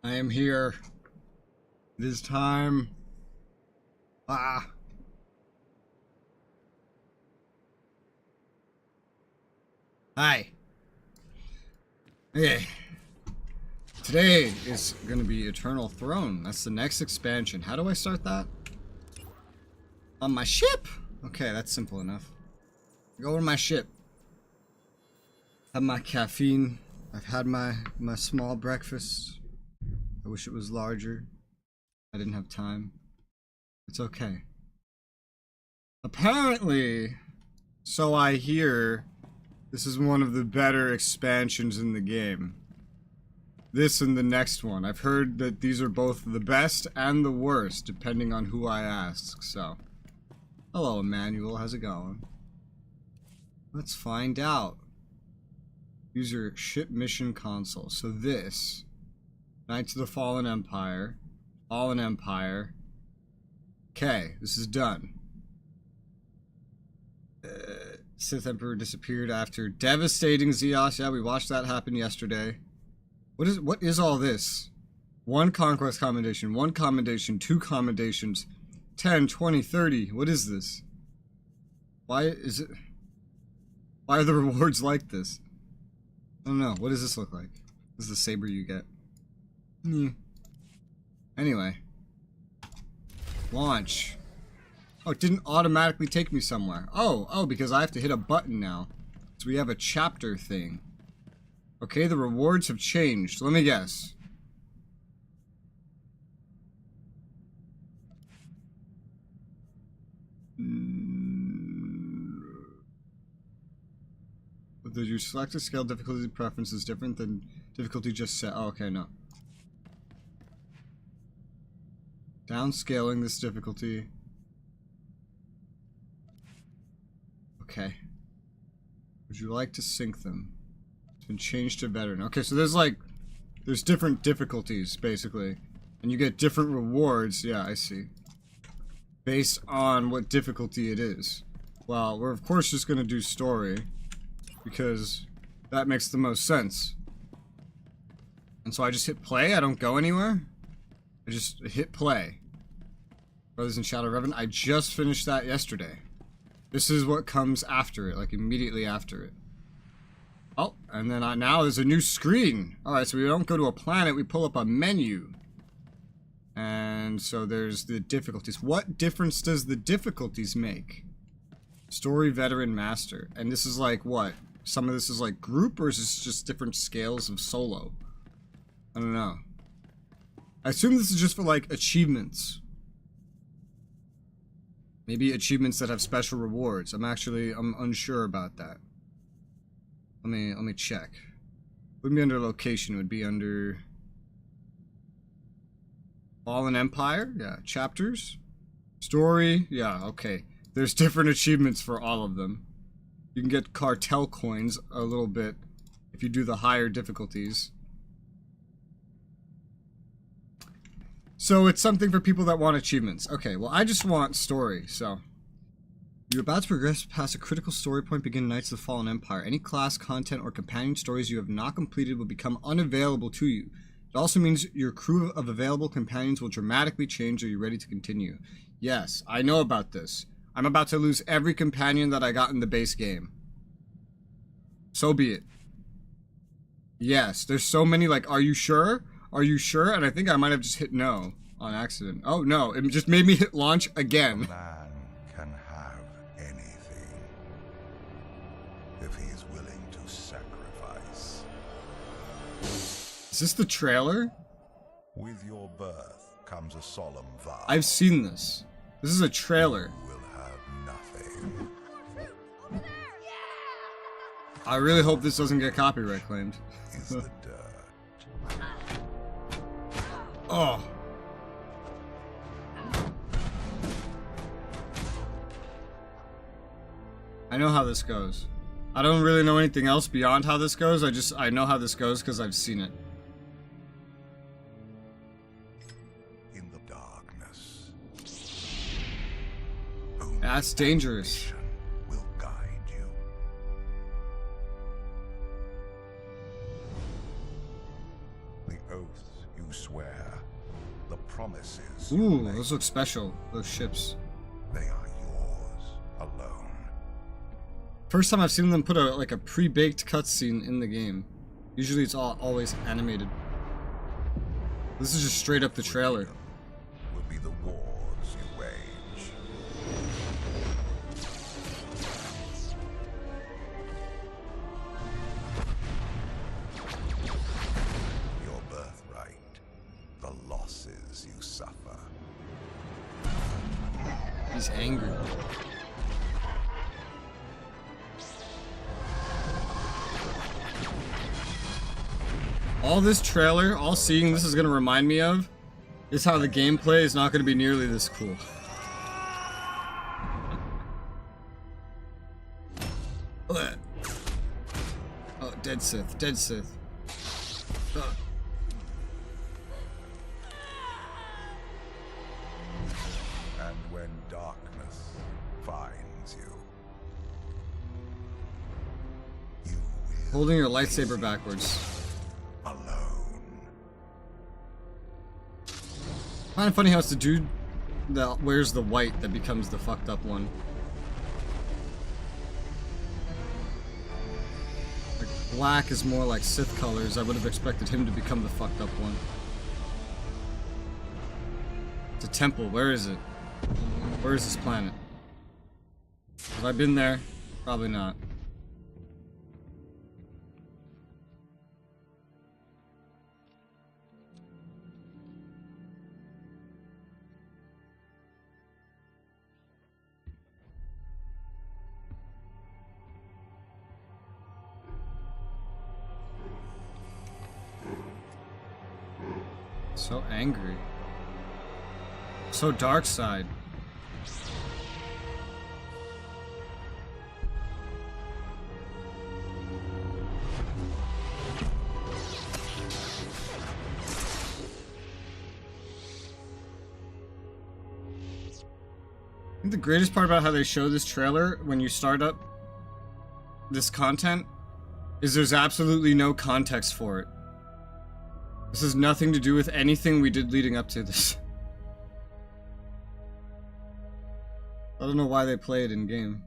I am here. It is time. Ah. Hi. Okay. Today is going to be Eternal Throne. That's the next expansion. How do I start that? On my ship? Okay, that's simple enough. Go to my ship. Have my caffeine. I've had my small breakfast. I wish it was larger. I didn't have time. It's okay. Apparently, so I hear, this is one of the better expansions in the game. This and the next one. I've heard that these are both the best and the worst, depending on who I ask, so. Hello, Emmanuel. How's it going? Let's find out. Use your ship mission console. So this. Knights of the Fallen Empire. Fallen Empire. Okay, this is done. Sith Emperor disappeared after devastating Zeos. Yeah, we watched that happen yesterday. What is all this? 1 conquest commendation, 1 commendation, 2 commendations, 10, 20, 30. What is this? Why is it? Why are the rewards like this? I don't know. What does this look like? This is the saber you get. Anyway. Launch. Oh, it didn't automatically take me somewhere. Oh, because I have to hit a button now. So we have a chapter thing. Okay, the rewards have changed. Let me guess. Did you select a scale difficulty preference is different than difficulty just set? Oh, okay, no. Downscaling this difficulty. Okay. Would you like to sync them? It's been changed to veteran. Okay, so there's different difficulties, basically. And you get different rewards. Yeah, I see. Based on what difficulty it is. Well, we're of course just gonna do story. Because that makes the most sense. And so I just hit play? I don't go anywhere? I just hit play. Brothers in Shadow Revan. I just finished that yesterday. This is what comes after it, like immediately after it. Oh, and then now there's a new screen. Alright, so we don't go to a planet, we pull up a menu. And so there's the difficulties. What difference does the difficulties make? Story, Veteran, Master. And this is like what? Some of this is like group, or is this just different scales of solo? I don't know. I assume this is just for like achievements. Maybe achievements that have special rewards. I'm unsure about that. Let me check. Wouldn't be under location, it would be under Fallen Empire, yeah. Chapters. Story, yeah, okay. There's different achievements for all of them. You can get cartel coins a little bit if you do the higher difficulties. So it's something for people that want achievements. Okay, well I just want story, so. You're about to progress past a critical story point, begin Knights of the Fallen Empire. Any class, content, or companion stories you have not completed will become unavailable to you. It also means your crew of available companions will dramatically change. Are you ready to continue? Yes, I know about this. I'm about to lose every companion that I got in the base game. So be it. Yes, there's so many like, are you sure? Are you sure? And I think I might have just hit no on accident. Oh no, it just made me hit launch again. A man can have anything if he is willing to sacrifice. Is this the trailer? With your birth comes a solemn vow. I've seen this. This is a trailer. You will have nothing. I really hope this doesn't get copyright claimed. Is the dirt. Oh. I know how this goes. I don't really know anything else beyond how this goes. I know how this goes because I've seen it. In the darkness. That's dangerous. Will guide you. The oaths you swear the promises you Ooh, made, those look special. Those ships. they are yours alone. First time I've seen them put a pre-baked cutscene in the game. Usually it's always animated. This is just straight up the trailer. Will be the wars you wage. Your birthright, the losses you suffer. He's angry. All this trailer, all seeing this is going to remind me of, is how the gameplay is not going to be nearly this cool. Oh, dead Sith, dead Sith. And when darkness finds you, you will Holding your lightsaber backwards. alone. I find it funny how it's the dude that wears the white that becomes the fucked up one. Like, black is more like Sith colors. I would have expected him to become the fucked up one. It's a temple. Where is it? Where is this planet? Have I been there? Probably not. So angry. So dark side. I think the greatest part about how they show this trailer when you start up this content is there's absolutely no context for it. This has nothing to do with anything we did leading up to this. I don't know why they play it in game.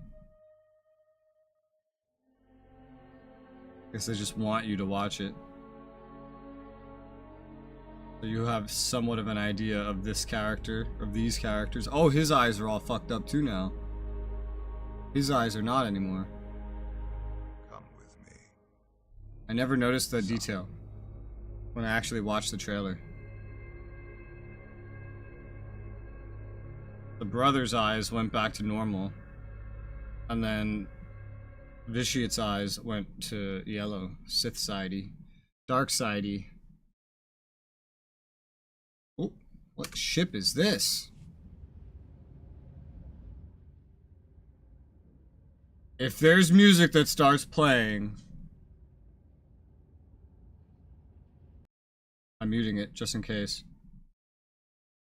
Guess they just want you to watch it. So you have somewhat of an idea of this character, of these characters. Oh, his eyes are all fucked up too now. His eyes are not anymore. Come with me. I never noticed that detail when I actually watched the trailer. The brother's eyes went back to normal, and then Vitiat's eyes went to yellow, Sith-sidey, dark-sidey. Oh, what ship is this? If there's music that starts playing, I'm muting it just in case.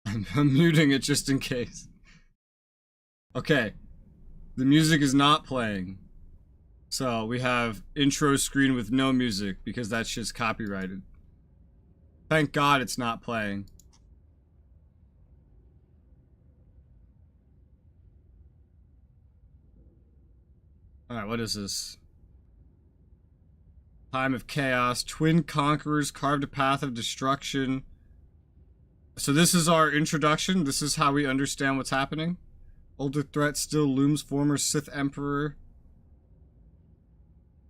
I'm muting it just in case. Okay. The music is not playing. So we have intro screen with no music because that shit's copyrighted. Thank God it's not playing. Alright, what is this? Time of chaos. Twin conquerors carved a path of destruction. So this is our introduction. This is how we understand what's happening. Older threat still looms. Former Sith Emperor.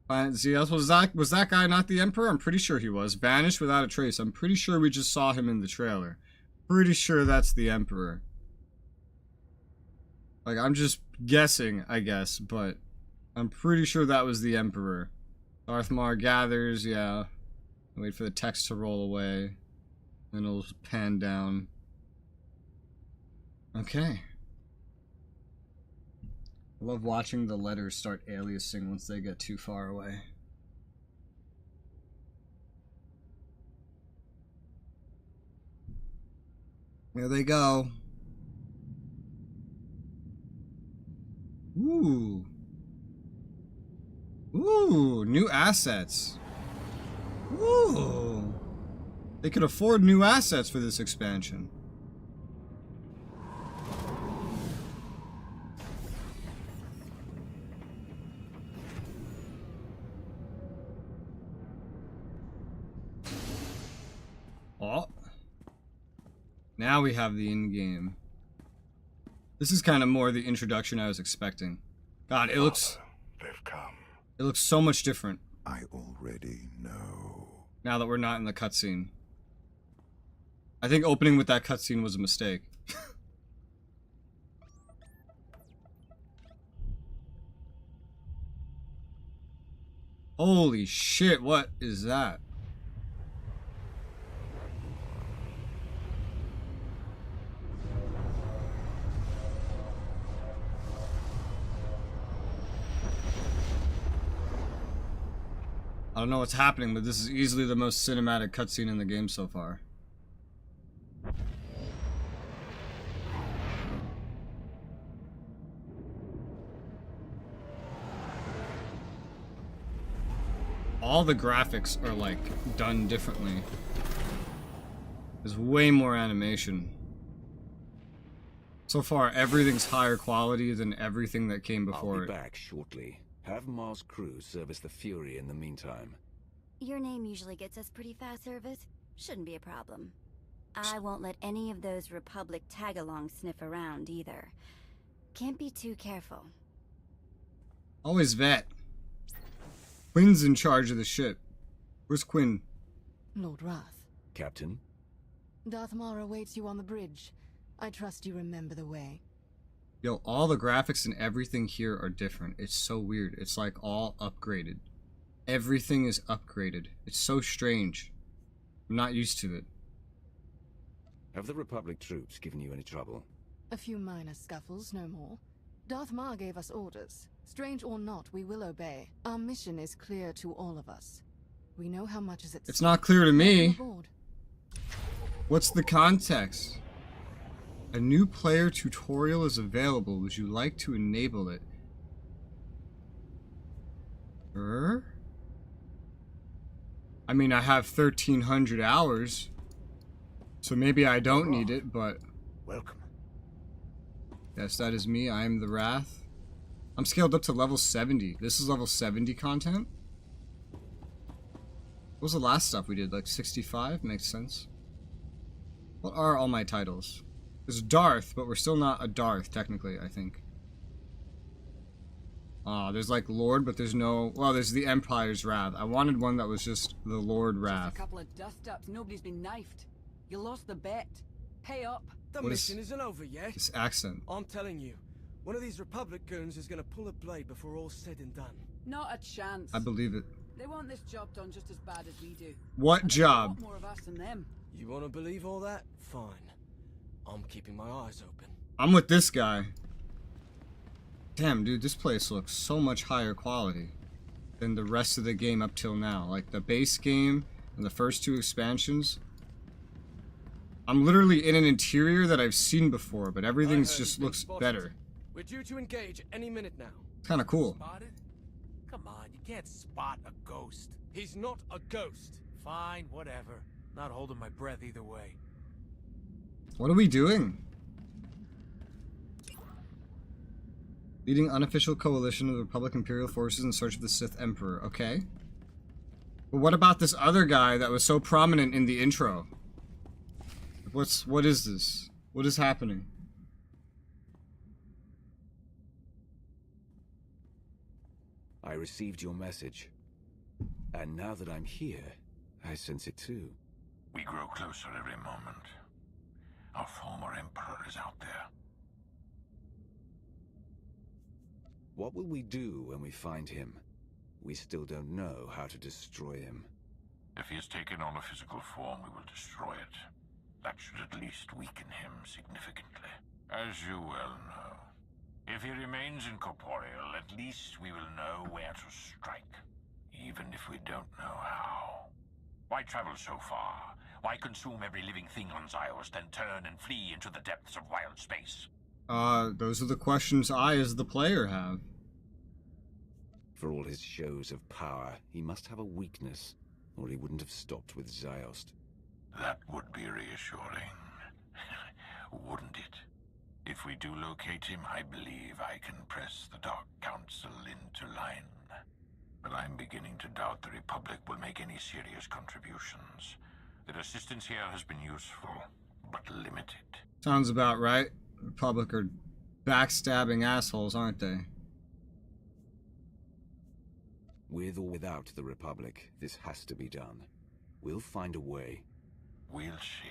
Planet Zeus. Was that guy not the Emperor? I'm pretty sure he was. Vanished without a trace. I'm pretty sure we just saw him in the trailer. Pretty sure that's the Emperor. Like, I'm just guessing, I guess, but I'm pretty sure that was the Emperor. Darth Maul gathers, yeah. Wait for the text to roll away. Then it'll pan down. Okay. I love watching the letters start aliasing once they get too far away. There they go. Ooh. Ooh, new assets. Ooh. They could afford new assets for this expansion. Oh. Now we have the in-game. This is kind of more the introduction I was expecting. God, it looks... They've come. It looks so much different. I already know. Now that we're not in the cutscene. I think opening with that cutscene was a mistake. Holy shit, what is that? I don't know what's happening, but this is easily the most cinematic cutscene in the game so far. All the graphics are like done differently. There's way more animation. So far, everything's higher quality than everything that came before I'll be it. back shortly. Have Mars crew service the Fury in the meantime. Your name usually gets us pretty fast service. Shouldn't be a problem. I won't let any of those Republic tag-alongs sniff around either. Can't be too careful. Always vet. Quinn's in charge of the ship. Where's Quinn? Lord Wrath, Captain? Darth Maul awaits you on the bridge. I trust you remember the way. Yo, all the graphics and everything here are different. It's so weird. It's like all upgraded. Everything is upgraded. It's so strange. I'm not used to it. Have the Republic troops given you any trouble? A few minor scuffles, no more. Darth Maul gave us orders. Strange or not, we will obey. Our mission is clear to all of us. We know how much is at stake. It's not clear to me. Welcome aboard. What's the context? A new player tutorial is available. Would you like to enable it? Sure. I mean, I have 1,300 hours, so maybe I don't need it, but... Welcome. Yes, that is me. I am the Wrath. I'm scaled up to level 70. This is level 70 content? What was the last stuff we did? Like 65? Makes sense. What are all my titles? There's Darth, but we're still not a Darth, technically, I think. There's like Lord, but there's no... Well, there's the Empire's Wrath. I wanted one that was just the Lord Wrath. Just a couple of dust-ups. Nobody's been knifed. You lost the bet. Pay up. The What is mission isn't over yet. This accent. I'm telling you, one of these Republic goons is gonna pull a blade before all's said and done. Not a chance. I believe it. They want this job done just as bad as we do. What And there's a lot job? more of us than them. You wanna believe all that? Fine. I'm keeping my eyes open. I'm with this guy. Damn, dude, this place looks so much higher quality than the rest of the game up till now. Like the base game and the first two expansions. I'm literally in an interior that I've seen before, but everything's just looks better. We're due to engage any minute now. It's kind of cool. Spotted? Come on, you can't spot a ghost. He's not a ghost. Fine, whatever. Not holding my breath either way. What are we doing? Leading unofficial coalition of the Republic Imperial forces in search of the Sith Emperor. Okay. But what about this other guy that was so prominent in the intro? What is this? What is happening? I received your message. And now that I'm here, I sense it too. We grow closer every moment. Our former Emperor is out there. What will we do when we find him? We still don't know how to destroy him. If he has taken on a physical form, we will destroy it. That should at least weaken him significantly. As you well know. If he remains incorporeal, at least we will know where to strike. Even if we don't know how. Why travel so far? Why consume every living thing on Zyos, then turn and flee into the depths of wild space? Those are the questions I, as the player, have. For all his shows of power, he must have a weakness, or he wouldn't have stopped with Ziost. That would be reassuring, wouldn't it? If we do locate him, I believe I can press the Dark Council into line. But I'm beginning to doubt the Republic will make any serious contributions. Their assistance here has been useful, but limited. Sounds about right. The Republic are backstabbing assholes, aren't they? With or without the Republic, this has to be done. We'll find a way. We'll see.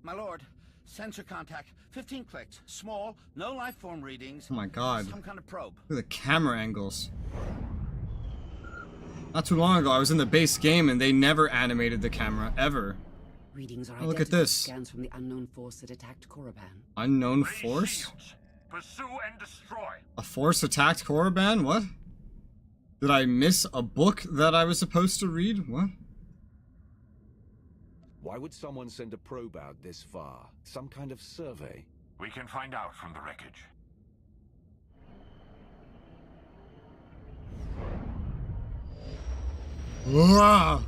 My lord, sensor contact. 15 clicks. Small, no life form readings. Oh my god. Some kind of probe. Look at the camera angles. Not too long ago, I was in the base game and they never animated the camera, ever. Readings are Oh, look at this. scans from the unknown force that attacked Korriban. Unknown Raise force? shields. Pursue and destroy. A force attacked Korriban? What? Did I miss a book that I was supposed to read? What? Why would someone send a probe out this far? Some kind of survey? We can find out from the wreckage. Ah!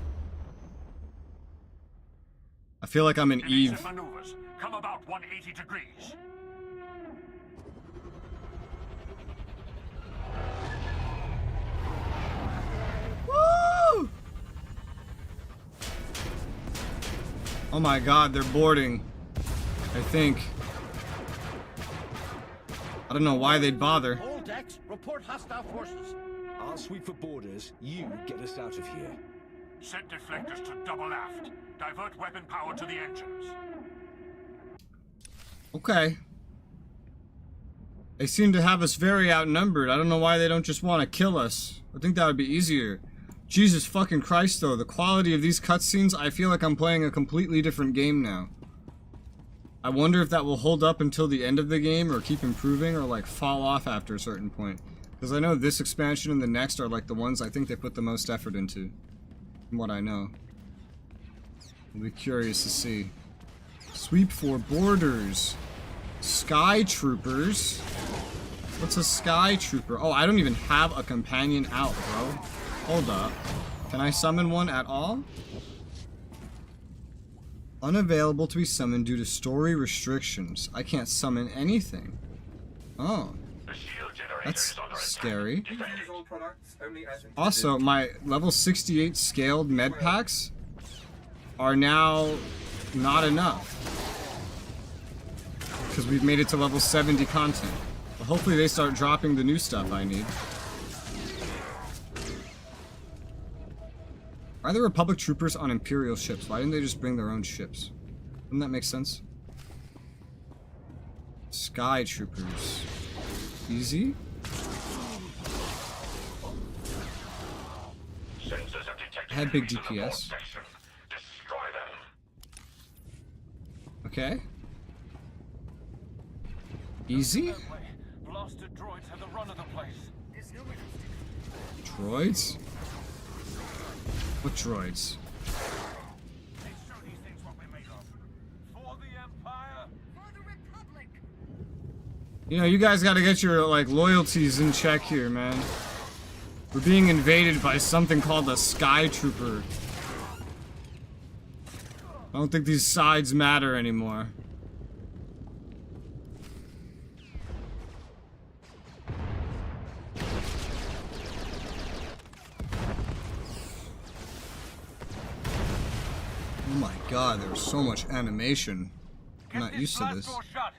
I feel like I'm in Eve. Evasive maneuvers. Come about 180 degrees. Woo! Oh my god, they're boarding. I think. I don't know why they'd bother. All decks, report hostile forces. I'll sweep for borders. You get us out of here. Set deflectors to double aft. Divert weapon power to the engines. Okay. They seem to have us very outnumbered. I don't know why they don't just want to kill us. I think that would be easier. Jesus fucking Christ, though. The quality of these cutscenes, I feel like I'm playing a completely different game now. I wonder if that will hold up until the end of the game or keep improving or like fall off after a certain point. Because I know this expansion and the next are like the ones I think they put the most effort into. From what I know. I'll be curious to see. Sweep for borders. Sky Troopers. What's a Sky Trooper? Oh, I don't even have a companion out, bro. Hold up. Can I summon one at all? Unavailable to be summoned due to story restrictions. I can't summon anything. Oh. That's scary. Also, my level 68 scaled med packs are now not enough. Because we've made it to level 70 content. But hopefully they start dropping the new stuff I need. Why are the Republic troopers on Imperial ships? Why didn't they just bring their own ships? Wouldn't that make sense? Sky troopers. Easy? I had big DPS. Okay. Easy? Blasted droids have the run of the place. Droids? What droids? Let's show these things what we're made of. For the Empire. For the Republic. You know, you guys gotta get your, like, loyalties in check here, man. We're being invaded by something called a Sky Trooper. I don't think these sides matter anymore. Oh my god, there's so much animation. I'm not used to this. Door shut.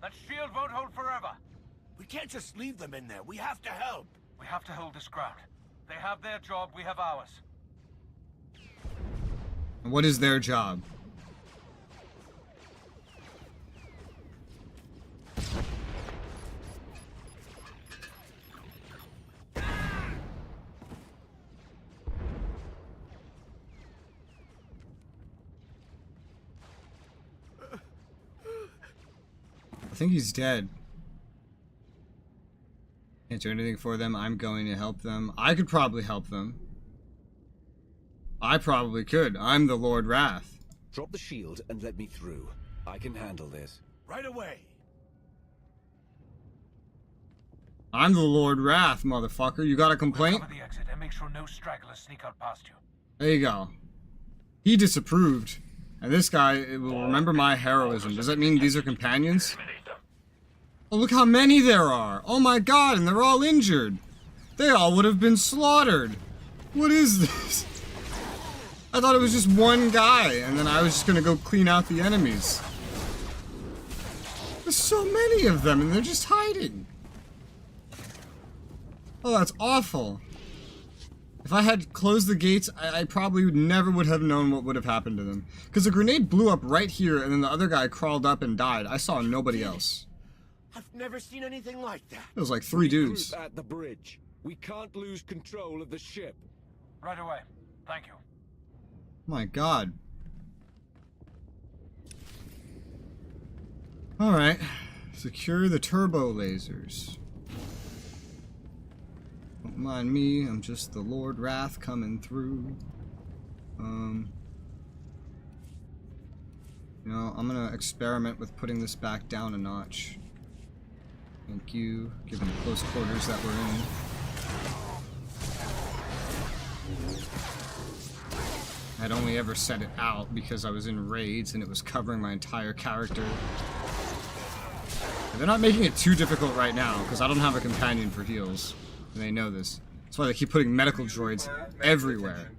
That shield won't hold forever. We can't just leave them in there. We have to help. We have to hold this ground. They have their job, we have ours. And what is their job? I think he's dead. Can't do anything for them. I'm going to help them. I could probably help them. I probably could. I'm the Lord Wrath. Drop the shield and let me through. I can handle this. Right away. I'm the Lord Wrath, motherfucker. You got a complaint? Cover the exit and make sure no stragglers sneak out past you. There you go. He disapproved. And this guy will remember my heroism. Does that mean these are companions? Oh, look how many there are! Oh my god, and they're all injured! They all would have been slaughtered! What is this? I thought it was just one guy, and then I was just gonna go clean out the enemies. There's so many of them, and they're just hiding. Oh, that's awful. If I had closed the gates, I probably never would have known what would have happened to them. Because the grenade blew up right here, and then the other guy crawled up and died. I saw nobody else. I've never seen anything like that. It was like 3 dudes. At the bridge. We can't lose control of the ship. Right away. Thank you. My god. Alright. Secure the turbo lasers. Don't mind me, I'm just the Lord Wrath coming through. You know, I'm gonna experiment with putting this back down a notch. Thank you, given the close quarters that we're in. I'd only ever set it out because I was in raids and it was covering my entire character. And they're not making it too difficult right now because I don't have a companion for heals. And they know this. That's why they keep putting medical droids everywhere.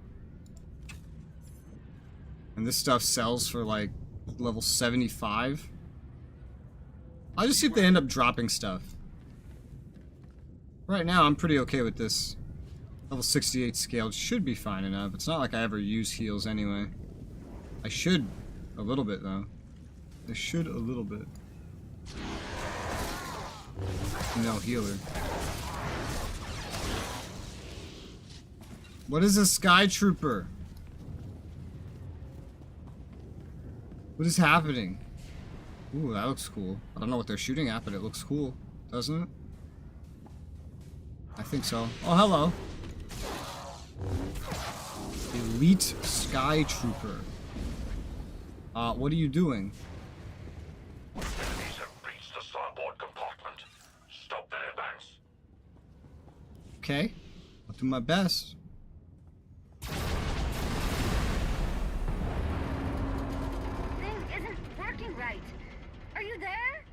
And this stuff sells for like level 75. I'll just see if they end up dropping stuff. Right now, I'm pretty okay with this. Level 68 scaled should be fine enough. It's not like I ever use heals anyway. I should a little bit though. I should a little bit. No healer. What is a Sky Trooper? What is happening? Ooh, that looks cool. I don't know what they're shooting at, but it looks cool, doesn't it? I think so. Oh, hello. Elite Sky Trooper. What are you doing? Enemies have breached the starboard compartment. Stop their advance. Okay. I'll do my best. Thing isn't working right. Are you there?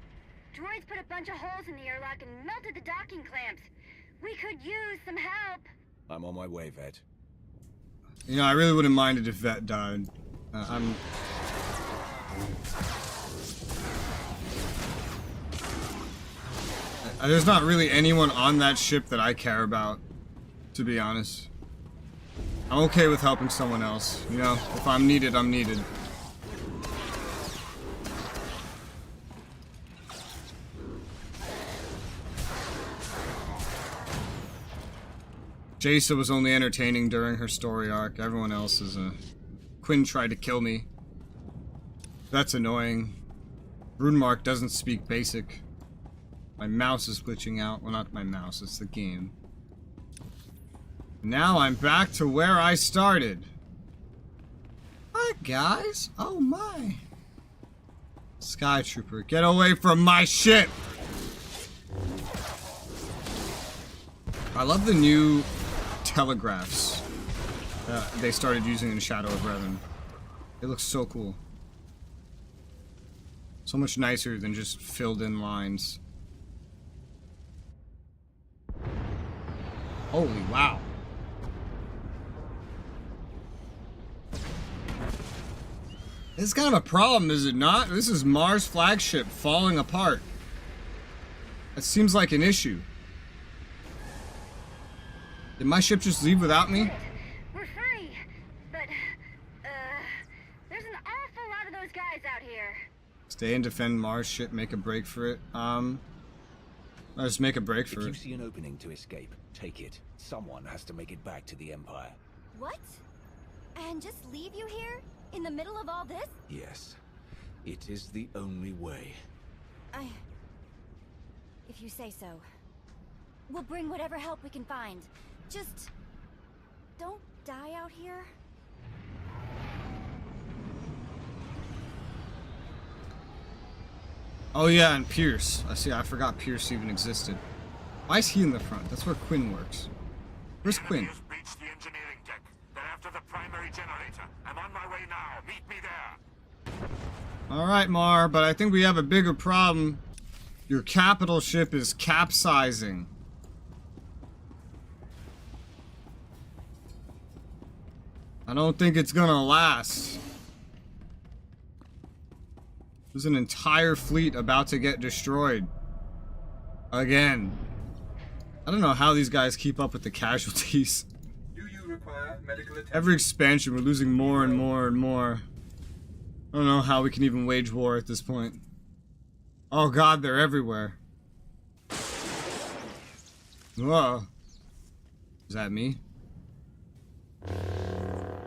Droids put a bunch of holes in the airlock and melted the docking clamps. We could use some help. I'm on my way, Vet. You know, I really wouldn't mind it if Vet died. There's not really anyone on that ship that I care about, to be honest. I'm okay with helping someone else, you know? If I'm needed, I'm needed. Jaisa was only entertaining during her story arc. Everyone else is Quinn tried to kill me. That's annoying. Runemark doesn't speak basic. My mouse is glitching out. Well, not my mouse, it's the game. Now I'm back to where I started. Hi, guys. Oh, my. Sky Trooper, get away from my ship! I love the new telegraphs that they started using in Shadow of Revan. It looks so cool. So much nicer than just filled in lines. Holy wow. This is kind of a problem, is it not? This is Mars' flagship falling apart. That seems like an issue. Did my ship just leave without me? We're free, but there's an awful lot of those guys out here. Stay and defend Mars ship, make a break for it. I'll just make a break for If you it. see an opening to escape, take it. Someone has to make it back to the Empire. What? And just leave you here? In the middle of all this? Yes. It is the only way. If you say so. We'll bring whatever help we can find. Just... don't die out here. Oh yeah, and Pierce. I forgot Pierce even existed. Why is he in the front? That's where Quinn works. Where's Quinn? Enemy has breached the engineering deck. They're after the primary generator. I'm on my way Alright, Mar, but I think we have a bigger problem. Your capital ship is capsizing. I don't think it's gonna last. There's an entire fleet about to get destroyed. Again. I don't know how these guys keep up with the casualties. Do you require medical attention? Every expansion, we're losing more and more and more. I don't know how we can even wage war at this point. Oh god, they're everywhere. Whoa. Is that me?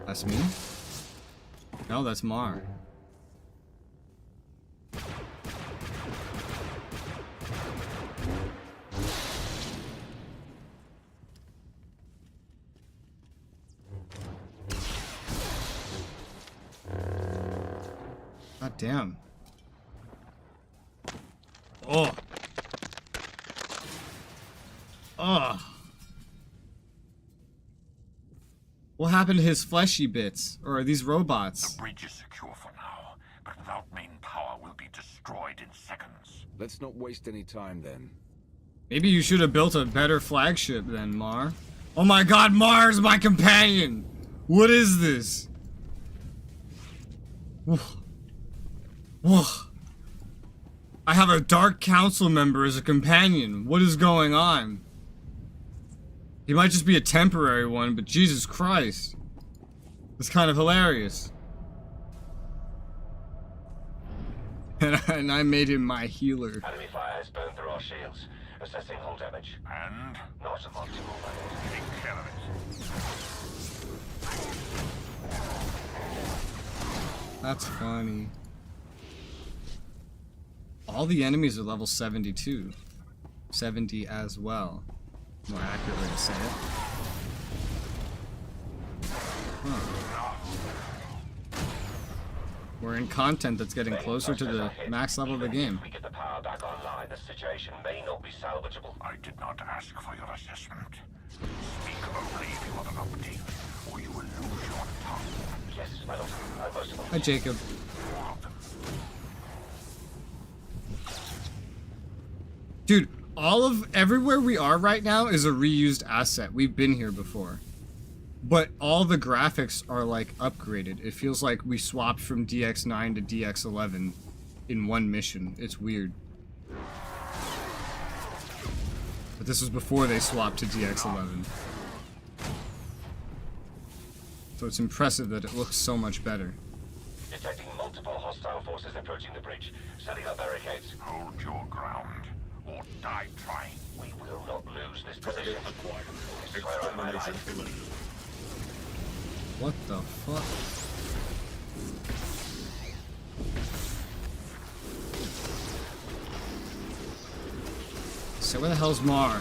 That's me? No, that's Mar. God damn. Oh. Oh. What happened to his fleshy bits? Or are these robots? The bridge is secure for now, but without main power will be destroyed in seconds. Let's not waste any time then. Maybe you should have built a better flagship then, Mar. Oh my god, Mar's my companion! What is this? Whoa. Whoa. I have a Dark Council member as a companion. What is going on? He might just be a temporary one, but Jesus Christ. It's kind of hilarious. And I made him my healer. Enemy fire has burned through our shields. Assessing hull damage. And Not optimal. take care of it. That's funny. All the enemies are level 72. 70 as well. More accurate way to say it. Huh. We're in content that's getting closer to the max level of the game. If we get the power back online, the situation may not be salvageable. I did not ask for your assessment. Speak only if you have an update, or you will lose your tongue. Yes, my lord. Most of them. Hi, Jacob. More of them. Dude, everywhere we are right now is a reused asset. We've been here before. But all the graphics are like upgraded. It feels like we swapped from DX9 to DX11 in one mission. It's weird. But this was before they swapped to DX11. So it's impressive that it looks so much better. Detecting multiple hostile forces approaching the bridge. Setting up barricades. Hold your ground, or die trying. We will not lose this position. I swear on my life. What the fuck? So where the hell's Mar?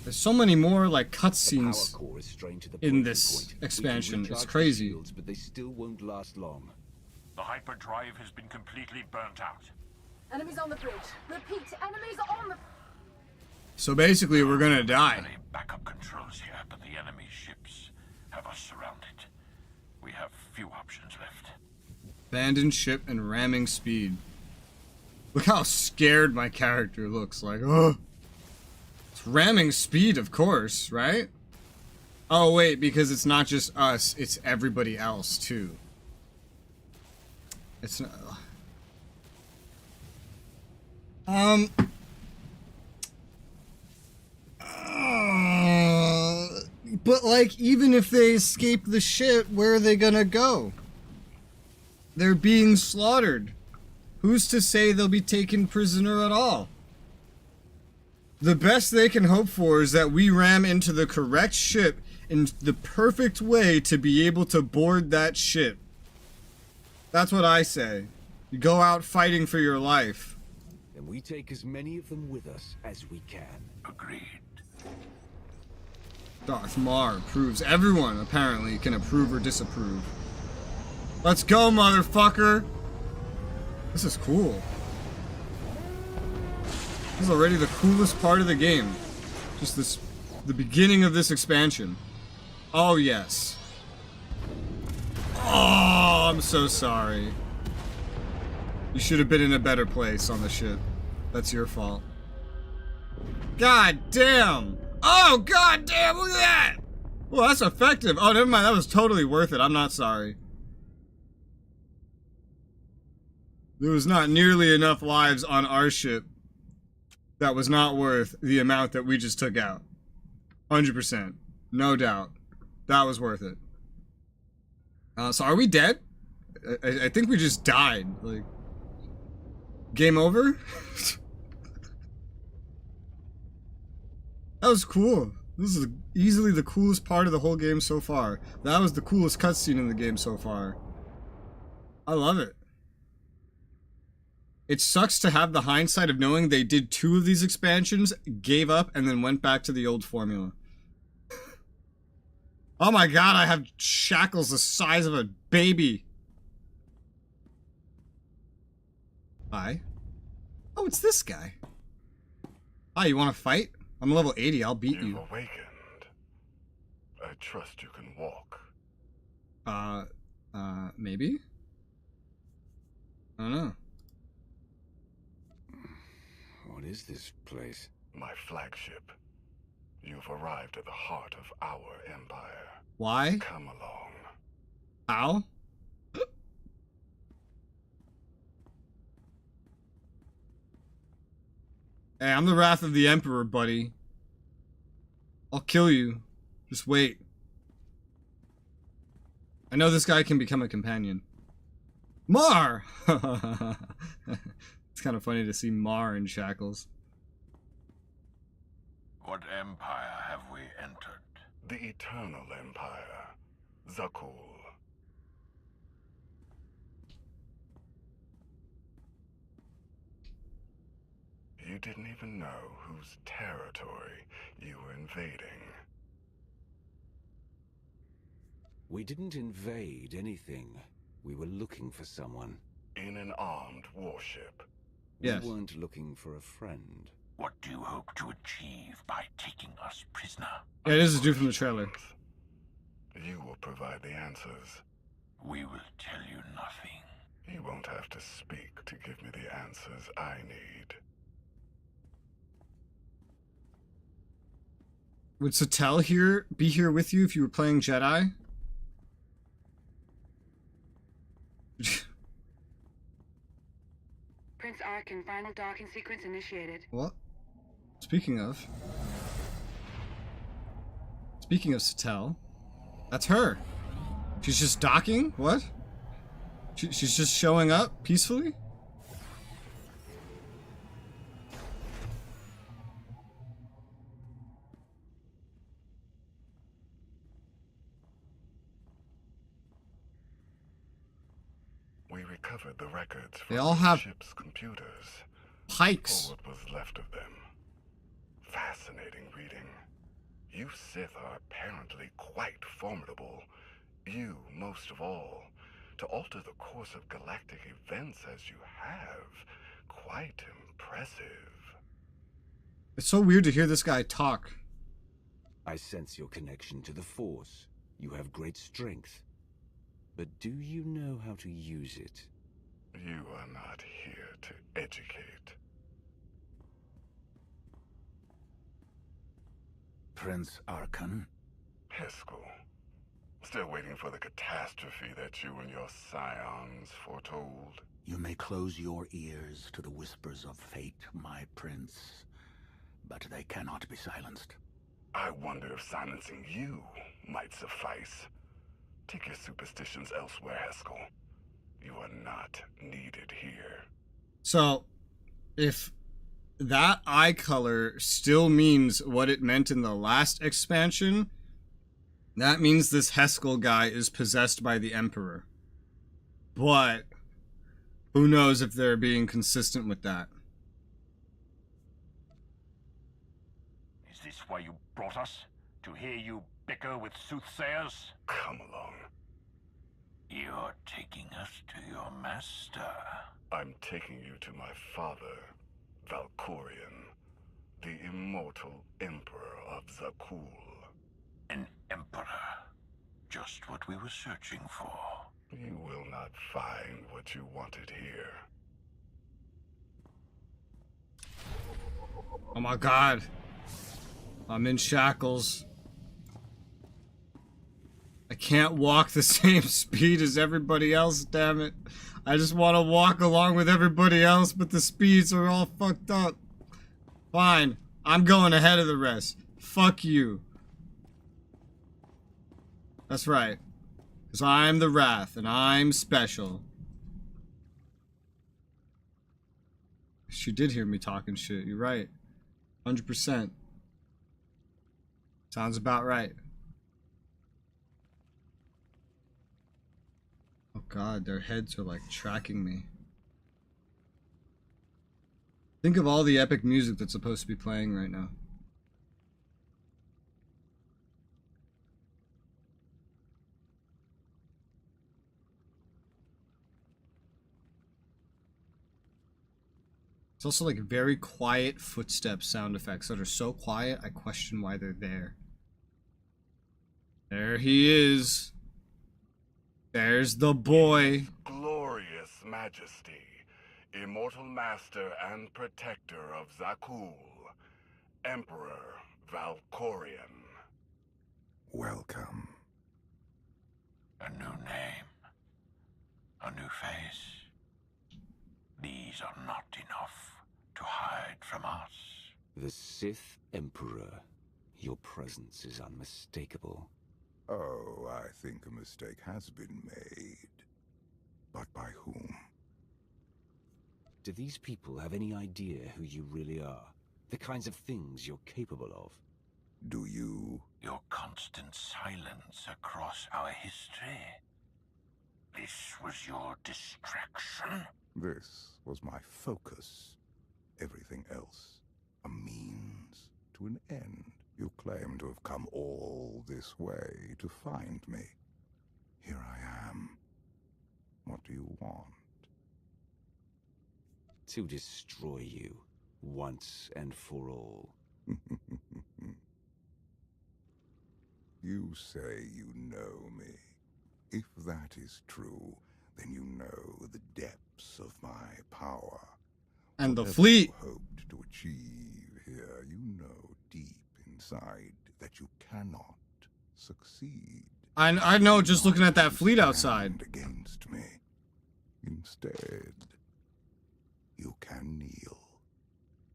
There's so many more like cutscenes in this expansion. It's crazy. Shields, but they still won't last long. The hyperdrive has been completely burnt out. Enemies on the bridge. Repeat, enemies on the... So basically, we're gonna die. Many backup controls here, but the enemy ships have us surrounded. We have few options left. Abandoned ship and ramming speed. Look how scared my character looks. Like, oh. It's ramming speed, of course, right? Oh, wait, because it's not just us, it's everybody else, too. It's not... But, like, even if they escape the ship, where are they gonna go? They're being slaughtered. Who's to say they'll be taken prisoner at all? The best they can hope for is that we ram into the correct ship in the perfect way to be able to board that ship. That's what I say. You go out fighting for your life. And we take as many of them with us as we can. Agreed. Darth Mar approves. Everyone, apparently, can approve or disapprove. Let's go, motherfucker! This is cool. This is already the coolest part of the game. Just this, the beginning of this expansion. Oh, yes. Oh, I'm so sorry. You should have been in a better place on the ship. That's your fault. God damn! Oh, god damn, look at that! Well, that's effective. Oh, never mind, that was totally worth it. I'm not sorry. There was not nearly enough lives on our ship that was not worth the amount that we just took out. 100%. No doubt. That was worth it. So are we dead? I think we just died. Like, game over? That was cool. This is easily the coolest part of the whole game so far. That was the coolest cutscene in the game so far. I love it. It sucks to have the hindsight of knowing they did 2 of these expansions, gave up, and then went back to the old formula. Oh my god, I have shackles the size of a baby. Hi. Oh, it's this guy. Hi, you want to fight? I'm level 80, I'll beat you. You've awakened. I trust you can walk. Maybe? I don't know. What is this place? My flagship. You've arrived at the heart of our empire. Why? Come along. How? Hey, I'm the Wrath of the Emperor, buddy. I'll kill you. Just wait. I know this guy can become a companion. Mar! It's kind of funny to see Mar in shackles. What empire have we entered? The Eternal Empire. Zakul. You didn't even know whose territory you were invading. We didn't invade anything. We were looking for someone. In an armed warship. Yes. We weren't looking for a friend. What do you hope to achieve by taking us prisoner? Yeah, this is due from the trailer. You will provide the answers. We will tell you nothing. You won't have to speak to give me the answers I need. Would Satel be here with you if you were playing Jedi? Prince Arkin, final docking sequence initiated. What? Speaking of Satel, that's her. She's just docking? What? She's just showing up peacefully? We recovered the records They from all the have ship's computers. pikes. Or what was left of them. Fascinating reading. You Sith are apparently quite formidable. You, most of all. To alter the course of galactic events as you have. Quite impressive. It's so weird to hear this guy talk. I sense your connection to the Force. You have great strength. But do you know how to use it? You are not here to educate. Prince Arkan? Heskel. Still waiting for the catastrophe that you and your scions foretold. You may close your ears to the whispers of fate, my prince, but they cannot be silenced. I wonder if silencing you might suffice. Take your superstitions elsewhere, Heskel. You are not needed here. So, if that eye color still means what it meant in the last expansion, that means this Heskel guy is possessed by the Emperor. But who knows if they're being consistent with that. Is this why you brought us? To hear you bicker with soothsayers? Come along. You're taking us to your master. I'm taking you to my father, Valkorion, the immortal Emperor of Zakul. An emperor. Just what we were searching for. You will not find what you wanted here. Oh my god. I'm in shackles. I can't walk the same speed as everybody else, damn it. I just want to walk along with everybody else, but the speeds are all fucked up. Fine. I'm going ahead of the rest. Fuck you. That's right. Because I'm the Wrath, and I'm special. She did hear me talking shit. You're right. 100%. Sounds about right. Oh god, their heads are like tracking me. Think of all the epic music that's supposed to be playing right now. It's also like very quiet footstep sound effects that are so quiet I question why they're there. There he is. There's the boy. Glorious majesty, immortal master and protector of Zakul, Emperor Valkorion. Welcome. A new name. A new face. These are not enough to hide from us. The Sith Emperor. Your presence is unmistakable. Oh, I think a mistake has been made. But by whom? Do these people have any idea who you really are? The kinds of things you're capable of? Do you? Your constant silence across our history. This was your distraction? This was my focus. Everything else, a means to an end. You claim to have come all this way to find me. Here I am. What do you want? To destroy you, once and for all. You say you know me. If that is true, then you know the depths of my power. And the Whatever fleet. you hoped to achieve here, you know deep inside that you cannot succeed. I know just looking at that fleet outside. Stand against me. Instead, you can kneel.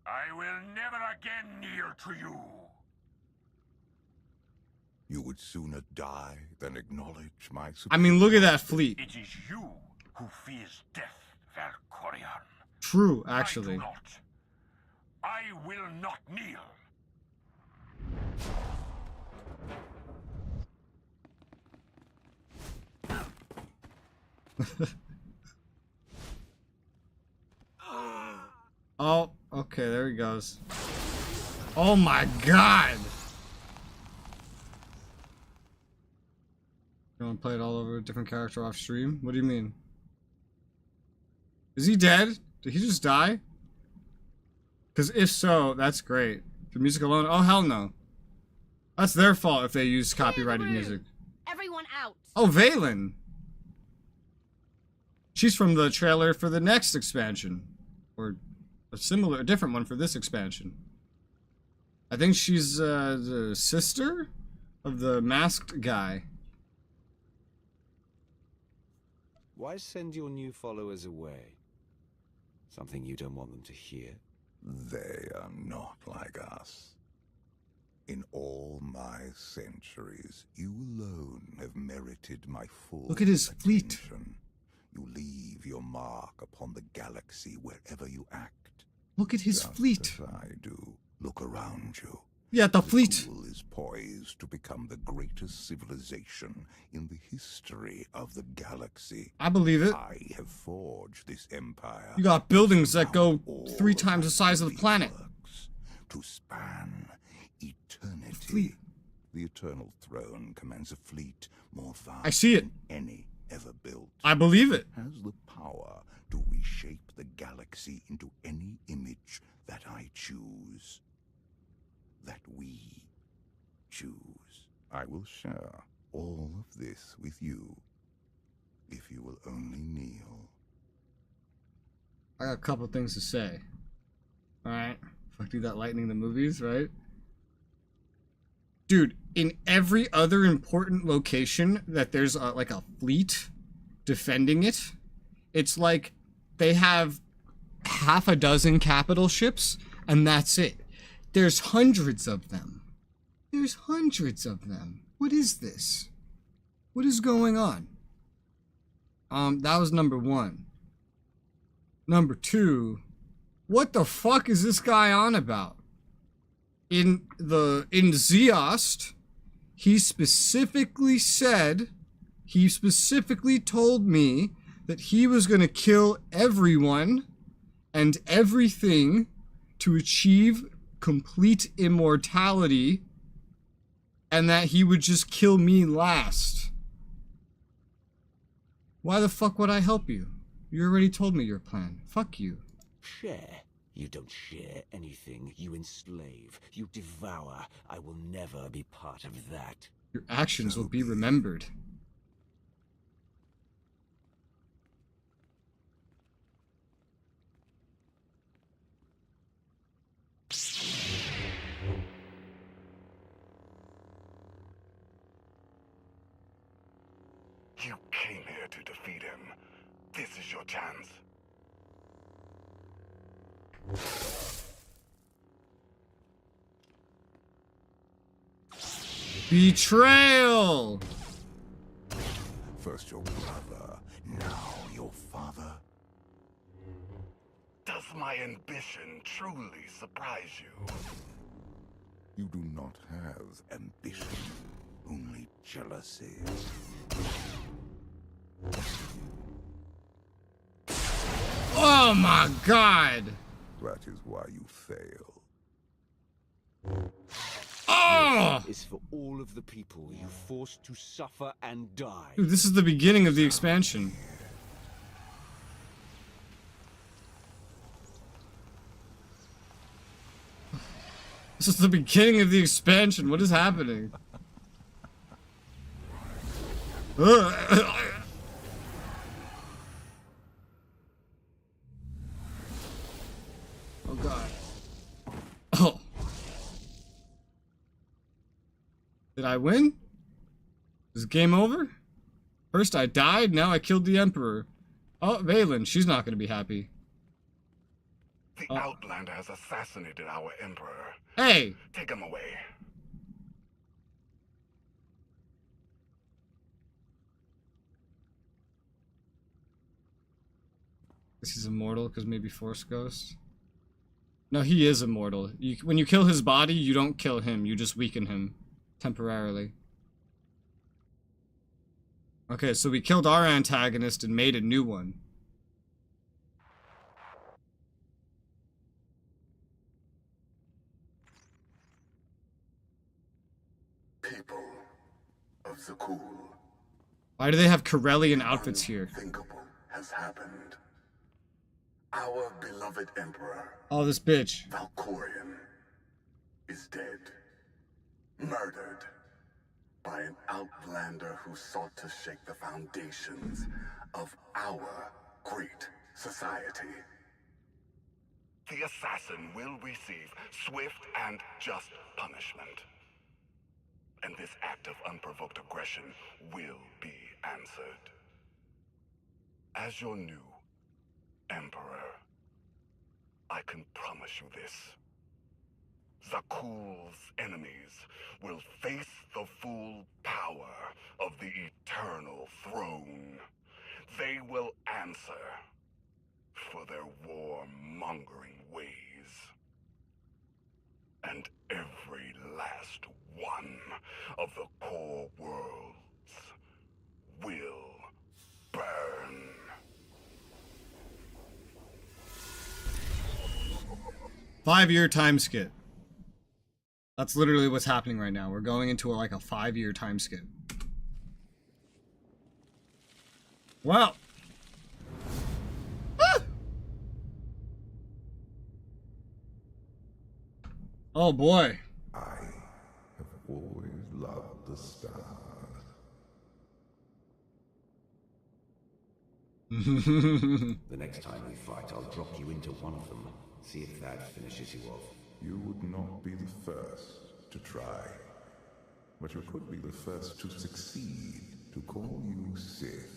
I will never again kneel to you. You would sooner die than acknowledge my I mean, look at that fleet. It is you who fears death, Valkorion. True, I actually. do not. I will not kneel. Oh, okay, there he goes. Oh my god! You want to play it all over a different character off stream? What do you mean? Is he dead? Did he just die? Because if so, that's great. The music alone? Oh, hell no. That's their fault if they use copyrighted music. Everyone out. Oh, Valen! She's from the trailer for the next expansion. Or a different one for this expansion. I think she's the sister of the masked guy. Why send your new followers away? Something you don't want them to hear? They are not like us. In all my centuries, you alone have merited my full Look at his fleet. attention. You leave your mark upon the galaxy wherever you act. Look at his Just fleet. as I do. Look around you. Yeah, the fleet. Zakul is poised to become the greatest civilization in the history of the galaxy. I believe it. I have forged this empire. You got buildings that go All 3 times the size of the planet. works to span eternity. Fleet. The Eternal Throne commands a fleet more vast I see it. than any ever built. I believe it. Has the power to reshape the galaxy into any image that I choose. That we choose. I will share all of this with you, if you will only kneel. I got a couple things to say. Alright. Fuck, do that lightning the movies, right? Dude, in every other important location that there's like a fleet defending it, it's like they have half a dozen capital ships, and that's it. There's hundreds of them. There's hundreds of them. What is this? What is going on? That was number one. Number two, what the fuck is this guy on about? In Zeost, he specifically told me that he was gonna kill everyone and everything to achieve complete immortality, and that he would just kill me last. Why the fuck would I help you? You already told me your plan. Fuck you. Share. You don't share anything. You enslave. You devour. I will never be part of that. Your actions will be remembered. You came here to defeat him. This is your chance. Betrayal! First your brother, now your father. Does my ambition truly surprise you? You do not have ambition, only jealousy. Oh my god! That is why you fail. Oh! Is for all of the people you forced to suffer and die. Dude, this is the beginning of the expansion. This is the beginning of the expansion. What is happening? Oh god. Oh. Did I win? Is the game over? First I died, now I killed the Emperor. Oh, Valen, she's not gonna be happy. The Outlander has assassinated our Emperor. Hey! Take him away. This is immortal because maybe Force Ghost. No, he is immortal. When you kill his body, you don't kill him. You just weaken him. Temporarily. Okay, so we killed our antagonist and made a new one. People of Zakul. Why do they have Corellian outfits here? Unthinkable has happened. Our beloved Emperor, Oh, this bitch. Valkorion, is dead. Murdered by an Outlander who sought to shake the foundations of our great society. The assassin will receive swift and just punishment. And this act of unprovoked aggression will be answered. As your new Emperor, I can promise you this. Zakul's enemies will face the full power of the Eternal Throne. They will answer for their war-mongering ways. And every last one of the core worlds will burn. Five-year time skip. That's literally what's happening right now. We're going into like a 5-year time skip. Wow. Ah! Oh boy. I have always loved the stars. The next time we fight, I'll drop you into one of them. See if that finishes you off. You would not be the first to try. But you could be the first to succeed. To call you Sith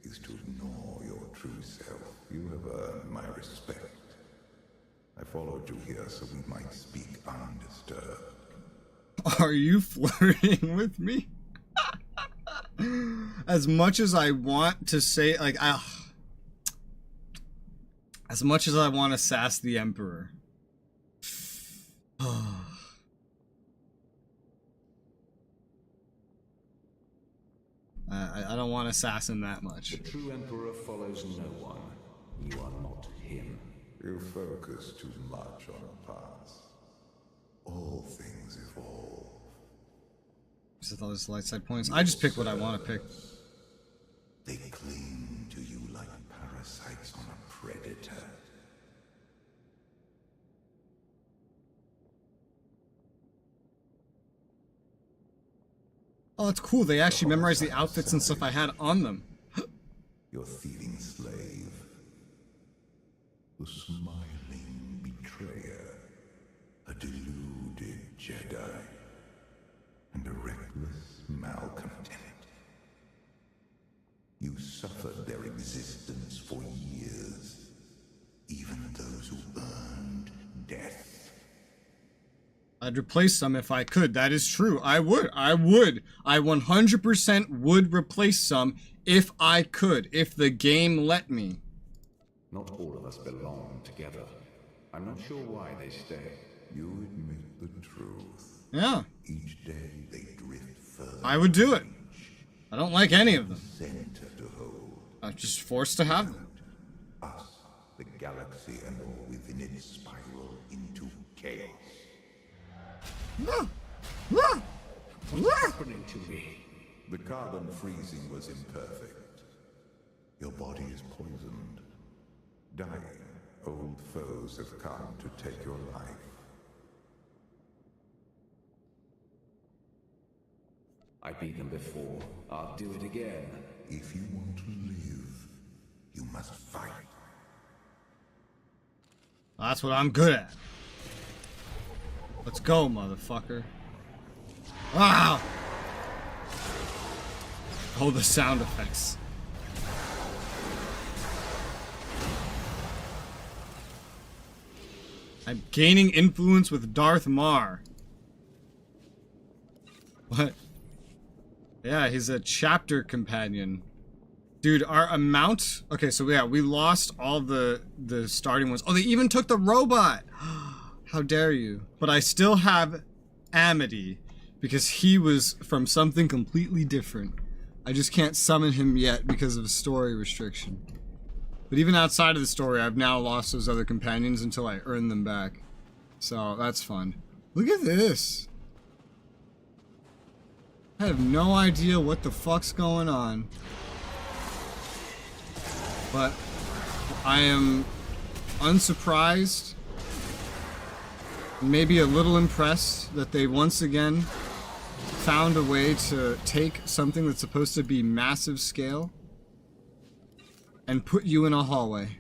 is to ignore your true self. You have earned my respect. I followed you here so we might speak undisturbed. Are you flirting with me? As much as I want to say, like, as much as I want to sass the Emperor. I don't want to sass him that much. The true Emperor follows no one. You are not him. You focus too much on the past. All things evolve. Just all those light side points. I just pick what I want to pick. They cling to you like parasites on a predator. Oh, it's cool. They actually memorized the outfits and stuff I had on them. Your thieving slave. The smiling betrayer. A deluded Jedi. And a reckless malcontent. You suffered their existence for years. Even those who earned death. I'd replace some if I could. That is true. I would. I 100% would replace some if I could. If the game let me. Not all of us belong together. I'm not sure why they stay. You admit the truth. Yeah. Each day they drift further. I would do it. I don't like any of them. Center to hold. I'm just forced to have them. Us, the galaxy, and all within it spiral into chaos. What's happening to me? The carbon freezing was imperfect. Your body is poisoned. Dying, old foes have come to take your life. I beat them before. I'll do it again. If you want to live, you must fight. That's what I'm good at. Let's go, motherfucker. Wow! Oh, the sound effects. I'm gaining influence with Darth Mar. What? Yeah, he's a chapter companion. Dude, our amount... Okay, so yeah, we lost all the starting ones. Oh, they even took the robot! How dare you? But I still have Amity, because he was from something completely different. I just can't summon him yet because of a story restriction. But even outside of the story, I've now lost those other companions until I earn them back. So, that's fun. Look at this! I have no idea what the fuck's going on. But I am unsurprised, maybe a little impressed that they once again found a way to take something that's supposed to be massive scale and put you in a hallway.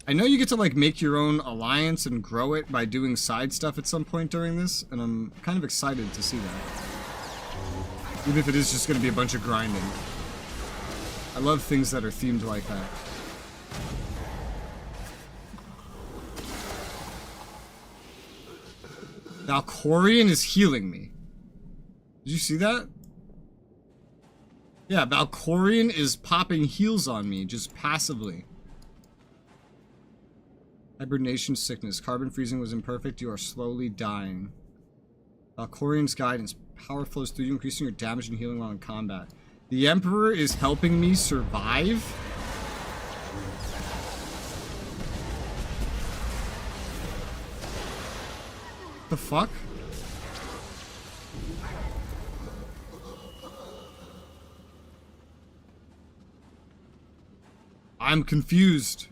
I know you get to like make your own alliance and grow it by doing side stuff at some point during this, and I'm kind of excited to see that. Even if it is just going to be a bunch of grinding. I love things that are themed like that. Valkorion is healing me. Did you see that? Yeah, Valkorion is popping heals on me, just passively. Hibernation sickness. Carbon freezing was imperfect. You are slowly dying. Valkorion's guidance. Power flows through you, increasing your damage and healing while in combat. The Emperor is helping me survive? The fuck? I'm confused.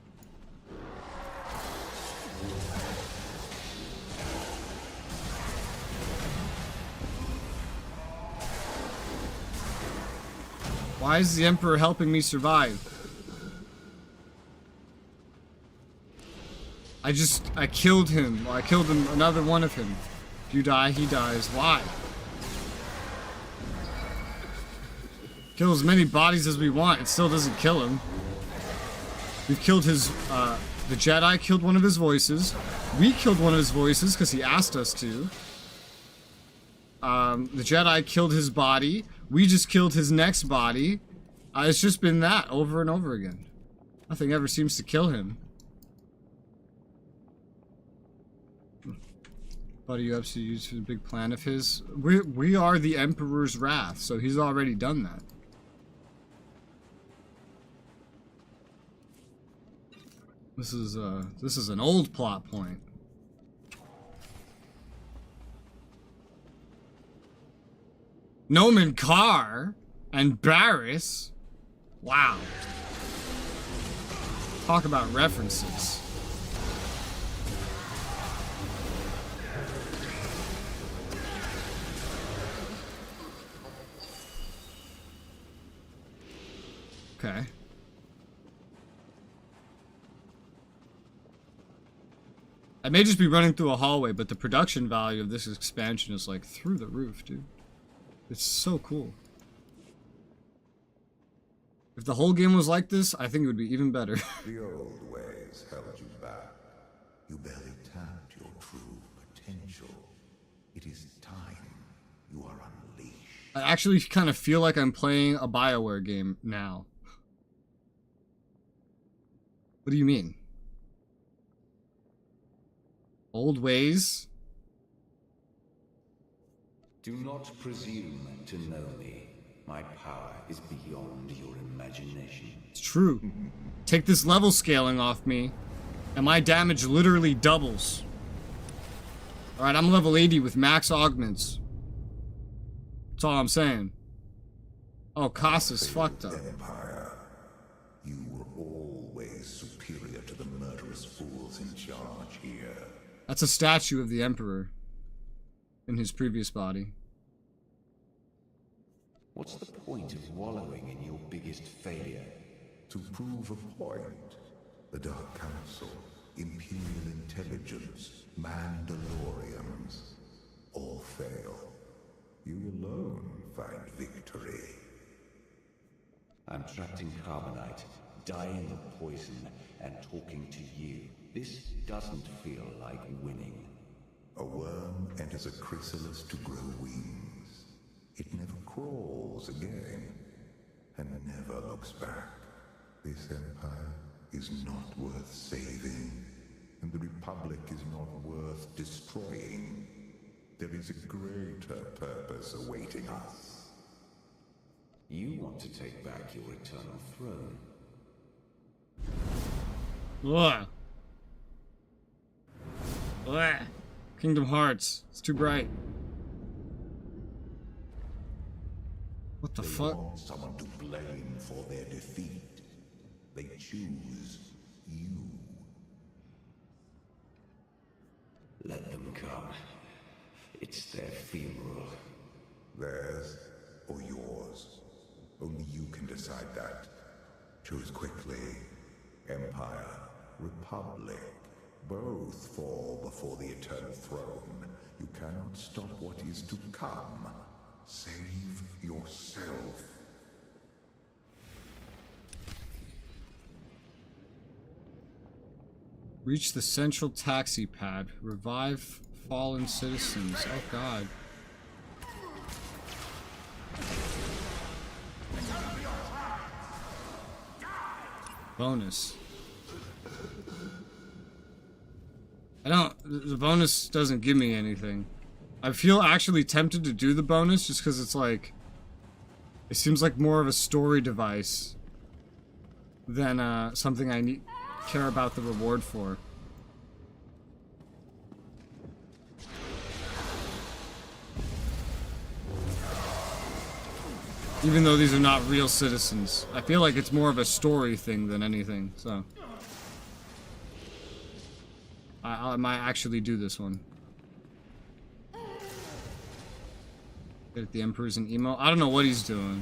Why is the Emperor helping me survive? I killed him. Well, I killed him, another one of him. If you die, he dies. Why? Kill as many bodies as we want. It still doesn't kill him. We've killed his, the Jedi killed one of his voices. We killed one of his voices because he asked us to. The Jedi killed his body. We just killed his next body. It's just been that over and over again. Nothing ever seems to kill him. Buddy, you absolutely used for the big plan of his. We are the Emperor's wrath, so he's already done that. This is an old plot point. Nomen Carr and Barris. Wow. Talk about references. Okay. I may just be running through a hallway, but the production value of this expansion is like through the roof, dude. It's so cool. If the whole game was like this, I think it would be even better. The old ways held you back. You barely tapped your true potential. It is time you are unleashed. I actually kind of feel like I'm playing a BioWare game now. What do you mean? Old ways? Do not presume to know me. My power is beyond your imagination. It's true. Take this level scaling off me, and my damage literally doubles. Alright, I'm level 80 with max augments. That's all I'm saying. Oh, Casa's fucked up. Empire. You were always superior to the murderous fools in charge here. That's a statue of the Emperor in his previous body. What's the point of wallowing in your biggest failure? To prove a point, the Dark Council, Imperial Intelligence, Mandalorians, all fail. You alone find victory. I'm trapped in carbonite, dying of poison, and talking to you. This doesn't feel like winning. A worm enters a chrysalis to grow wings. It never crawls again, and never looks back. This empire is not worth saving, and the Republic is not worth destroying. There is a greater purpose awaiting us. You want to take back your eternal throne. Ugh. Ugh. Kingdom Hearts. It's too bright. What the fuck? They want someone to blame for their defeat. They choose you. Let them come. It's their funeral. Theirs or yours. Only you can decide that. Choose quickly. Empire, Republic. Both fall before the Eternal Throne. You cannot stop what is to come. Save yourself. Reach the central taxi pad. Revive fallen citizens. Oh god. Bonus. The bonus doesn't give me anything. I feel actually tempted to do the bonus just because it's like, it seems like more of a story device than something I care about the reward for. Even though these are not real citizens. I feel like it's more of a story thing than anything, so. I might actually do this one. Get the Emperor's an emo. I don't know what he's doing.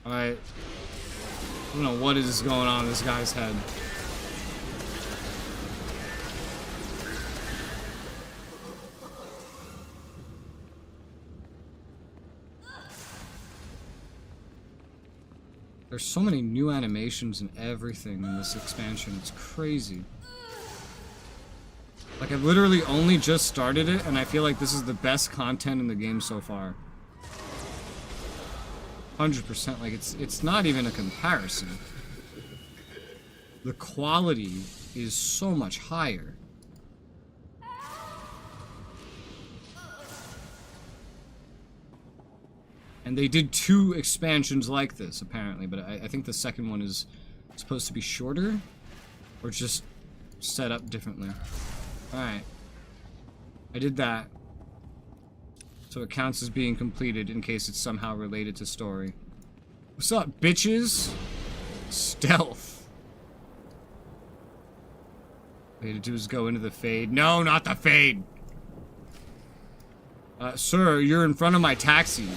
I don't know what is going on in this guy's head. There's so many new animations and everything in this expansion. It's crazy. Like, I've literally only just started it, and I feel like this is the best content in the game so far. 100%. Like, it's not even a comparison. The quality is so much higher. And they did 2 expansions like this, apparently, but I think the second one is supposed to be shorter, or just set up differently. Alright. I did that. So it counts as being completed in case it's somehow related to story. What's up, bitches? Stealth. All you have to do is go into the fade. No, not the fade! Sir, you're in front of my taxi.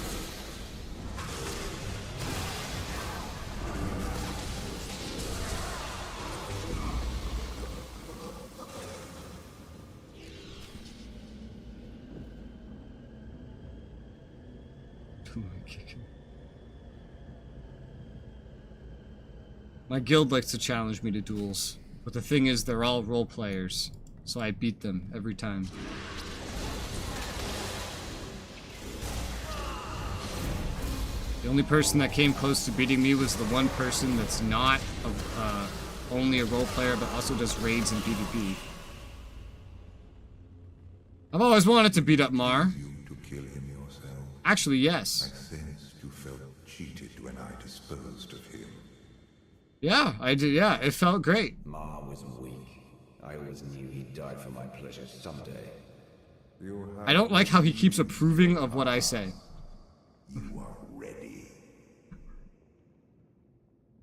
My guild likes to challenge me to duels, but the thing is they're all role players, so I beat them every time. The only person that came close to beating me was the one person that's not only a role player but also does raids and PvP. I've always wanted to beat up Mar. Actually, yes. I sensed you felt cheated when I disposed of him. Yeah, I did. Yeah, it felt great. Ma was weak. I always knew he'd die for my pleasure someday. I don't like how he keeps approving of what I say. You are ready.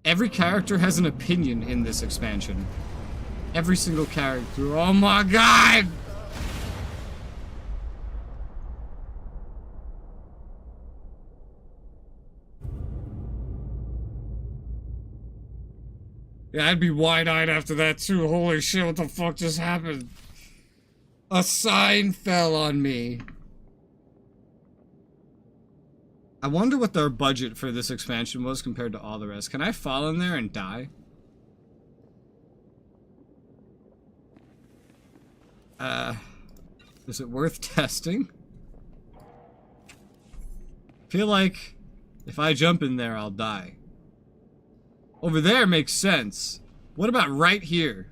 Every character has an opinion in this expansion. Every single character. Oh my god! Yeah, I'd be wide-eyed after that too. Holy shit, what the fuck just happened? A sign fell on me. I wonder what their budget for this expansion was compared to all the rest. Can I fall in there and die? Is it worth testing? Feel like if I jump in there, I'll die. Over there makes sense. What about right here?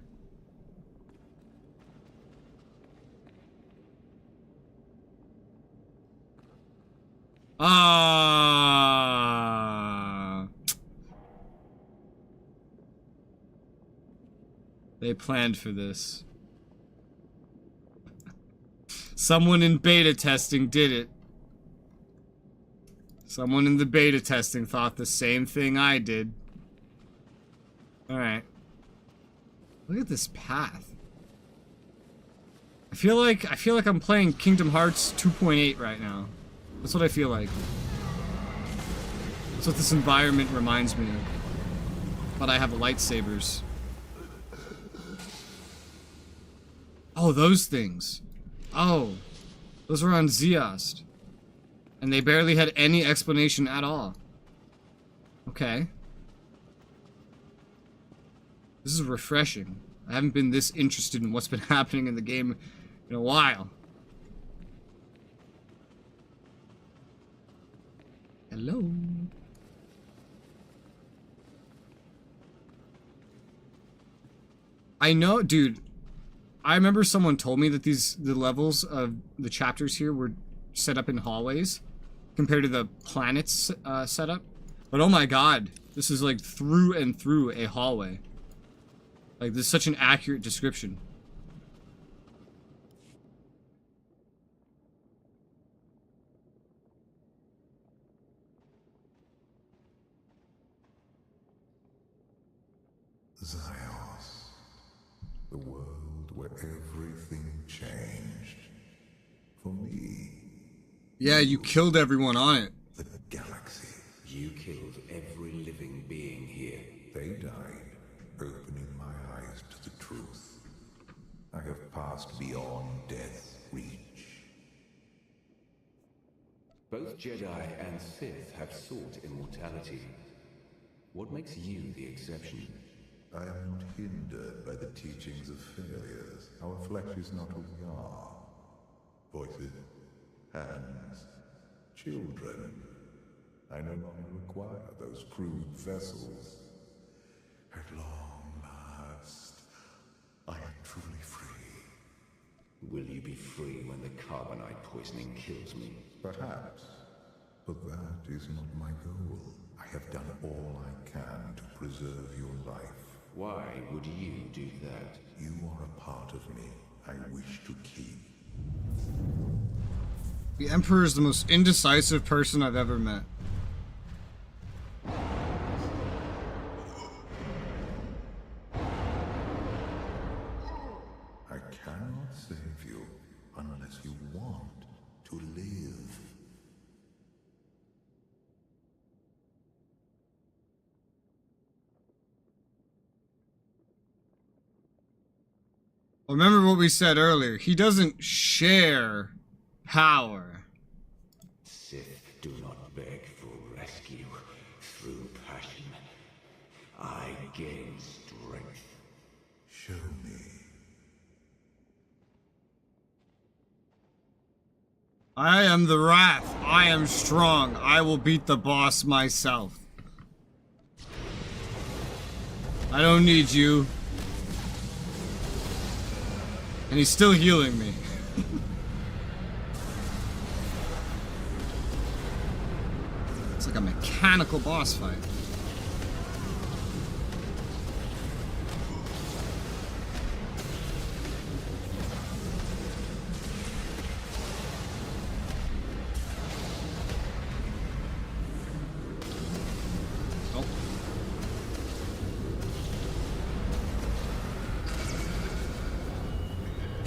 They planned for this. Someone in beta testing did it. Someone in the beta testing thought the same thing I did. Alright. Look at this path. I feel like I'm playing Kingdom Hearts 2.8 right now. That's what I feel like. That's what this environment reminds me of. But I have lightsabers. Oh, those things. Oh. Those were on Zeost. And they barely had any explanation at all. Okay. This is refreshing. I haven't been this interested in what's been happening in the game in a while. Hello. I know, dude. I remember someone told me that the levels of the chapters here were set up in hallways compared to the planet's setup. But oh my god, this is like through and through a hallway. Like, this is such an accurate description. Zios. The world where everything changed. For me. Yeah, you killed everyone on it. The galaxy. You killed every living being here. They died, opening my eyes to the truth. I have passed beyond death's reach. Both Jedi and Sith have sought immortality. What makes you the exception? I am not hindered by the teachings of failures. Our flesh is not who we are. Voices, hands, children. I no longer require those crude vessels. At long last, I am truly free. Will you be free when the carbonite poisoning kills me? Perhaps, but that is not my goal. I have done all I can to preserve your life. Why would you do that? You are a part of me I wish to keep. The Emperor is the most indecisive person I've ever met. I cannot save you unless you want to live. Remember what we said earlier. He doesn't share power. Sith do not beg for rescue through passion. I gain strength. Show me. I am the Wrath. I am strong. I will beat the boss myself. I don't need you. And he's still healing me. It's like a mechanical boss fight. Oh.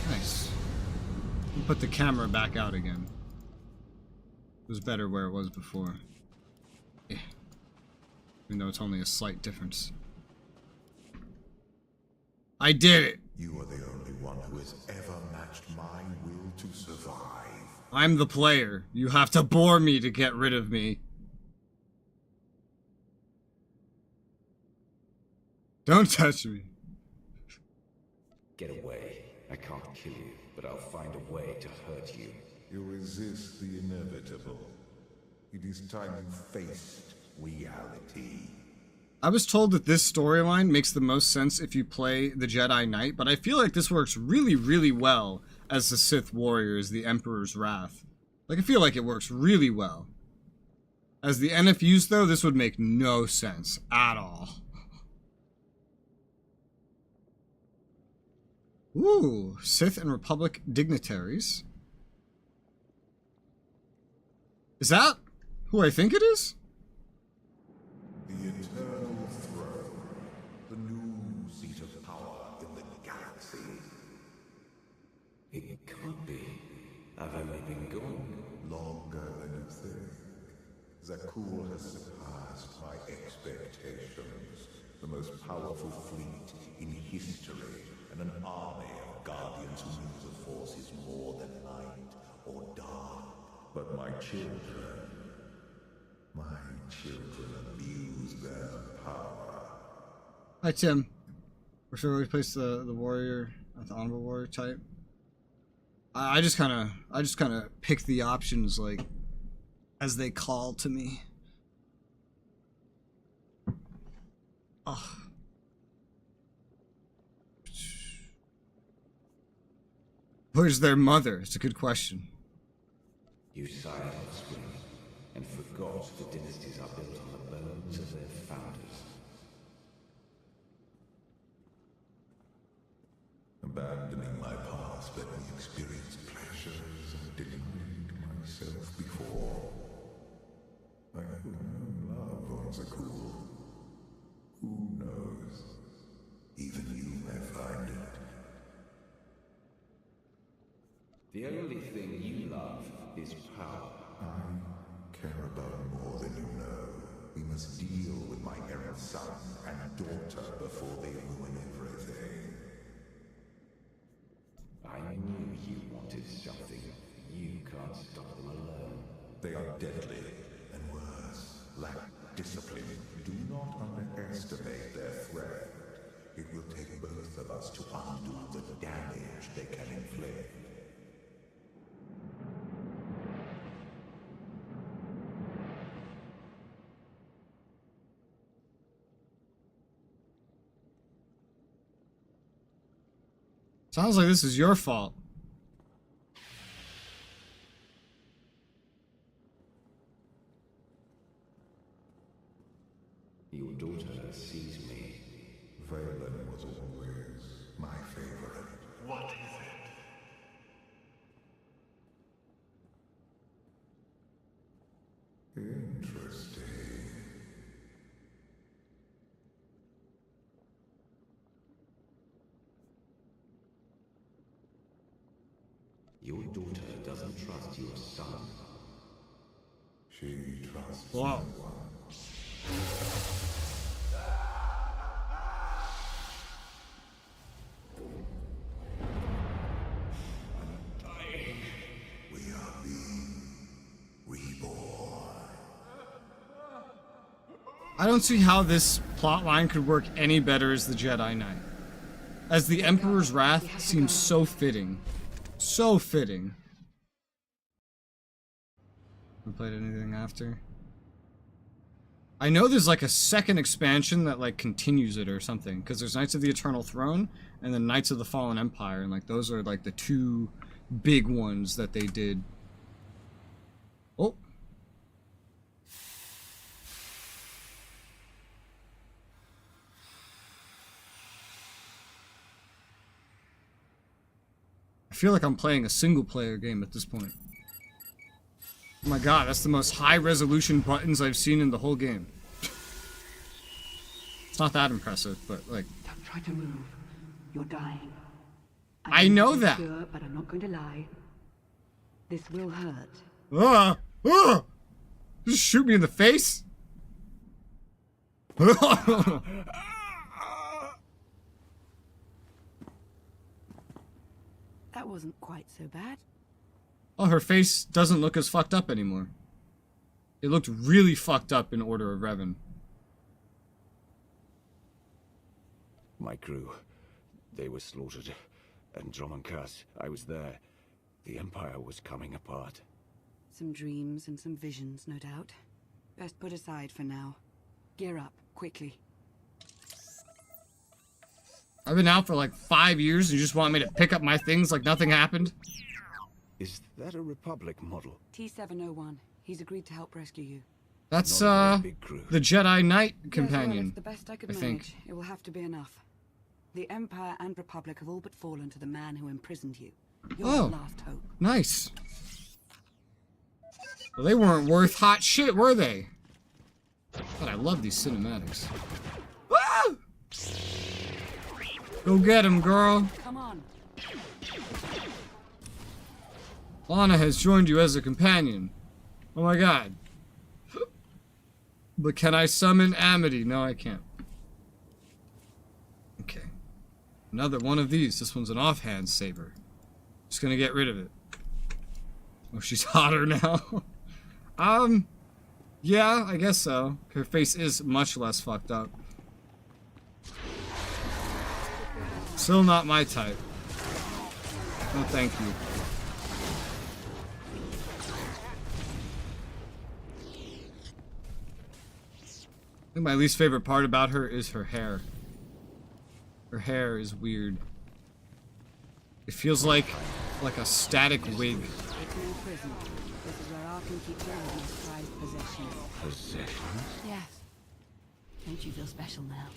Nice. Put the camera back out again. It was better where it was before. Yeah. Even though it's only a slight difference. I did it! You are the only one who has ever matched my will to survive. I'm the player. You have to bore me to get rid of me. Don't touch me. Get away. I can't kill you, but I'll find a way to hurt you. You resist the inevitable. It is time you faced reality. I was told that this storyline makes the most sense if you play the Jedi Knight, but I feel like this works really, really well as the Sith Warrior, as the Emperor's Wrath. Like, I feel like it works really well. As the NFUs, though, this would make no sense at all. Ooh, Sith and Republic dignitaries. Is that who I think it is? The eternal throne. The new seat of power in the galaxy. It can't be. I've only been gone Longer than you think. Zakul has surpassed my expectations. The most powerful fleet in history, and an army of guardians who use the Force is more than light or dark. But my children abuse their power. Hi, Tim. Or should we replace the warrior, the honorable warrior type? I just kind of pick the options like as they call to me. Oh. Where's their mother? It's a good question. You sighed offspring and forgot the dynasties are built on the bones of their founders. Abandoning my past let me experience pleasures I denied myself before. I have known love on Zakul. Who knows? The only thing you love is power. I care about more than you know. We must deal with my errant son and daughter before they ruin everything. I knew you wanted something. You can't stop them alone. They are deadly, and worse, lack discipline. Do not underestimate their threat. It will take both of us to undo the damage they can inflict. Sounds like this is your fault. Your daughter sees me. Valen was always my favorite. What is it? Interesting. Your daughter doesn't trust your son. She trusts Wow. no one. We are being reborn. I don't see how this plotline could work any better as the Jedi Knight. As the Emperor's Wrath seems so fitting. So fitting. Haven't played anything after. I know there's like a second expansion that like continues it or something, because there's Knights of the Eternal Throne and then Knights of the Fallen Empire, and like those are like the two big ones that they did. Oh. I feel like I'm playing a single player game at this point. Oh my god, that's the most high resolution buttons I've seen in the whole game. It's not that impressive, but like... Don't try to move. You're dying. I know that! Sure, but I'm not going to lie. This will hurt. Ah! Ah! Just shoot me in the face? That wasn't quite so bad. Oh, her face doesn't look as fucked up anymore. It looked really fucked up in Order of Revan. My crew, they were slaughtered. And Dromonkas, I was there. The Empire was coming apart. Some dreams and some visions, no doubt. Best put aside for now. Gear up, quickly. I've been out for like 5 years and you just want me to pick up my things like nothing happened? Is that a Republic model? T-701. He's agreed to help rescue you. That's, the Jedi Knight companion, Yes, well, it's the best I could I manage. think. It will have to be enough. The Empire and Republic have all but fallen to the man who imprisoned you. You're Oh. the last hope. Nice. Well, they weren't worth hot shit, were they? God, I love these cinematics. Woo! Go get him, girl. Come on. Lana has joined you as a companion. Oh my god. But can I summon Amity? No, I can't. Okay. Another one of these. This one's an offhand saber. Just gonna get rid of it. Oh, she's hotter now. Yeah, I guess so. Her face is much less fucked up. Still not my type. No, thank you. I think my least favorite part about her is her hair. Her hair is weird. It feels like a static wig. It's no prison. This is where Arkham keeps all of his prized possessions. Possessions? Yes. Don't you feel special now?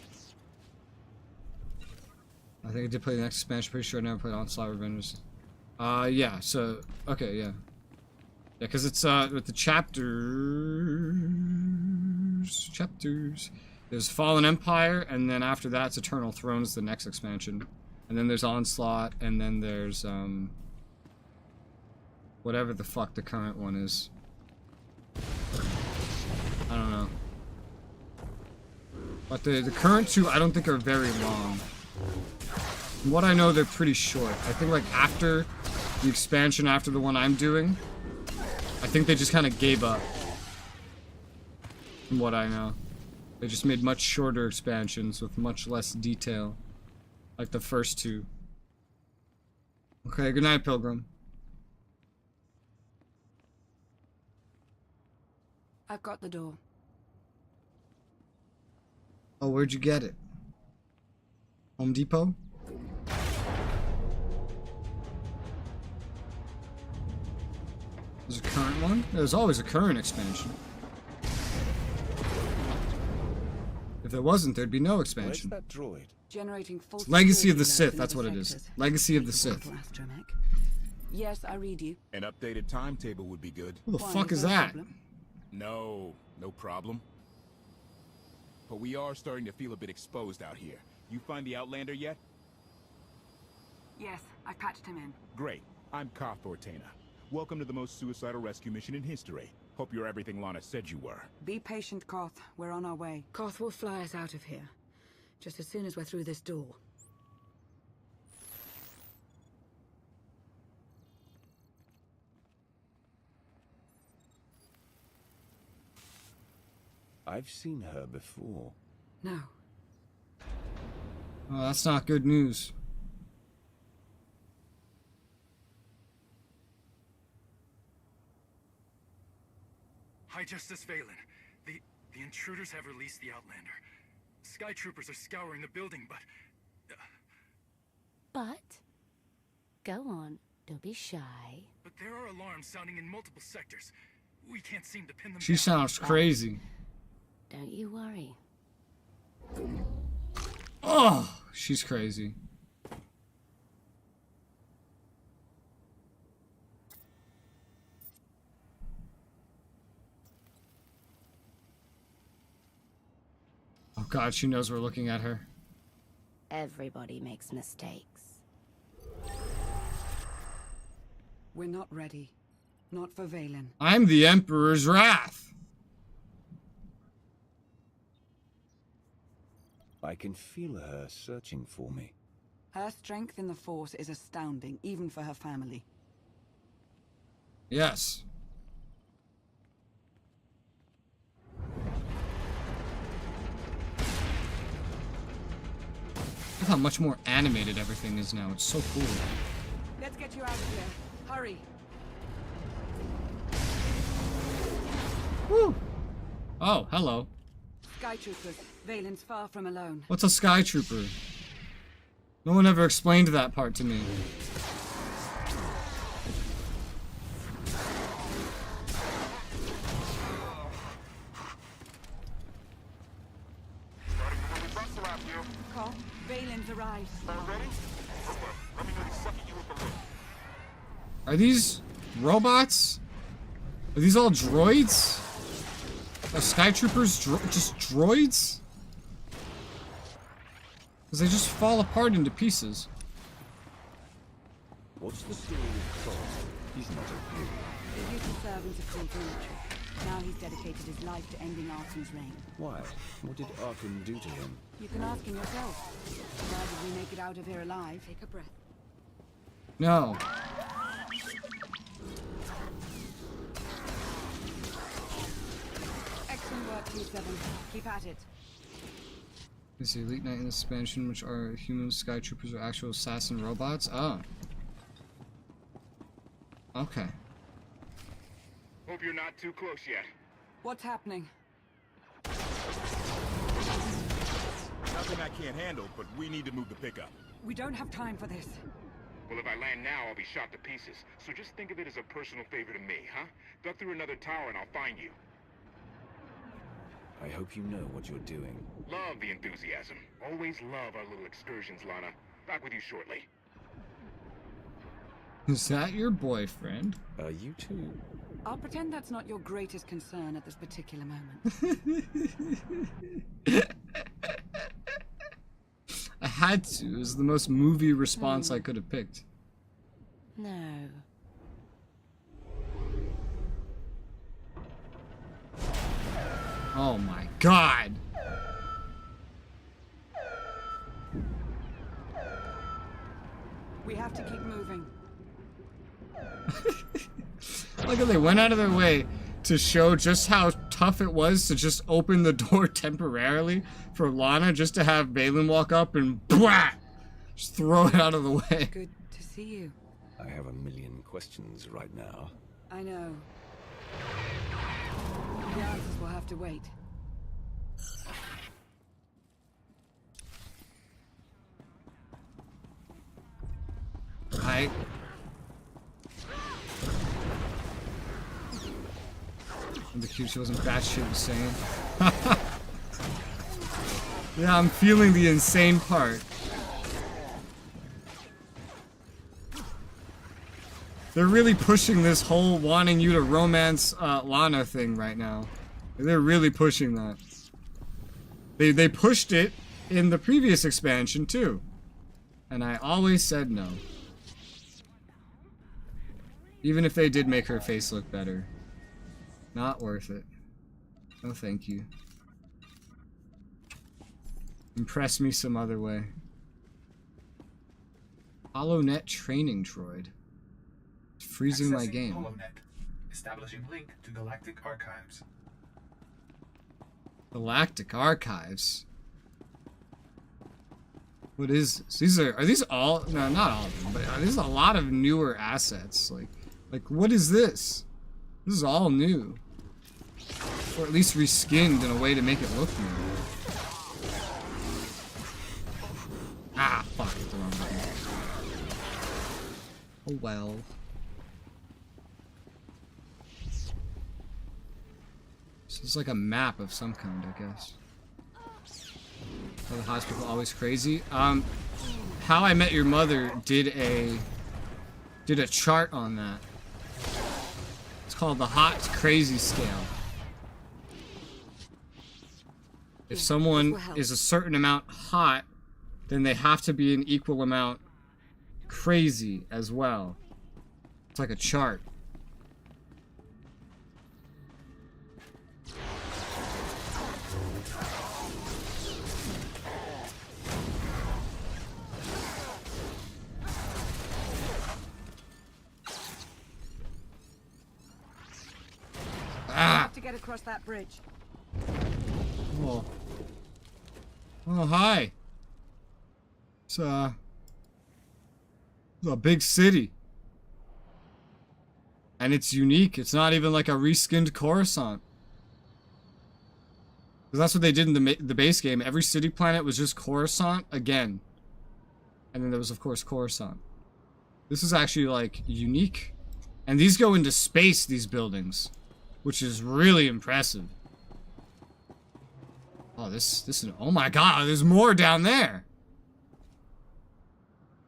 I think I did play the next expansion. Pretty sure I never played Onslaught Revengers. Yeah, so, okay, yeah. Yeah, because it's, with the chapters. There's Fallen Empire, and then after that, it's Eternal Thrones, the next expansion. And then there's Onslaught, and then there's, whatever the fuck the current one is. I don't know. But the current two I don't think are very long. From what I know, they're pretty short. I think like after the expansion, after the one I'm doing, I think they just kind of gave up. From what I know. They just made much shorter expansions with much less detail. Like the first two. Okay, good night, Pilgrim. I've got the door. Oh, where'd you get it? Home Depot? There's a current one? There's always a current expansion. If there wasn't, there'd be no expansion. Where's that droid? Generating false Legacy of the security Sith, alerts that's in what other it is. sectors. Legacy of the Sith. Astromech. Yes, I read you. An updated timetable would be good. Who the Why, fuck is no that? problem? No problem. But we are starting to feel a bit exposed out here. You find the Outlander yet? Yes, I patched him in. Great. I'm Koth Ortana. Welcome to the most suicidal rescue mission in history. Hope you're everything Lana said you were. Be patient, Koth. We're on our way. Koth will fly us out of here. Just as soon as we're through this door. I've seen her before. No. Oh, that's not good news. High Justice Valen. The intruders have released the Outlander. Sky troopers are scouring the building, but... But? Go on. Don't be shy. But there are alarms sounding in multiple sectors. We can't seem to pin them She down. sounds crazy. Don't you worry. Oh, she's crazy. Oh god, she knows we're looking at her. Everybody makes mistakes. We're not ready. Not for Valen. I'm the Emperor's Wrath. I can feel her searching for me. Her strength in the Force is astounding, even for her family. Yes. Look how much more animated everything is now. It's so cool. Let's get you out of here. Hurry. Woo. Oh, hello. Sky troopers. Valen's far from alone. What's a Sky Trooper? No one ever explained that part to me. Call. Valen's arrived. Are these robots? Are these all droids? Are Sky Troopers just droids? Because they just fall apart into pieces. What's the story with Koth? He's not a hero. He used to serve in support military. Now he's dedicated his life to ending Arcan's reign. Why? What did Arcan do to him? You can ask him yourself. Why did we make it out of here alive? Take a breath. No. Excellent work, T7. Keep at it. Is the Elite Knight in this expansion, which are human Sky Troopers or actual assassin robots? Oh. Okay. Hope you're not too close yet. What's happening? Nothing I can't handle, but we need to move the pickup. We don't have time for this. Well, if I land now, I'll be shot to pieces. So just think of it as a personal favor to me, huh? Duck through another tower and I'll find you. I hope you know what you're doing. Love the enthusiasm. Always love our little excursions, Lana. Back with you shortly. Is that your boyfriend? You too. I'll pretend that's not your greatest concern at this particular moment. I had to. It was the most movie response I could have picked. No. Oh my god! We have to keep moving. Look at they went out of their way to show just how tough it was to just open the door temporarily for Lana just to have Balin walk up and blah! Just throw it out of the way. Good to see you. I have a million questions right now. I know. The answers will have to wait. Hi. The cute she wasn't batshit insane. Yeah, I'm feeling the insane part. They're really pushing this whole wanting you to romance Lana thing right now. They're really pushing that. They pushed it in the previous expansion too. And I always said no. Even if they did make her face look better. Not worth it. No thank you. Impress me some other way. HoloNet training droid. It's freezing my game. HoloNet. Establishing link to Galactic Archives. Galactic Archives? What is this? These are these all? No, not all of them, but there's a lot of newer assets. Like what is this? This is all new. Or at least reskinned in a way to make it look new. Ah, fuck, it's the wrong button. Oh well. So it's like a map of some kind, I guess. Are the hospital always crazy? How I Met Your Mother did a chart on that. It's called the hot to crazy scale. If someone is a certain amount hot, then they have to be an equal amount crazy as well. It's like a chart. Have to get across that bridge. Oh. Oh, hi. It's a big city. And it's unique. It's not even like a reskinned Coruscant. Because that's what they did in the base game. Every city planet was just Coruscant again. And then there was, of course, Coruscant. This is actually, like, unique. And these go into space, these buildings. Which is really impressive. Oh, this is... Oh my god, there's more down there!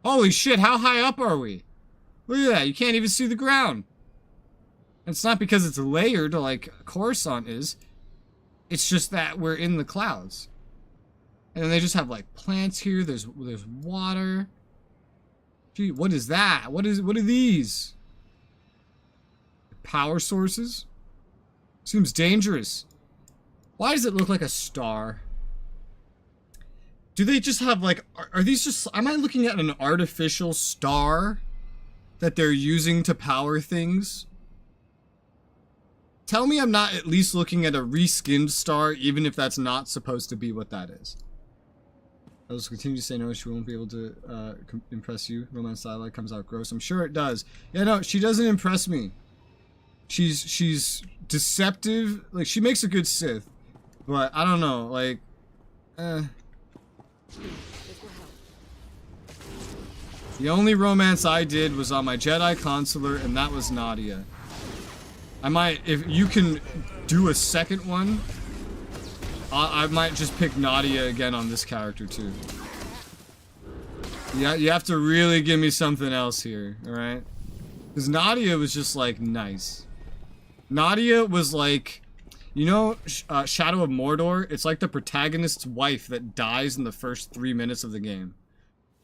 Holy shit, how high up are we? Look at that, you can't even see the ground. And it's not because it's layered like Coruscant is. It's just that we're in the clouds. And then they just have like plants here, there's water. Gee, what is that? What are these? Power sources? Seems dangerous. Why does it look like a star? Do they just have like, are these just, am I looking at an artificial star that they're using to power things? Tell me I'm not at least looking at a reskinned star, even if that's not supposed to be what that is. I will continue to say no, she won't be able to impress you. Romance dialogue comes out gross. I'm sure it does. Yeah, no, she doesn't impress me. She's deceptive. Like, she makes a good Sith. But, I don't know, like... The only romance I did was on my Jedi Consular, and that was Nadia. I might... If you can do a second one, I might just pick Nadia again on this character, too. Yeah, you have to really give me something else here, alright? Because Nadia was just, like, nice. Nadia was like, you know, Shadow of Mordor? It's like the protagonist's wife that dies in the first 3 minutes of the game.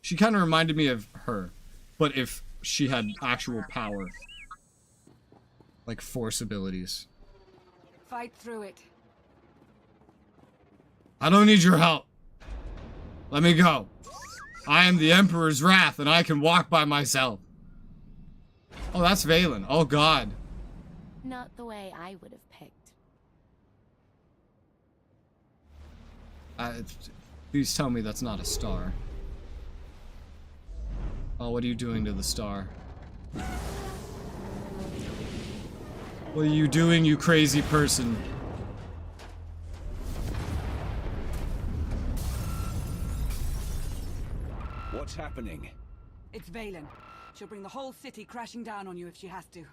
She kind of reminded me of her, but if she had actual power. Like Force abilities. Fight through it. I don't need your help. Let me go. I am the Emperor's Wrath, and I can walk by myself. Oh, that's Valen. Oh, God. Not the way I would have picked. Please tell me that's not a star. Oh, what are you doing to the star? What are you doing, you crazy person? What's happening? It's Valen. She'll bring the whole city crashing down on you if she has to.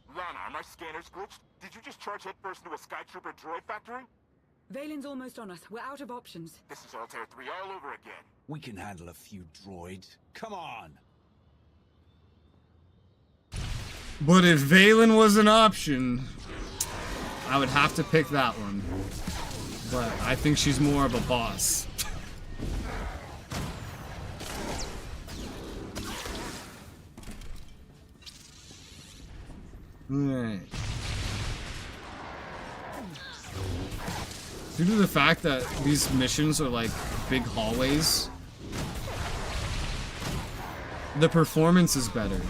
Lana, are my scanners glitched? Did you just charge headfirst into a Sky Trooper droid factory? Valen's almost on us. We're out of options. This is Altair 3 all over again. We can handle a few droids. Come on! But if Valen was an option, I would have to pick that one. But I think she's more of a boss. Alright. Due to the fact that these missions are like big hallways, the performance is better.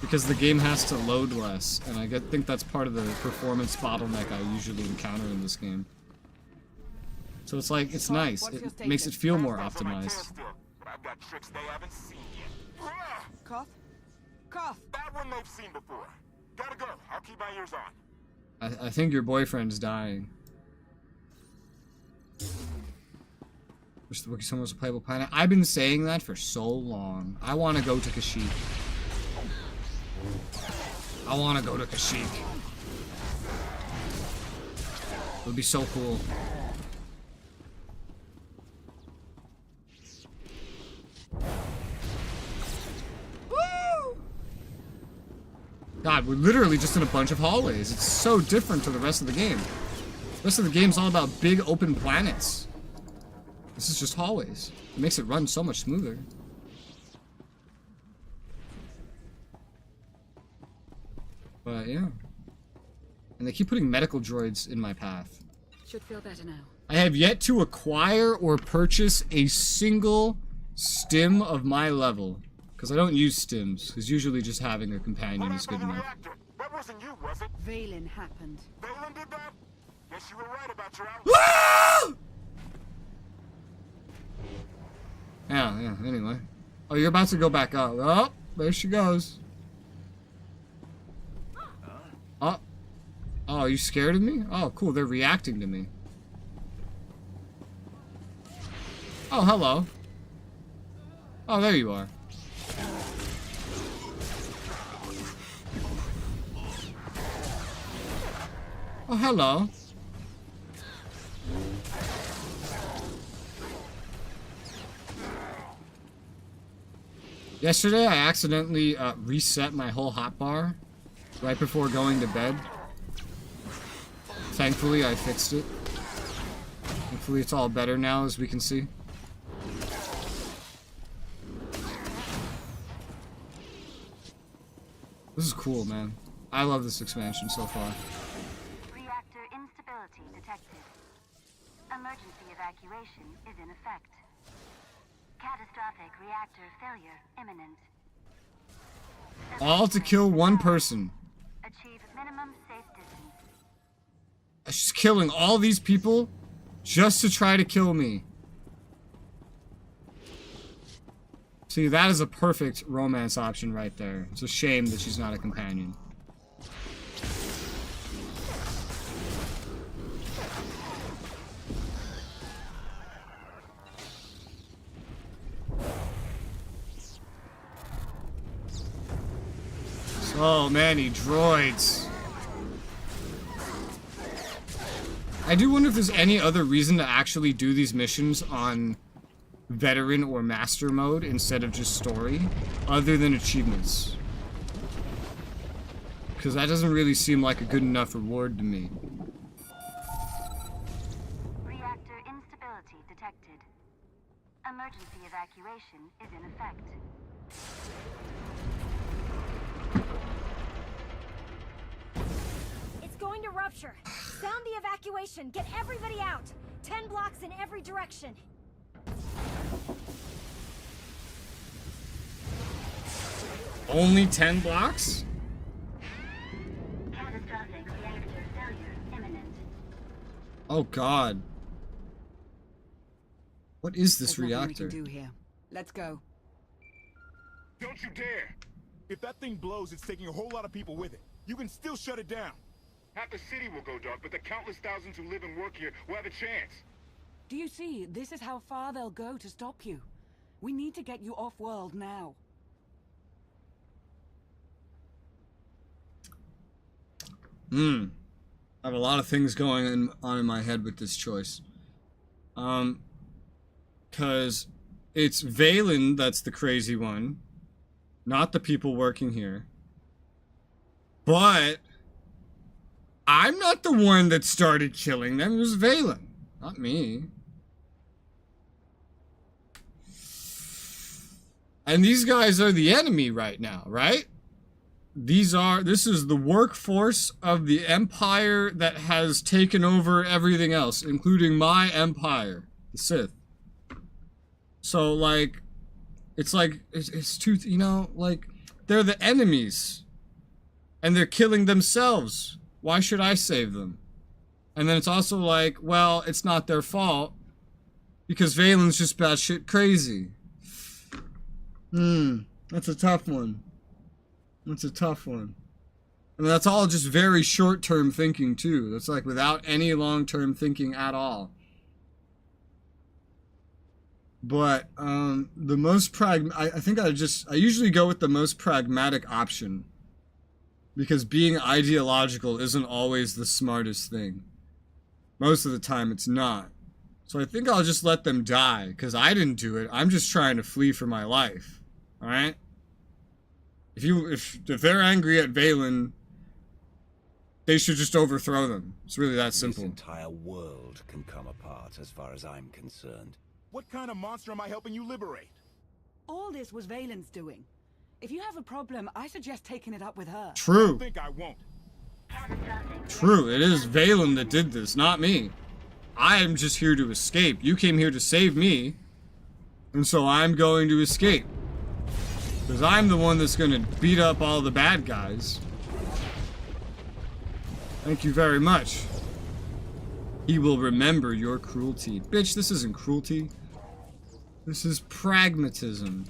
Because the game has to load less, and I think that's part of the performance bottleneck I usually encounter in this game. So it's like, it's nice. It makes it feel more optimized. I've got tricks they haven't seen yet. Cough? Cough! That one they've seen before. Gotta go. I'll keep my ears on. I think your boyfriend's dying. Wish the Wookiee was a playable planet. I've been saying that for so long. I want to go to Kashyyyk. I want to go to Kashyyyk. It would be so cool. Woo! God, we're literally just in a bunch of hallways. It's so different to the rest of the game. The rest of the game's all about big open planets. This is just hallways. It makes it run so much smoother. But yeah. And they keep putting medical droids in my path. Should feel better now. I have yet to acquire or purchase a single stim of my level. Because I don't use stims, because usually just having a companion is good enough. That wasn't you, was it? Valen happened. Valen did that? Guess you were right about your outfit. Yeah, anyway. Oh, you're about to go back up. Oh, there she goes. Oh. Oh, are you scared of me? Oh, cool, they're reacting to me. Oh, hello. Oh, there you are. Oh, hello. Yesterday, I accidentally reset my whole hotbar right before going to bed. Thankfully, I fixed it. Hopefully, it's all better now, as we can see. This is cool, man. I love this expansion so far. Reactor instability detected. Emergency evacuation is in effect. Catastrophic reactor failure imminent. All to kill one person. Achieve minimum safe distance. She's killing all these people just to try to kill me. See, that is a perfect romance option right there. It's a shame that she's not a companion. So many droids. I do wonder if there's any other reason to actually do these missions on veteran or master mode instead of just story, other than achievements. Because that doesn't really seem like a good enough reward to me. Reactor instability detected. Emergency evacuation is in effect. It's going to rupture. Sound the evacuation. Get everybody out. 10 blocks in every direction. Only 10 blocks? Catastrophic reactor failure imminent. Oh god. What is this There's nothing reactor? we can do here. Let's go. Don't you dare! If that thing blows, it's taking a whole lot of people with it. You can still shut it down. Half the city will go dark, but the countless thousands who live and work here will have a chance. Do you see? This is how far they'll go to stop you. We need to get you off-world now. I have a lot of things going on in my head with this choice. Cause it's Valen that's the crazy one, not the people working here. But I'm not the one that started killing them. It was Valen, not me. And these guys are the enemy right now, right? This is the workforce of the empire that has taken over everything else, including my empire, the Sith. So, like, it's too, you know, like, they're the enemies. And they're killing themselves. Why should I save them? And then it's also like, well, it's not their fault. Because Valen's just batshit crazy. That's a tough one. That's a tough one. And that's all just very short-term thinking, too. That's like without any long-term thinking at all. But, the most I think I usually go with the most pragmatic option. Because being ideological isn't always the smartest thing. Most of the time, it's not. So I think I'll just let them die, because I didn't do it. I'm just trying to flee for my life. Alright? If they're angry at Valen, they should just overthrow them. It's really that simple. This entire world can come apart as far as I'm concerned. What kind of monster am I helping you liberate? All this was Valen's doing. If you have a problem, I suggest taking it up with her. True. I think I won't. True, it is Valen that did this, not me. I am just here to escape. You came here to save me. And so I'm going to escape. Because I'm the one that's going to beat up all the bad guys. Thank you very much. He will remember your cruelty. Bitch, this isn't cruelty. This is pragmatism.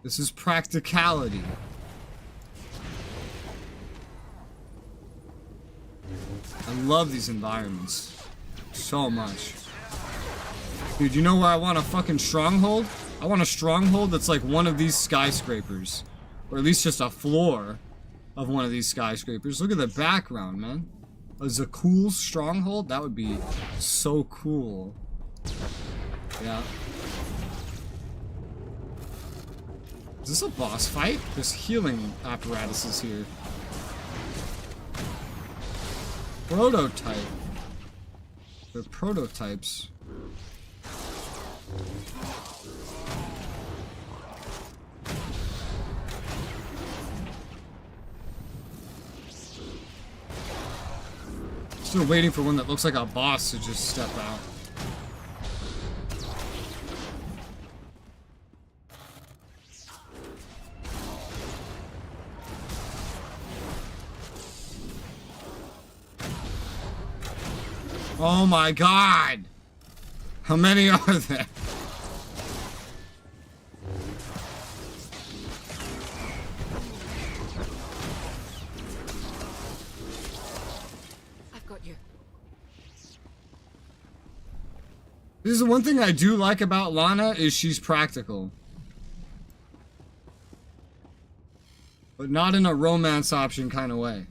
This is practicality. I love these environments so much. Dude, you know where I want a fucking stronghold? I want a stronghold that's like one of these skyscrapers. Or at least just a floor of one of these skyscrapers. Look at the background, man. A Zakul stronghold? That would be so cool. Yeah. Is this a boss fight? There's healing apparatuses here. Prototype. They're prototypes. Still waiting for one that looks like a boss to just step out. Oh my god! How many are there? I've got you. This is the one thing I do like about Lana is she's practical. But not in a romance option kind of way.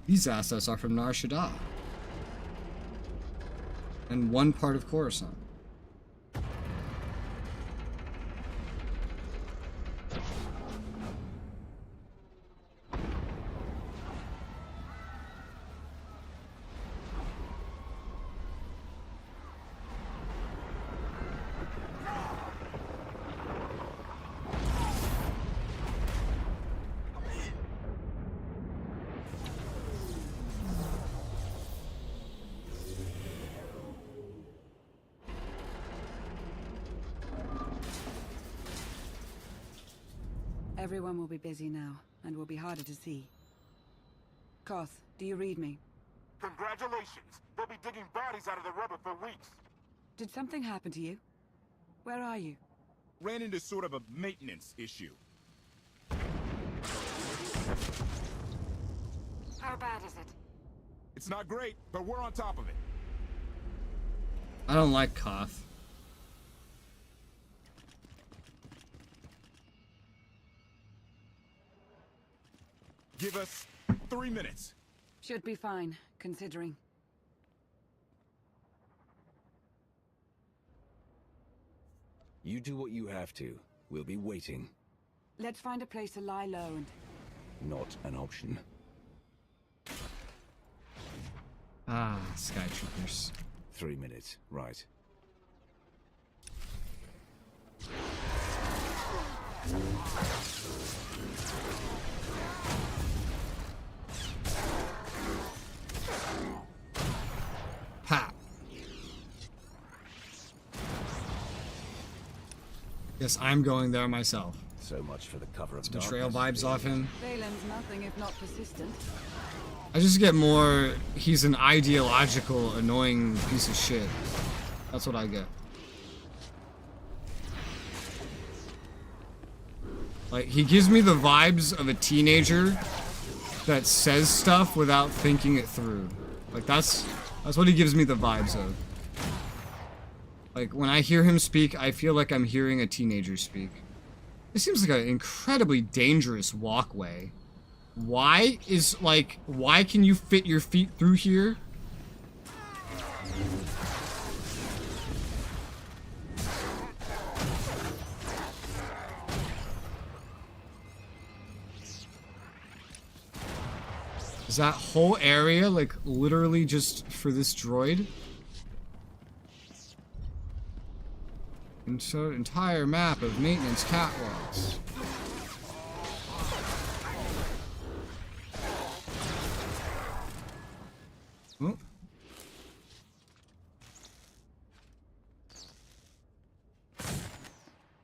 These assets are from Nar Shaddaa. And one part of Coruscant. Everyone will be busy now, and will be harder to see. Koth, do you read me? Congratulations! They'll be digging bodies out of the rubber for weeks. Did something happen to you? Where are you? Ran into sort of a maintenance issue. How bad is it? It's not great, but we're on top of it. I don't like Koth. Give us 3 minutes. Should be fine, considering. You do what you have to. We'll be waiting. Let's find a place to lie low and... Not an option. Ah, Sky Troopers. 3 minutes, right. Ha! Yes, I'm going there myself. So much for the cover of Betrayal darkness. vibes off him. Valen's nothing if not persistent. I just get more, he's an ideological, annoying piece of shit. That's what I get. Like, he gives me the vibes of a teenager that says stuff without thinking it through. Like, that's what he gives me the vibes of. Like, when I hear him speak, I feel like I'm hearing a teenager speak. This seems like an incredibly dangerous walkway. Why can you fit your feet through here? Is that whole area, like, literally just for this droid? And so, entire map of maintenance catwalks. Oh.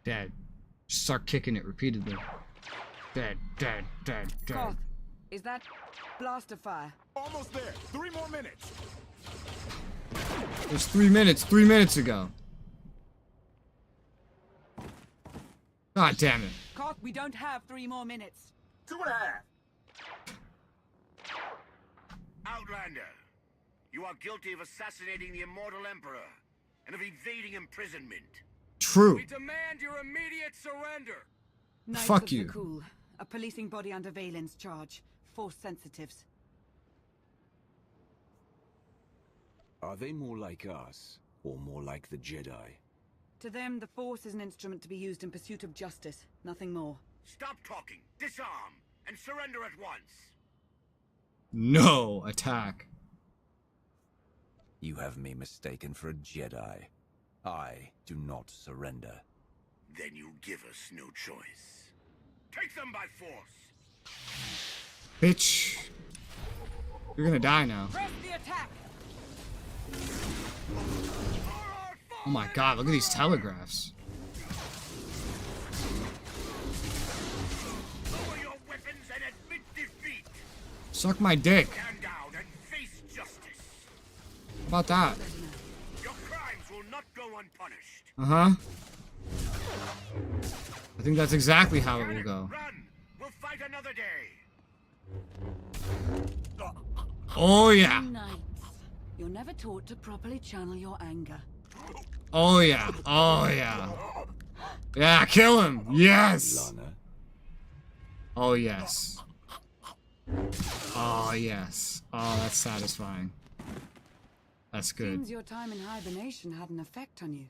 Dead. Just start kicking it repeatedly. Dead, dead, dead, dead. Koth, is that blaster fire? Almost there. 3 more minutes. It was 3 minutes, 3 minutes ago. God damn it. Koth, we don't have 3 more minutes. 2.5. Outlander, you are guilty of assassinating the immortal Emperor and of evading imprisonment. True. We demand your immediate surrender. Knights Fuck of you. the Cool, a policing body under Valen's charge. Force sensitives. Are they more like us, or more like the Jedi? To them, the Force is an instrument to be used in pursuit of justice, nothing more. Stop talking, disarm, and surrender at once. No attack. You have me mistaken for a Jedi. I do not surrender. Then you give us no choice. Take them by force. Bitch. You're gonna die now. Press the attack! Oh my god, look at these telegraphs. Lower your weapons and admit defeat. Suck my dick. Stand down and face justice. How about that? Your crimes will not go unpunished. Uh-huh. I think that's exactly how it will go. Run! We'll fight another day. Oh yeah. You're never taught to properly channel your anger. Oh yeah. Oh yeah. Yeah, kill him. Yes. Oh yes. Oh yes. Oh, that's satisfying. That's good. Seems your time in hibernation had an effect on you.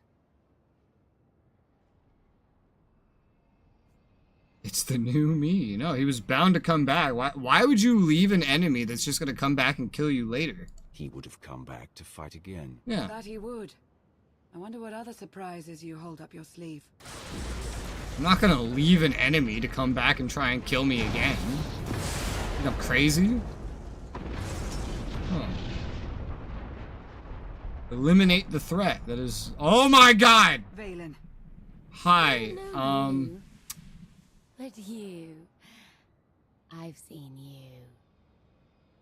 It's the new me. You know, he was bound to come back. Why would you leave an enemy that's just gonna come back and kill you later? He would have come back to fight again. Yeah. That he would. I wonder what other surprises you hold up your sleeve. I'm not gonna leave an enemy to come back and try and kill me again. Think I'm crazy? Huh. Eliminate the threat. That is. Oh my god! Valen. Hi. But you... I've seen you.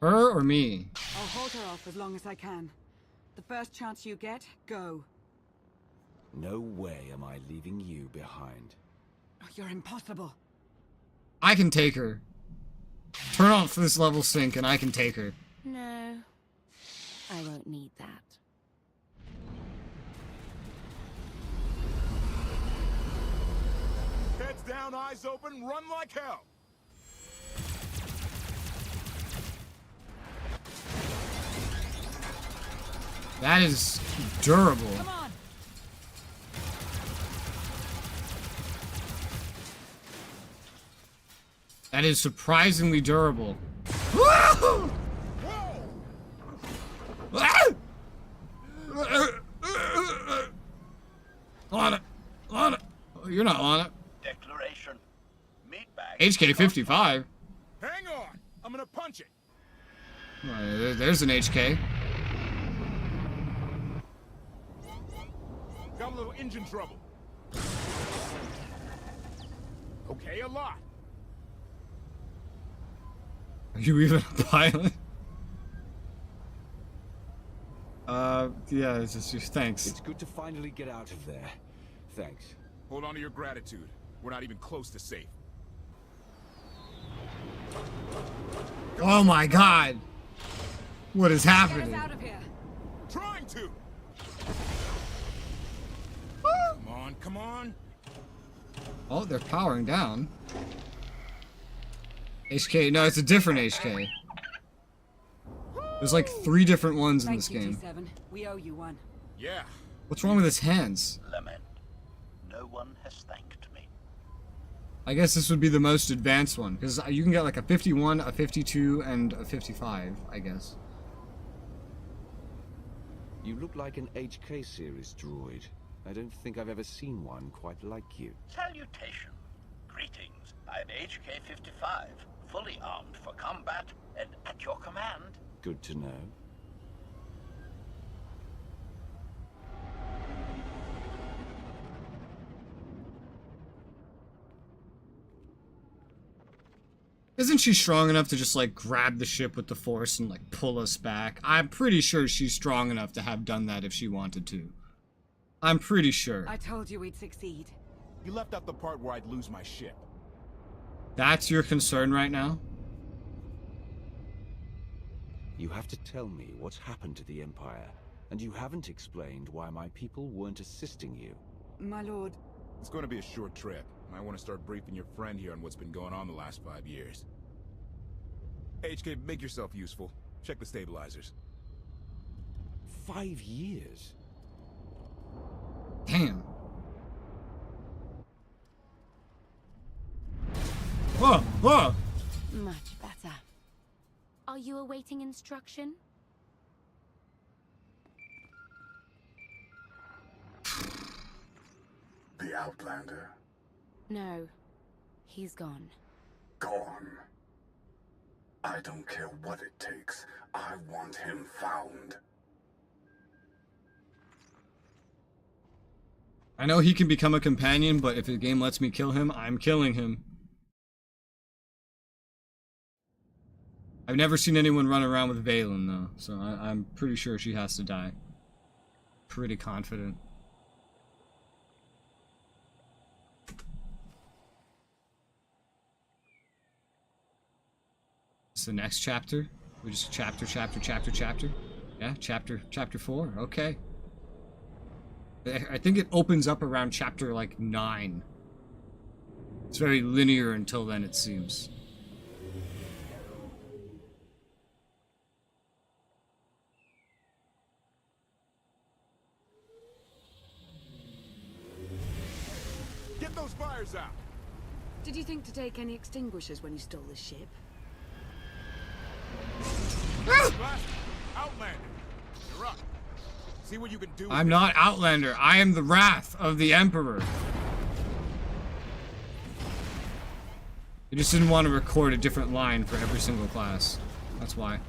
Her or me? I'll hold her off as long as I can. The first chance you get, go. No way am I leaving you behind. Oh, you're impossible. I can take her. Turn off this level sync and I can take her. No. I won't need that. Heads down, eyes open, run like hell! That is durable. Come on. That is surprisingly durable. Whoa! Lana! Lana! Oh, you're not Lana. Declaration. Meatbag. HK 55. Hang on! I'm gonna punch it! There's an HK. Got a little engine trouble. Okay, a lot. Are you even a pilot? Yeah, it's just thanks. It's good to finally get out of there. Thanks. Hold on to your gratitude. We're not even close to safe. Oh my god! What is happening? Get us out of here. Trying to! Come on, come on! Oh, they're powering down. HK, no, it's a different HK. There's like 3 different ones in this game. Thank you, G7. We owe you one. Yeah. What's wrong with his hands? Lament. No one has thanked me. I guess this would be the most advanced one, because you can get like a 51, a 52, and a 55, I guess. You look like an HK series droid. I don't think I've ever seen one quite like you. Salutation. Greetings. I'm HK-55, fully armed for combat and at your command. Good to know. Isn't she strong enough to just like grab the ship with the force and like pull us back? I'm pretty sure she's strong enough to have done that if she wanted to. I'm pretty sure. I told you we'd succeed. You left out the part where I'd lose my ship. That's your concern right now? You have to tell me what's happened to the Empire, and you haven't explained why my people weren't assisting you. My lord. It's going to be a short trip. I want to start briefing your friend here on what's been going on the last 5 years. HK, make yourself useful. Check the stabilizers. 5 years? Damn. Whoa, whoa! Much better. Are you awaiting instruction? The Outlander. No. He's gone. Gone. I don't care what it takes. I want him found. I know he can become a companion, but if the game lets me kill him, I'm killing him. I've never seen anyone run around with Valen, though, so I'm pretty sure she has to die. Pretty confident. It's the next chapter? We just chapter. Yeah, chapter 4, okay. I think it opens up around chapter, like, 9. It's very linear until then, it seems. Get those fires out! Did you think to take any extinguishers when you stole the ship? Outlander, you're up. See what you can do. I'm not Outlander. I am the Wrath of the Emperor. I just didn't want to record a different line for every single class. That's why.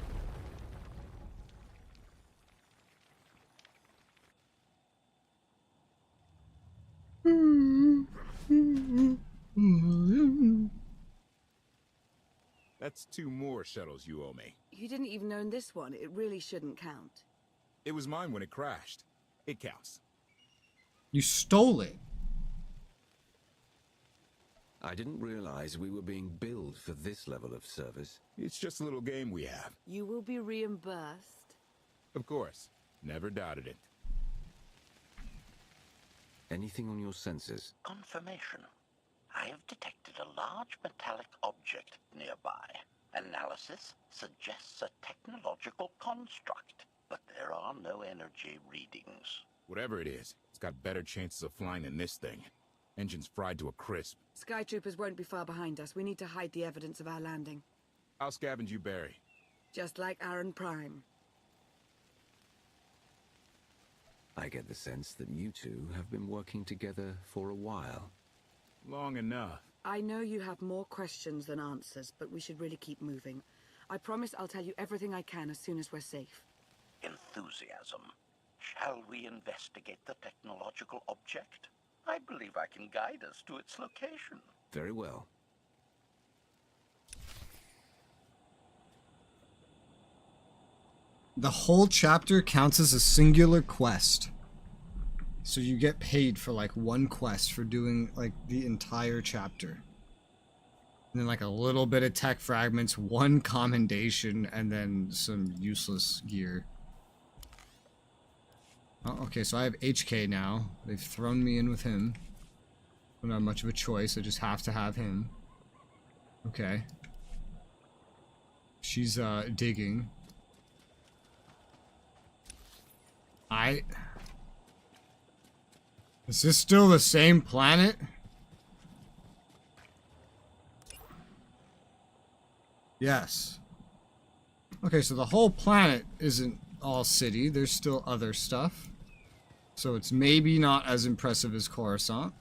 That's 2 more shuttles you owe me. You didn't even own this one. It really shouldn't count. It was mine when it crashed. It counts. You stole it. I didn't realize we were being billed for this level of service. It's just a little game we have. You will be reimbursed. Of course. Never doubted it. Anything on your sensors? Confirmation. I have detected a large metallic object nearby. Analysis suggests a technological construct, but there are no energy readings. Whatever it is, it's got better chances of flying than this thing. Engine's fried to a crisp. Sky troopers won't be far behind us. We need to hide the evidence of our landing. I'll scavenge you, Barry. Just like Aaron Prime. I get the sense that you two have been working together for a while. Long enough. I know you have more questions than answers, but we should really keep moving. I promise I'll tell you everything I can as soon as we're safe. Enthusiasm. Shall we investigate the technological object? I believe I can guide us to its location. Very well. The whole chapter counts as a singular quest. So you get paid for like one quest for doing like the entire chapter. And then like a little bit of tech fragments, one commendation, and then some useless gear. Oh, okay, so I have HK now. They've thrown me in with him. I don't have much of a choice, I just have to have him. Okay. She's digging. Is this still the same planet? Yes. Okay, so the whole planet isn't all city. There's still other stuff. So it's maybe not as impressive as Coruscant.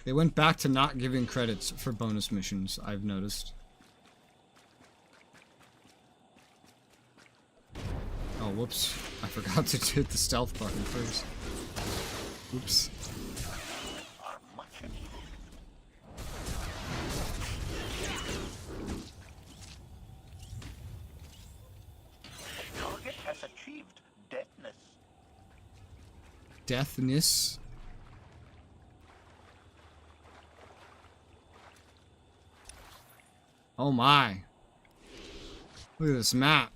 They went back to not giving credits for bonus missions, I've noticed. Oh, whoops. I forgot to hit the stealth button first. Oops. Target has achieved deadness. Deathness? Oh my. Look at this map.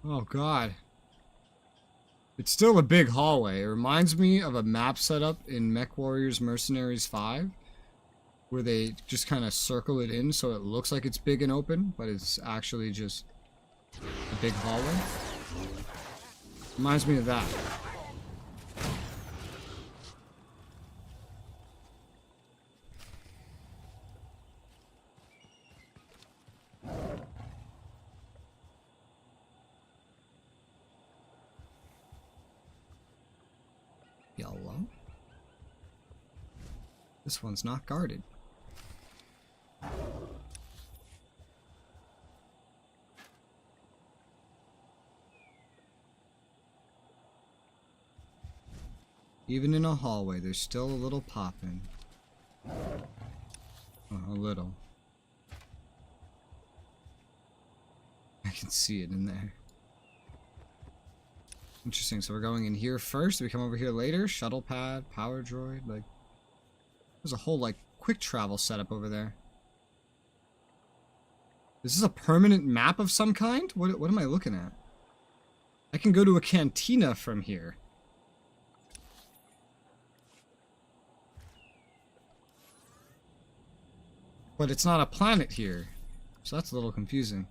Oh god. It's still a big hallway. It reminds me of a map setup in MechWarriors Mercenaries 5, where they just kind of circle it in so it looks like it's big and open, but it's actually just a big hallway. Reminds me of that. Yellow. This one's not guarded. Even in a hallway, there's still a little popping. A little. I can see it in there. Interesting, so we're going in here first, we come over here later, shuttle pad, power droid, like, there's a whole, like, quick travel setup over there. Is this a permanent map of some kind? What am I looking at? I can go to a cantina from here. But it's not a planet here, so that's a little confusing.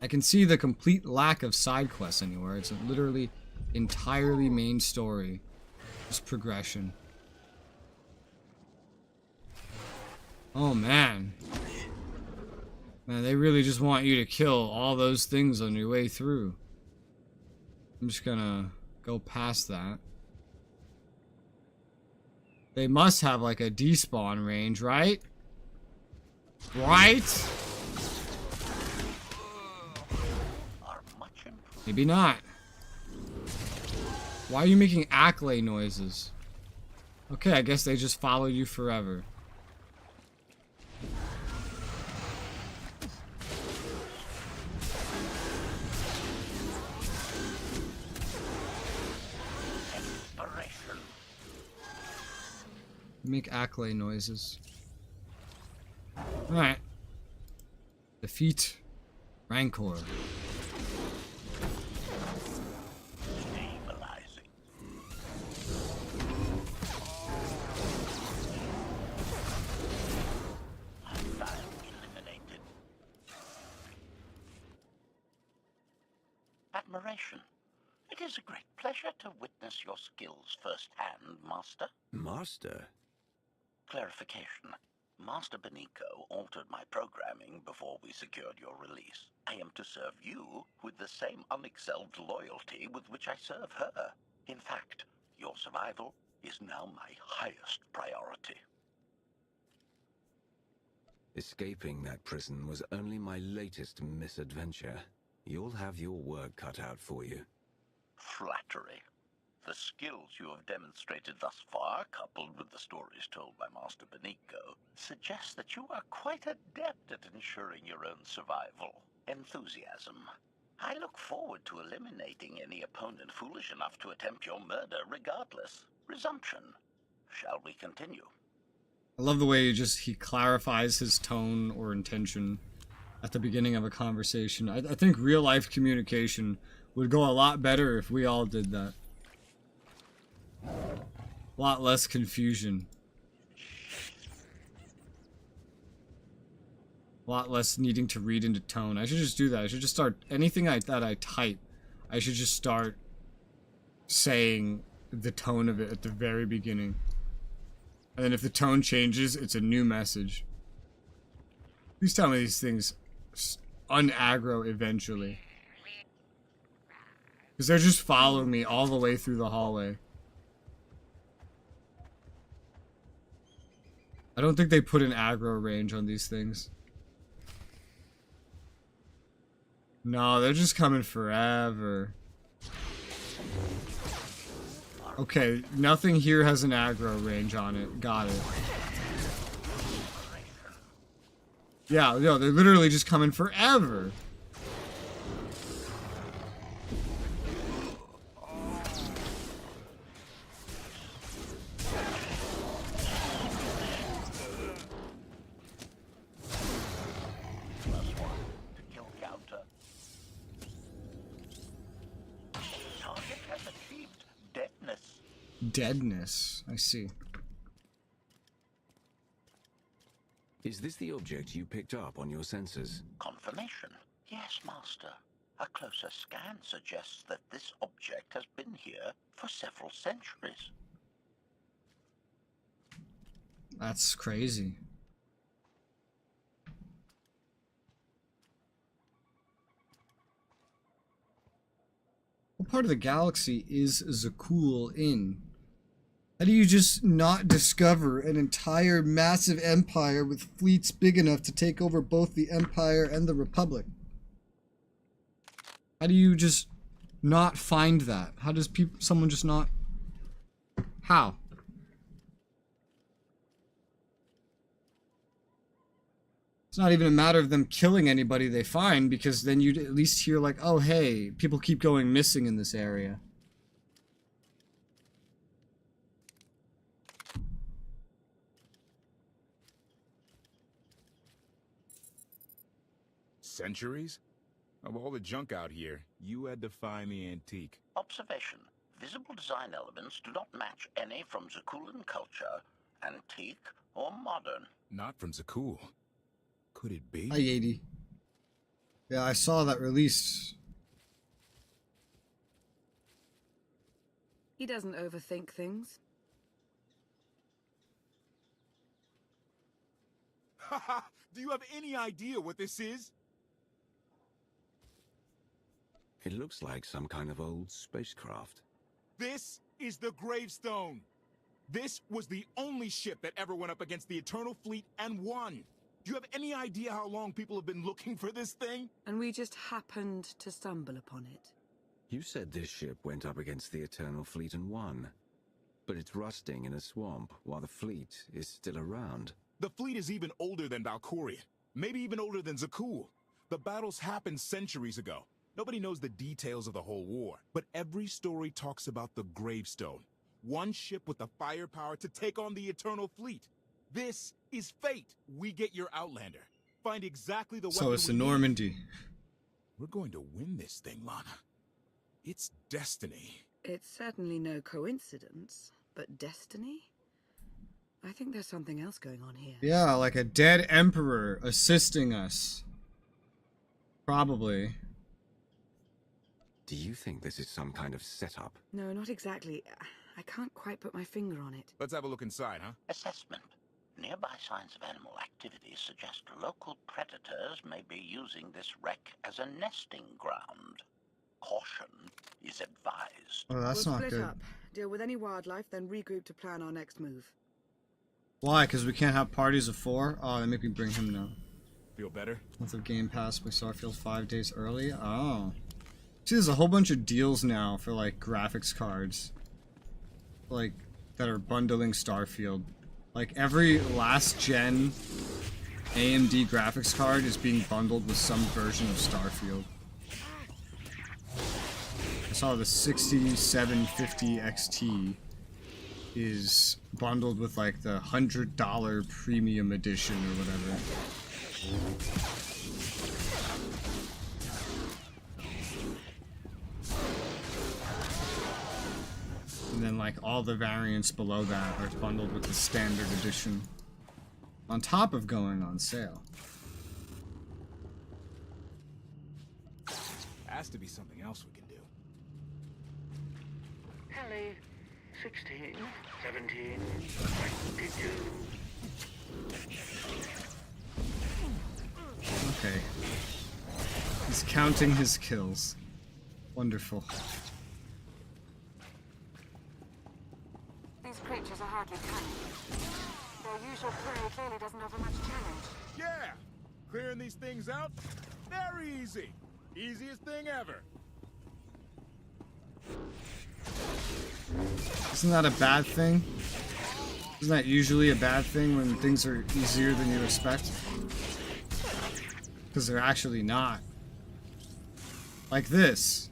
I can see the complete lack of side quests anywhere. It's literally entirely main story. Just progression. Oh man. Man, they really just want you to kill all those things on your way through. I'm just gonna go past that. They must have like a despawn range, right? Right? Maybe not. Why are you making accolade noises? Okay, I guess they just follow you forever. Make accolade noises. Alright. Defeat Rancor. Admiration. It is a great pleasure to witness your skills firsthand, Master. Master? Clarification. Master Benico altered my programming before we secured your release. I am to serve you with the same unexcelled loyalty with which I serve her. In fact, your survival is now my highest priority. Escaping that prison was only my latest misadventure. You'll have your work cut out for you. Flattery. The skills you have demonstrated thus far, coupled with the stories told by Master Benico, suggest that you are quite adept at ensuring your own survival. Enthusiasm. I look forward to eliminating any opponent foolish enough to attempt your murder regardless. Resumption. Shall we continue? I love the way he clarifies his tone or intention at the beginning of a conversation. I think real life communication would go a lot better if we all did that. A lot less confusion. A lot less needing to read into tone. I should just do that. I should just start anything that I type. I should just start saying the tone of it at the very beginning. And then if the tone changes, it's a new message. Please tell me these things unaggro eventually. Because they're just following me all the way through the hallway. I don't think they put an aggro range on these things. No, they're just coming forever. Okay, nothing here has an aggro range on it. Got it. Yeah, no, they're literally just coming forever. Deadness. I see. Is this the object you picked up on your sensors? Confirmation. Yes, Master. A closer scan suggests that this object has been here for several centuries. That's crazy. What part of the galaxy is Zakul in? How do you just not discover an entire massive empire with fleets big enough to take over both the Empire and the Republic? How do you just not find that? How does someone just not... How? It's not even a matter of them killing anybody they find, because then you'd at least hear like, oh hey, people keep going missing in this area. Centuries? Of all the junk out here, you had to find the antique. Observation. Visible design elements do not match any from Zakulan culture, antique or modern. Not from Zakul. Could it be? Hi, 80. Yeah, I saw that release. He doesn't overthink things. Haha! Do you have any idea what this is? It looks like some kind of old spacecraft. This is the gravestone. This was the only ship that ever went up against the Eternal Fleet and won. Do you have any idea how long people have been looking for this thing? And we just happened to stumble upon it. You said this ship went up against the Eternal Fleet and won. But it's rusting in a swamp while the fleet is still around. The fleet is even older than Valkyrian. Maybe even older than Zakul. The battles happened centuries ago. Nobody knows the details of the whole war. But every story talks about the Gravestone. One ship with the firepower to take on the Eternal Fleet. This is fate. We get your Outlander. Find exactly the So weapon it's the we need. Normandy. We're going to win this thing, Lana. It's destiny. It's certainly no coincidence, but destiny? I think there's something else going on here. Yeah, like a dead emperor assisting us. Probably. Do you think this is some kind of setup? No, not exactly. I can't quite put my finger on it. Let's have a look inside, huh? Assessment. Nearby signs of animal activity suggest local predators may be using this wreck as a nesting ground. Caution is advised. Oh, that's we'll not split good. up, deal with any wildlife, then regroup to plan our next move. Why? Because we can't have parties of 4? Oh, they make me bring him now. Feel better? Month of Game Pass, my Starfield 5 days early. Oh. See, there's a whole bunch of deals now for, like, graphics cards. Like, that are bundling Starfield. Like, every last-gen AMD graphics card is being bundled with some version of Starfield. I saw the 6750 XT is bundled with, like, the $100 premium edition or whatever. And then, like, all the variants below that are bundled with the standard edition. On top of going on sale. Has to be something else we can do. Hallie, 16, 17, 22. Okay. He's counting his kills. Wonderful. These creatures are hardly cunning. Their usual prey clearly doesn't offer much challenge. Yeah! Clearing these things out? Very easy. Easiest thing ever. Isn't that a bad thing? Isn't that usually a bad thing when things are easier than you expect? Because they're actually not. Like this.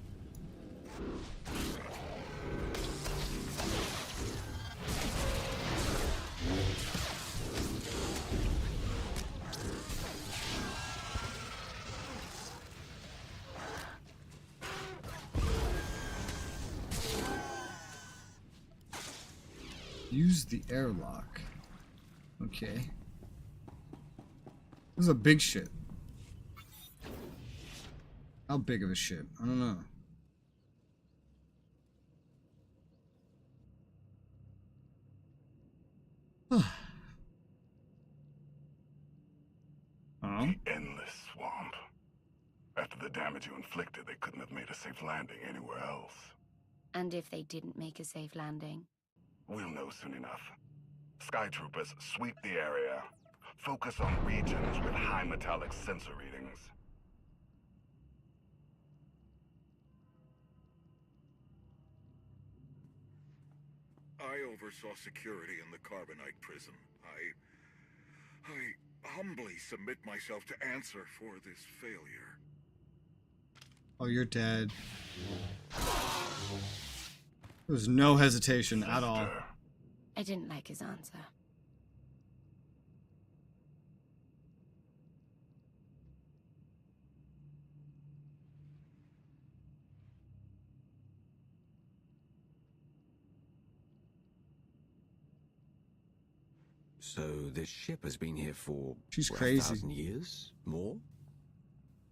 Use the airlock. Okay. This is a big ship. How big of a ship? I don't know. The endless swamp. After the damage you inflicted, they couldn't have made a safe landing anywhere else. And if they didn't make a safe landing? We'll know soon enough. Sky Troopers, sweep the area. Focus on regions with high metallic sensor readings. I oversaw security in the Carbonite prison. I humbly submit myself to answer for this failure. Oh, you're dead. There was no hesitation at all. I didn't like his answer. So this ship has been here for She's what, crazy. 1,000 years? More?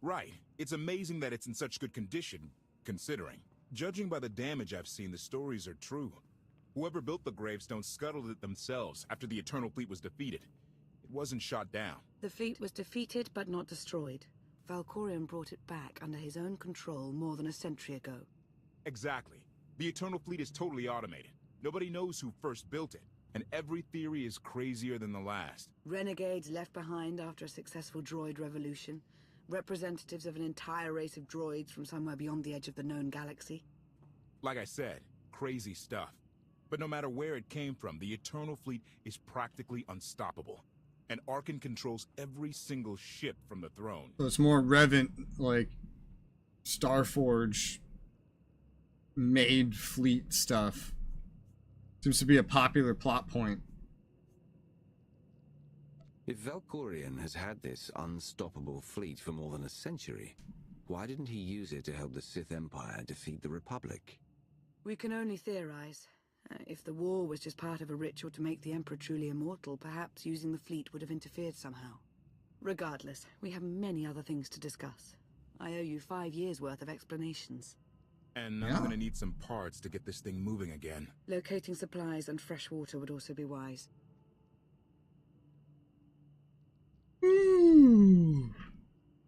Right. It's amazing that it's in such good condition, considering. Judging by the damage I've seen, the stories are true. Whoever built the gravestone scuttled it themselves after the Eternal Fleet was defeated. It wasn't shot down. The fleet was defeated but not destroyed. Valkorion brought it back under his own control more than a century ago. Exactly. The Eternal Fleet is totally automated. Nobody knows who first built it. and every theory is crazier than the last. Renegades left behind after a successful droid revolution. Representatives of an entire race of droids from somewhere beyond the edge of the known galaxy. Like I said, crazy stuff. But no matter where it came from, the Eternal Fleet is practically unstoppable. And Arkan controls every single ship from the throne. So it's more Revenant, like Starforge made fleet stuff. Seems to be a popular plot point. If Valkorion has had this unstoppable fleet for more than a century, why didn't he use it to help the Sith Empire defeat the Republic? We can only theorize. If the war was just part of a ritual to make the Emperor truly immortal, perhaps using the fleet would have interfered somehow. Regardless, we have many other things to discuss. I owe you 5 years' worth of explanations. And I'm gonna need some parts to get this thing moving again. Locating supplies and fresh water would also be wise.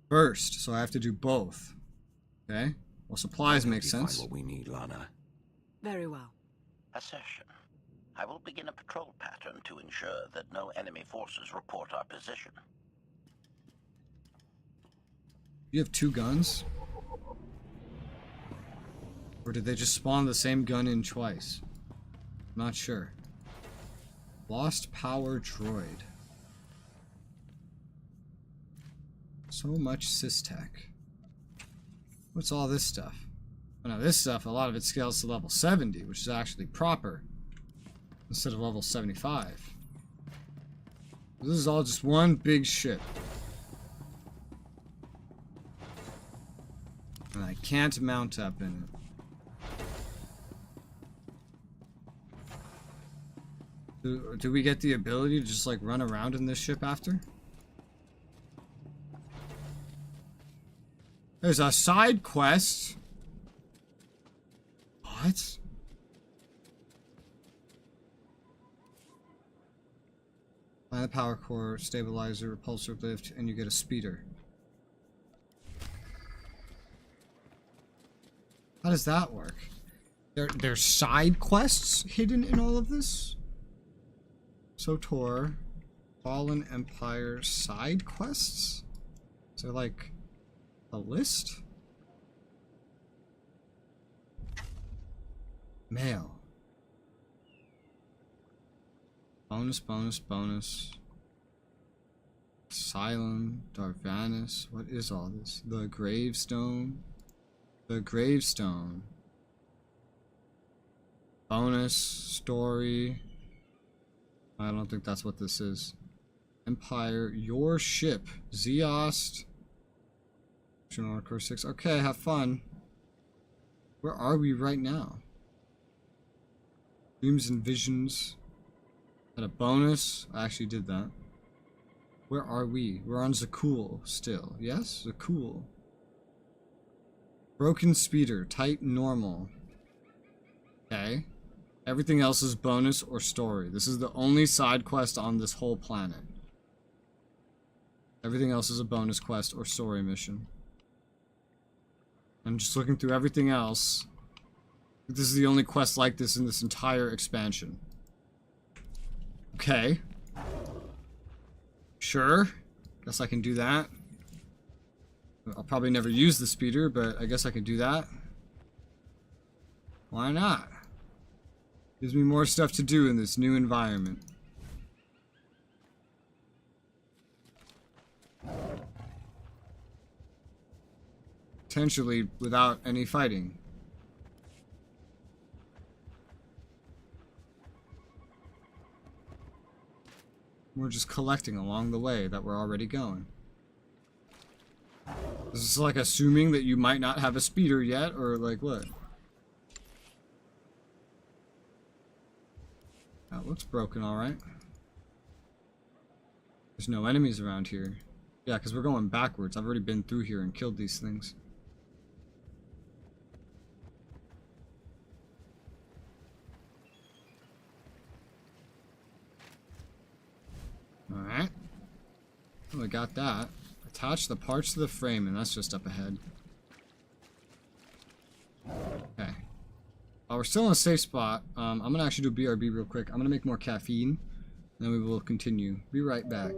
First, so I have to do both. Okay? Well, supplies make sense. Find what we need, Lana. Very well. Assertion. I will begin a patrol pattern to ensure that no enemy forces report our position. You have 2 guns? Or did they just spawn the same gun in twice? Not sure. Lost power droid. So much sys-tech. What's all this stuff? Oh, now this stuff, a lot of it scales to level 70, which is actually proper, instead of level 75. This is all just one big ship. And I can't mount up in it. Do we get the ability to just like run around in this ship after? There's a side quest. What? Find the power core, stabilizer, repulsor lift, and you get a speeder. How does that work? There's side quests hidden in all of this? SOTOR, Fallen Empire side quests? Is there like a list? Mail. Bonus, bonus, bonus. Asylum, Darvanis. What is all this? The gravestone. The gravestone. Bonus, story. I don't think that's what this is. Empire, your ship. Zeost. Core 6. Okay, have fun. Where are we right now? Dreams and visions. Got a bonus. I actually did that. Where are we? We're on Zakul still. Yes? Zakul. Broken speeder. Tight normal. Okay. Everything else is bonus or story. This is the only side quest on this whole planet. Everything else is a bonus quest or story mission. I'm just looking through everything else. This is the only quest like this in this entire expansion. Okay. Sure. Guess I can do that. I'll probably never use the speeder, but I guess I can do that. Why not? Gives me more stuff to do in this new environment. Potentially without any fighting. We're just collecting along the way that we're already going. This is like assuming that you might not have a speeder yet, or like what? That looks broken, alright. There's no enemies around here. Yeah, because we're going backwards. I've already been through here and killed these things. Alright. Well, I got that. Attach the parts to the frame, and that's just up ahead. Okay. We're still in a safe spot. I'm gonna actually do BRB real quick. I'm gonna make more caffeine, and then we will continue. Be right back.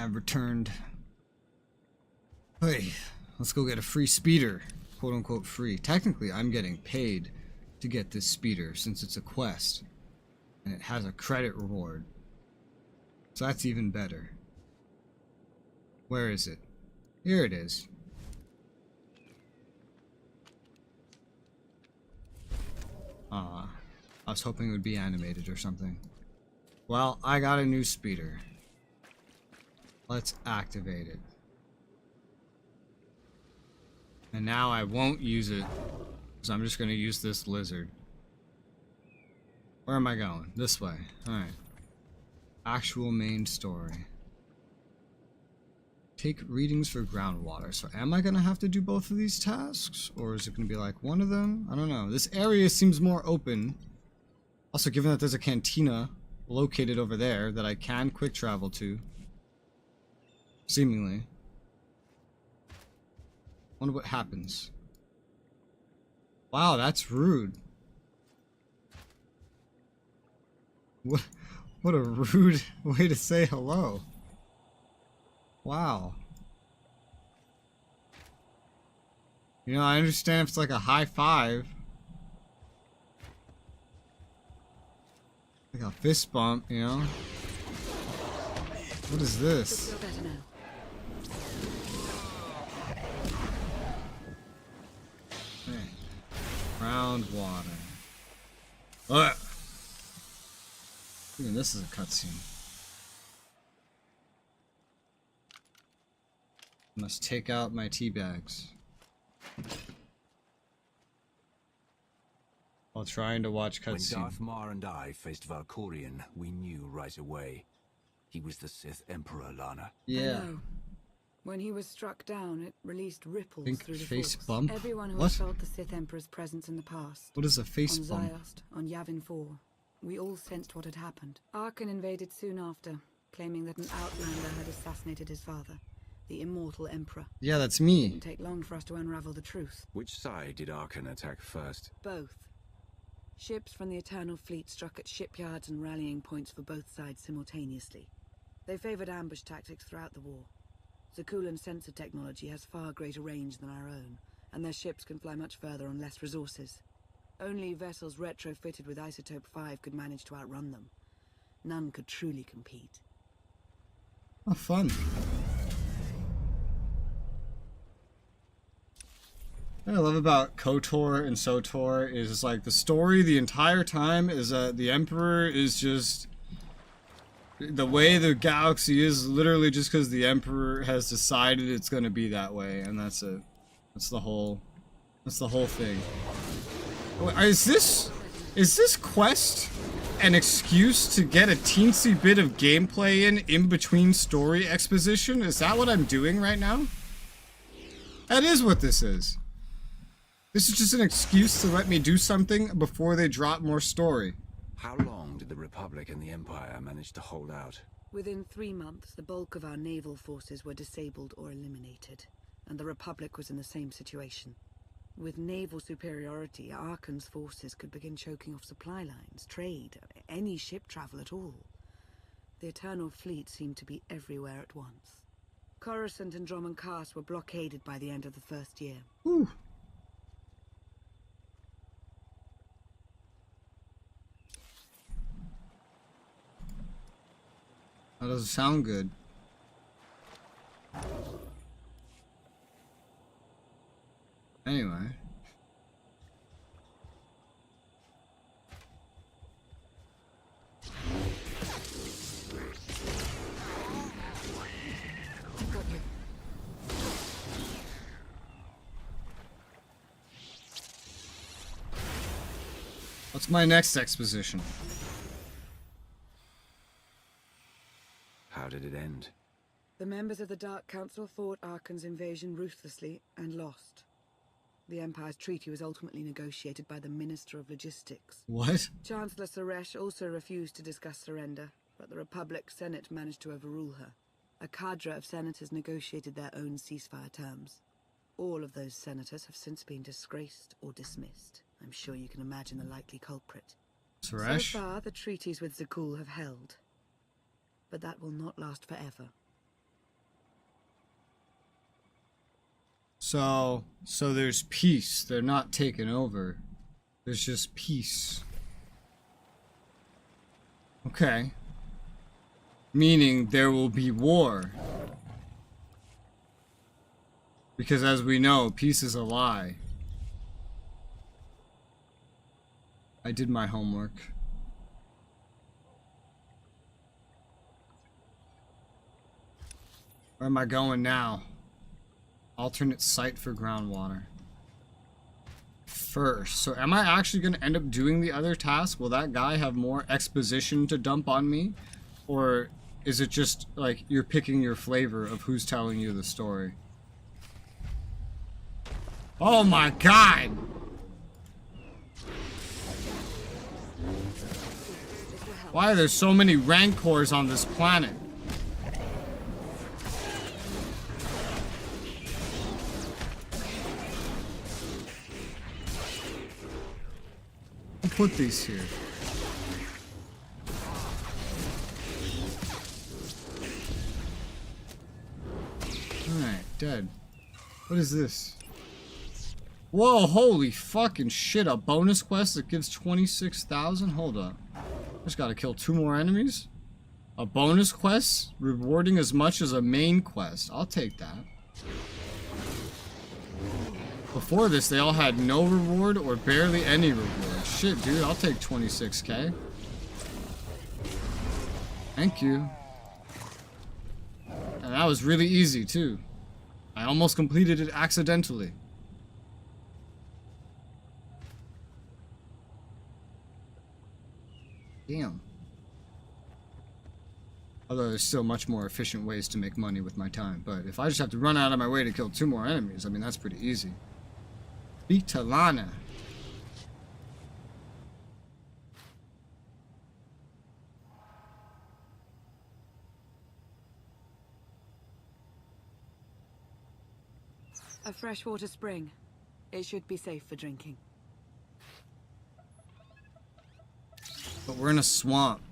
I've returned. Hey, let's go get a free speeder. Quote unquote free. Technically, I'm getting paid to get this speeder since it's a quest. And it has a credit reward. So that's even better. Where is it? Here it is. I was hoping it would be animated or something. Well, I got a new speeder. Let's activate it. And now I won't use it, because I'm just going to use this lizard. Where am I going? This way. Alright. Actual main story. Take readings for groundwater. So am I going to have to do both of these tasks? Or is it going to be like one of them? I don't know. This area seems more open. Also, given that there's a cantina located over there that I can quick travel to. Seemingly. Wonder what happens. Wow, that's rude. What a rude way to say hello. Wow. You know, I understand if it's like a high five. Like a fist bump, you know? What is this? Groundwater. Ugh. Even this is a cutscene. Must take out my tea bags. While trying to watch cutscene. When Darth Mar and I faced Valkorion, we knew right away. He was the Sith Emperor, Lana. Yeah. I know. When he was struck down, it released ripples Think through the face Force. bump? Everyone who What? has felt the Sith Emperor's presence in the past. What is a face on bump? Ziost, on Yavin 4. We all sensed what had happened. Arkan invaded soon after, claiming that an outlander had assassinated his father, the immortal Emperor. Yeah, that's It me. didn't take long for us to unravel the truth. Which side did Arkan attack first? Both. Ships from the Eternal Fleet struck at shipyards and rallying points for both sides simultaneously. They favored ambush tactics throughout the war. Zakulan's sensor technology has far greater range than our own, and their ships can fly much further on less resources. Only vessels retrofitted with Isotope 5 could manage to outrun them. None could truly compete. Oh, fun. What I love about KOTOR and SOTOR is like the story the entire time is that the Emperor is just... The way the galaxy is literally just because the Emperor has decided it's going to be that way, and that's it. That's the whole thing. Is this quest an excuse to get a teensy bit of gameplay in between story exposition? Is that what I'm doing right now? That is what this is. This is just an excuse to let me do something before they drop more story. How long did the Republic and the Empire manage to hold out? Within 3 months, the bulk of our naval forces were disabled or eliminated, and the Republic was in the same situation. With naval superiority, Arkan's forces could begin choking off supply lines, trade, any ship travel at all. The Eternal Fleet seemed to be everywhere at once. Coruscant and Dromund Kaas were blockaded by the end of the first year. Ooh. That doesn't sound good. Anyway. What's my next exposition? How did it end? The members of the Dark Council fought Arkan's invasion ruthlessly and lost. The Empire's treaty was ultimately negotiated by the Minister of Logistics. What? Chancellor Suresh also refused to discuss surrender, but the Republic Senate managed to overrule her. A cadre of senators negotiated their own ceasefire terms. All of those senators have since been disgraced or dismissed. I'm sure you can imagine the likely culprit. Suresh? So far, the treaties with Zakul have held. But that will not last forever. So there's peace. They're not taken over. There's just peace. Okay. Meaning there will be war. Because as we know, peace is a lie. I did my homework. Where am I going now? Alternate site for groundwater. First. So am I actually going to end up doing the other task? Will that guy have more exposition to dump on me? Or is it just like you're picking your flavor of who's telling you the story? Oh my god! Why are there so many rancors on this planet? Who put these here? Alright, dead. What is this? Whoa, holy fucking shit, a bonus quest that gives 26,000? Hold up. I just gotta kill 2 more enemies? A bonus quest? Rewarding as much as a main quest. I'll take that. Before this, they all had no reward or barely any reward. Shit, dude, I'll take 26k. Thank you. And that was really easy, too. I almost completed it accidentally. Damn. Although there's still much more efficient ways to make money with my time. But if I just have to run out of my way to kill 2 more enemies, I mean, that's pretty easy. Beat Talana. A freshwater spring. It should be safe for drinking. But we're in a swamp.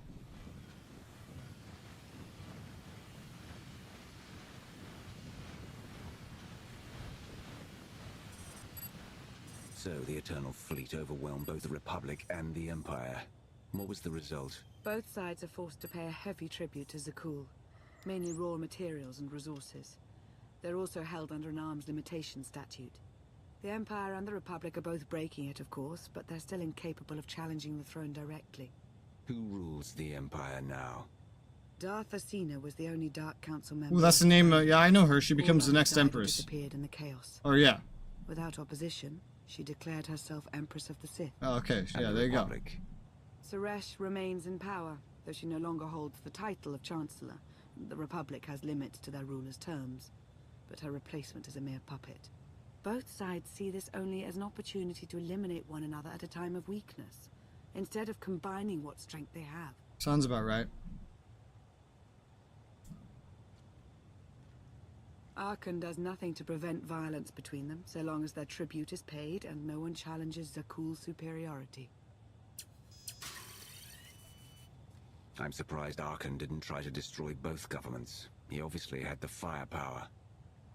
So the Eternal Fleet overwhelmed both the Republic and the Empire. What was the result? Both sides are forced to pay a heavy tribute to Zakul, mainly raw materials and resources. They're also held under an arms limitation statute. The Empire and the Republic are both breaking it, of course, but they're still incapable of challenging the throne directly. Who rules the Empire now? Darth Asina was the only Dark Council member. Ooh, that's the name. Yeah, I know her. She becomes the next Empress. Disappeared in the chaos. Oh yeah. Without opposition, she declared herself Empress of the Sith. Oh, okay. Yeah, there you go. Suresh remains in power, though she no longer holds the title of Chancellor. The Republic has limits to their ruler's terms, but her replacement is a mere puppet. Both sides see this only as an opportunity to eliminate one another at a time of weakness, instead of combining what strength they have. Sounds about right. Arkan does nothing to prevent violence between them, so long as their tribute is paid and no one challenges Zakul's superiority. I'm surprised Arkan didn't try to destroy both governments. He obviously had the firepower.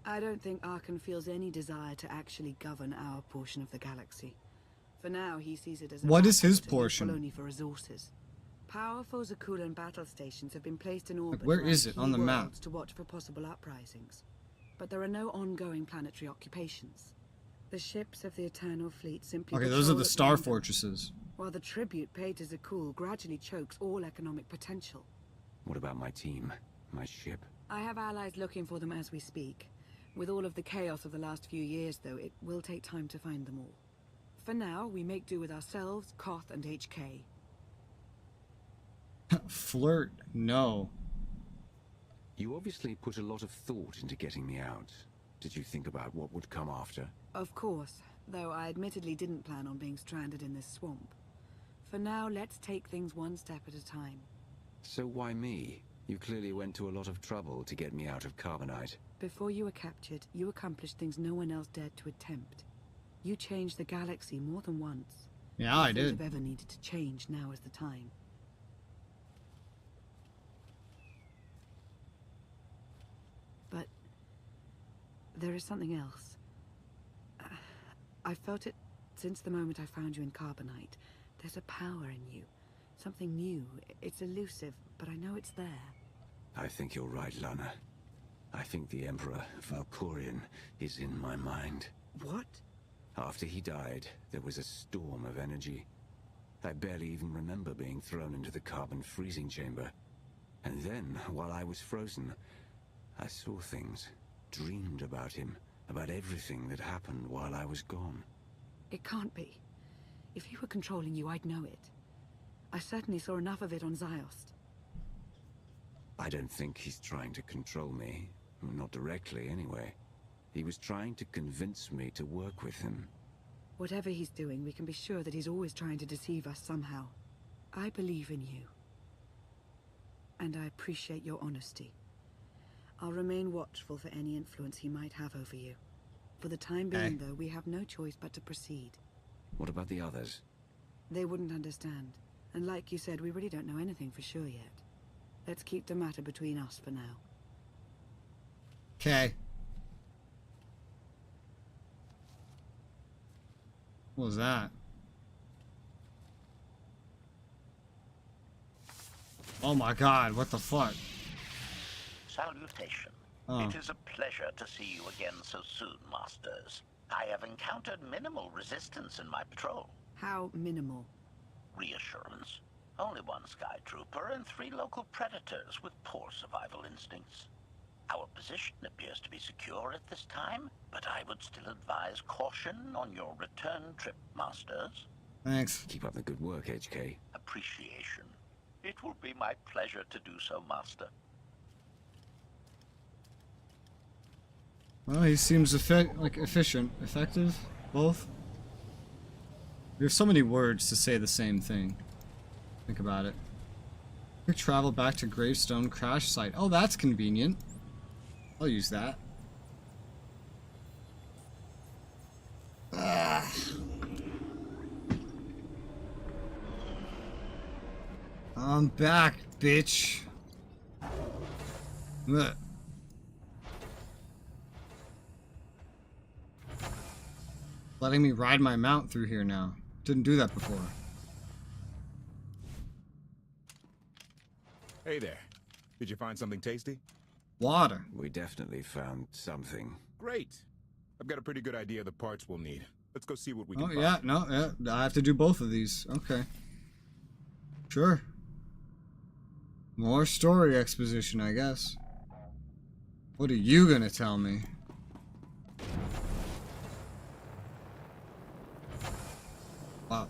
I don't think Arkan feels any desire to actually govern our portion of the galaxy. For now, he sees it as a what is his useful portion? only for resources. Powerful Zakulan battle stations have been placed in orbit. Like, where around is it key on the map? worlds to watch for possible uprisings. But there are no ongoing planetary occupations. The ships of the Eternal Fleet simply Okay, those are patrol the at star random, fortresses. while the tribute paid to Zakul gradually chokes all economic potential. What about my team? My ship? I have allies looking for them as we speak. With all of the chaos of the last few years, though, it will take time to find them all. For now, we make do with ourselves, Koth, and HK. Flirt? No. You obviously put a lot of thought into getting me out. Did you think about what would come after? Of course, though I admittedly didn't plan on being stranded in this swamp. For now, let's take things one step at a time. So why me? You clearly went to a lot of trouble to get me out of Carbonite. Before you were captured, you accomplished things no one else dared to attempt. You changed the galaxy more than once. Yeah, I If did. things have ever needed to change, now is the time. But there is something else. I've felt it since the moment I found you in Carbonite. There's a power in you. Something new. It's elusive, but I know it's there. I think you're right, Lana. I think the Emperor, Valkorion, is in my mind. What? After he died, there was a storm of energy. I barely even remember being thrown into the carbon freezing chamber. And then, while I was frozen, I saw things, dreamed about him, about everything that happened while I was gone. It can't be. If he were controlling you, I'd know it. I certainly saw enough of it on Ziost. I don't think he's trying to control me. Not directly, anyway. He was trying to convince me to work with him. Whatever he's doing, we can be sure that he's always trying to deceive us somehow. I believe in you. And I appreciate your honesty. I'll remain watchful for any influence he might have over you. For the time being, though, we have no choice but to proceed. What about the others? They wouldn't understand. And like you said, we really don't know anything for sure yet. Let's keep the matter between us for now. Okay. What was that? Oh my god, what the fuck? Salutation. Oh. It is a pleasure to see you again so soon, Masters. I have encountered minimal resistance in my patrol. How minimal? Reassurance. Only one Sky Trooper and 3 local predators with poor survival instincts. Our position appears to be secure at this time, but I would still advise caution on your return trip, Masters. Thanks. Keep up the good work, HK. Appreciation. It will be my pleasure to do so, Master. Well, he seems efficient, effective, both. We have so many words to say the same thing. Think about it. Quick travel back to Gravestone crash site. Oh, that's convenient. I'll use that. I'm back, bitch. Ugh. Letting me ride my mount through here now. Didn't do that before. Hey there. Did you find something tasty? Water. We definitely found something. Great. I've got a pretty good idea of the parts we'll need. Let's go see what we can find. Yeah, no, yeah. I have to do both of these. Okay. Sure. More story exposition, I guess. What are you gonna tell me? Wow.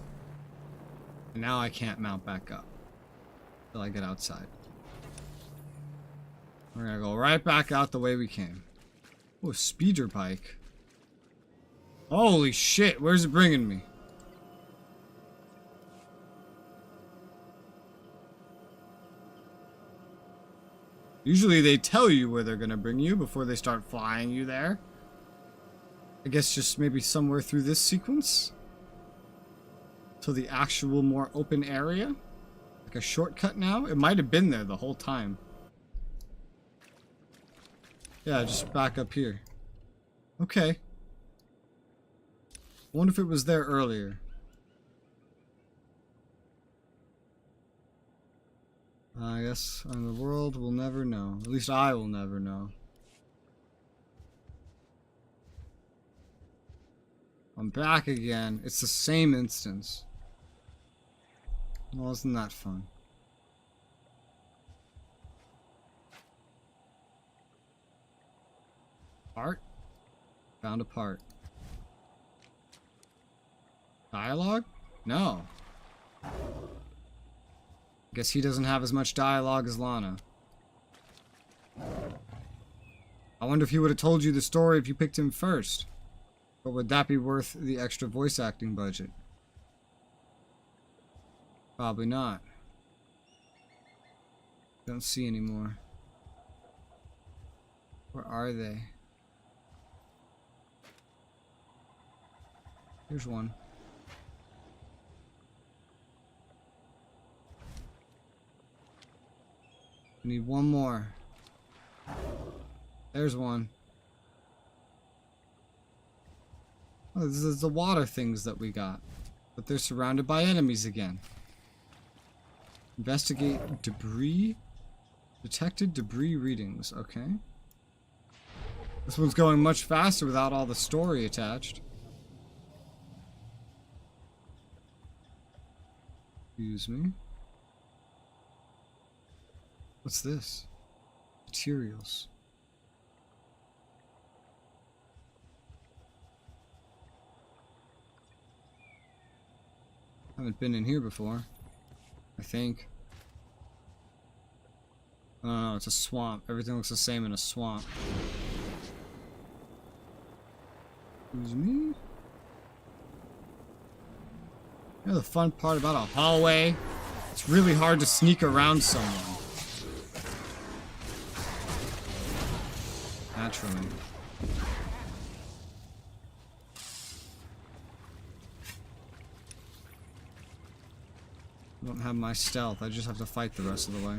And now I can't mount back up till I get outside. We're gonna go right back out the way we came. Oh, speeder bike. Holy shit, where's it bringing me? Usually they tell you where they're gonna bring you before they start flying you there. I guess just maybe somewhere through this sequence? To the actual more open area? Like a shortcut now? It might have been there the whole time. Yeah, just back up here. Okay. I wonder if it was there earlier. I guess the world will never know. At least I will never know. I'm back again. It's the same instance. Well, isn't that fun? Part? Found a part. Dialogue? No. Guess he doesn't have as much dialogue as Lana. I wonder if he would have told you the story if you picked him first. But would that be worth the extra voice acting budget? Probably not. Don't see any more. Where are they? Here's one. We need one more. There's one. Oh, this is the water things that we got. But they're surrounded by enemies again. Investigate debris. Detected debris readings. Okay. This one's going much faster without all the story attached. Excuse me. What's this? Materials. Haven't been in here before, I think. Oh no, it's a swamp. Everything looks the same in a swamp. Excuse me? You know the fun part about a hallway? It's really hard to sneak around someone. Naturally. I don't have my stealth, I just have to fight the rest of the way.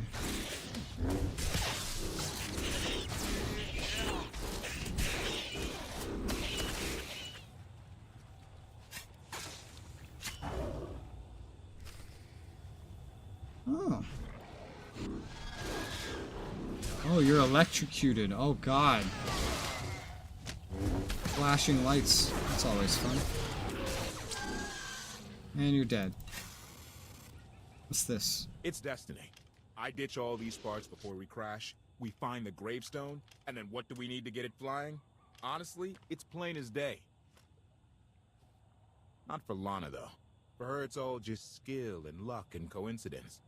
Oh. Oh, you're electrocuted. Oh god. Flashing lights. That's always fun. And you're dead. What's this? It's destiny. I ditch all these parts before we crash. We find the gravestone, and then what do we need to get it flying? Honestly, it's plain as day. Not for Lana, though. For her, it's all just skill and luck and coincidence.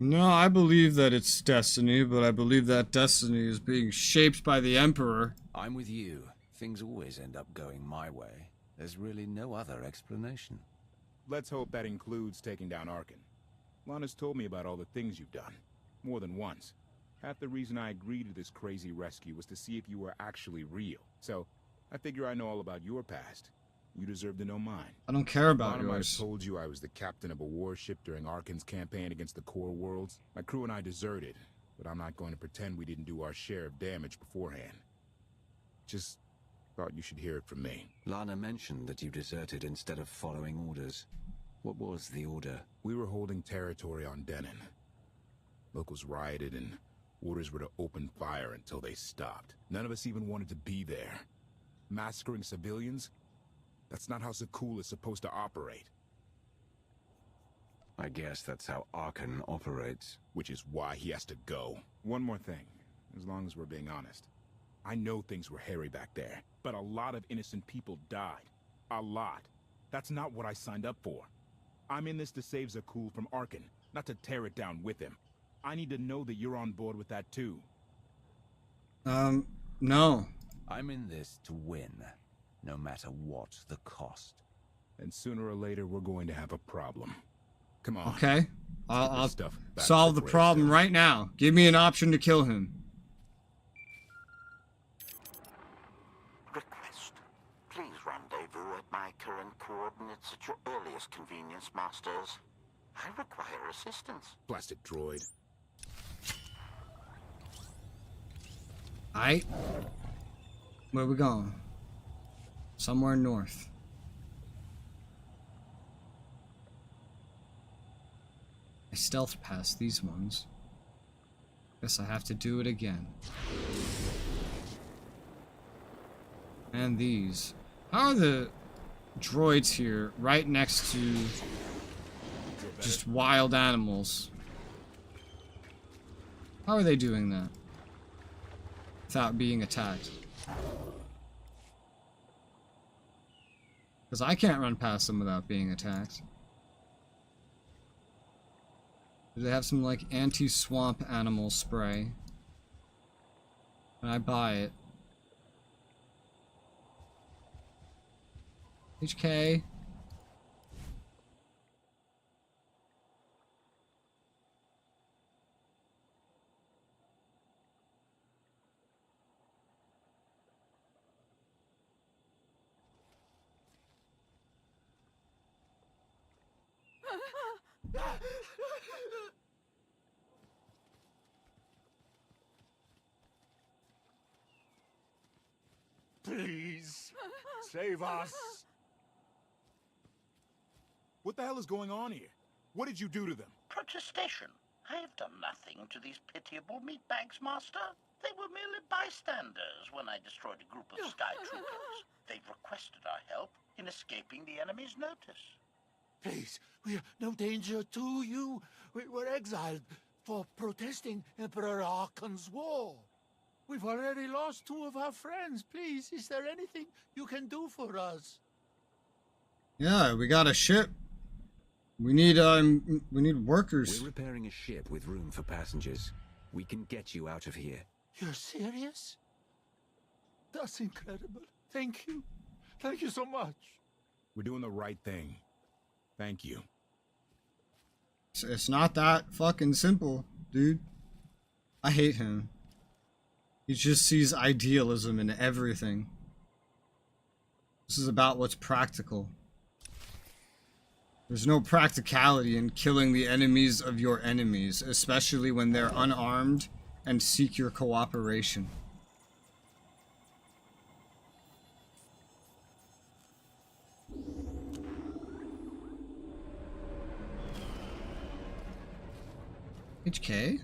No, I believe that it's destiny, but I believe that destiny is being shaped by the Emperor. I'm with you. Things always end up going my way. There's really no other explanation. Let's hope that includes taking down Arkan. Lana's told me about all the things you've done. More than once. Half the reason I agreed to this crazy rescue was to see if you were actually real. So, I figure I know all about your past. You deserve to know mine. I don't care about Lana might have yours. told you I was the captain of a warship during Arkan's campaign against the Core Worlds. My crew and I deserted, but I'm not going to pretend we didn't do our share of damage beforehand. Just thought you should hear it from me. Lana mentioned that you deserted instead of following orders. What was the order? We were holding territory on Denon. Locals rioted and orders were to open fire until they stopped. None of us even wanted to be there. Massacring civilians? That's not how Zakul is supposed to operate. I guess that's how Arkan operates. Which is why he has to go. One more thing, as long as we're being honest. I know things were hairy back there, but a lot of innocent people died. A lot. That's not what I signed up for. I'm in this to save Zakul from Arkan, not to tear it down with him. I need to know that you're on board with that too. No. I'm in this to win, no matter what the cost. And sooner or later, we're going to have a problem. Come on. Okay. I'll solve the problem right now. Give me an option to kill him. Request. Please rendezvous at my current coordinates at your earliest convenience, Masters. I require assistance. Plastic droid. Aight. Where we going? Somewhere north. I stealth past these ones. Guess I have to do it again. And these. How are the droids here right next to just wild animals? How are they doing that? Without being attacked? Because I can't run past them without being attacked. Do they have some, like, anti-swamp animal spray? Can I buy it? HK? Please, save us. What the hell is going on here? What did you do to them? Protestation. I have done nothing to these pitiable meatbags, Master. They were merely bystanders when I destroyed a group of Sky Troopers. They've requested our help in escaping the enemy's notice. Please, we are no danger to you. We were exiled for protesting Emperor Archon's war. We've already lost 2 of our friends. Please, is there anything you can do for us? Yeah, we got a ship. We need workers. We're repairing a ship with room for passengers. We can get you out of here. You're serious? That's incredible. Thank you. Thank you so much. We're doing the right thing. Thank you. It's not that fucking simple, dude. I hate him. He just sees idealism in everything. This is about what's practical. There's no practicality in killing the enemies of your enemies, especially when they're unarmed and seek your cooperation. HK?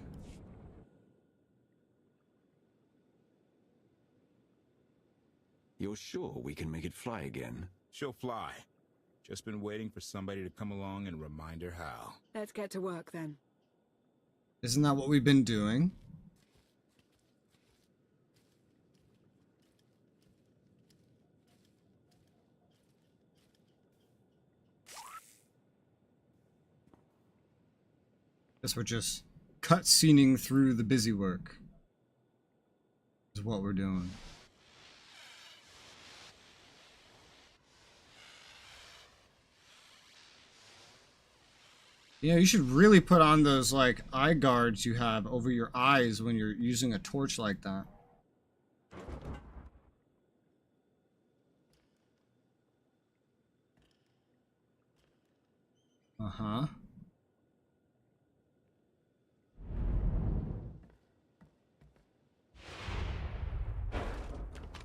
You're sure we can make it fly again? She'll fly. Just been waiting for somebody to come along and remind her how. Let's get to work then. Isn't that what we've been doing? Guess we're just cutscening through the busy work. Is what we're doing. Yeah, you should really put on those, like, eye guards you have over your eyes when you're using a torch like that. Uh-huh.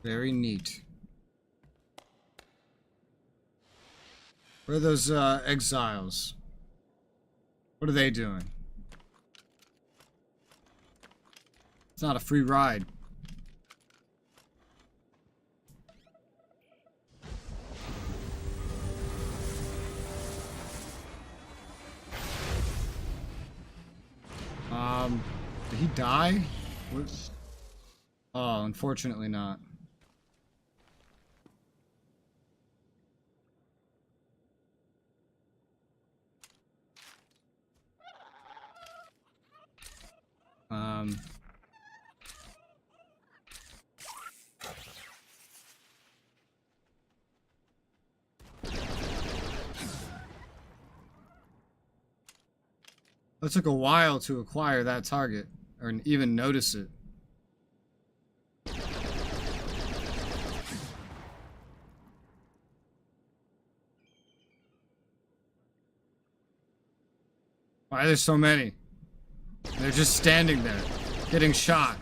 Very neat. Where are those, exiles? What are they doing? It's not a free ride. Did he die? What? Oh, unfortunately not. It took a while to acquire that target, or even notice it. Why are there so many? They're just standing there, getting shot.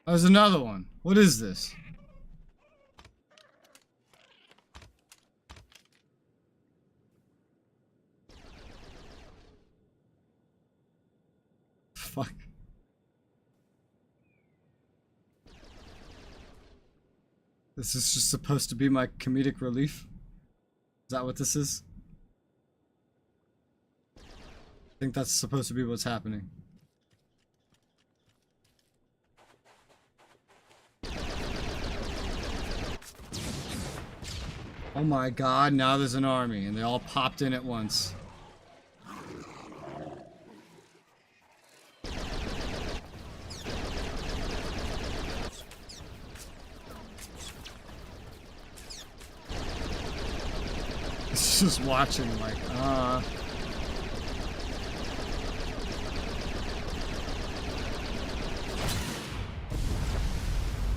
There's another one. What is this? Fuck. This is just supposed to be my comedic relief? Is that what this is? I think that's supposed to be what's happening. Oh my god, now there's an army, and they all popped in at once. It's just watching, like,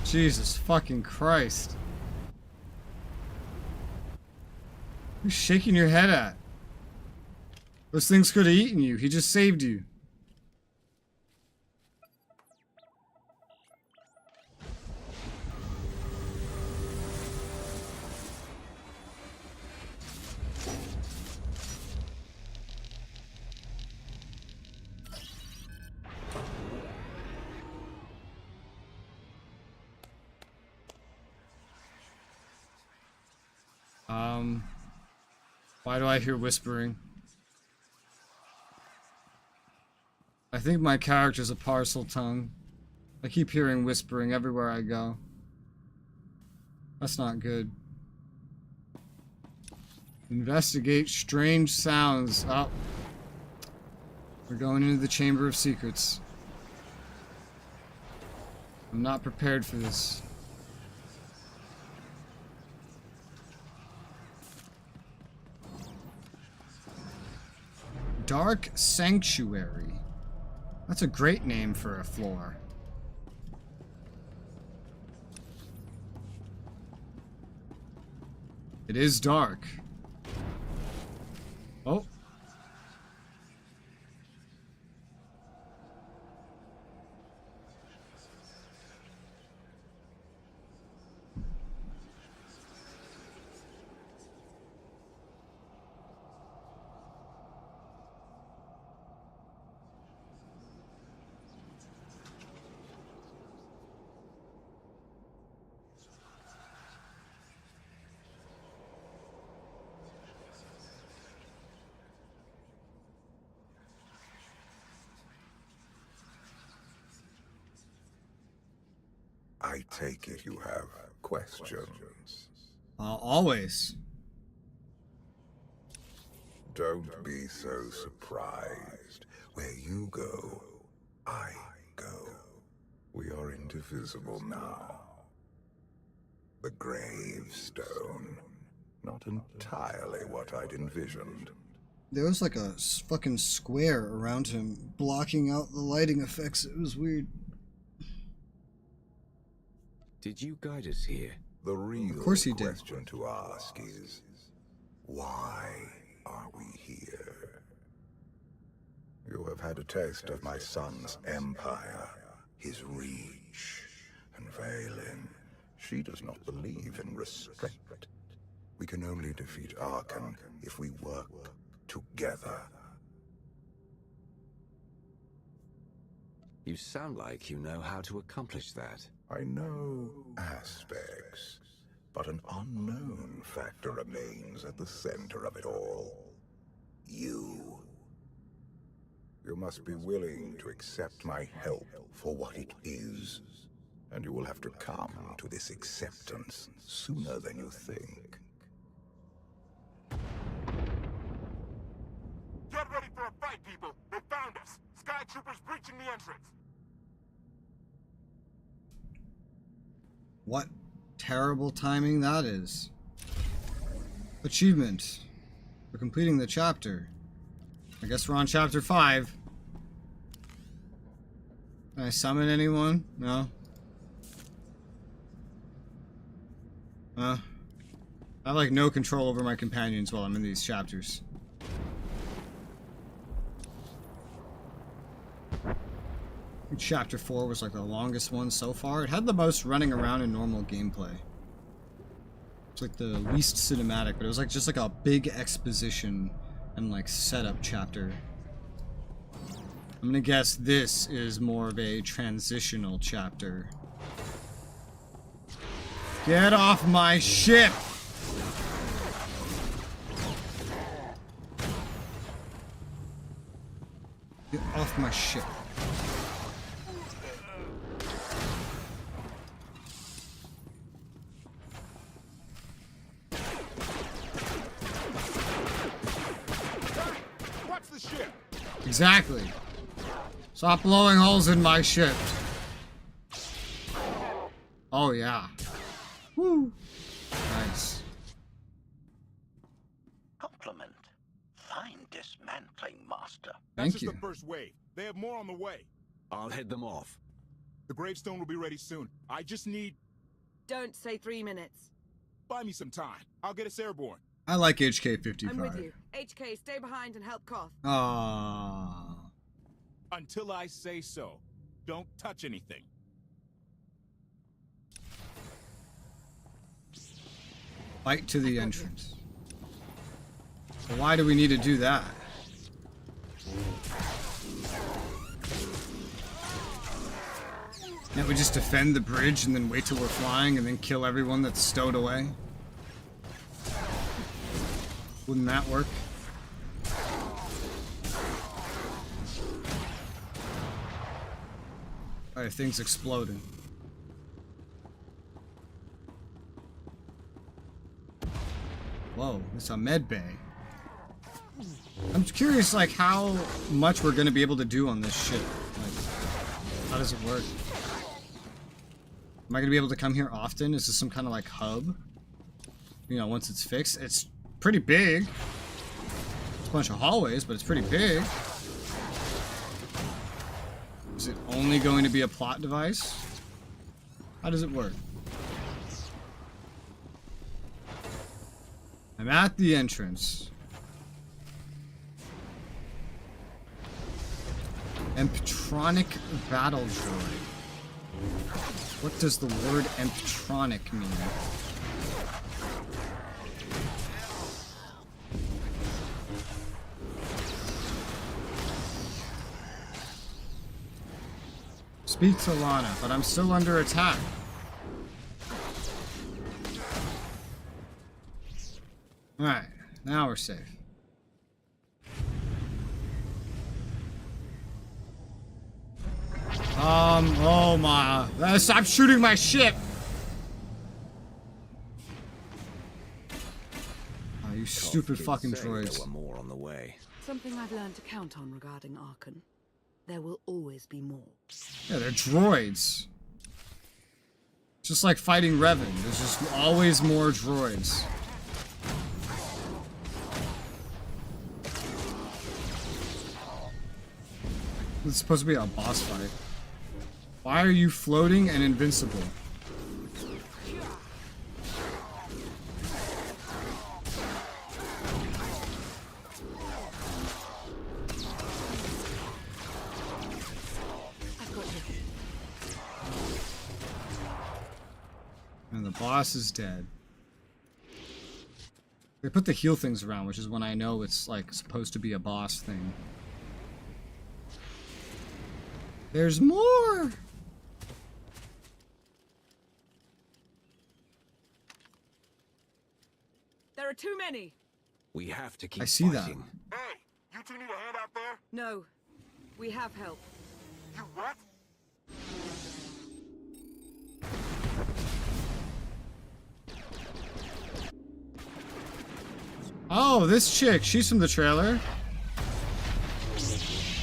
Jesus fucking Christ. What are you shaking your head at? Those things could have eaten you. He just saved you. Why do I hear whispering? I think my character's a parcel tongue. I keep hearing whispering everywhere I go. That's not good. Investigate strange sounds. Oh. We're going into the Chamber of Secrets. I'm not prepared for this. Dark Sanctuary. That's a great name for a floor. It is dark. Oh. I take it you have questions. Always. Don't be so surprised. Where you go, I go. We are indivisible now. The gravestone. Not entirely what I'd envisioned. There was like a fucking square around him, blocking out the lighting effects. It was weird. Did you guide us here? The real question to ask is, why are we here? You have had a taste of my son's empire, his reach, and Valen. She does not believe in restraint. We can only defeat Arkan if we work together. You sound like you know how to accomplish that. I know aspects, but an unknown factor remains at the center of it all. You. You must be willing to accept my help for what it is, and you will have to come to this acceptance sooner than you think. Get ready for a fight, people! They found us! Sky Troopers breaching the entrance! What terrible timing that is. Achievement for completing the chapter. I guess we're on chapter 5. Can I summon anyone? No? I have like no control over my companions while I'm in these chapters. I think chapter 4 was like the longest one so far. It had the most running around in normal gameplay. It's like the least cinematic, but it was like just like a big exposition and like setup chapter. I'm gonna guess this is more of a transitional chapter. Get off my ship! Get off my ship. Watch the ship! Exactly. Stop blowing holes in my ship. Oh yeah. Woo. Nice. Compliment. Fine dismantling, Master. That's just the first wave. They have more on the way. I'll head them off. The gravestone will be ready soon. I just need... Don't say 3 minutes. Buy me some time. I'll get us airborne. I like HK55. I'm with you. HK, stay behind and help Koth. Aww. Until I say so. Don't touch anything. Fight to the entrance. So why do we need to do that? Can't we just defend the bridge and then wait till we're flying and then kill everyone that's stowed away? Wouldn't that work? Alright, things exploding. Whoa, it's a med bay. I'm curious, like, how much we're gonna be able to do on this shit. Like, how does it work? Am I gonna be able to come here often? Is this some kind of, like, hub? You know, once it's fixed? It's pretty big. It's a bunch of hallways, but it's pretty big. Is it only going to be a plot device? How does it work? I'm at the entrance. Emptronic battle droid. What does the word emptronic mean? Speak to Lana, but I'm still under attack. Alright, now we're safe. Oh my. Stop shooting my ship! Oh, you stupid fucking droids. There were more on the way. Something I've learned to count on regarding Archon. There will always be more. Yeah, they're droids. Just like fighting Revan, there's just always more droids. It's supposed to be a boss fight. Why are you floating and invincible? And the boss is dead. They put the heal things around, which is when I know it's like supposed to be a boss thing. There's more! There are too many! We have to keep I see fighting. that. Hey, you two need a hand out there? No. We have help. You what? Oh, this chick. She's from the trailer.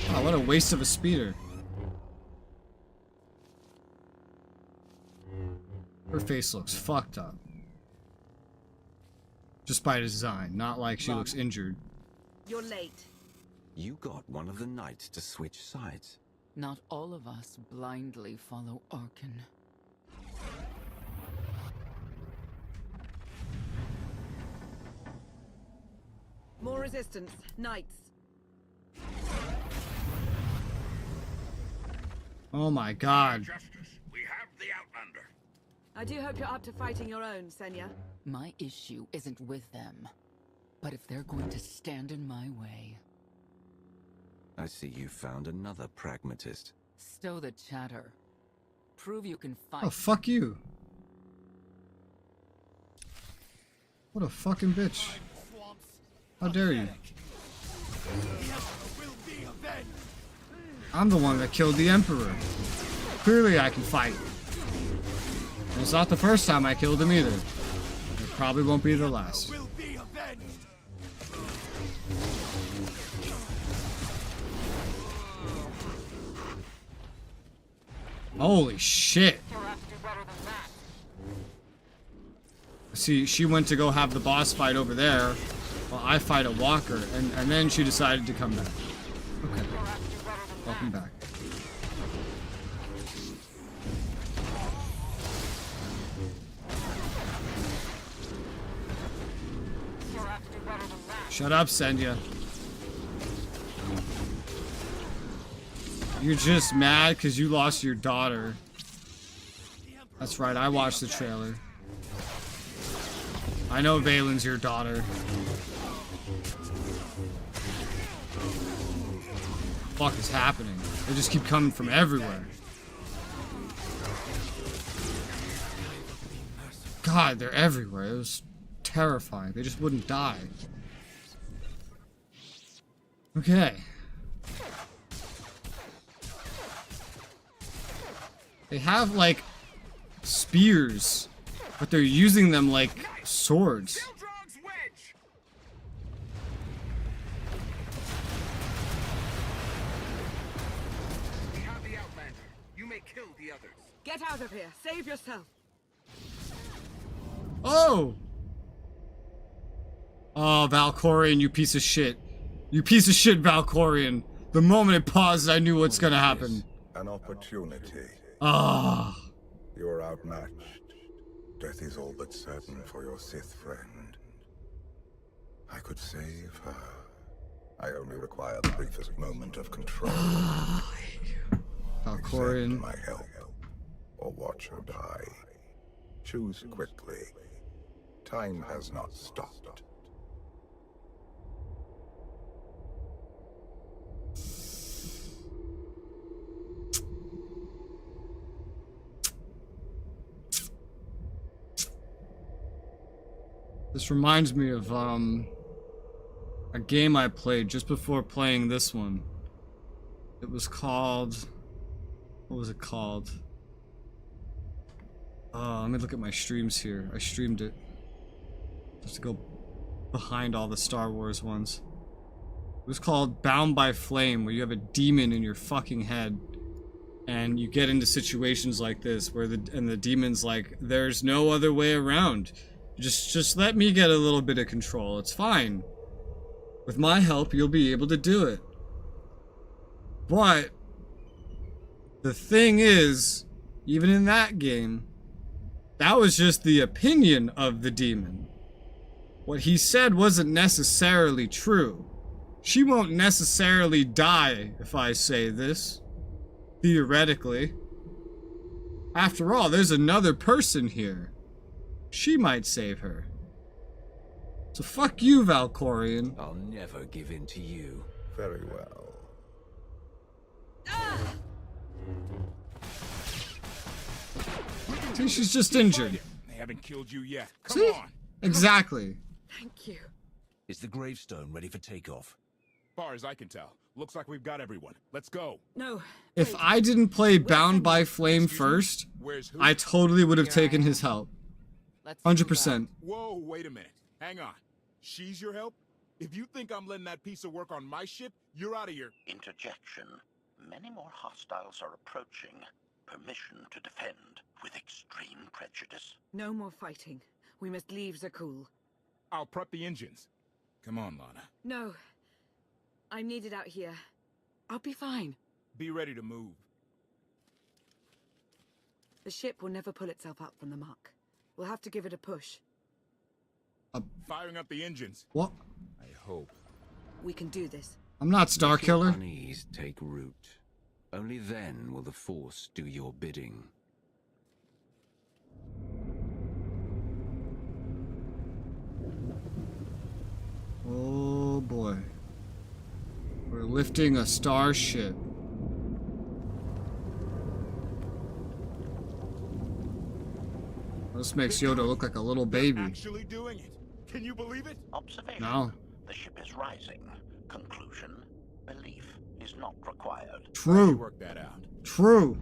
Oh, what a waste of a speeder. Her face looks fucked up. Just by design, not like she looks injured. You're late. You got one of the knights to switch sides. Not all of us blindly follow Archon. More resistance. Knights. Oh my god. Justice, we have the Outlander. I do hope you're up to fighting your own, Senya. My issue isn't with them. But if they're going to stand in my way... I see you found another pragmatist. Stow the chatter. Prove you can fight. Oh, fuck you. What a fucking bitch. How dare you? I'm the one that killed the Emperor. Clearly I can fight. And it's not the first time I killed him either. It probably won't be the last. Holy shit. See, she went to go have the boss fight over there while I fight a walker, and then she decided to come back. Okay. Welcome back. Shut up, Senya. You're just mad because you lost your daughter. That's right, I watched the trailer. I know Valen's your daughter. What the fuck is happening? They just keep coming from everywhere. God, they're everywhere. It was terrifying. They just wouldn't die. Okay. They have, like, spears, but they're using them like swords. We have the Outlander. You may kill the others. Get out of here. Save yourself. Oh! Oh, Valkorion, you piece of shit. You piece of shit, Valkorion. The moment it paused, I knew what's gonna happen. An opportunity. Ah. You're outmatched. Death is all but certain for your Sith friend. I could save her. I only require the briefest moment of control. Valkorion. Accept my help, or watch her die. Choose quickly. Time has not stopped. This reminds me of a game I played just before playing this one. It was called, what was it called? Let me look at my streams here. I streamed it. Just to go behind all the Star Wars ones. It was called Bound by Flame, where you have a demon in your fucking head. And you get into situations like this where the demon's like, there's no other way around. Just let me get a little bit of control. It's fine. With my help, you'll be able to do it. But the thing is, even in that game, that was just the opinion of the demon. What he said wasn't necessarily true. She won't necessarily die if I say this. Theoretically. After all, there's another person here. She might save her. So fuck you, Valkorion. I'll never give in to you. Very well. See, she's just injured. They haven't killed you yet. Come See? on. Exactly. Thank you. Is the gravestone ready for takeoff? Far as I can tell, looks like we've got everyone. Let's go. No. If I didn't play Bound by Flame first, I totally would have taken his help. 100%. Whoa, wait a minute. Hang on. She's your help? If you think I'm letting that piece of work on my ship, you're out of here. Interjection. Many more hostiles are approaching. Permission to defend with extreme prejudice. No more fighting. We must leave Zakul. I'll prep the engines. Come on, Lana. No. I'm needed out here. I'll be fine. Be ready to move. The ship will never pull itself up from the muck. We'll have to give it a push. Firing up the engines. What? I hope. We can do this. I'm not Starkiller. Unease take root. Only then will the Force do your bidding. Oh boy. We're lifting a starship. This makes Yoda look like a little baby. Actually doing it. Can you believe it? Observation. No. The ship is rising. Conclusion. Belief is not required. True. Work that out. True.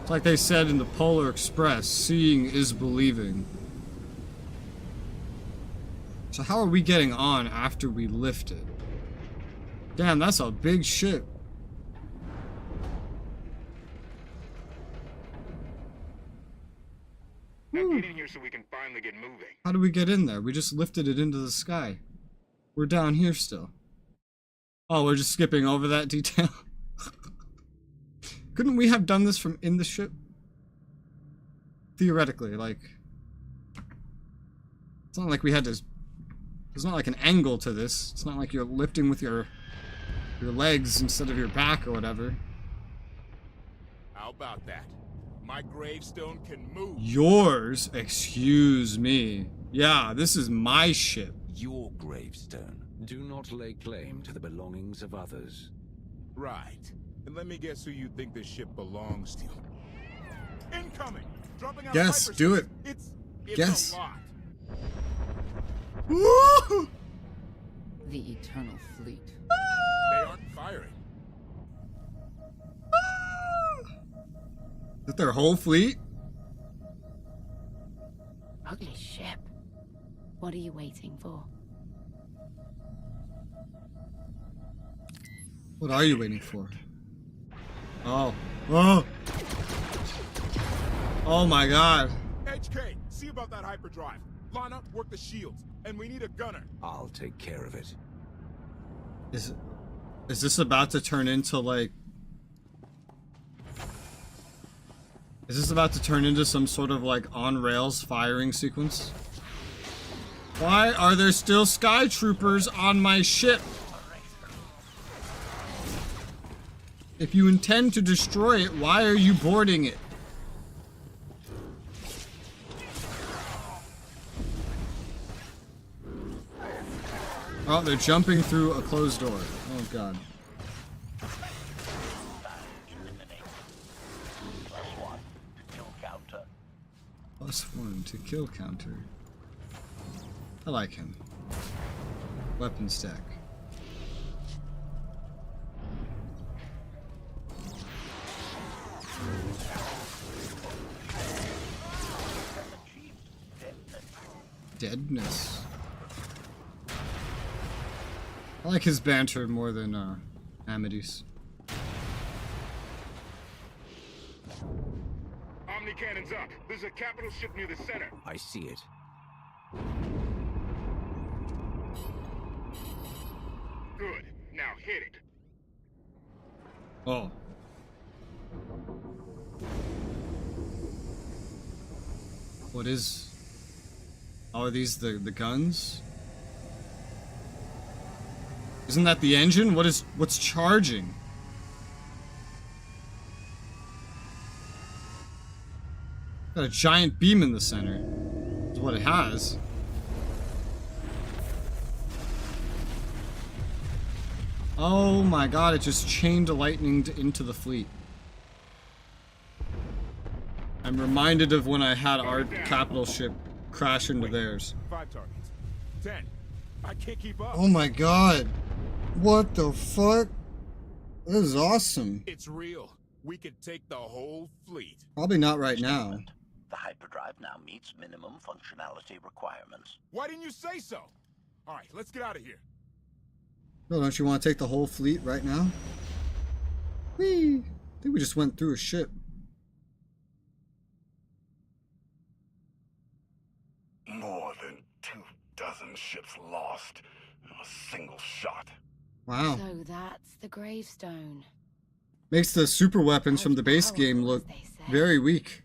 It's like they said in the Polar Express, seeing is believing. So how are we getting on after we lift it? Damn, that's a big ship. Now get in here so we can finally get moving. How do we get in there? We just lifted it into the sky. We're down here still. Oh, we're just skipping over that detail? Couldn't we have done this from in the ship? Theoretically, like... It's not like we had to... There's not like an angle to this. It's not like you're lifting with your legs instead of your back or whatever. How about that? My gravestone can move. Yours? Excuse me. Yeah, this is my ship. Your gravestone. Do not lay claim to the belongings of others. Right. And let me guess who you think this ship belongs to. Incoming! Dropping out Yes, of do it. It's yes. a lot. Woo! The Eternal Fleet. With their whole fleet? Ugly ship. What are you waiting for? What are you waiting for? Oh. Oh! Oh my god. HK, see about that hyperdrive. Lana, work the shields. And we need a gunner. I'll take care of it. Is this about to turn into like... Is this about to turn into some sort of like on-rails firing sequence? Why are there still sky troopers on my ship? If you intend to destroy it, why are you boarding it? Oh, they're jumping through a closed door. Oh god. +1 to kill counter. I like him. Weapon stack. Deadness. I like his banter more than Amity's. Omni cannons up. There's a capital ship near the center. I see it. Good. Now hit it. Oh. What is... Oh, are these the guns? Isn't that the engine? What's charging? Got a giant beam in the center. That's what it has. Oh my god, it just chained lightning into the fleet. I'm reminded of when I had our capital ship crash into theirs. 5 targets. 10. I can't keep up. Oh my god. What the fuck? This is awesome. It's real. We could take the whole fleet. Probably not right now. The hyperdrive now meets minimum functionality requirements. Why didn't you say so? All right, let's get out of here. No, don't you want to take the whole fleet right now? Whee! I think we just went through a ship. More than 24 ships lost in a single shot. Wow. So that's the gravestone. Makes the super weapons from the base game look very weak.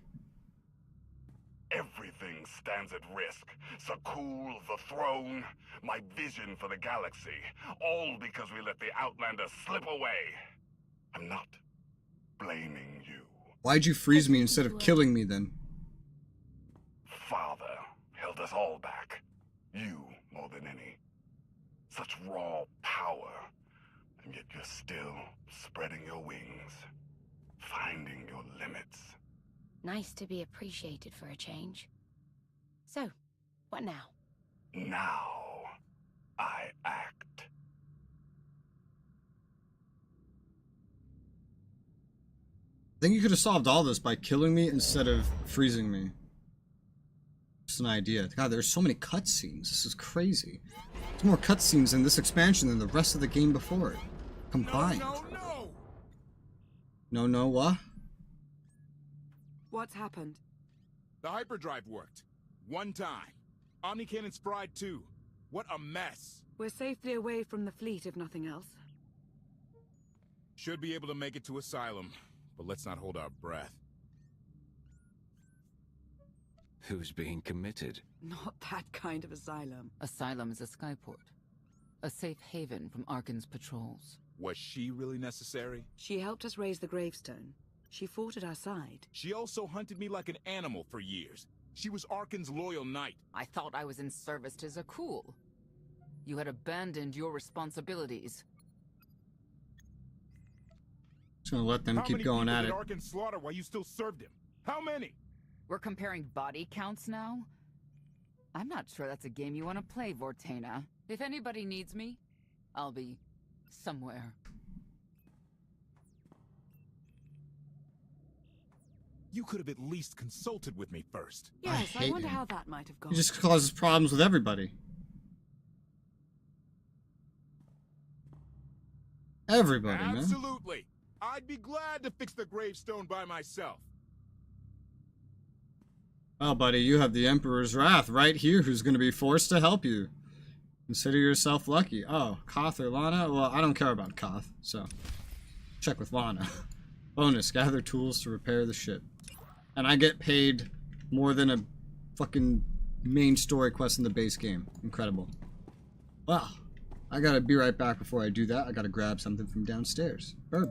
Everything stands at risk. Sakul, the throne, my vision for the galaxy. All because we let the Outlanders slip away. I'm not blaming you. Why'd you freeze me instead of killing me then? Father held us all back. You more than any. Such raw power. And yet you're still spreading your wings. Finding your limits. Nice to be appreciated for a change. So, what now? Now, I act. I think you could have solved all this by killing me instead of freezing me. Just an idea. God, there's so many cutscenes. This is crazy. There's more cutscenes in this expansion than the rest of the game before it. Combined. No, what? What's happened? The hyperdrive worked. One time. Omni cannons fried too. What a mess. We're safely away from the fleet, if nothing else. Should be able to make it to Asylum, but let's not hold our breath. Who's being committed? Not that kind of asylum. Asylum is a skyport. A safe haven from Arkan's patrols. Was she really necessary? She helped us raise the gravestone. She fought at our side. She also hunted me like an animal for years. She was Arkan's loyal knight. I thought I was in service to Zakul. You had abandoned your responsibilities. Just gonna let them keep going at it. How many people did Arkan slaughter while you still served him? How many? We're comparing body counts now? I'm not sure that's a game you want to play, Vortena. If anybody needs me, I'll be somewhere. You could have at least consulted with me first. Yes, I hate wonder him. how that might have gone. He just causes problems with everybody. Everybody, man. Absolutely. I'd be glad to fix the gravestone by myself. Well, buddy, you have the Emperor's Wrath right here who's going to be forced to help you. Consider yourself lucky. Oh, Koth or Lana? Well, I don't care about Koth, so check with Lana. Bonus, gather tools to repair the ship. And I get paid more than a fucking main story quest in the base game. Incredible. Well, I gotta be right back. Before I do that, I gotta grab something from downstairs. Burb.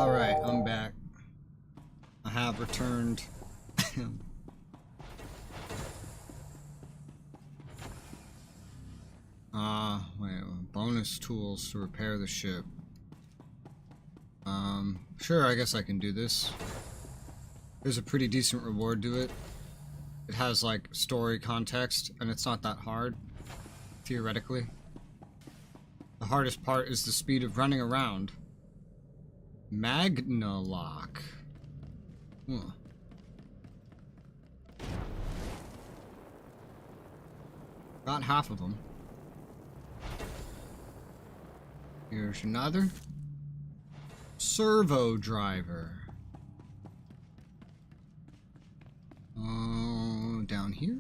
Alright, I'm back. I have returned. Wait, bonus tools to repair the ship. Sure, I guess I can do this. There's a pretty decent reward to it. It has, like, story context, and it's not that hard, theoretically. The hardest part is the speed of running around. Magnalock. Huh. Got half of them. Here's another. Servo driver. Oh, down here?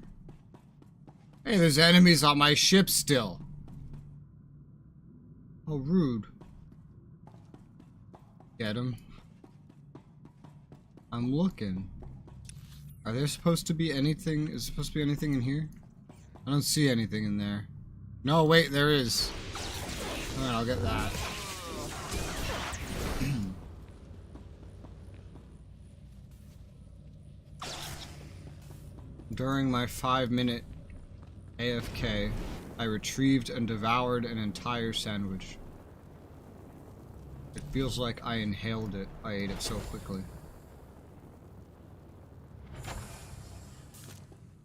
Hey, there's enemies on my ship still. Oh, rude. Get him. I'm looking. Are there supposed to be anything? Is there supposed to be anything in here? I don't see anything in there. No, wait, there is. Alright, I'll get that. During my 5-minute AFK, I retrieved and devoured an entire sandwich. It feels like I inhaled it. I ate it so quickly.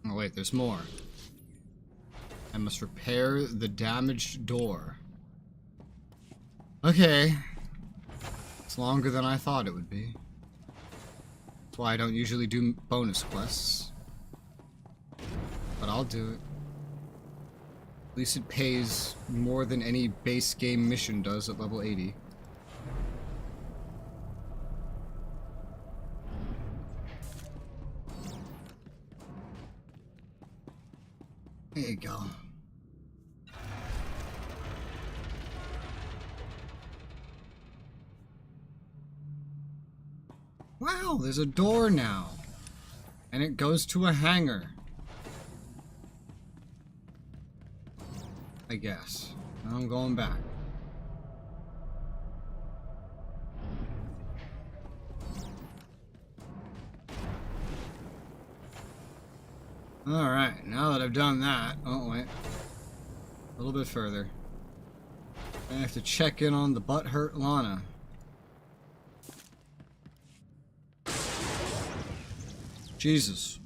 Oh wait, there's more. I must repair the damaged door. Okay. It's longer than I thought it would be. That's why I don't usually do bonus quests. But I'll do it. At least it pays more than any base game mission does at level 80. There you go. Wow, there's a door now. And it goes to a hangar. I guess. I'm going back. Alright, now that I've done that... Oh, wait. A little bit further. I have to check in on the butthurt Lana. Jesus.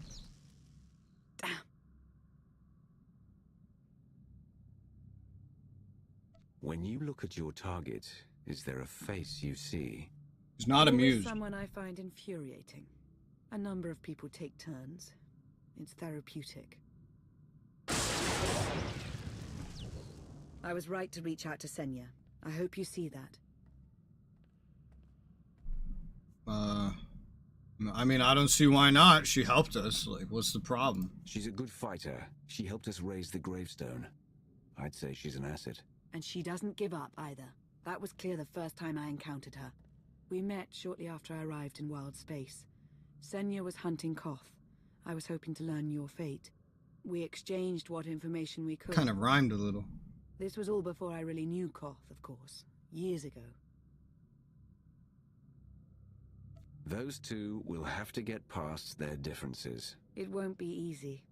When you look at your target, is there a face you see? He's not amused. Someone I find infuriating. A number of people take turns. It's therapeutic. I was right to reach out to Senya. I hope you see that. I mean, I don't see why not. She helped us. Like, what's the problem? She's a good fighter. She helped us raise the gravestone. I'd say she's an asset. And she doesn't give up either. That was clear the first time I encountered her. We met shortly after I arrived in wild space. Senya was hunting Koth. I was hoping to learn your fate. We exchanged what information we could. Kind of rhymed a little. This was all before I really knew Koth, of course. Years ago. Those two will have to get past their differences. It won't be easy.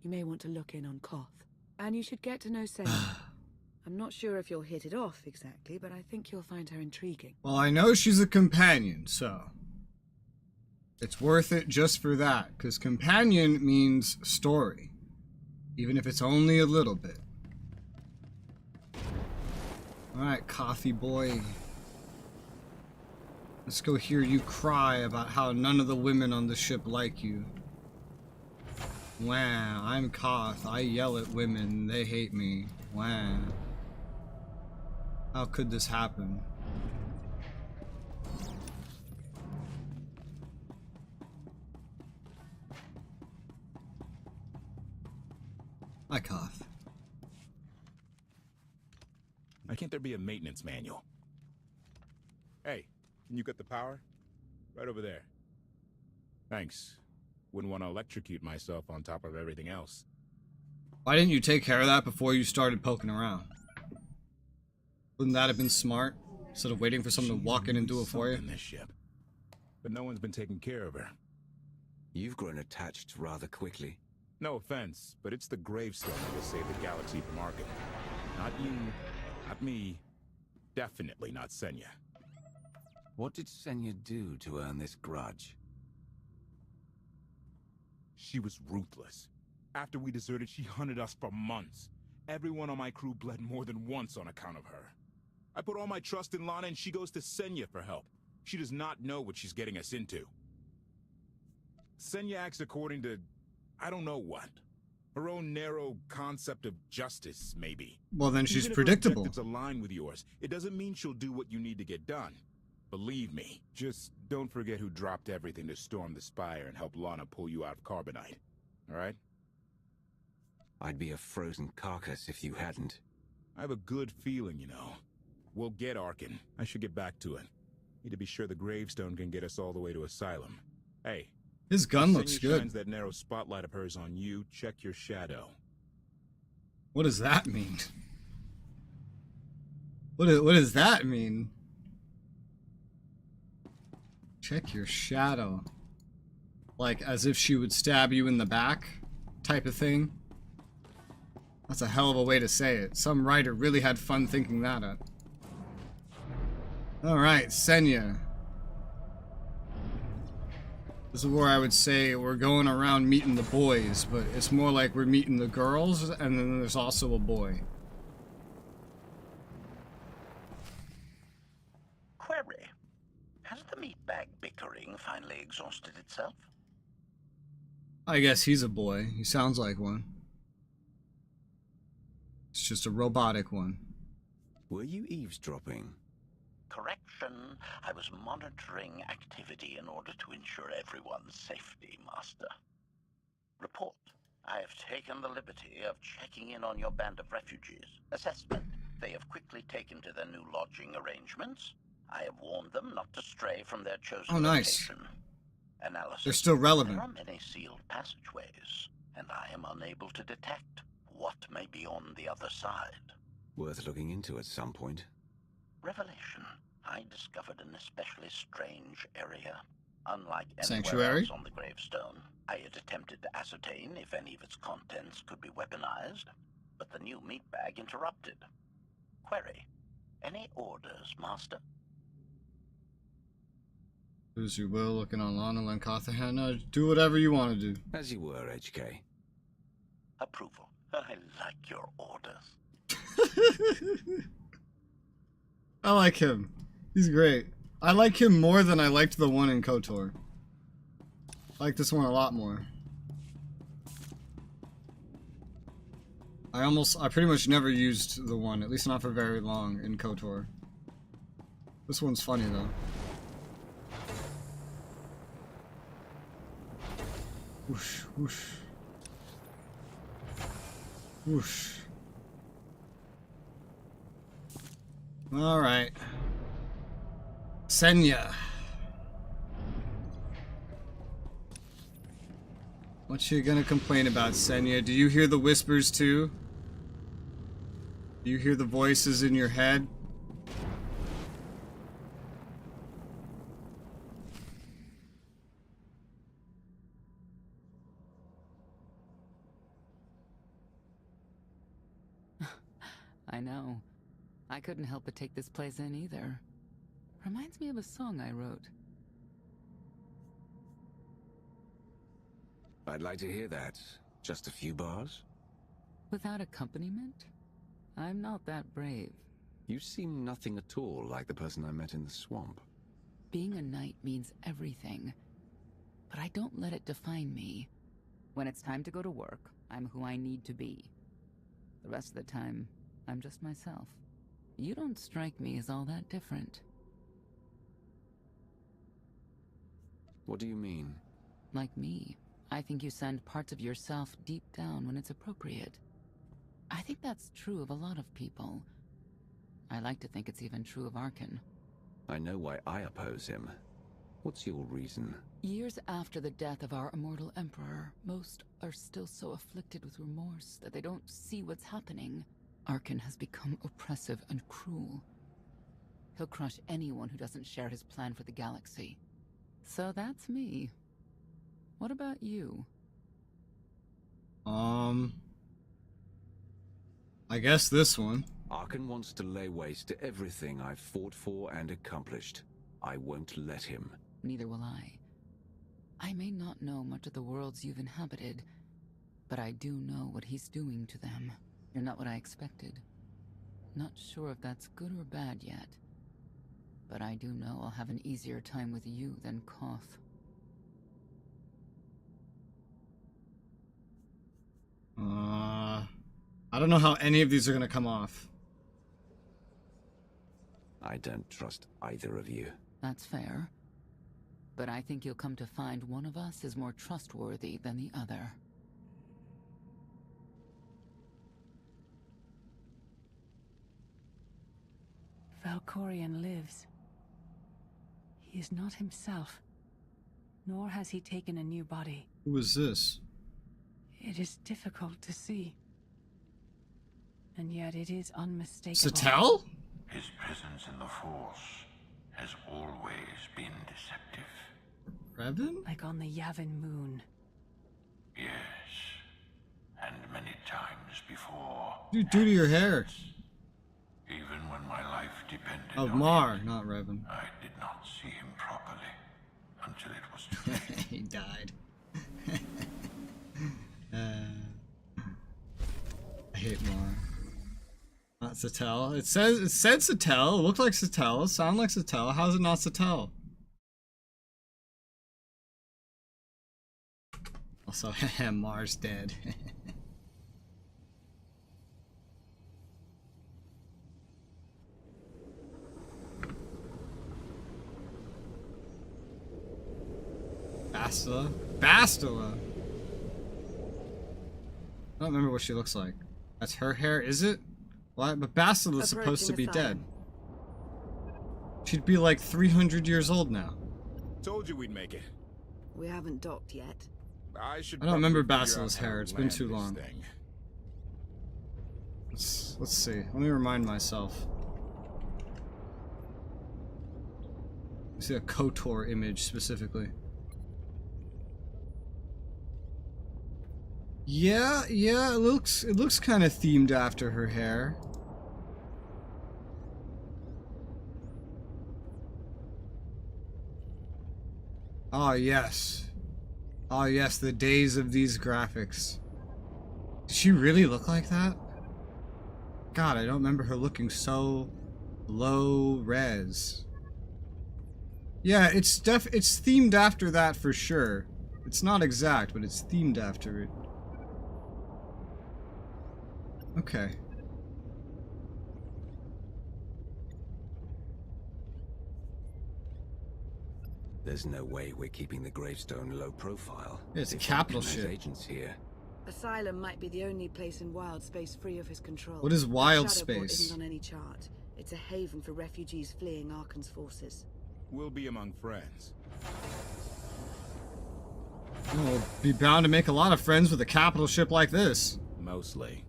You may want to look in on Koth. And you should get to know Senya. I'm not sure if you'll hit it off exactly, but I think you'll find her intriguing. Well, I know she's a companion, so... it's worth it just for that, because companion means story. Even if it's only a little bit. Alright, coffee boy. Let's go hear you cry about how none of the women on the ship like you. Wah, I'm Koth. I yell at women. They hate me. Wah. How could this happen? Hi, Koth. Why can't there be a maintenance manual? Hey, can you get the power? Right over there. Thanks. Wouldn't want to electrocute myself on top of everything else. Why didn't you take care of that before you started poking around? Wouldn't that have been smart? Instead of waiting for someone to walk in and do it for you. This ship. But no one's been taking care of her. You've grown attached rather quickly. No offense, but it's the gravestone that will save the galaxy from Arkham. Not you, not me, definitely not Senya. What did Senya do to earn this grudge? She was ruthless. After we deserted, she hunted us for months. Everyone on my crew bled more than once on account of her. I put all my trust in Lana and she goes to Senya for help. She does not know what she's getting us into. Senya acts according to, I don't know what. Her own narrow concept of justice, maybe. Well, then she's Even if predictable. Her objectives align with yours, it doesn't mean she'll do what you need to get done. Believe me. Just don't forget who dropped everything to storm the Spire and help Lana pull you out of Carbonite. Alright? I'd be a frozen carcass if you hadn't. I have a good feeling, you know. We'll get Arkin. I should get back to it. Need to be sure the gravestone can get us all the way to Asylum. Hey. His gun looks good. Shines that narrow spotlight of hers on you. Check your shadow. What does that mean? What does that mean? Check your shadow. Like as if she would stab you in the back type of thing. That's a hell of a way to say it. Some writer really had fun thinking that up. Alright, Senya. This is where I would say we're going around meeting the boys, but it's more like we're meeting the girls, and then there's also a boy. Query. Has the meatbag bickering finally exhausted itself? I guess he's a boy. He sounds like one. It's just a robotic one. Were you eavesdropping? Correction. I was monitoring activity in order to ensure everyone's safety, Master. Report. I have taken the liberty of checking in on your band of refugees. Assessment. They have quickly taken to their new lodging arrangements. I have warned them not to stray from their chosen location. Analysis. They're still relevant. There are many sealed passageways, and I am unable to detect what may be on the other side. Worth looking into at some point. Revelation. I discovered an especially strange area. Unlike anywhere Sanctuary? else on the gravestone, I had attempted to ascertain if any of its contents could be weaponized, but the new meat bag interrupted. Query. Any orders, Master? Do as you will, looking on Lana Lancathahan. No, do whatever you want to do. As you were, HK. Approval. I like your orders. I like him. He's great. I like him more than I liked the one in KOTOR. I like this one a lot more. I pretty much never used the one, at least not for very long, in KOTOR. This one's funny though. Whoosh, whoosh. Whoosh. Alright. Senya. What you gonna complain about, Senya? Do you hear the whispers too? Do you hear the voices in your head? I know. I couldn't help but take this place in either. Reminds me of a song I wrote. I'd like to hear that. Just a few bars? Without accompaniment? I'm not that brave. You seem nothing at all like the person I met in the swamp. Being a knight means everything. But I don't let it define me. When it's time to go to work, I'm who I need to be. The rest of the time, I'm just myself. You don't strike me as all that different. What do you mean? Like me, I think you send parts of yourself deep down when it's appropriate. I think that's true of a lot of people. I like to think it's even true of Arkin. I know why I oppose him. What's your reason? Years after the death of our immortal emperor, most are still so afflicted with remorse that they don't see what's happening. Arkin has become oppressive and cruel. He'll crush anyone who doesn't share his plan for the galaxy. So that's me. What about you? I guess this one. Arkan wants to lay waste to everything I've fought for and accomplished. I won't let him. Neither will I. I may not know much of the worlds you've inhabited, but I do know what he's doing to them. You're not what I expected. Not sure if that's good or bad yet. But I do know I'll have an easier time with you than Koth. I don't know how any of these are gonna come off. I don't trust either of you. That's fair. But I think you'll come to find one of us is more trustworthy than the other. Valkorion lives. He is not himself, nor has he taken a new body. Who is this? It is difficult to see. And yet it is unmistakable. Satel? His presence in the Force has always been deceptive. Revan? Like on the Yavin moon. Yes. And many times before. What do you do to your hair? Even when my life depended Of on Mar, it, not Revan. I did not see him properly until it was too late. He died. I hate Mar. Not Satel. It said Satel. It looked like Satel. It sounded like Satel. How is it not Satel? Also, Mar's dead. Bastila? Bastila! I don't remember what she looks like. That's her hair, is it? What? But Bastila's supposed to be dead. She'd be like 300 years old now. Told you we'd make it. We haven't docked yet. I don't remember Bastila's hair. It's been too long. Let's see. Let me remind myself. Let's see a KOTOR image specifically. Yeah, it looks kind of themed after her hair. Oh yes. Oh yes, the days of these graphics. Did she really look like that? God, I don't remember her looking so low res. Yeah, it's themed after that for sure. It's not exact, but it's themed after it. Okay. There's no way we're keeping the gravestone low profile. Yeah, it's a If capital Arkan has ship. agents here. Asylum might be the only place in wild space free of his control. What is wild The Shadowport space? isn't on any chart. It's a haven for refugees fleeing Arkan's forces. We'll be among friends. We'll be bound to make a lot of friends with a capital ship like this. Mostly.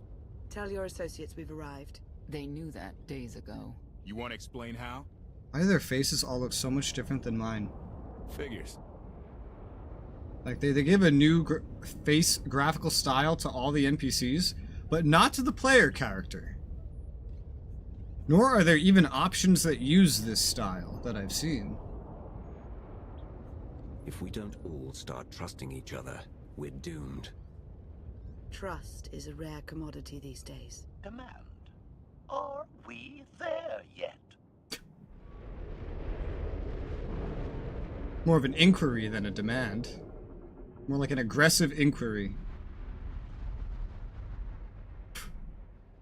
Tell your associates we've arrived. They knew that days ago. You want to explain how? Why do their faces all look so much different than mine? Figures. Like, they give a new face graphical style to all the NPCs, but not to the player character. Nor are there even options that use this style that I've seen. If we don't all start trusting each other, we're doomed. Trust is a rare commodity these days. Demand. Are we there yet? More of an inquiry than a demand. More like an aggressive inquiry.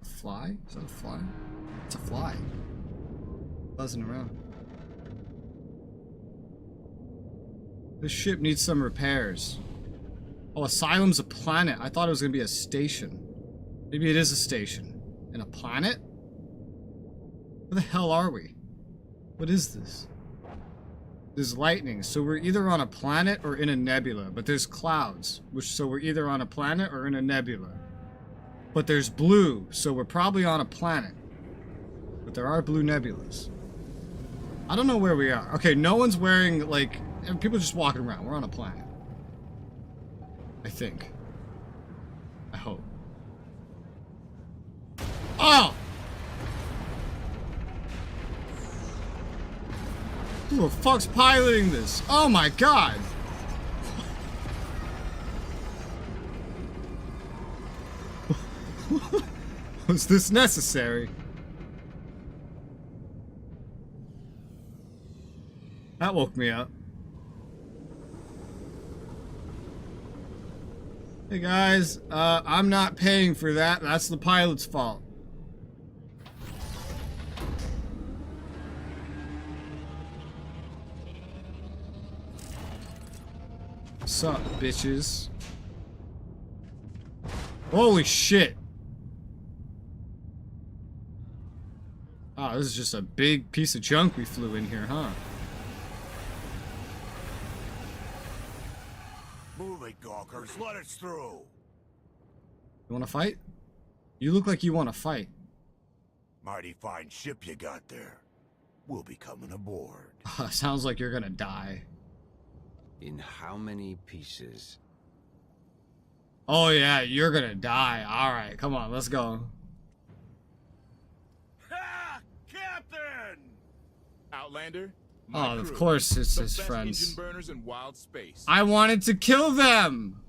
A fly? Is that a fly? It's a fly. Buzzing around. This ship needs some repairs. Oh, Asylum's a planet. I thought it was going to be a station. Maybe it is a station. And a planet? Where the hell are we? What is this? There's lightning, so we're either on a planet or in a nebula. But there's clouds, so we're either on a planet or in a nebula. But there's blue, so we're probably on a planet. But there are blue nebulas. I don't know where we are. Okay, no one's wearing, like... People just walking around. We're on a planet. I think. I hope. Oh! Who the fuck's piloting this? Oh my god! Was this necessary? That woke me up. Hey guys, I'm not paying for that. That's the pilot's fault. Sup, bitches? Holy shit. Oh, this is just a big piece of junk we flew in here, huh? Move it, gawkers. Let us through. You wanna fight? You look like you wanna fight. Mighty fine ship you got there. We'll be coming aboard. Sounds like you're gonna die. In how many pieces? Oh yeah, you're gonna die. Alright, come on, let's go. Ha! Captain! Outlander? Oh, of course it's the his best friends. Engine burners in wild space. I wanted to kill them!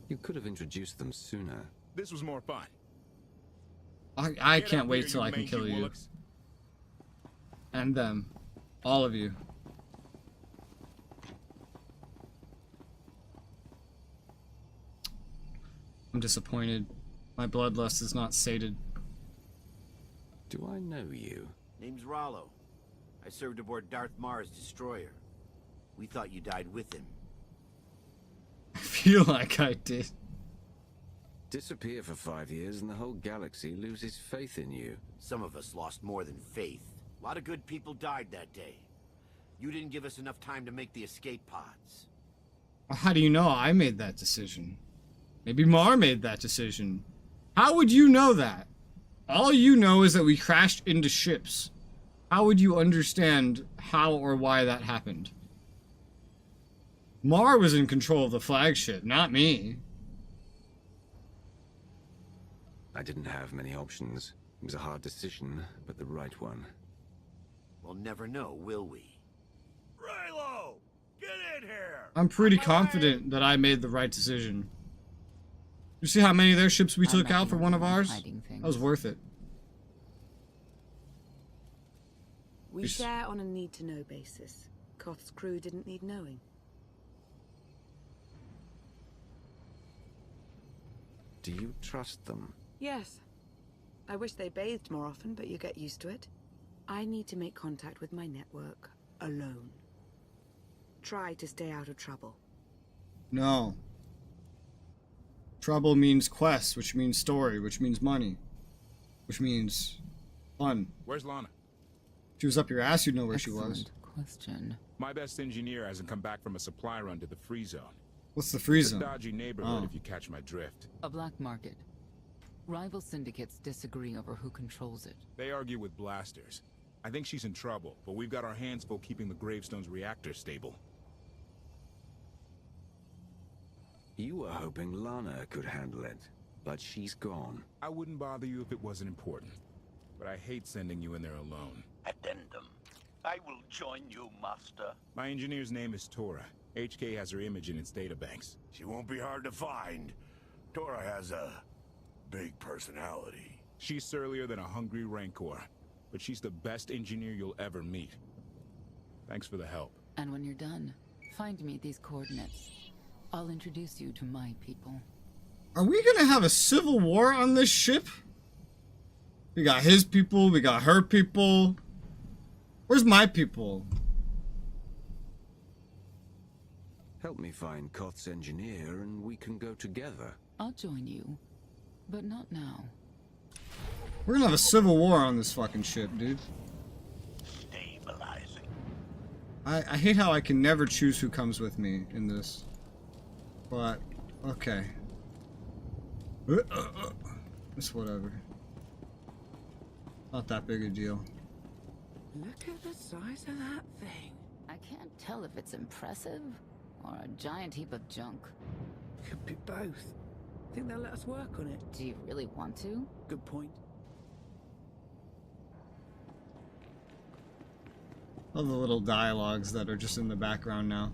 You could have introduced them sooner. This was more fun. I Get can't up wait here, till I can mangy kill you. Woolocks. And them. All of you. I'm disappointed. My bloodlust is not sated. Do I know you? Name's Rollo. I served aboard Darth Mar's destroyer. We thought you died with him. I feel like I did. Disappear for 5 years and the whole galaxy loses faith in you. Some of us lost more than faith. A lot of good people died that day. You didn't give us enough time to make the escape pods. How do you know I made that decision? Maybe Mar made that decision. How would you know that? All you know is that we crashed into ships. How would you understand how or why that happened? Mar was in control of the flagship, not me. I didn't have many options. It was a hard decision, but the right one. We'll never know, will we? Raylo! Get in here! I'm pretty confident that I made the right decision. You see how many of their ships we took out for one of ours? That was worth it. We share on a need-to-know basis. Koth's crew didn't need knowing. Do you trust them? Yes. I wish they bathed more often, but you get used to it. I need to make contact with my network alone. Try to stay out of trouble. No. Trouble means quest, which means story, which means money. Which means fun. Where's Lana? If she was up your ass, you'd know where she was. Question. My best engineer hasn't come back from a supply run to the free zone. What's the free It's zone? a dodgy neighborhood, Oh. if you catch my drift. A black market. Rival syndicates disagree over who controls it. They argue with blasters. I think she's in trouble, but we've got our hands full keeping the Gravestone's reactor stable. You were hoping Lana could handle it, but she's gone. I wouldn't bother you if it wasn't important, but I hate sending you in there alone. Addendum. I will join you, Master. My engineer's name is Tora. HK has her image in its databanks. She won't be hard to find. Tora has a big personality. She's surlier than a hungry rancor, but she's the best engineer you'll ever meet. Thanks for the help. And when you're done, find me these coordinates. I'll introduce you to my people. Are we gonna have a civil war on this ship? We got his people, we got her people. Where's my people? Help me find Koth's engineer and we can go together. I'll join you, but not now. We're gonna have a civil war on this fucking ship, dude. Stabilizing. I hate how I can never choose who comes with me in this. But, okay. It's whatever. Not that big a deal. Look at the size of that thing. I can't tell if it's impressive or a giant heap of junk. Could be both. Think they'll let us work on it? Do you really want to? Good point. All the little dialogues that are just in the background now.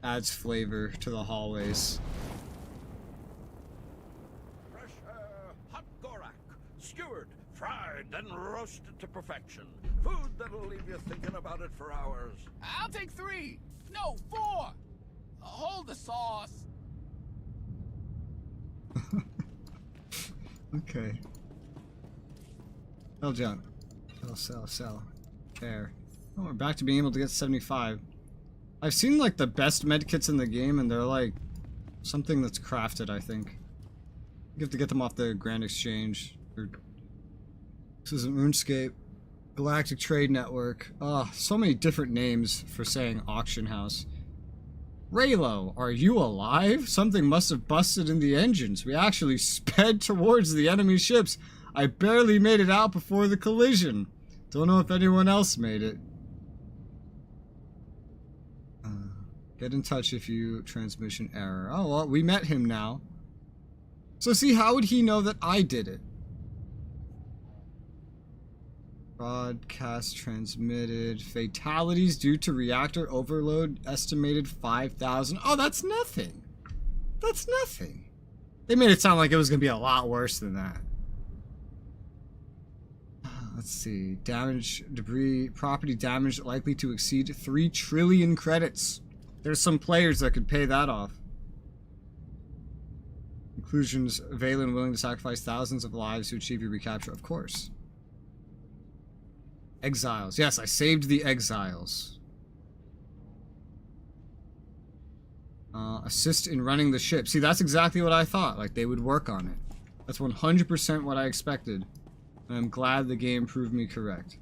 Adds flavor to the hallways. Fresh hot gorak, skewered, fried, then roasted to perfection. Food that'll leave you thinking about it for hours. I'll take 3. No, 4. Hold the sauce. Okay. Sell junk. Sell. Fair. Oh, we're back to being able to get 75. I've seen like the best medkits in the game, and they're like something that's crafted, I think. You have to get them off the Grand Exchange. This isn't RuneScape. Galactic Trade Network. Oh, so many different names for saying auction house. Raylo, are you alive? Something must have busted in the engines. We actually sped towards the enemy ships. I barely made it out before the collision. Don't know if anyone else made it. Get in touch if you transmission error. Oh, well, we met him now. So see, how would he know that I did it? Broadcast transmitted. Fatalities due to reactor overload estimated 5,000. Oh, that's nothing. That's nothing. They made it sound like it was going to be a lot worse than that. Let's see. Damage, debris, property damage likely to exceed 3 trillion credits. There's some players that could pay that off. Conclusions. Valen willing to sacrifice thousands of lives to achieve your recapture. Of course. Exiles. Yes, I saved the exiles. Assist in running the ship. See, that's exactly what I thought. Like, they would work on it. That's 100% what I expected. And I'm glad the game proved me correct.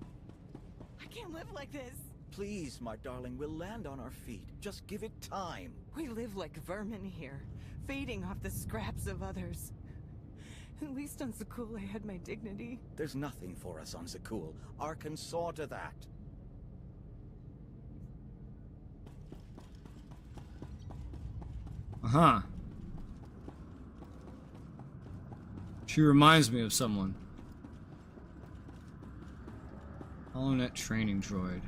I can't live like this. Please, my darling, we'll land on our feet. Just give it time. We live like vermin here, feeding off the scraps of others. At least on Zakul I had my dignity. There's nothing for us on Zakul. Arkan saw to that. Uh-huh. She reminds me of someone. HoloNet training droid.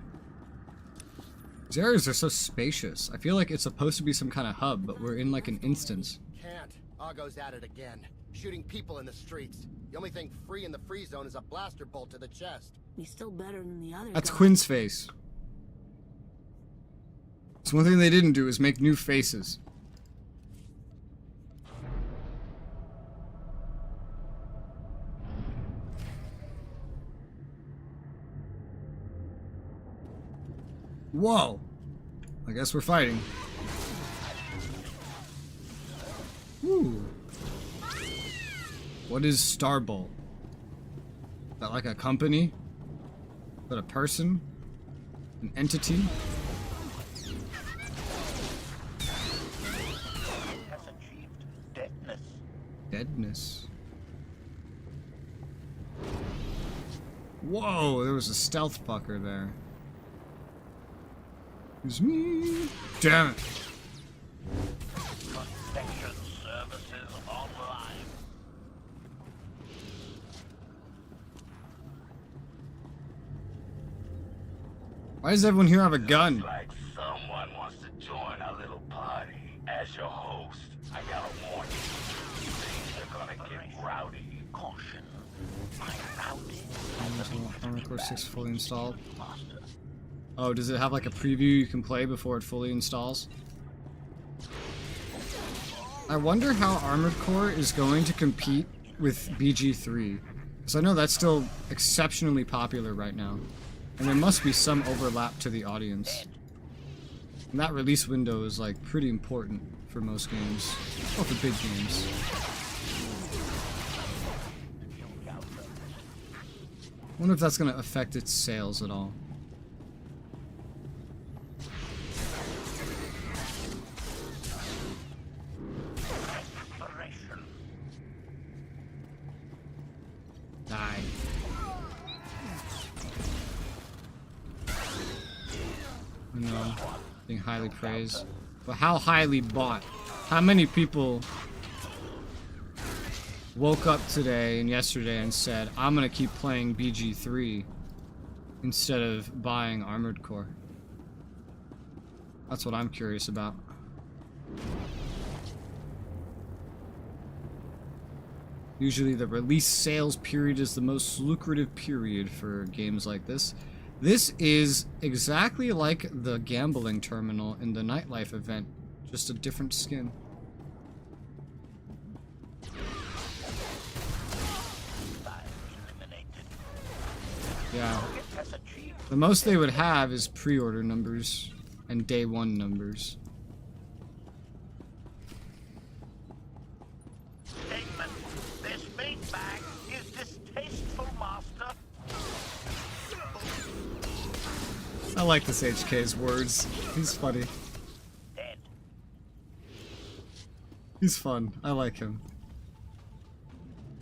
These areas are so spacious. I feel like it's supposed to be some kind of hub, but we're in like an instance. Can't. Argo's at it again. Shooting people in the streets. The only thing free in the free zone is a blaster bolt to the chest. He's still better than the other That's guy. Quinn's face. So one thing they didn't do is make new faces. Whoa! I guess we're fighting. Ooh. What is Starbolt? Is that like a company? Is that a person? An entity? Has achieved deadness. Deadness. Whoa, there was a stealth fucker there. It's me. Damn it. Protection services online. Why does everyone here have a gun? Looks like someone wants to join our little party. As your host, I gotta warn you. Things are gonna get rowdy. Caution. Armored Core 6 fully installed. Oh, does it have like a preview you can play before it fully installs? I wonder how Armored Core is going to compete with BG3. Because I know that's still exceptionally popular right now. And there must be some overlap to the audience. And that release window is like pretty important for most games. Well, for big games. I wonder if that's going to affect its sales at all. Die. know, being highly praised. But how highly bought? How many people woke up today and yesterday and said, I'm gonna keep playing BG3 instead of buying Armored Core? That's what I'm curious about. Usually the release sales period is the most lucrative period for games like this. This is exactly like the gambling terminal in the Nightlife event, just a different skin. Yeah. The most they would have is pre-order numbers and day one numbers. This meat bag is distasteful, Master. I like this HK's words. He's funny. He's fun. I like him.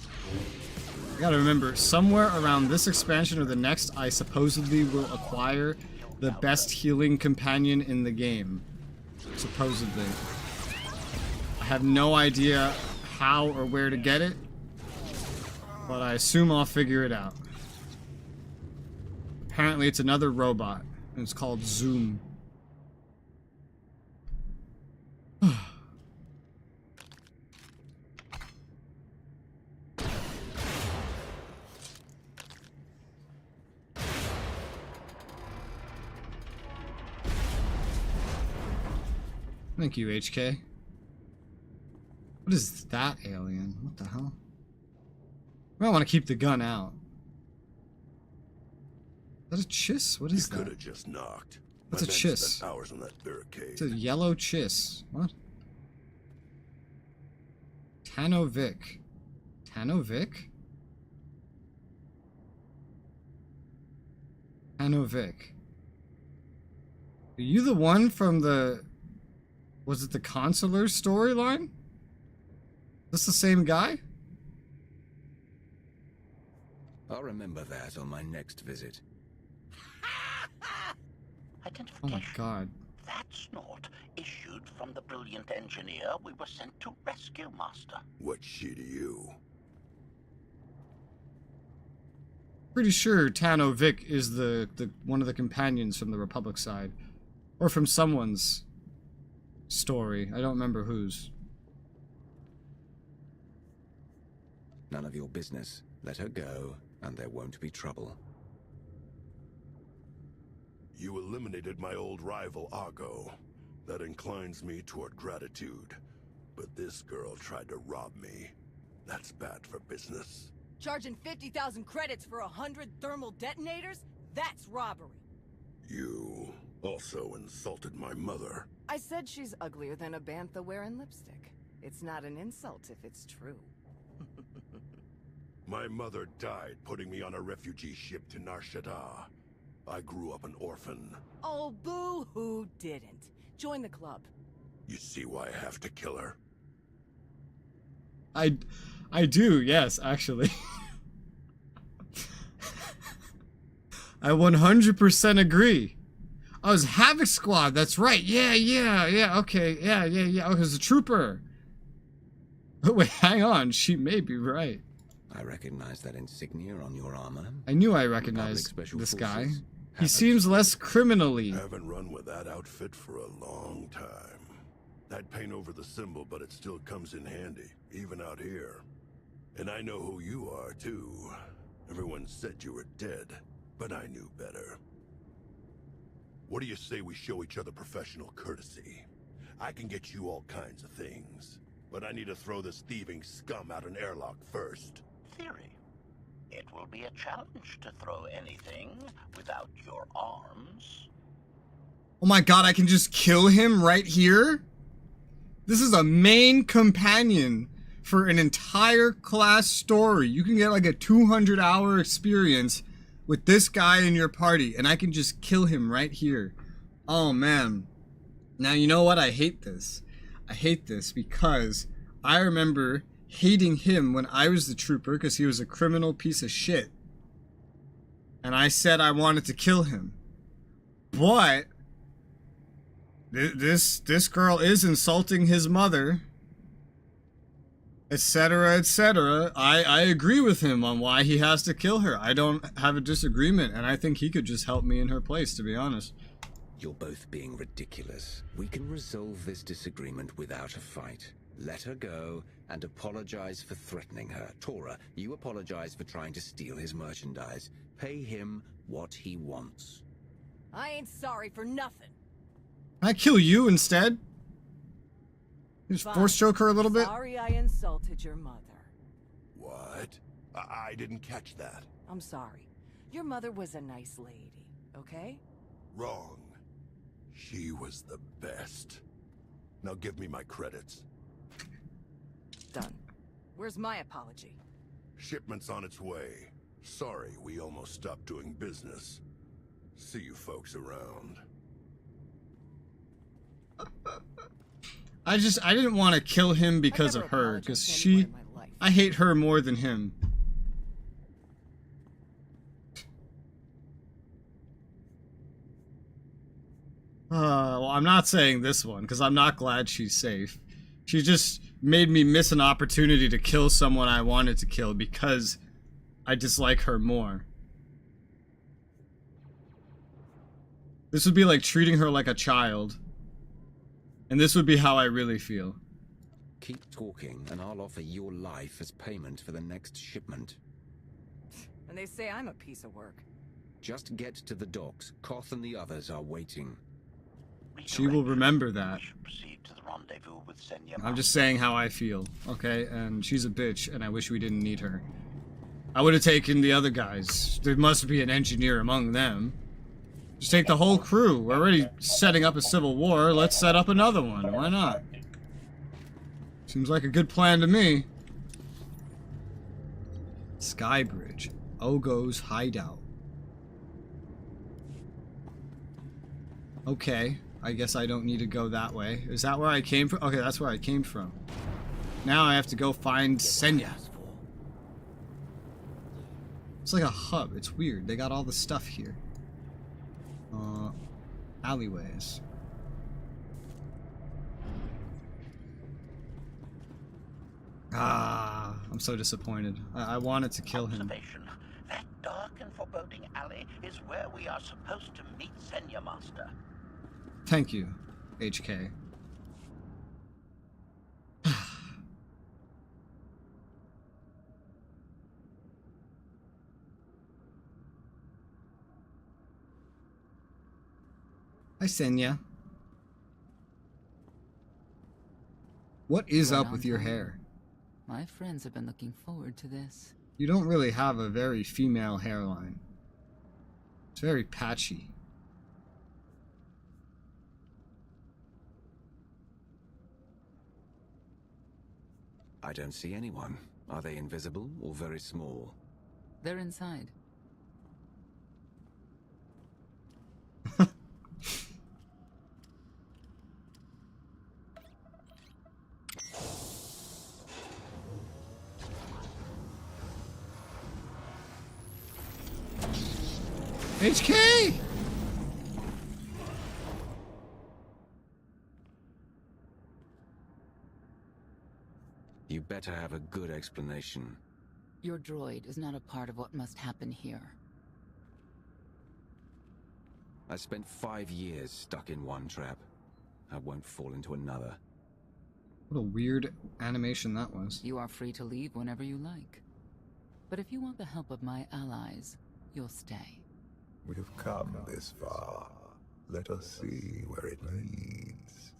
I gotta remember, somewhere around this expansion or the next, I supposedly will acquire the best healing companion in the game. Supposedly. I have no idea how or where to get it, but I assume I'll figure it out. Apparently it's another robot, and it's called Zoom. Thank you, HK. What is that alien? What the hell? I might want to keep the gun out. Is that a chiss? What is that? Could have just knocked. What's a chiss? Hours on that barricade. It's a yellow chiss. What? Tanovic. Tanovic? Tanovic. Are you the one from the... Was it the Consular storyline? Is this the same guy? I'll remember that on my next visit. Identification. Oh my god. That snort issued from the brilliant engineer we were sent to rescue, Master. What's she to you? Pretty sure Tanovic is the one of the companions from the Republic side. Or from someone's story. I don't remember whose. None of your business. Let her go, and there won't be trouble. You eliminated my old rival, Argo. That inclines me toward gratitude. But this girl tried to rob me. That's bad for business. Charging 50,000 credits for 100 thermal detonators? That's robbery. You also insulted my mother. I said she's uglier than a bantha wearing lipstick. It's not an insult if it's true. My mother died putting me on a refugee ship to Nar Shaddaa. I grew up an orphan. Oh, boo-hoo didn't. Join the club. You see why I have to kill her? I do, yes, actually. I 100% agree. I was Havoc Squad, that's right. Yeah, okay, yeah. Oh, it was a trooper. Oh, wait, hang on, she may be right. I recognize that insignia on your armor. I knew I recognized this guy. He seems less criminally. I haven't run with that outfit for a long time. I'd paint over the symbol, but it still comes in handy, even out here. And I know who you are, too. Everyone said you were dead, but I knew better. What do you say we show each other professional courtesy? I can get you all kinds of things, but I need to throw this thieving scum out an airlock first. Theory. It will be a challenge to throw anything without your arms. Oh my god, I can just kill him right here? This is a main companion for an entire class story. You can get like a 200-hour experience with this guy in your party, and I can just kill him right here. Oh man. Now you know what? I hate this. I hate this because I remember hating him when I was the trooper because he was a criminal piece of shit. And I said I wanted to kill him. But this girl is insulting his mother, etc., etc. I agree with him on why he has to kill her. I don't have a disagreement, and I think he could just help me in her place, to be honest. You're both being ridiculous. We can resolve this disagreement without a fight. Let her go and apologize for threatening her. Tora, you apologize for trying to steal his merchandise. Pay him what he wants. I ain't sorry for nothing. Can I kill you instead? Just Fine. force choke her a little bit? Sorry I insulted your mother. What? I didn't catch that. I'm sorry. Your mother was a nice lady, okay? Wrong. She was the best. Now give me my credits. Done. Where's my apology? Shipment's on its way. Sorry, we almost stopped doing business. See you folks around. I didn't want to kill him because of her, because I hate her more than him. Well, I'm not saying this one, because I'm not glad she's safe. She just made me miss an opportunity to kill someone I wanted to kill because I dislike her more. This would be like treating her like a child. And this would be how I really feel. Keep talking, and I'll offer your life as payment for the next shipment. And they say I'm a piece of work. Just get to the docks. Koth and the others are waiting. She will remember that. Proceed to the rendezvous with Senya. I'm just saying how I feel, okay? And she's a bitch, and I wish we didn't need her. I would have taken the other guys. There must be an engineer among them. Just take the whole crew. We're already setting up a civil war. Let's set up another one. Why not? Seems like a good plan to me. Skybridge. Ogo's hideout. Okay. I guess I don't need to go that way. Is that where I came from? Okay, that's where I came from. Now I have to go find Senya. It's like a hub. It's weird. They got all the stuff here. Alleyways. I'm so disappointed. I wanted to kill him. That dark and foreboding alley is where we are supposed to meet Senya Master. Thank you, HK. Hi, Senya. What is up with your hair? My friends have been looking forward to this. You don't really have a very female hairline. It's very patchy. I don't see anyone. Are they invisible or very small? They're inside. HK! You better have a good explanation. Your droid is not a part of what must happen here. I spent 5 years stuck in one trap. I won't fall into another. What a weird animation that was. You are free to leave whenever you like. But if you want the help of my allies, you'll stay. We've come this far. Let us see where it leads.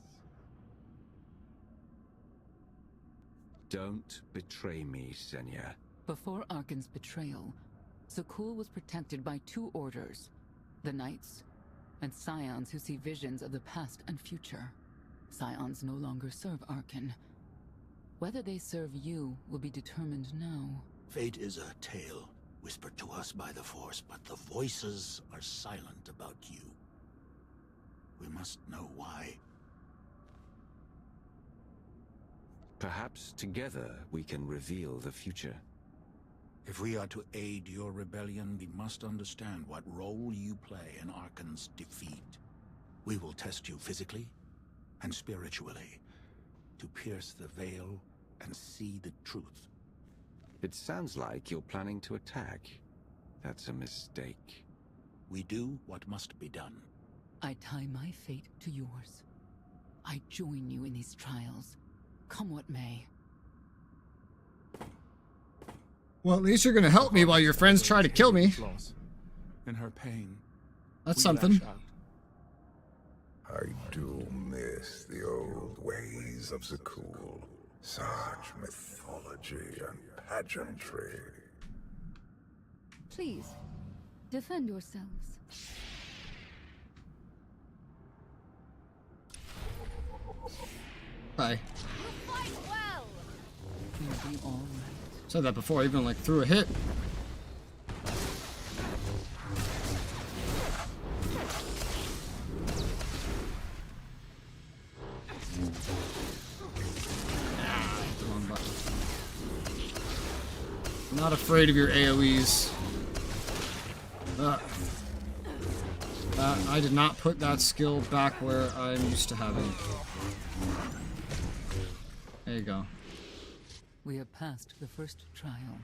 Don't betray me, Senya. Before Arkan's betrayal, Zakul was protected by 2 orders. The Knights, and Scions who see visions of the past and future. Scions no longer serve Arkan. Whether they serve you will be determined now. Fate is a tale whispered to us by the Force, but the voices are silent about you. We must know why. Perhaps together we can reveal the future. If we are to aid your rebellion, we must understand what role you play in Arkan's defeat. We will test you physically and spiritually, to pierce the veil and see the truth. It sounds like you're planning to attack. That's a mistake. We do what must be done. I tie my fate to yours. I join you in these trials, come what may. Well, at least you're gonna help me while your friends try to kill me. In her pain. That's something. I do miss the old ways of Zakul. Such mythology and pageantry. Please, defend yourselves. Bye. Fight well. You'll be all right. Said that before, even like threw a hit. Wrong button. Not afraid of your AoEs. I did not put that skill back where I'm used to having it. There you go. We have passed the first trial.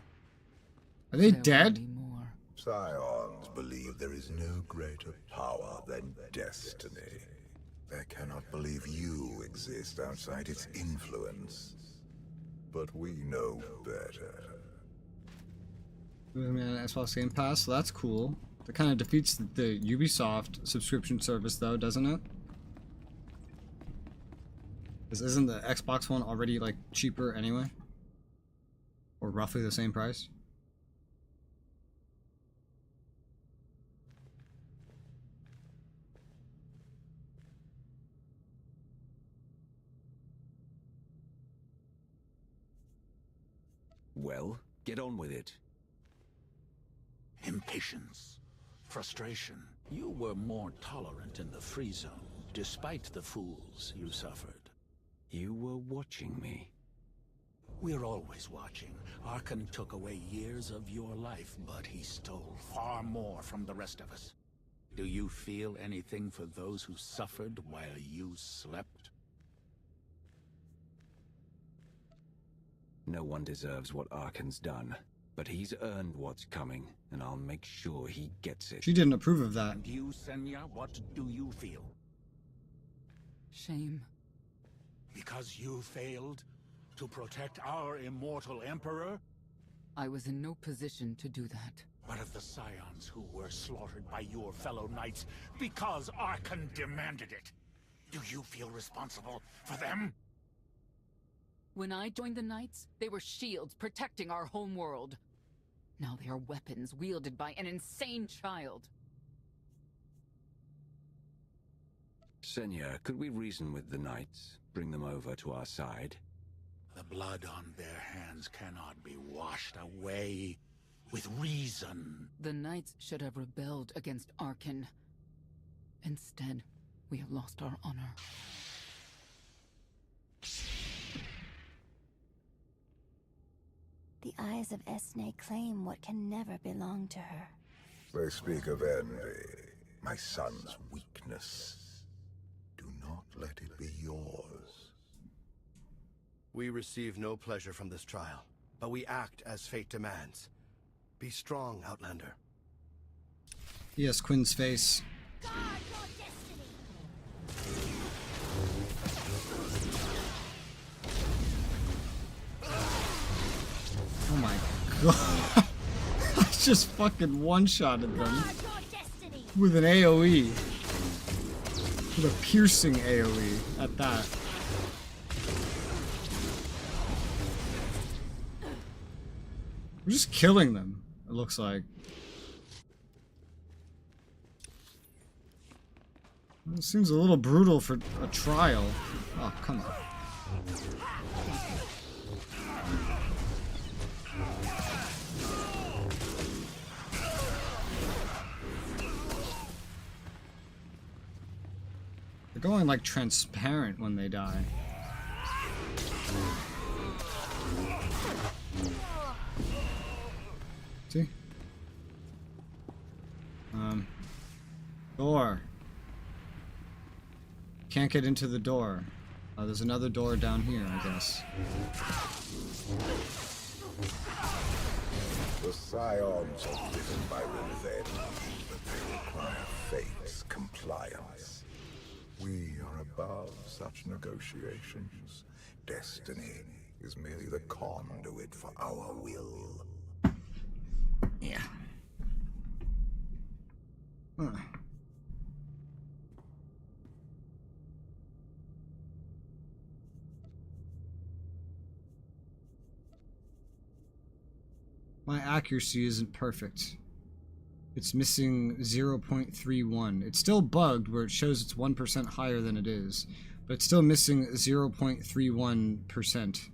Are they There will dead? be more. Scions believe there is no greater power than destiny. They cannot believe you exist outside its influence. But we know better. Xbox Game Pass, so that's cool. That kind of defeats the Ubisoft subscription service, though, doesn't it? Because isn't the Xbox one already, like, cheaper anyway? Or roughly the same price? Well, get on with it. Impatience, frustration. You were more tolerant in the free zone, despite the fools you suffered. You were watching me. We're always watching. Arkan took away years of your life, but he stole far more from the rest of us. Do you feel anything for those who suffered while you slept? No one deserves what Arkan's done, but he's earned what's coming, and I'll make sure he gets it. She didn't approve of that. And you, Senya, what do you feel? Shame. Because you failed to protect our immortal Emperor? I was in no position to do that. What of the Scions who were slaughtered by your fellow knights because Arkan demanded it? Do you feel responsible for them? When I joined the Knights, they were shields protecting our homeworld. Now they are weapons wielded by an insane child. Senya, could we reason with the Knights? Bring them over to our side? The blood on their hands cannot be washed away with reason. The Knights should have rebelled against Arkan. Instead, we have lost our honor. The eyes of Esne claim what can never belong to her. They speak of envy, my son's weakness. Do not let it be yours. We receive no pleasure from this trial, but we act as fate demands. Be strong, Outlander. Yes, Quinn's face. Oh my god. I just fucking one-shotted them. With an AoE. With a piercing AoE at that. We're just killing them, it looks like. It seems a little brutal for a trial. Oh, come on. They're going like transparent when they die. See? Door. can't get into the door. There's another door down here, I guess. The Scions are driven by revenge, but they require fate's compliance. We are above such negotiations. Destiny is merely the conduit for our will. Yeah. Huh. My accuracy isn't perfect. It's missing 0.31. It's still bugged where it shows it's 1% higher than it is, but it's still missing 0.31%.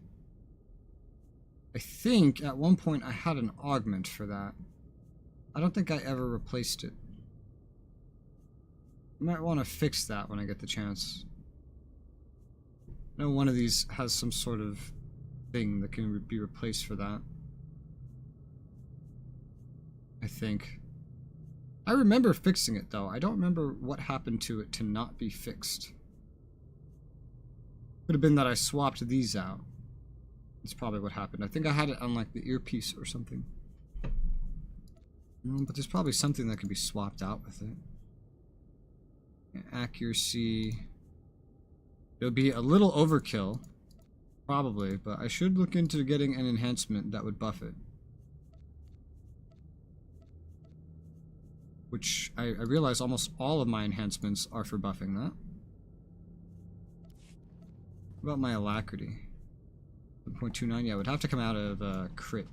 I think at one point I had an augment for that. I don't think I ever replaced it. I might want to fix that when I get the chance. I know one of these has some sort of thing that can be replaced for that. I think. I remember fixing it though. I don't remember what happened to it to not be fixed. Could have been that I swapped these out. That's probably what happened. I think I had it on like the earpiece or something. But there's probably something that can be swapped out with it. Accuracy. It'll be a little overkill. Probably, but I should look into getting an enhancement that would buff it. Which I realize almost all of my enhancements are for buffing that. What about my alacrity? 1.29, yeah, it would have to come out of crit.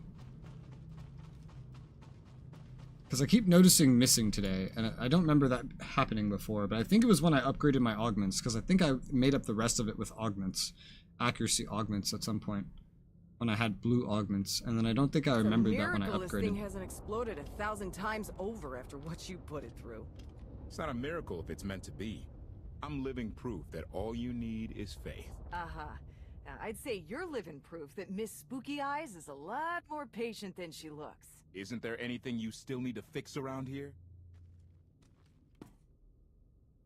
Because I keep noticing missing today, and I don't remember that happening before, but I think it was when I upgraded my augments, because I think I made up the rest of it with augments. Accuracy augments at some point. When I had blue augments, and then I don't think I remembered that when I upgraded. This thing hasn't exploded 1,000 times over after what you put it through. It's not a miracle if it's meant to be. I'm living proof that all you need is faith. I'd say you're living proof that Miss Spooky Eyes is a lot more patient than she looks. Isn't there anything you still need to fix around here?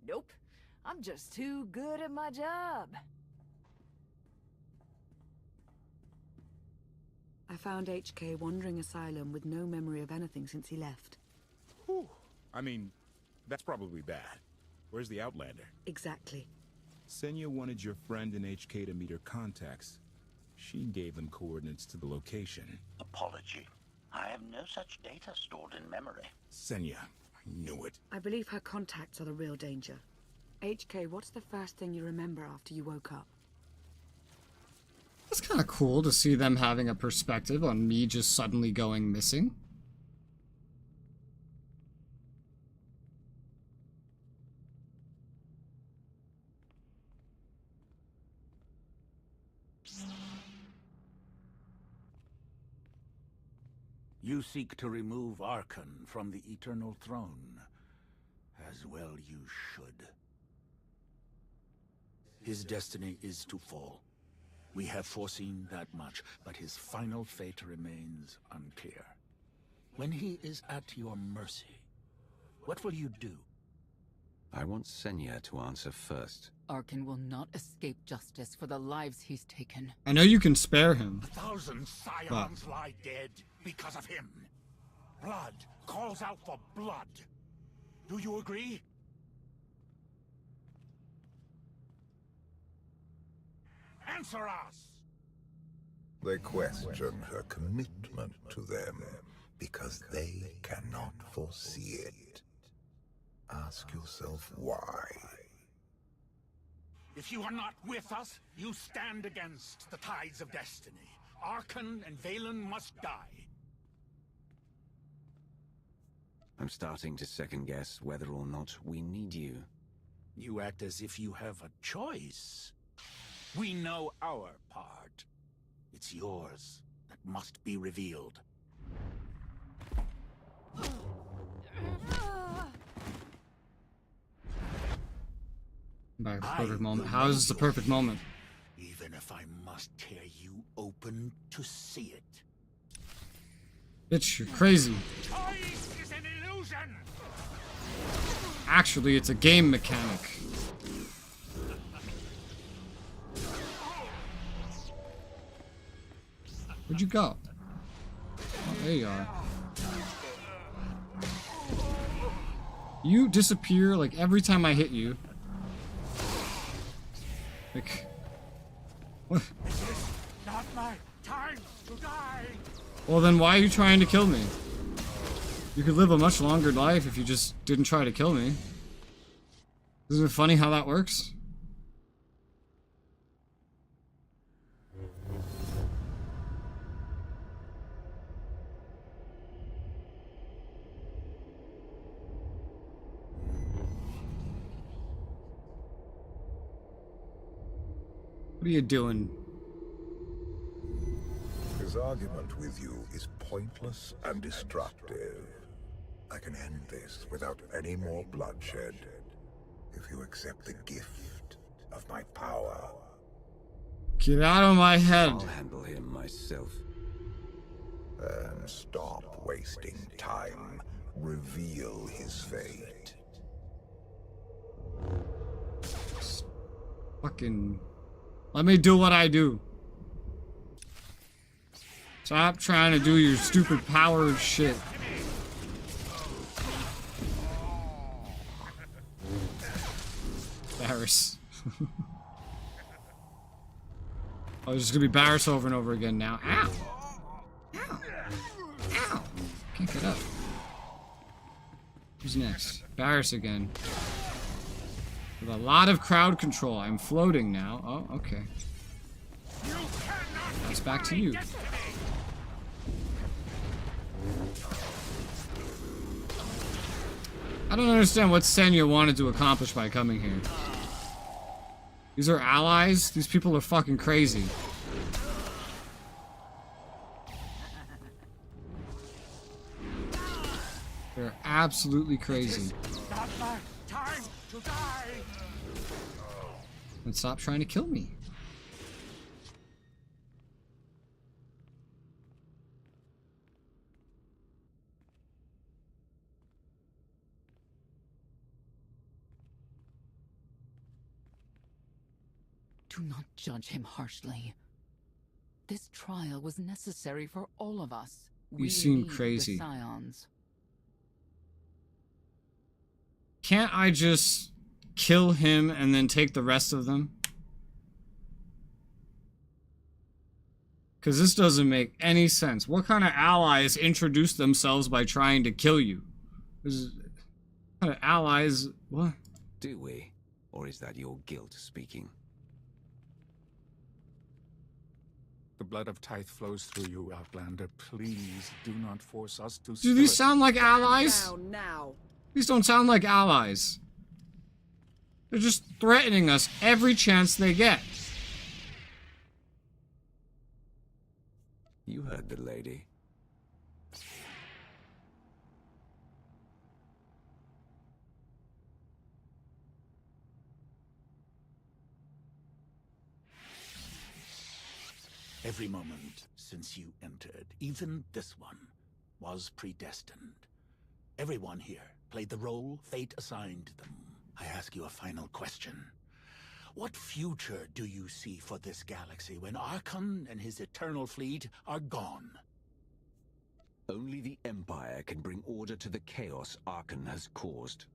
Nope. I'm just too good at my job. I found HK wandering asylum with no memory of anything since he left. Whew. I mean, that's probably bad. Where's the Outlander? Exactly. Senya wanted your friend in HK to meet her contacts. She gave them coordinates to the location. Apology. I have no such data stored in memory. Senya, I knew it. I believe her contacts are the real danger. HK, what's the first thing you remember after you woke up? It's kind of cool to see them having a perspective on me just suddenly going missing. You seek to remove Archon from the Eternal Throne. As well you should. His destiny is to fall. We have foreseen that much, but his final fate remains unclear. When he is at your mercy, what will you do? I want Senya to answer first. Archon will not escape justice for the lives he's taken. I know you can spare him. 1,000 Scions lie dead because of him. Blood calls out for blood. Do you agree? Answer us! They question her commitment to them because they cannot foresee it. Ask yourself why. If you are not with us, you stand against the tides of destiny. Archon and Valen must die. I'm starting to second guess whether or not we need you. You act as if you have a choice. We know our part. It's yours that must be revealed. Back at the perfect moment. How is this the perfect moment? Even if I must tear you open to see it. Bitch, you're crazy. Choice is an illusion! Actually, it's a game mechanic. Where'd you go? Oh, there you are. You disappear like every time I hit you. Like, what? Not my time to die. Well, then why are you trying to kill me? You could live a much longer life if you just didn't try to kill me. Isn't it funny how that works? What are you doing? His argument with you is pointless and destructive. I can end this without any more bloodshed if you accept the gift of my power. Get out of my head. I'll handle him myself. And stop wasting time. Reveal his fate. Fucking... Let me do what I do. Stop trying to do your stupid power shit. Barris. Oh, it's just gonna be Barris over and over again now. Ow! Ow! Ow! Can't get up. Who's next? Barris again. With a lot of crowd control. I'm floating now. Oh, okay. That's back to you. I don't understand what Senya wanted to accomplish by coming here. These are allies? These people are fucking crazy. They're absolutely crazy. Not my time to die. And stop trying to kill me. Do not judge him harshly. This trial was necessary for all of us. You seem need the crazy. Scions. Can't I just kill him and then take the rest of them? Because this doesn't make any sense. What kind of allies introduce themselves by trying to kill you? What kind of allies? What? Do we? Or is that your guilt speaking? The blood of Tithe flows through you, Outlander. Please do not force us to... Do these sound like allies? Now. These don't sound like allies. They're just threatening us every chance they get. You heard the lady. Every moment since you entered, even this one, was predestined. Everyone here played the role fate assigned them. I ask you a final question. What future do you see for this galaxy when Archon and his eternal fleet are gone? Only the Empire can bring order to the chaos Archon has caused.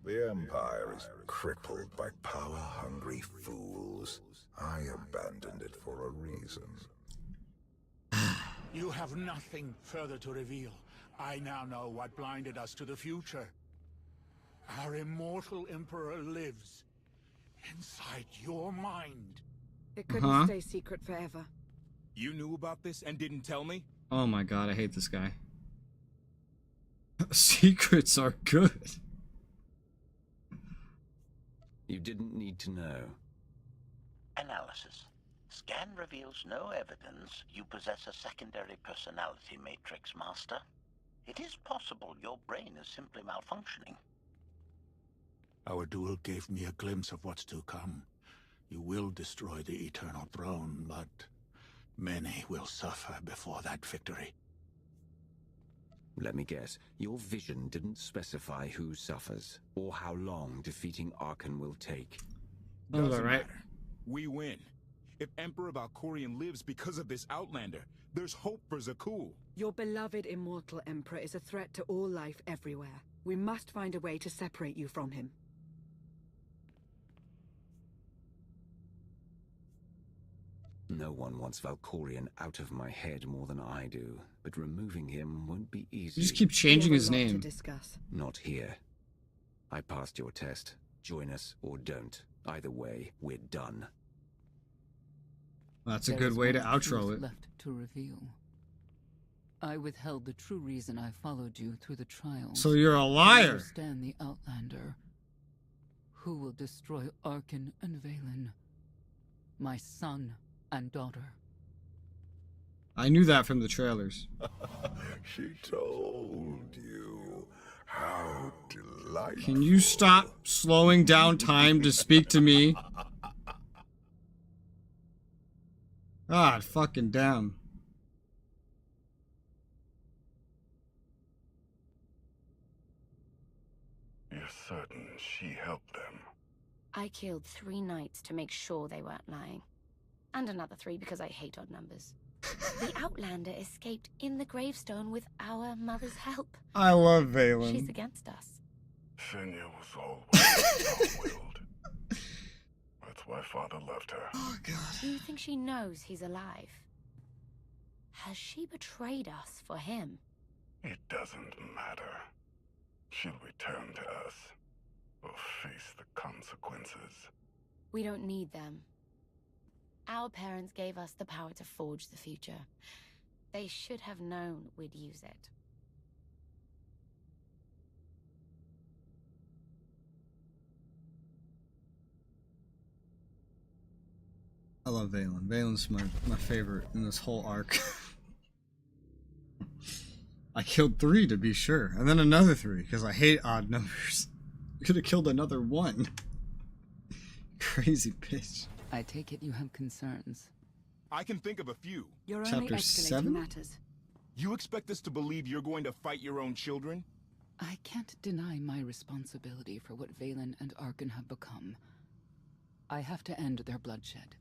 The Empire is crippled by power-hungry fools. I abandoned it for a reason. You have nothing further to reveal. I now know what blinded us to the future. Our immortal Emperor lives inside your mind. It couldn't stay secret forever. You knew about this and didn't tell me? Oh my god, I hate this guy. Secrets are good. You didn't need to know. Analysis. Scan reveals no evidence you possess a secondary personality matrix, Master. It is possible your brain is simply malfunctioning. Our duel gave me a glimpse of what's to come. You will destroy the Eternal Throne, but many will suffer before that victory. Let me guess, your vision didn't specify who suffers, or how long defeating Archon will take. All right. We win. If Emperor Valkorion lives because of this Outlander, there's hope for Zakul. Your beloved immortal Emperor is a threat to all life everywhere. We must find a way to separate you from him. No one wants Valkorion out of my head more than I do, but removing him won't be easy. You just keep changing his To name. discuss. Not here. I passed your test. Join us or don't. Either way, we're done. That's a There good is way to one outro truth it. left to reveal. I withheld the true reason I followed you through the trials. So you're a To liar. understand the Outlander. Who will destroy Arkan and Valen? My son and daughter. I knew that from the trailers. She told you. How delightful. Can you stop slowing down time to speak to me? God fucking damn. You're certain she helped them? I killed 3 knights to make sure they weren't lying. And another 3 because I hate odd numbers. The Outlander escaped in the gravestone with our mother's help. I love Valen. She's against us. Senya was always strong-willed. That's why Father left her. Oh, God. Do you think she knows he's alive? Has she betrayed us for him? It doesn't matter. She'll return to us. Or face the consequences. We don't need them. Our parents gave us the power to forge the future. They should have known we'd use it. I love Valen. Valen's my favorite in this whole arc. I killed 3 to be sure, and then another 3 because I hate odd numbers. Could have killed another 1. Crazy bitch. I take it you have concerns. I can think of a few. You're only Chapter escalating 7? matters. You expect us to believe you're going to fight your own children? I can't deny my responsibility for what Valen and Arkan have become. I have to end their bloodshed.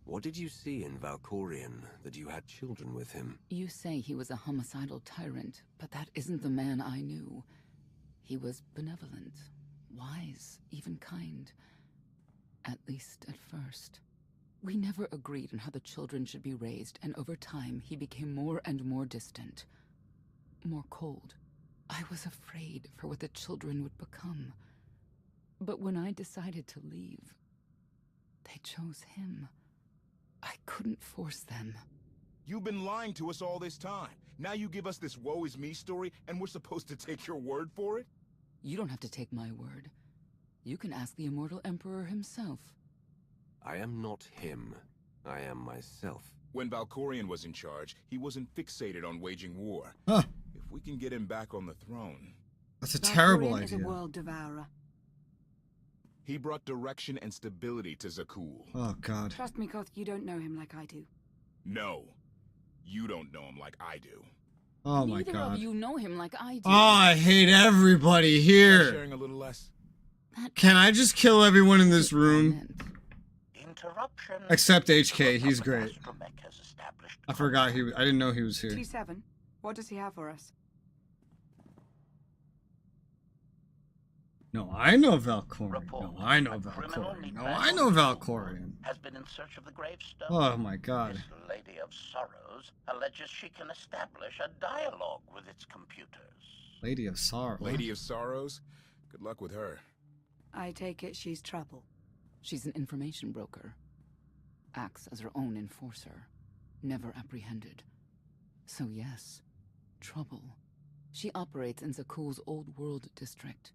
What did you see in Valkorion that you had children with him? You say he was a homicidal tyrant, but that isn't the man I knew. He was benevolent, wise, even kind. At least at first. We never agreed on how the children should be raised, and over time he became more and more distant. More cold. I was afraid for what the children would become. But when I decided to leave, they chose him. I couldn't force them. You've been lying to us all this time. Now you give us this woe is me story, and we're supposed to take your word for it? You don't have to take my word. You can ask the Immortal Emperor himself. I am not him. I am myself. When Valkorion was in charge, he wasn't fixated on waging war. Huh. If we can get him back on the throne... That's a terrible Valkorion is idea. a world devourer. He brought direction and stability to Zakul. Oh, God. Trust me, Koth, you don't know him like I do. No. You don't know him like I do. Oh, my Neither God. of you know him like I do. Oh, I hate everybody here. Sharing a little less? Can I just kill everyone in this room? Interruption. Except HK, he's great. I forgot I didn't know he was here. T7, what does he have for us? No, I know Valkorion. No, I know Valkorion. No, I know Valkorion. Has been in search of the gravestone. Oh my God. This Lady of Sorrows alleges she can establish a dialogue with its computers. Lady of Sorrow. Lady of Sorrows? Good luck with her. I take it she's trouble. She's an information broker. Acts as her own enforcer. Never apprehended. So yes, trouble. She operates in Zakul's Old World district.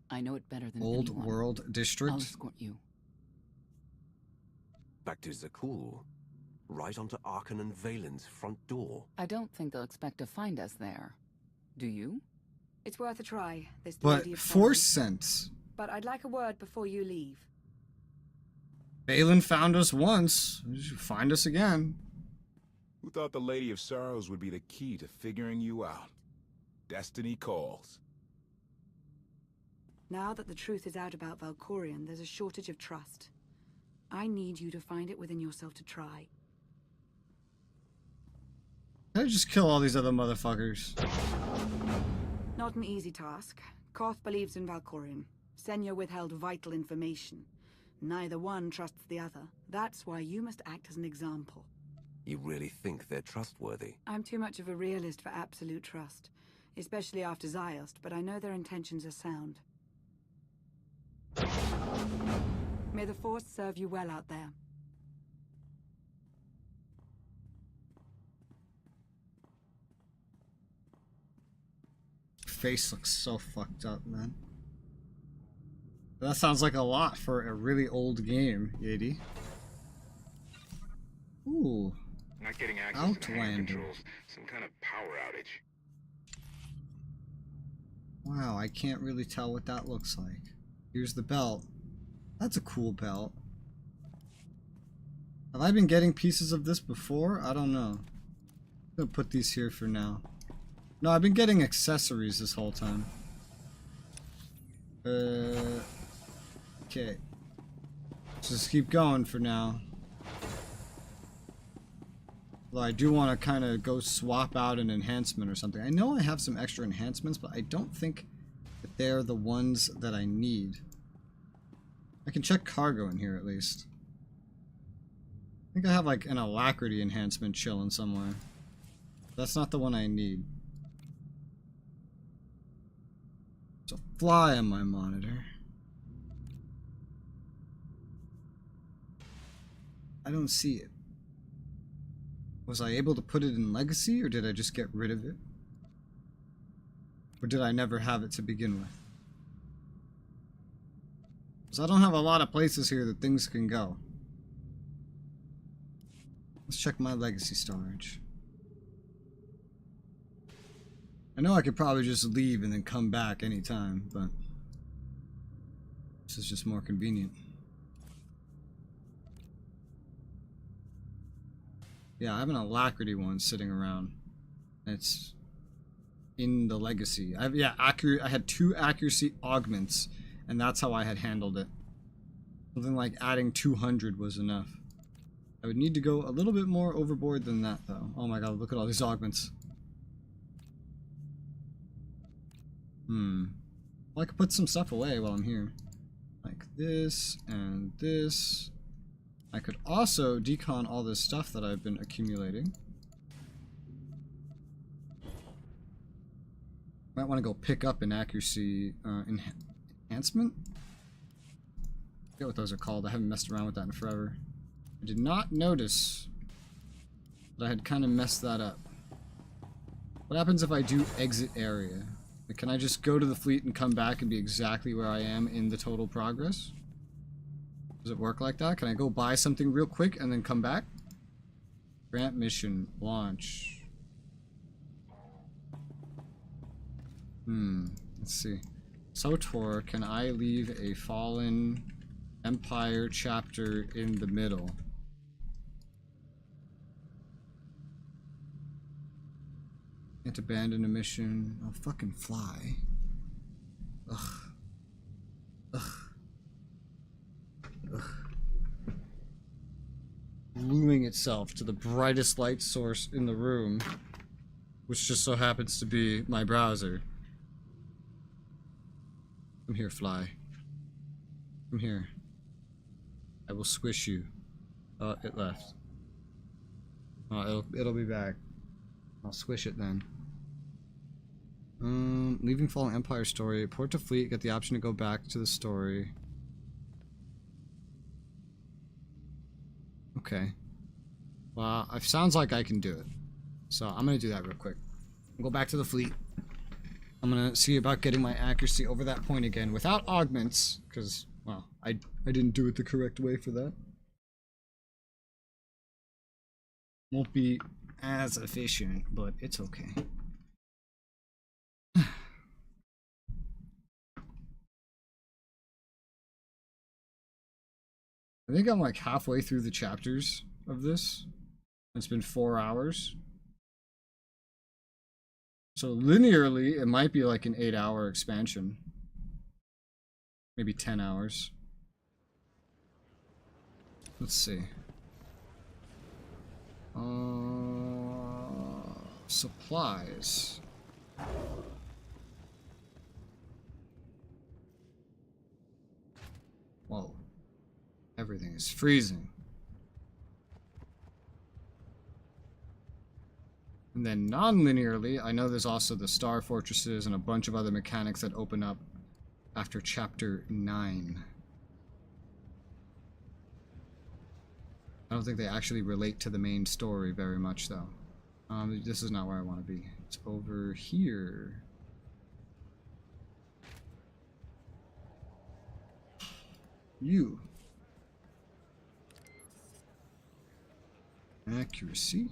I know it better than Old anyone. World district? I'll escort you. Back to Zakul. Right onto Arkan and Valen's front door. I don't think they'll expect to find us there. Do you? It's worth a try, this But Lady of Force Sorrows. sense. But I'd like a word before you leave. Valen found us once. You should find us again. Who thought the Lady of Sorrows would be the key to figuring you out? Destiny calls. Now that the truth is out about Valkorion, there's a shortage of trust. I need you to find it within yourself to try. Can I just kill all these other motherfuckers? Not an easy task. Koth believes in Valkorion. Senya withheld vital information. Neither one trusts the other. That's why you must act as an example. You really think they're trustworthy? I'm too much of a realist for absolute trust. Especially after Ziost, but I know their intentions are sound. May the Force serve you well out there. Face looks so fucked up, man. That sounds like a lot for a really old game, Yeti. Ooh. Not getting access to the hand Outlander. controls. Some kind of power outage. Wow, I can't really tell what that looks like. Here's the belt. That's a cool belt. Have I been getting pieces of this before? I don't know. I'm gonna put these here for now. No, I've been getting accessories this whole time. Okay. Just keep going for now. Well, I do want to kind of go swap out an enhancement or something. I know I have some extra enhancements, but I don't think that they're the ones that I need. I can check cargo in here at least. I think I have like an alacrity enhancement chilling somewhere. That's not the one I need. There's a fly on my monitor. I don't see it. Was I able to put it in Legacy, or did I just get rid of it? Or did I never have it to begin with? Because I don't have a lot of places here that things can go. Let's check my Legacy storage. I know I could probably just leave and then come back anytime, but this is just more convenient. Yeah, I have an alacrity one sitting around. It's in the Legacy. I had 2 accuracy augments, and that's how I had handled it. Something like adding 200 was enough. I would need to go a little bit more overboard than that, though. Oh my god, look at all these augments. Well, I could put some stuff away while I'm here. Like this and this. I could also decon all this stuff that I've been accumulating. Might want to go pick up an accuracy enhancement. I forget what those are called. I haven't messed around with that in forever. I did not notice that I had kind of messed that up. What happens if I do exit area? Like, can I just go to the fleet and come back and be exactly where I am in the total progress? Does it work like that? Can I go buy something real quick and then come back? Grant mission. Launch. Let's see. SOTOR, can I leave a fallen Empire chapter in the middle? Can't abandon a mission. Oh, fucking fly. Ugh. Ugh. Ugh. Gluing itself to the brightest light source in the room, which just so happens to be my browser. Come here, fly. Come here. I will squish you. Oh, it left. Oh, it'll be back. I'll squish it then. Leaving Fallen Empire story. Port to fleet. Get the option to go back to the story. Okay. Well, it sounds like I can do it. So I'm gonna do that real quick. Go back to the fleet. I'm gonna see about getting my accuracy over that point again without augments, because, well, I didn't do it the correct way for that. Won't be as efficient, but it's okay. I think I'm like halfway through the chapters of this. It's been 4 hours. So linearly, it might be like an 8-hour expansion. Maybe 10 hours. Let's see. Supplies. Whoa. Everything is freezing. And then non-linearly, I know there's also the Star Fortresses and a bunch of other mechanics that open up after Chapter 9. I don't think they actually relate to the main story very much, though. This is not where I want to be. It's over here. You. Accuracy.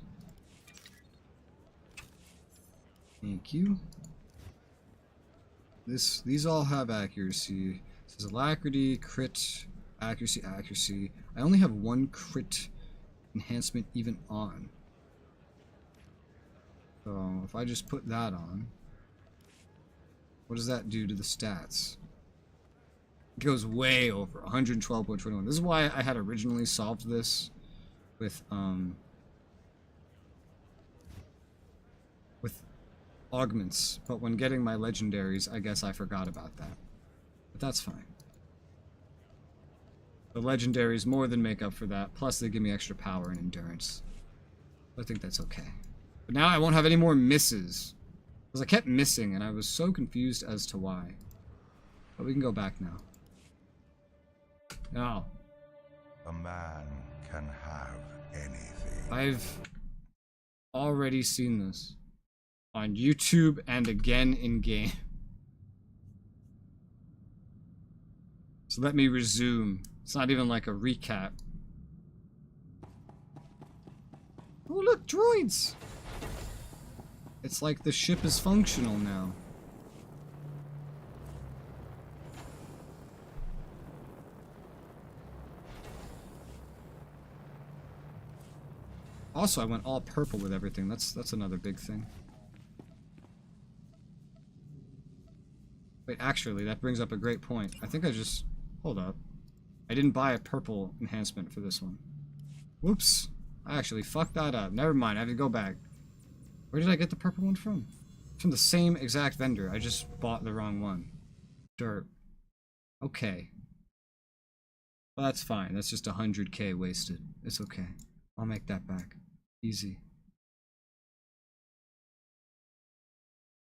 Thank you. These all have accuracy. This is alacrity, crit, accuracy, accuracy. I only have one crit enhancement even on. So if I just put that on, what does that do to the stats? It goes way over 112.21. This is why I had originally solved this with augments, but when getting my legendaries, I guess I forgot about that. But that's fine. The legendaries more than make up for that, plus they give me extra power and endurance. I think that's okay. But now I won't have any more misses. Because I kept missing, and I was so confused as to why. But we can go back now. Now. A man can have anything. I've already seen this on YouTube and again in game. So let me resume. It's not even like a recap. Oh look, droids! It's like the ship is functional now. Also, I went all purple with everything. That's another big thing. Wait, actually, that brings up a great point. I think I just... Hold up. I didn't buy a purple enhancement for this one. Whoops. I actually fucked that up. Never mind, I have to go back. Where did I get the purple one from? From the same exact vendor. I just bought the wrong one. Derp. Okay. Well, that's fine. That's just 100k wasted. It's okay. I'll make that back. Easy.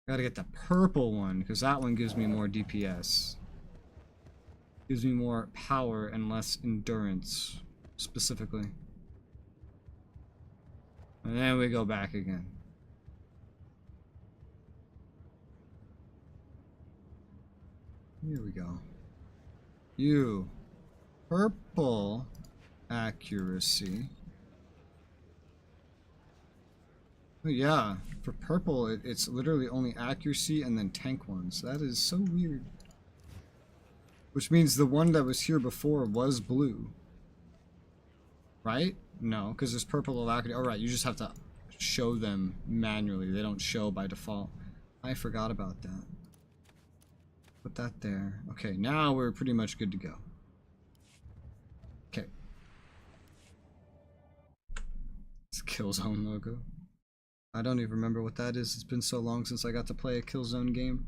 Gotta get the purple one, because that one gives me more DPS. Gives me more power and less endurance, specifically. And then we go back again. Here we go. You. Purple accuracy. Oh yeah, for purple it's literally only accuracy and then tank ones. That is so weird. Which means the one that was here before was blue. Right? No, because there's purple alacrity. Alright, you just have to show them manually. They don't show by default. I forgot about that. Put that there. Okay, now we're pretty much good to go. Okay. It's Killzone logo. I don't even remember what that is. It's been so long since I got to play a Killzone game.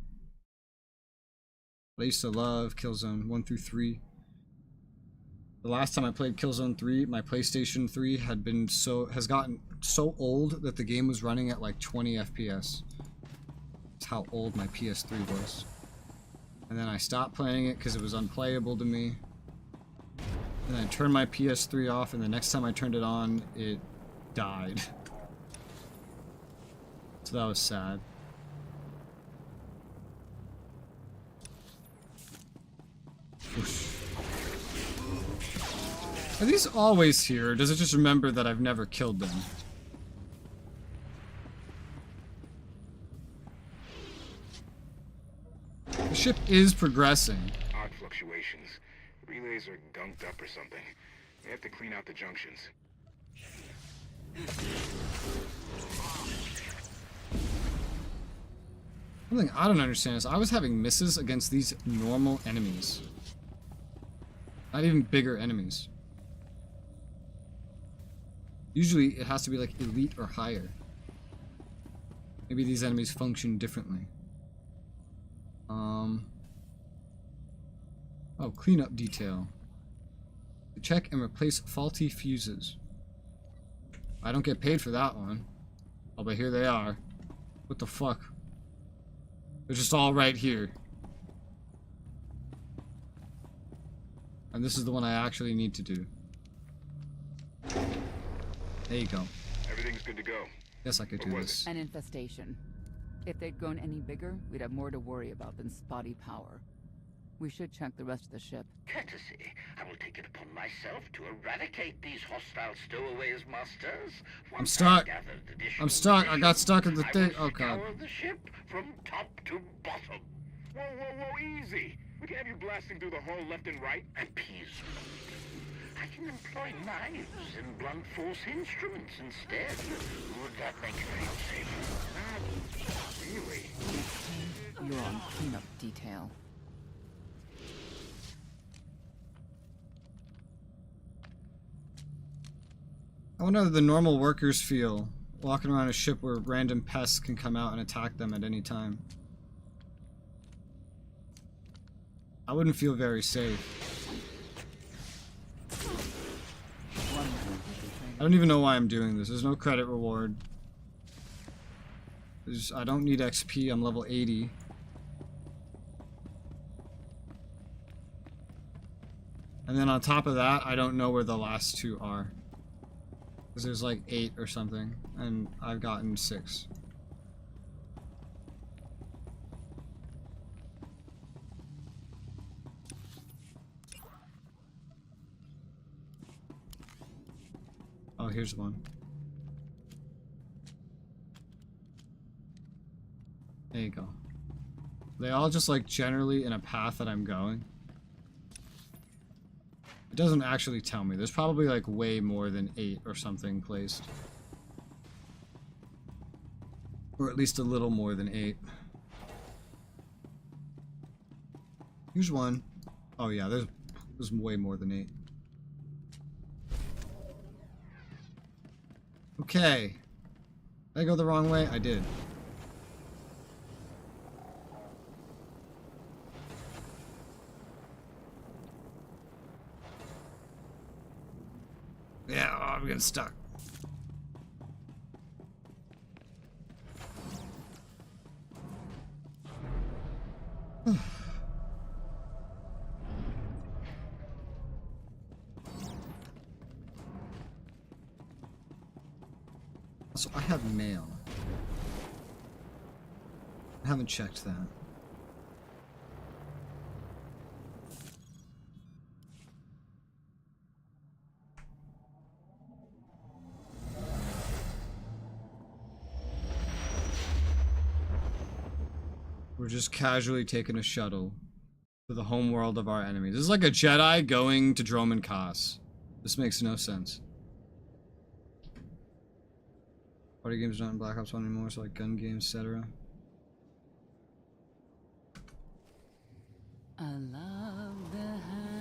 I used to love Killzone 1 through 3. The last time I played Killzone 3, my PlayStation 3 has gotten so old that the game was running at like 20 FPS. That's how old my PS3 was. And then I stopped playing it because it was unplayable to me. And I turned my PS3 off, and the next time I turned it on, it died. So that was sad. Whoosh. Are these always here, or does it just remember that I've never killed them? The ship is progressing. Odd fluctuations. Relays are gunked up or something. They have to clean out the junctions. Something I don't understand is I was having misses against these normal enemies. Not even bigger enemies. Usually it has to be like elite or higher. Maybe these enemies function differently. Oh, cleanup detail. To check and replace faulty fuses. I don't get paid for that one. Oh, but here they are. What the fuck? They're just all right here. And this is the one I actually need to do. There you go. Everything's good to go. Yes, I could do this. An infestation. If they'd grown any bigger, we'd have more to worry about than spotty power. We should check the rest of the ship. Courtesy, I will take it upon myself to eradicate these hostile stowaways, masters. I'm stuck. I'm stuck. I got stuck in the thing. Oh god. Scour the ship from top to bottom. Whoa, whoa, whoa, easy. We can have you blasting through the hull left and right. Appeasement. I can employ knives and blunt force instruments instead. Would that make you feel safer? Really? You're on cleanup detail. I wonder how the normal workers feel walking around a ship where random pests can come out and attack them at any time. I wouldn't feel very safe. I don't even know why I'm doing this. There's no credit reward. I don't need XP. I'm level 80. And then on top of that, I don't know where the last two are. Because there's like 8 or something, and I've gotten 6. Oh, here's one. There you go. They all just like generally in a path that I'm going. It doesn't actually tell me. There's probably like way more than 8 or something placed. Or at least a little more than 8. Here's one. Oh yeah, there's way more than 8. Okay. Did I go the wrong way? I did. Yeah, oh, I'm getting stuck. So I have mail. I haven't checked that. We're just casually taking a shuttle to the homeworld of our enemies. This is like a Jedi going to Droman Kaas. This makes no sense. Party games not in Black Ops 1 anymore, so like gun games, etc.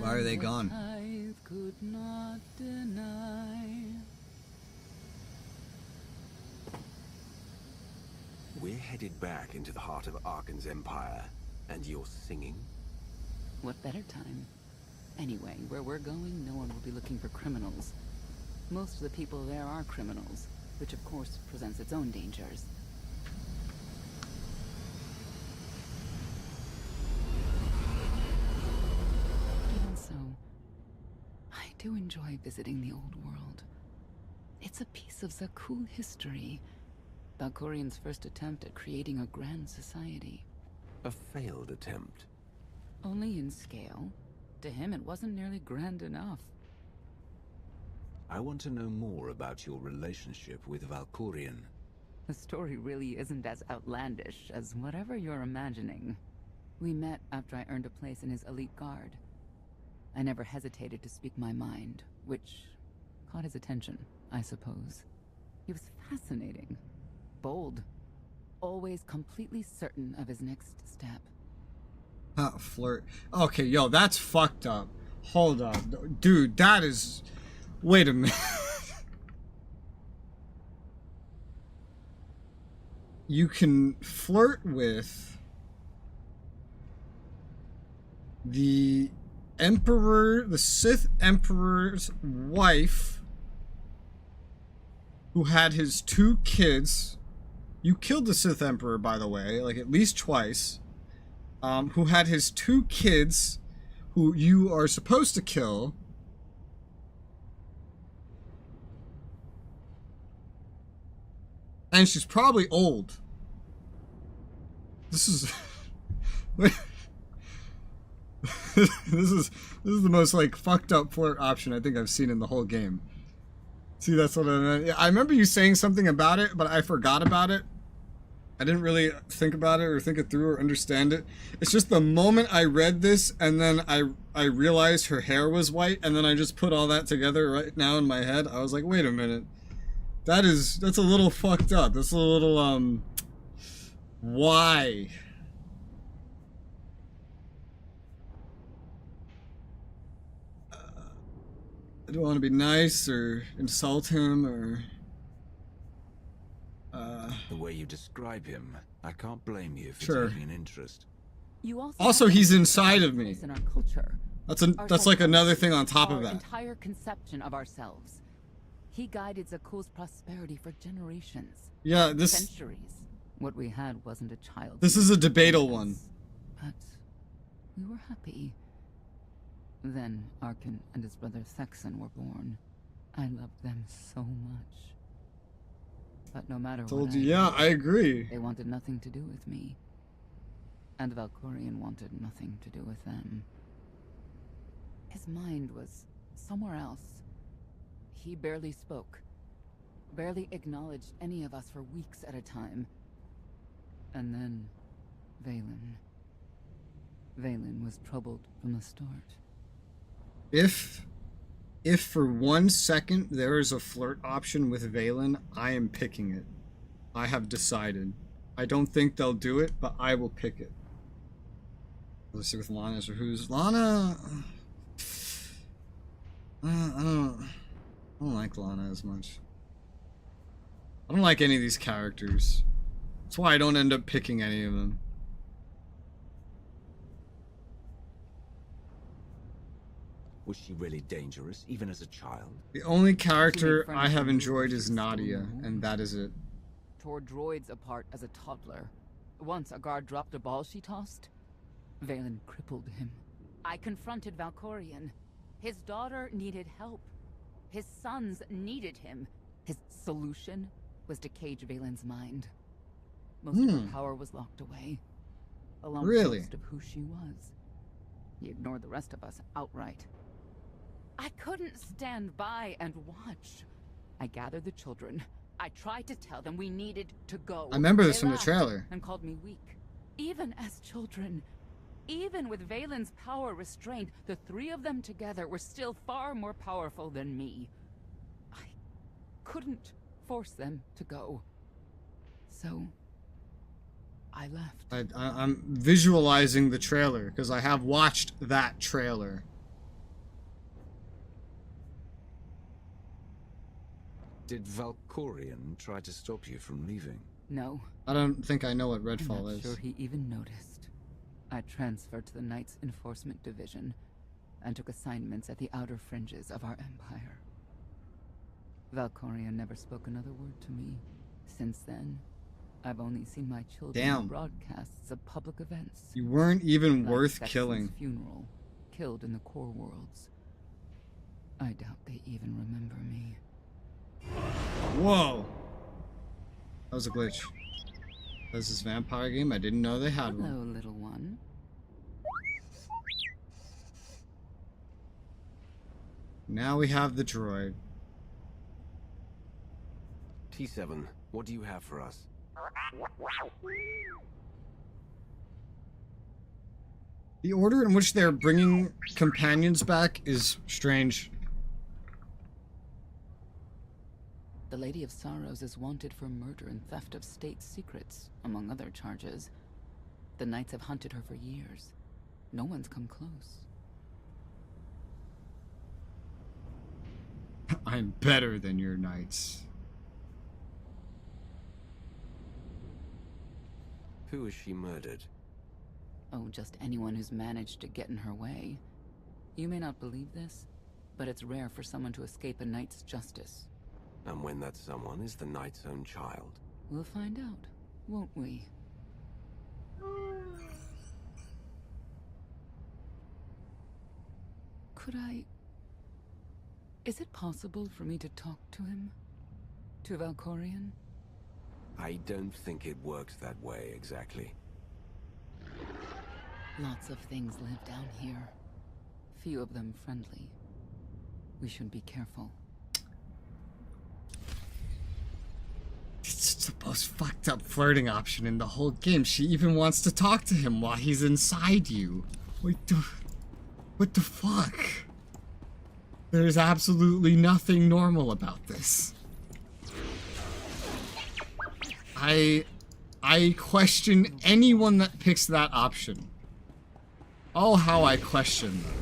Why are they gone? Could not deny. We're headed back into the heart of Arkan's empire, and you're singing? What better time? Anyway, where we're going, no one will be looking for criminals. Most of the people there are criminals, which of course presents its own dangers. Even so, I do enjoy visiting the old world. It's a piece of Zakul history. Valkorian's first attempt at creating a grand society. A failed attempt. Only in scale. To him, it wasn't nearly grand enough. I want to know more about your relationship with Valkorian. The story really isn't as outlandish as whatever you're imagining. We met after I earned a place in his elite guard. I never hesitated to speak my mind, which caught his attention, I suppose. He was fascinating. Bold. always completely certain of his next step. Flirt. Okay, yo, that's fucked up. Hold on. Dude, that is... Wait a minute. You can flirt with the Emperor, the Sith Emperor's wife, who had his 2 kids. You killed the Sith Emperor, by the way, like at least twice. Who had his 2 kids, who you are supposed to kill. And she's probably old. This is... this is the most, like, fucked up flirt option I think I've seen in the whole game. See, that's what I meant. Yeah, I remember you saying something about it, but I forgot about it. I didn't really think about it or think it through or understand it. It's just the moment I read this and then I realized her hair was white, and then I just put all that together right now in my head. I was like, wait a minute. That's a little fucked up. That's a little, why? I don't want to be nice or insult him or... The way you describe him, I can't blame you for Sure. taking an interest. You Also, he's inside of me. In our culture. That's like another thing on top of Our that. entire conception of ourselves. He guided Zakuul's prosperity for generations. Yeah, this... Centuries. What we had wasn't a child. This is a debatable one. But we were happy. Then Arkin and his brother Thexan were born. I loved them so much. But no matter Told what you, yeah, I agree. they wanted nothing to do with me. And Valkorion wanted nothing to do with them. His mind was somewhere else. He barely spoke. Barely acknowledged any of us for weeks at a time. And then, Vaylin. Vaylin was troubled from the start. If for 1 second there is a flirt option with Vaylin, I am picking it. I have decided. I don't think they'll do it, but I will pick it. Let's see with Lana's or who's Lana. I don't like Lana as much. I don't like any of these characters. That's why I don't end up picking any of them. Was she really dangerous, even as a child? The only character I have enjoyed is Nadia, and that is it. Tore droids apart as a toddler. Once a guard dropped a ball she tossed, Vaylin crippled him. I confronted Valkorion. His daughter needed help. His sons needed him. His solution was to cage Vaylin's mind. Most of her power was locked away, along with most of who she was. He ignored the rest of us outright. I couldn't stand by and watch. I gathered the children. I tried to tell them we needed to go. I remember this They from the laughed trailer. and called me weak. Even as children, even with Vaylin's power restrained, the 3 of them together were still far more powerful than me. I couldn't force them to go. So, I left. I'm visualizing the trailer, because I have watched that trailer. Did Valkorion try to stop you from leaving? No. I don't think I know what I'm Redfall not is. sure he even noticed. I transferred to the Knights Enforcement Division and took assignments at the outer fringes of our empire. Valkorion never spoke another word to me. Since then, I've only seen my children in broadcasts of public events. You weren't even Like worth Thexan's killing. funeral, killed in the core worlds. I doubt they even remember me. Whoa! That was a glitch. This is vampire game. I didn't know they had Hello, one. little one. Now we have the droid. T7, what do you have for us? The order in which they're bringing companions back is strange. The Lady of Sorrows is wanted for murder and theft of state secrets, among other charges. The Knights have hunted her for years. No one's come close. I'm better than your Knights. Who has she murdered? Oh, just anyone who's managed to get in her way. You may not believe this, but it's rare for someone to escape a Knight's justice. And when that someone is the Knight's own child? We'll find out, won't we? Could I... Is it possible for me to talk to him? To Valkorion? I don't think it works that way, exactly. Lots of things live down here. Few of them friendly. We should be careful. It's the most fucked up flirting option in the whole game. She even wants to talk to him while he's inside you. What the fuck? There's absolutely nothing normal about this. I question anyone that picks that option. Oh, how I question them.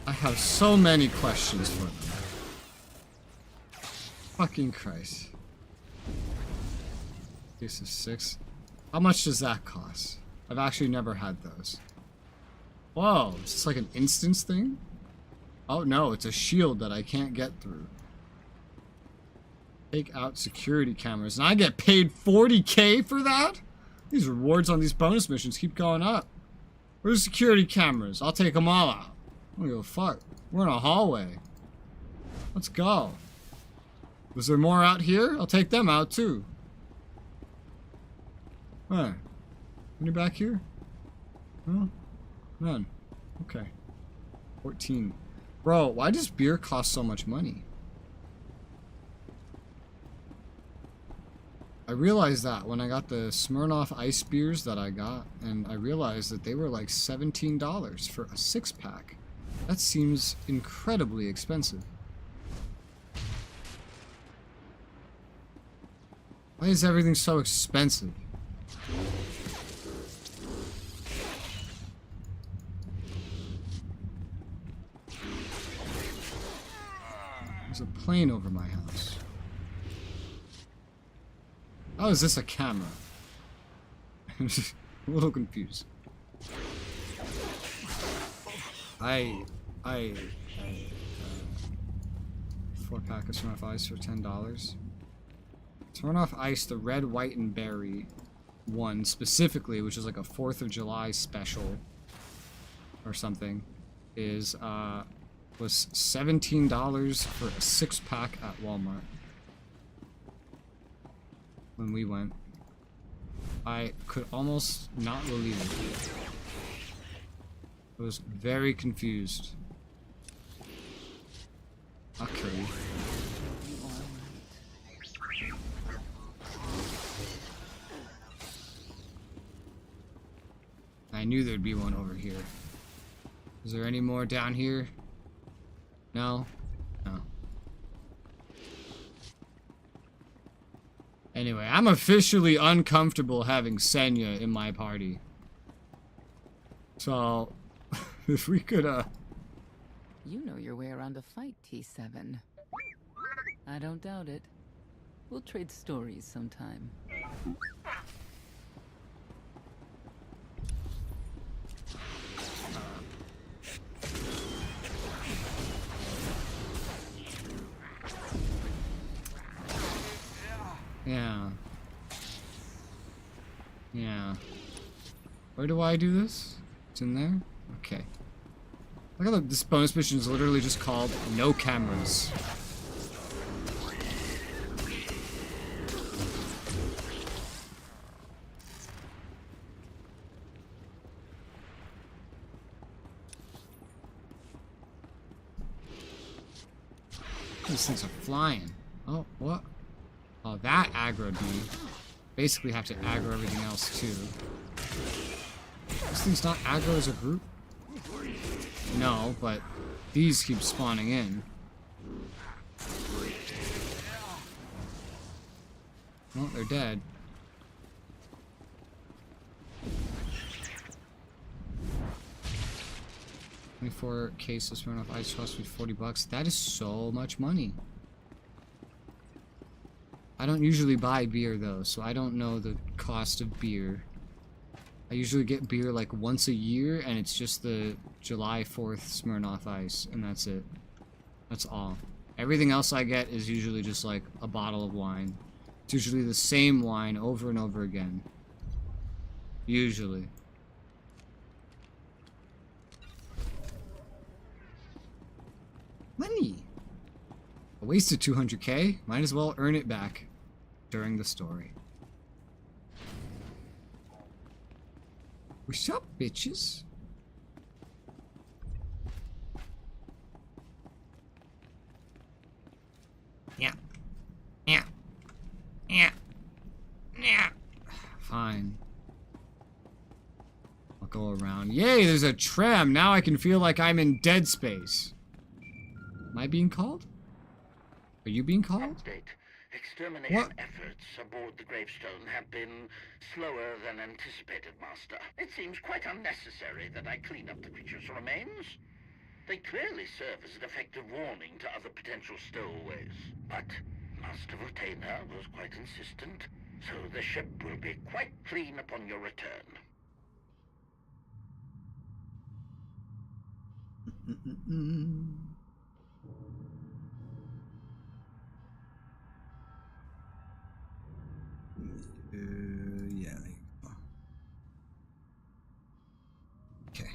I have so many questions for them. Fucking Christ. Case of 6. How much does that cost? I've actually never had those. Whoa, is this like an instance thing? Oh no, it's a shield that I can't get through. Take out security cameras. And I get paid 40k for that? These rewards on these bonus missions keep going up. Where's security cameras? I'll take them all out. I don't give a fuck. We're in a hallway. Let's go. Was there more out here? I'll take them out too. Alright. Any back here? No? None. Okay. 14. Bro, why does beer cost so much money? I realized that when I got the Smirnoff ice beers that I got, and I realized that they were like $17 for a 6-pack. That seems incredibly expensive. Why is everything so expensive? There's a plane over my house. How is this a camera? I'm just a little confused. 4-pack of Smirnoff Ice for $10. Smirnoff Ice, the red, white, and berry one specifically, which is like a 4th of July special or something, is was $17 for a 6-pack at Walmart when we went. I could almost not believe it. I was very confused. Okay. I knew there'd be one over here. Is there any more down here? No? No. Anyway, I'm officially uncomfortable having Senya in my party. So, if we could, You know your way around a fight, T7. I don't doubt it. We'll trade stories sometime. Yeah. Yeah. Where do I do this? It's in there? Okay. Look how this bonus mission is literally just called No Cameras. These things are flying. Oh, what? Oh, that aggroed me. Basically have to aggro everything else too. This thing's not aggro as a group? No, but these keep spawning in. Well, they're dead. $24 cases run off ice cost me $40. That is so much money. I don't usually buy beer though, so I don't know the cost of beer. I usually get beer like once a year, and it's just the July 4th Smirnoff Ice, and that's it. That's all. Everything else I get is usually just like a bottle of wine. It's usually the same wine over and over again. Usually. Money! I wasted 200k. Might as well earn it back during the story. What's up, bitches? Yeah. Yeah. Yeah. Yeah. Fine. I'll go around. Yay, there's a tram. Now I can feel like I'm in Dead Space. Am I being called? Are you being called? Update. Extermination What? efforts aboard the gravestone have been slower than anticipated, Master. It seems quite unnecessary that I clean up the creature's remains. They clearly serve as an effective warning to other potential stowaways. But Master Votena was quite insistent, so the ship will be quite clean upon your return. Yeah. There you go. Okay.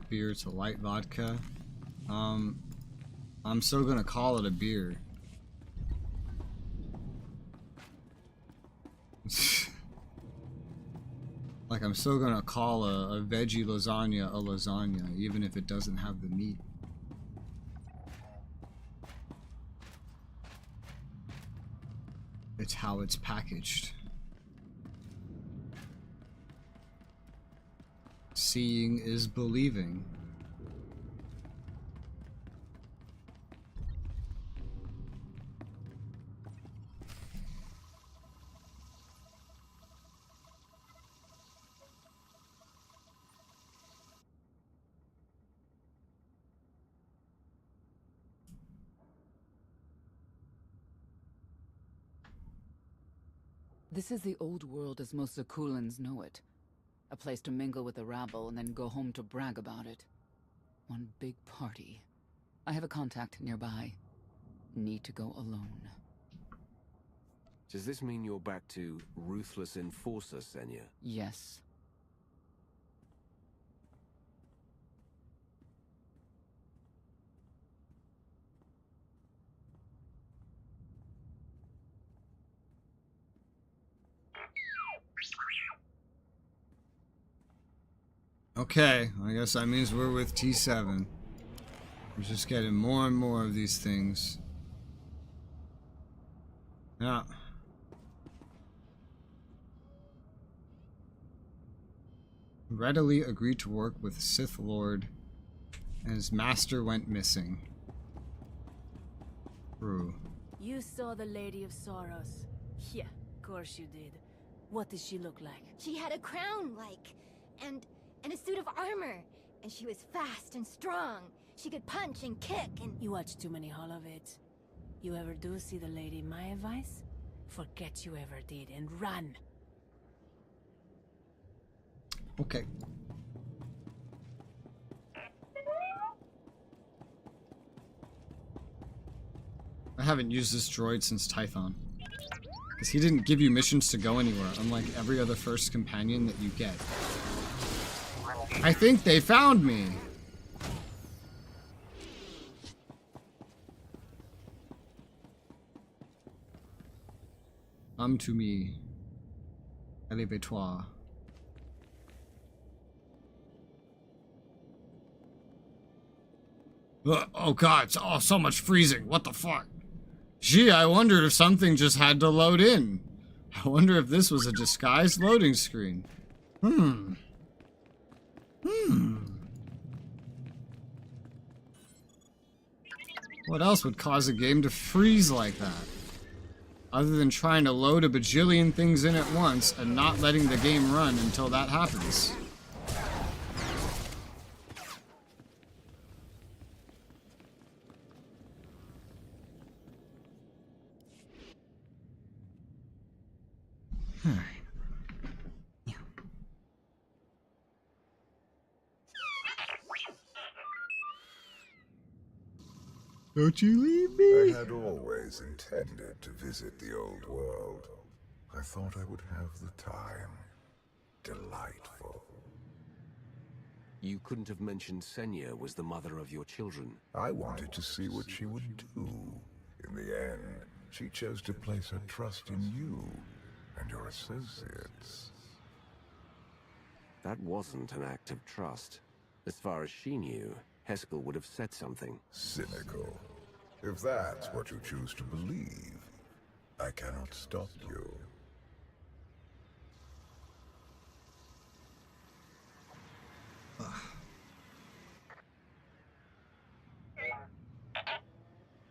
Beer to light vodka. I'm still gonna call it a beer. Like, I'm still gonna call a veggie lasagna a lasagna, even if it doesn't have the meat. It's how it's packaged. Seeing is believing. This is the old world as most Zakulans know it. A place to mingle with the rabble and then go home to brag about it. One big party. I have a contact nearby. Need to go alone. Does this mean you're back to ruthless enforcer, Senya? Yes. Okay, I guess that means we're with T7. We're just getting more and more of these things. Yeah. Readily agreed to work with Sith Lord, and his master went missing. True. You saw the Lady of Sorrows. Yeah, of course you did. What did she look like? She had a crown, and a suit of armor. And she was fast and strong. She could punch and kick and... You watch too many holovids. You ever do see the lady, my advice? Forget you ever did and run. Okay. I haven't used this droid since Tython. Because he didn't give you missions to go anywhere, unlike every other first companion that you get. I think they found me! Come to me. Élève-toi. Oh god, so much freezing. What the fuck? Gee, I wondered if something just had to load in. I wonder if this was a disguised loading screen. What else would cause a game to freeze like that? Other than trying to load a bajillion things in at once and not letting the game run until that happens. Don't you leave me? I had always intended to visit the old world. I thought I would have the time. Delightful. You couldn't have mentioned Senya was the mother of your children. I wanted to see what she would do. In the end, she chose to place her trust in you and your associates. That wasn't an act of trust. As far as she knew, Heskel would have said something. Cynical. If that's what you choose to believe, I cannot stop you.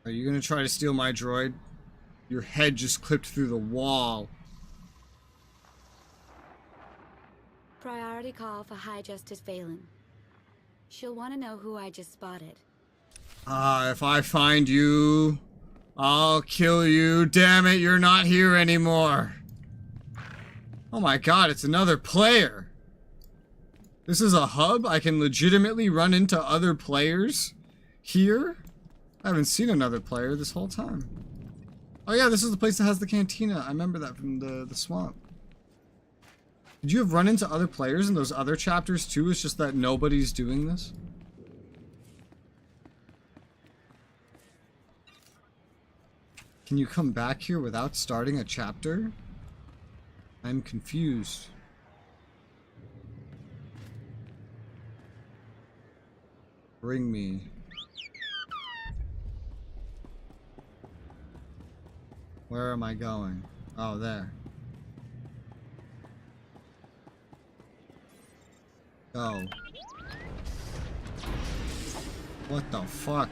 Are you gonna try to steal my droid? Your head just clipped through the wall. Priority call for High Justice Valen. She'll want to know who I just spotted. If I find you, I'll kill you. Damn it, you're not here anymore. Oh my god, it's another player. This is a hub? I can legitimately run into other players here? I haven't seen another player this whole time. Oh yeah, this is the place that has the cantina. I remember that from the swamp. Did you have run into other players in those other chapters too? It's just that nobody's doing this? Can you come back here without starting a chapter? I'm confused. Bring me. Where am I going? Oh, there. Go. What the fuck?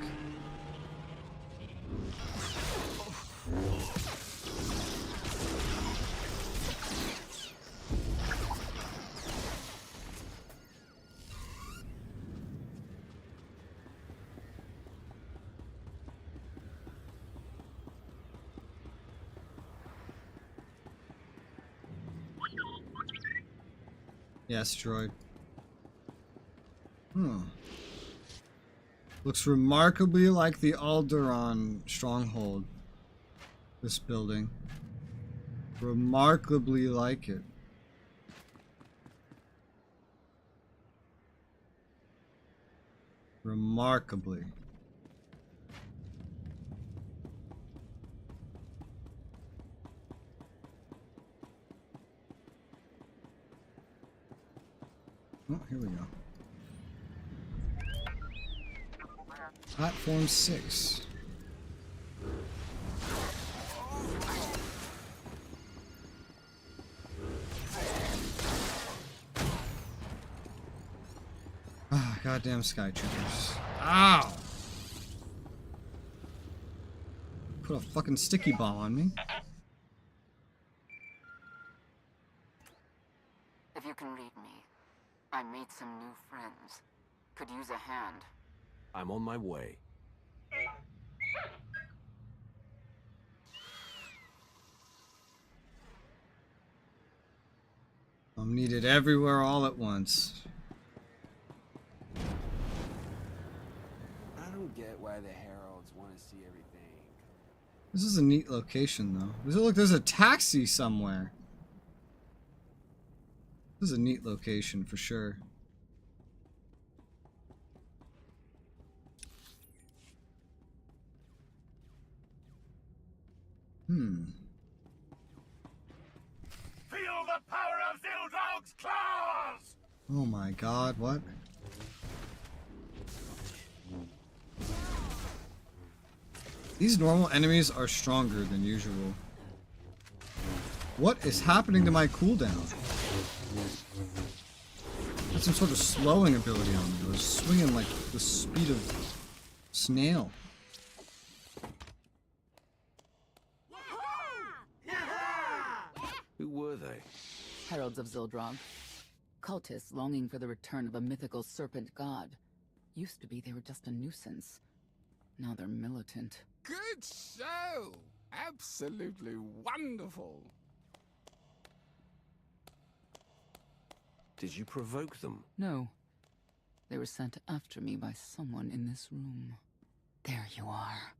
Yes, droid. Looks remarkably like the Alderaan stronghold. This building. Remarkably like it. Remarkably. Oh, here we go. Platform 6. Ah, goddamn sky troopers. Ow! Put a fucking sticky bomb on me. If you can read me, I made some new friends. Could use a hand. I'm on my way. I'm needed everywhere all at once. I don't get why the Heralds want to see everything. This is a neat location, though. Look, there's a taxi somewhere. This is a neat location for sure. Feel the power of Zildrog's claws! Oh my god, what? These normal enemies are stronger than usual. What is happening to my cooldown? Got some sort of slowing ability on me. I was swinging like the speed of snail. heralds of Zildrog. Cultists longing for the return of a mythical serpent god. Used to be they were just a nuisance. Now they're militant. Good show! Absolutely wonderful. Did you provoke them? No. They were sent after me by someone in this room. There you are.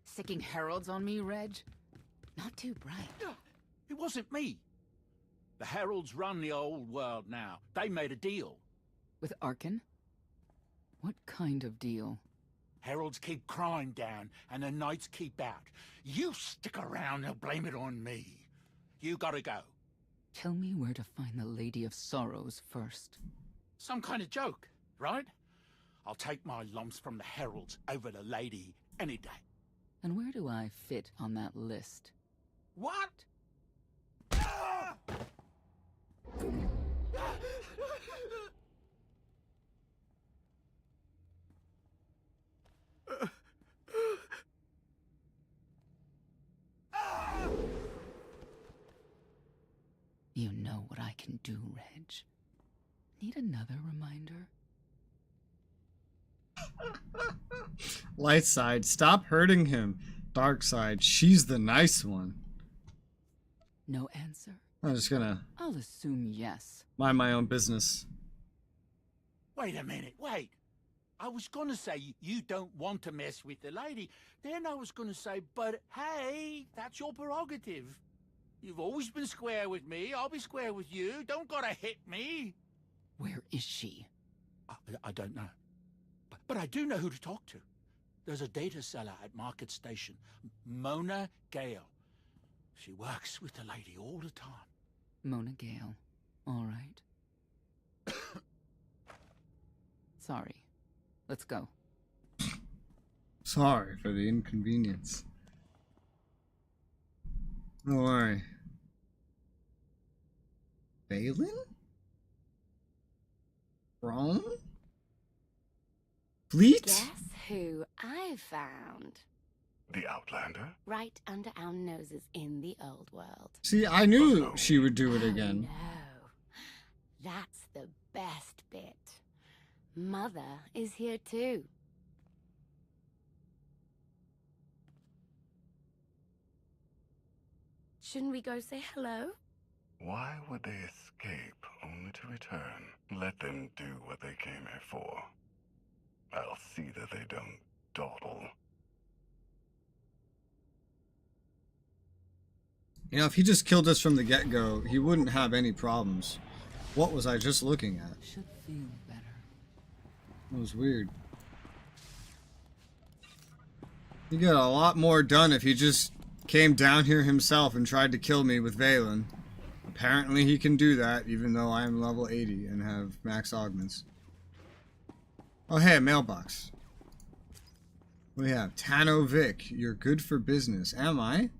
Sicking heralds on me, Reg? Not too bright. It wasn't me. The heralds run the old world now. They made a deal. With Arkin? What kind of deal? Heralds keep crime down, and the knights keep out. You stick around, they'll blame it on me. You gotta go. Tell me where to find the Lady of Sorrows first. Some kind of joke, right? I'll take my lumps from the heralds over the lady any day. And where do I fit on that list? What? You know what I can do, Reg. Need another reminder? Light side, stop hurting him. Dark side, she's the nice one. No answer? I'm just gonna... I'll assume yes. mind my own business. Wait a minute, wait. I was gonna say you don't want to mess with the lady. Then I was gonna say, but hey, that's your prerogative. You've always been square with me. I'll be square with you. Don't gotta hit me. Where is she? I don't know. But I do know who to talk to. There's a data seller at Market Station, Mona Gale. She works with the lady all the time. Mona Gale. All right. Sorry. Let's go. Sorry for the inconvenience. Don't worry. Balin? Rome? Fleet? Guess who I found? The Outlander? Right under our noses in the old world. See, I knew she would do it again. No, that's the best bit. Mother is here too. Shouldn't we go say hello? Why would they escape only to return? Let them do what they came here for. I'll see that they don't dawdle. You know, if he just killed us from the get-go, he wouldn't have any problems. What was I just looking at? Should feel better. That was weird. He got a lot more done if he just came down here himself and tried to kill me with Valen. Apparently he can do that, even though I am level 80 and have max augments. Oh hey, a mailbox. What do we have? Tano Vic, you're good for business. Am I?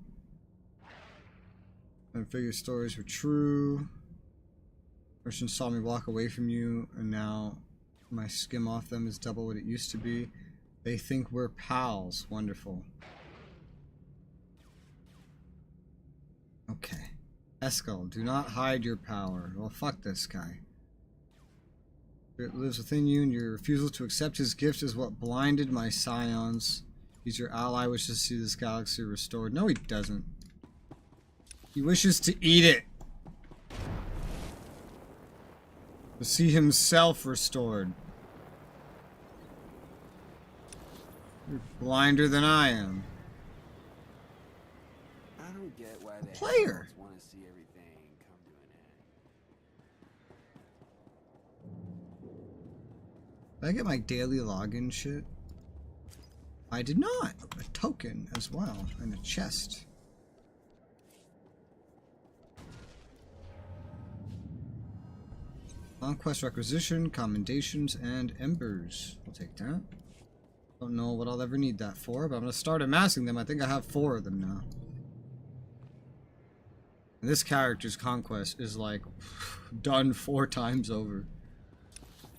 And figure stories were true. Person saw me walk away from you, and now my skim off them is double what it used to be. They think we're pals. Wonderful. Okay. Eskel, do not hide your power. Well, fuck this guy. It lives within you, and your refusal to accept his gift is what blinded my scions. He's your ally, wishes to see this galaxy restored. No, he doesn't. He wishes to eat it. To see himself restored. You're blinder than I am. I don't get why the player want to see everything come to an end. Did I get my daily login shit? I did not. A token as well, and a chest. Conquest requisition, commendations, and embers. I'll take that. Don't know what I'll ever need that for, but I'm gonna start amassing them. I think I have 4 of them now. And this character's conquest is like done 4 times over.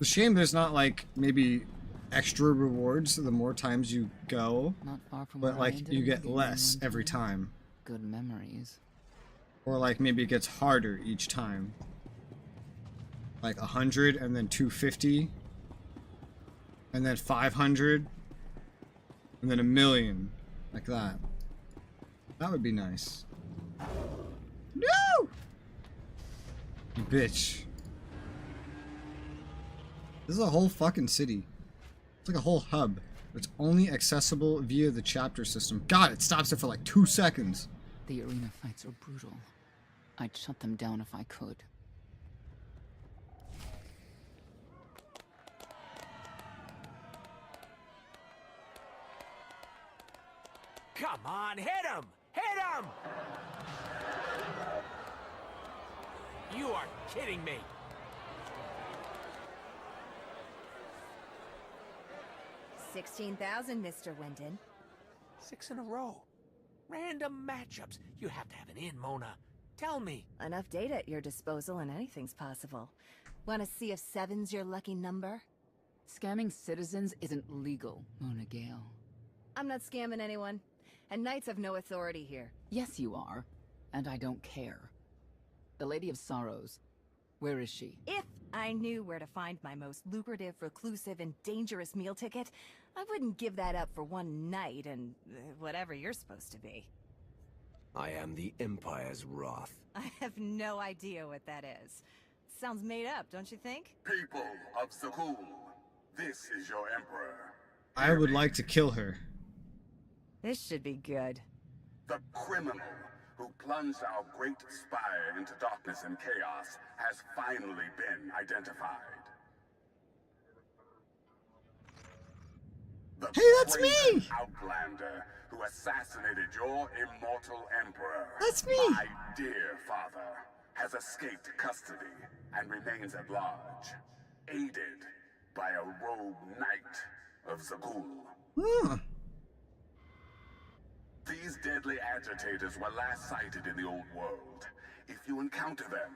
It's a shame there's not like maybe extra rewards the more times you go, Not far from but where I like ended you up get living less one every time. time. Good memories. Or like maybe it gets harder each time. Like 100 and then 250 and then 500 and then 1,000,000, like that. That would be nice. No! You bitch. This is a whole fucking city. It's like a whole hub. It's only accessible via the chapter system. God, it stops it for like 2 seconds. The arena fights are brutal. I'd shut them down if I could. Come on, hit him! Hit him! You are kidding me. 16,000, Mr. Wyndon. 6 in a row. Random matchups. You have to have an in, Mona. Tell me. Enough data at your disposal and anything's possible. Want to see if 7's your lucky number? Scamming citizens isn't legal, Mona Gale. I'm not scamming anyone. And knights have no authority here. Yes, you are. And I don't care. The Lady of Sorrows. Where is she? If I knew where to find my most lucrative, reclusive, and dangerous meal ticket, I wouldn't give that up for one night and whatever you're supposed to be. I am the Empire's wrath. I have no idea what that is. Sounds made up, don't you think? People of Zakul, this is your Emperor. I would like to kill her. This should be good. The criminal who plunged our great spire into darkness and chaos has finally been identified. The Hey, that's craven me! Outlander who assassinated your immortal emperor. That's me! My dear father has escaped custody and remains at large, aided by a rogue knight of Zakul. Huh. These deadly agitators were last sighted in the old world. If you encounter them,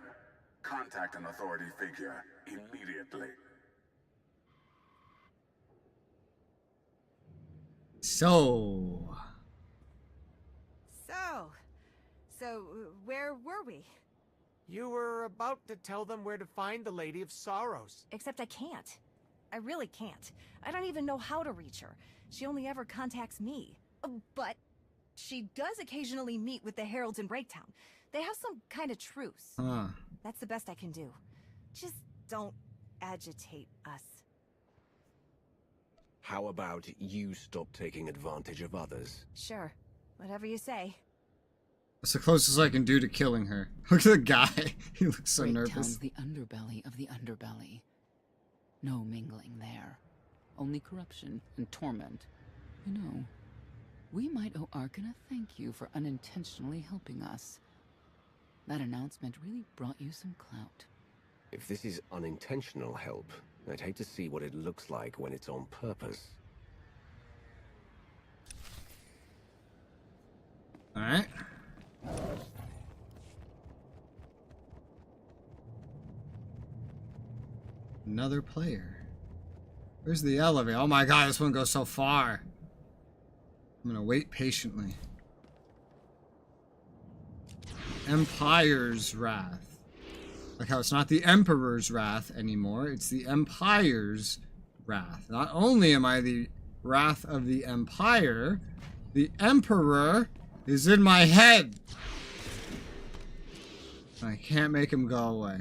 contact an authority figure immediately. So Where were we? You were about to tell them where to find the Lady of Sorrows. Except I can't. I really can't. I don't even know how to reach her. She only ever contacts me. But she does occasionally meet with the Heralds in Breaktown. They have some kind of truce. Huh. That's the best I can do. Just don't agitate us. How about you stop taking advantage of others? Sure. Whatever you say. That's the closest I can do to killing her. Look at the guy. He looks so nervous. Breaktown's the underbelly of the underbelly. No mingling there. Only corruption and torment. You know, we might owe Arkan a thank you for unintentionally helping us. That announcement really brought you some clout. If this is unintentional help, I'd hate to see what it looks like when it's on purpose. Alright. Another player. Where's the elevator? Oh my god, this one goes so far. I'm gonna wait patiently. Empire's Wrath. Like how it's not the Emperor's Wrath anymore, it's the Empire's Wrath. Not only am I the wrath of the Empire, the Emperor is in my head. I can't make him go away.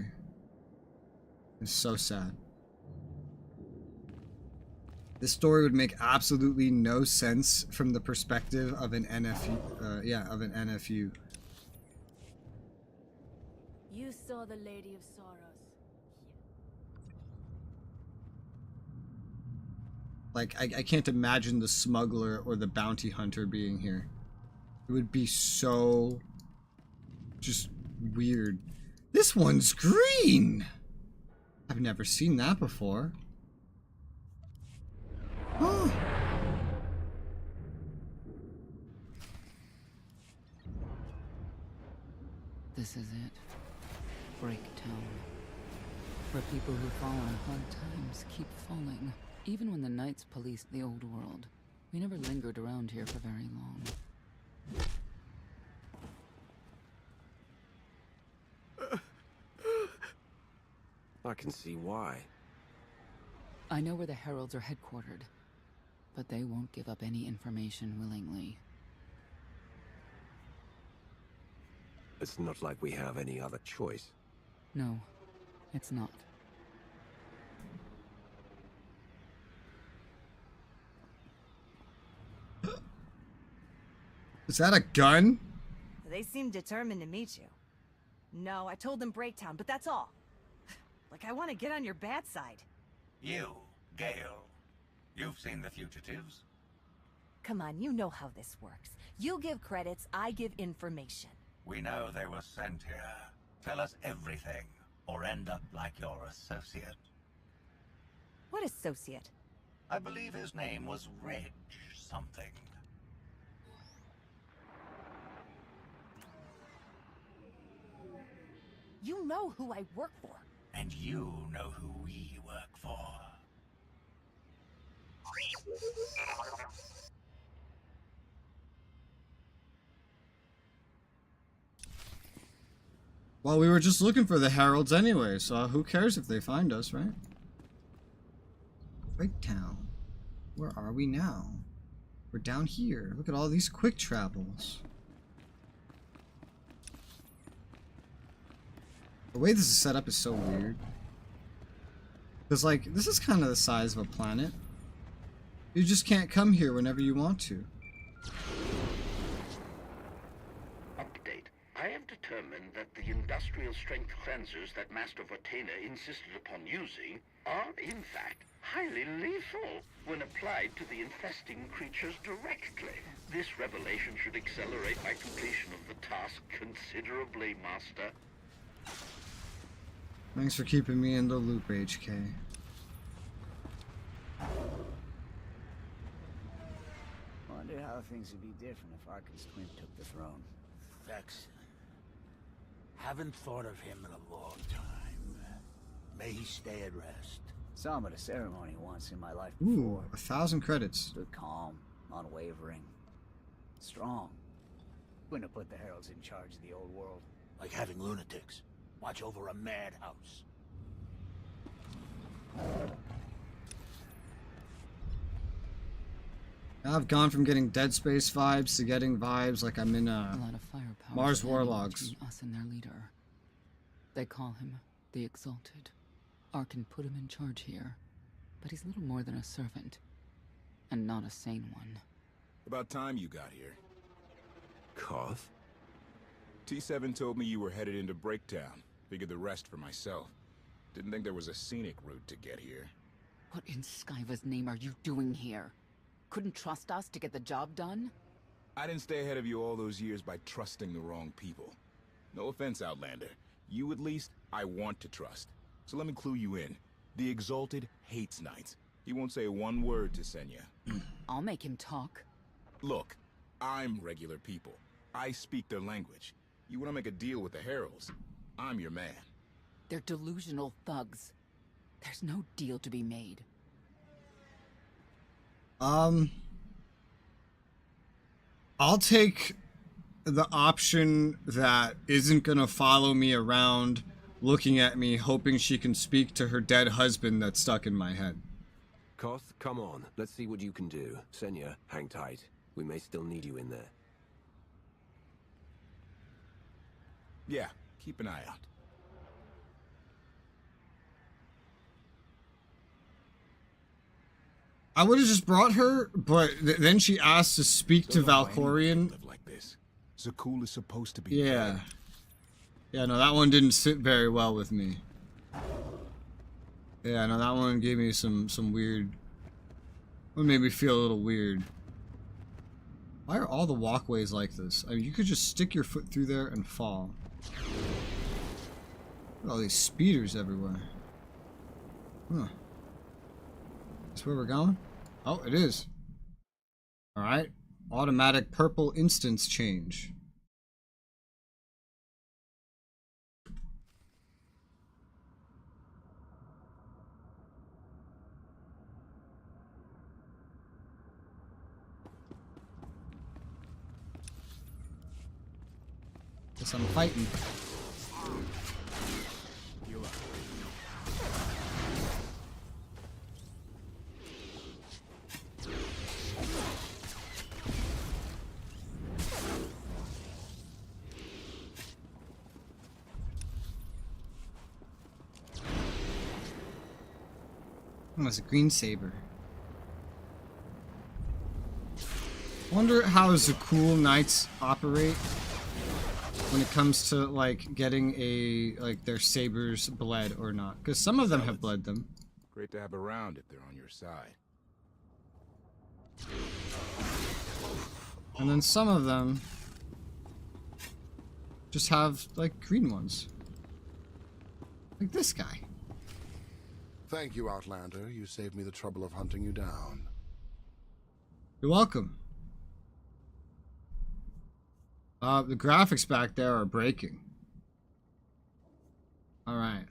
It's so sad. This story would make absolutely no sense from the perspective of an NFU. Of an NFU. You saw the Lady of Sorrows. Like, I can't imagine the smuggler or the bounty hunter being here. It would be so just weird. This one's green! I've never seen that before. Oh. This is it. Breaktown. Where people who fall on hard times keep falling. Even when the Knights policed the old world, we never lingered around here for very long. I can see why. I know where the Heralds are headquartered, but they won't give up any information willingly. It's not like we have any other choice. No, it's not. Is that a gun? They seem determined to meet you. No, I told them Breaktown, but that's all. Like, I want to get on your bad side. You, Gale. You've seen the fugitives? Come on, you know how this works. You give credits, I give information. We know they were sent here. Tell us everything, or end up like your associate. What associate? I believe his name was Reg something. You know who I work for. And you know who we work for. Well, we were just looking for the Heralds anyway, so who cares if they find us, right? Breaktown. Where are we now? We're down here. Look at all these quick travels. The way this is set up is so weird. Because, like, this is kind of the size of a planet. You just can't come here whenever you want to. Update. I have determined that the industrial strength cleansers that Master Vortena insisted upon using are, in fact, highly lethal when applied to the infesting creatures directly. This revelation should accelerate my completion of the task considerably, Master. Thanks for keeping me in the loop, HK. Wonder how things would be different if Arcan's twin took the throne. Vex. Haven't thought of him in a long time. May he stay at rest. Saw him at a ceremony once in my life Ooh, before. 1,000 credits. Stood calm, unwavering, strong. Wouldn't have put the Heralds in charge of the old world. Like having lunatics watch over a madhouse. I've gone from getting Dead Space vibes to getting vibes like I'm in A lot of firepower Mars standing Warlogs. between us and their leader. They call him the Exalted. Arcan put him in charge here, but he's little more than a servant, and not a sane one. About time you got here. Koth? T7 told me you were headed into Breaktown. Figured the rest for myself. Didn't think there was a scenic route to get here. What in Skyva's name are you doing here? Couldn't trust us to get the job done? I didn't stay ahead of you all those years by trusting the wrong people. No offense, Outlander. You at least, I want to trust. So let me clue you in. The Exalted hates Knights. He won't say one word to Senya. I'll make him talk. Look, I'm regular people. I speak their language. You want to make a deal with the Heralds? I'm your man. They're delusional thugs. There's no deal to be made. I'll take the option that isn't gonna follow me around, looking at me, hoping she can speak to her dead husband that's stuck in my head. Koth, come on. Let's see what you can do. Senya, hang tight. We may still need you in there. Yeah, keep an eye out. I would have just brought her, but then she asked to speak to Valkorian. Like this. Zakul is supposed to be Yeah. dead. Yeah, no, that one didn't sit very well with me. Yeah, no, that one gave me some weird... It made me feel a little weird. Why are all the walkways like this? I mean, you could just stick your foot through there and fall. Look at all these speeders everywhere. Huh. Is where we're going? Oh, it is. Alright. Automatic purple instance change. some fighting. Oh, it's a green saber. I wonder how Zakul Knights operate when it comes to like getting their sabers bled or not, because some of them have bled them. Great to have around if they're on your side. And then some of them just have like green ones. Like this guy. Thank you, Outlander. You saved me the trouble of hunting you down. You're welcome. The graphics back there are breaking. Alright.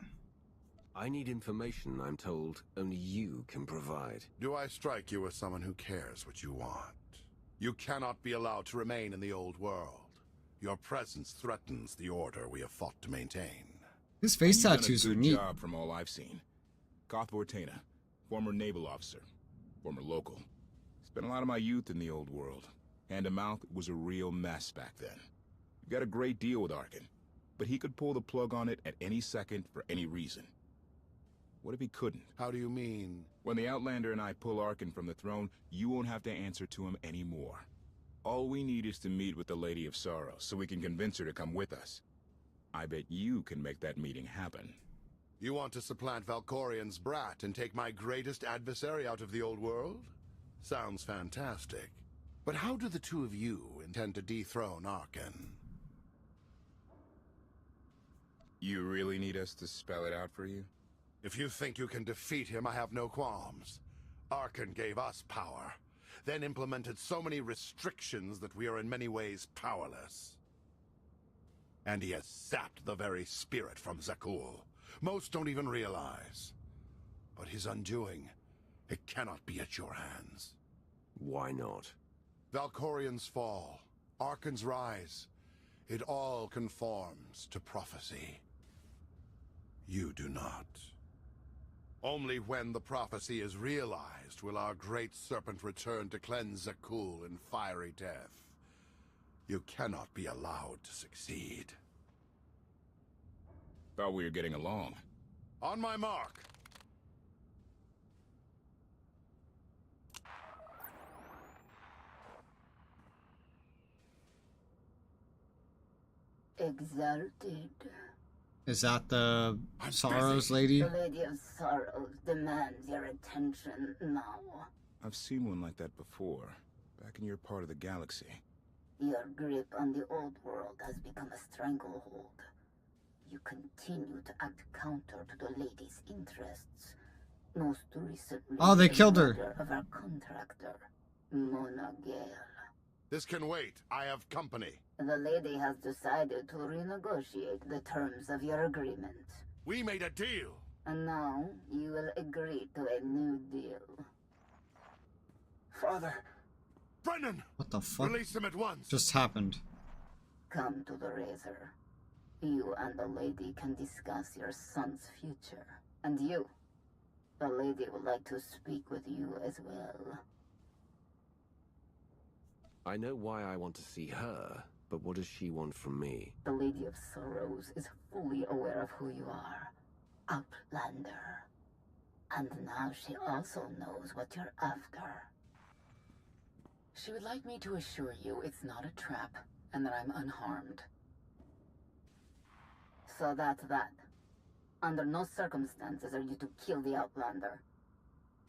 I need information I'm told only you can provide. Do I strike you as someone who cares what you want? You cannot be allowed to remain in the old world. Your presence threatens the order we have fought to maintain. His face tattoos are You've done a neat. good job from all I've seen. Goth Vortena, former naval officer, former local. Spent a lot of my youth in the old world. Hand to mouth was a real mess back then. You got a great deal with Arkin, but he could pull the plug on it at any second for any reason. What if he couldn't? How do you mean? When the Outlander and I pull Arkin from the throne, you won't have to answer to him anymore. All we need is to meet with the Lady of Sorrow so we can convince her to come with us. I bet you can make that meeting happen. You want to supplant Valkorian's brat and take my greatest adversary out of the old world? Sounds fantastic. But how do the two of you intend to dethrone Arkin? You really need us to spell it out for you? If you think you can defeat him, I have no qualms. Arkin gave us power, then implemented so many restrictions that we are in many ways powerless. And he has sapped the very spirit from Zakul. Most don't even realize. But his undoing, it cannot be at your hands. Why not? Valkorian's fall, Arkin's rise, it all conforms to prophecy. You do not. Only when the prophecy is realized will our great serpent return to cleanse Zakul in fiery death. You cannot be allowed to succeed. Thought we were getting along. On my mark. Exalted. Is that the Sorrows lady? The Lady of Sorrows demands your attention now. I've seen one like that before, back in your part of the galaxy. Your grip on the old world has become a stranglehold. You continue to act counter to the lady's interests. Most recently, Oh, they killed the her. murder of our contractor, Mona Gale. This can wait. I have company. The lady has decided to renegotiate the terms of your agreement. We made a deal. And now you will agree to a new deal. Father. Brennan! What the fuck? Release him at once. Just happened. Come to the Razor. You and the lady can discuss your son's future. And you. The lady would like to speak with you as well. I know why I want to see her, but what does she want from me? The Lady of Sorrows is fully aware of who you are. Outlander. And now she also knows what you're after. She would like me to assure you it's not a trap, and that I'm unharmed. So that's that. Under no circumstances are you to kill the Outlander.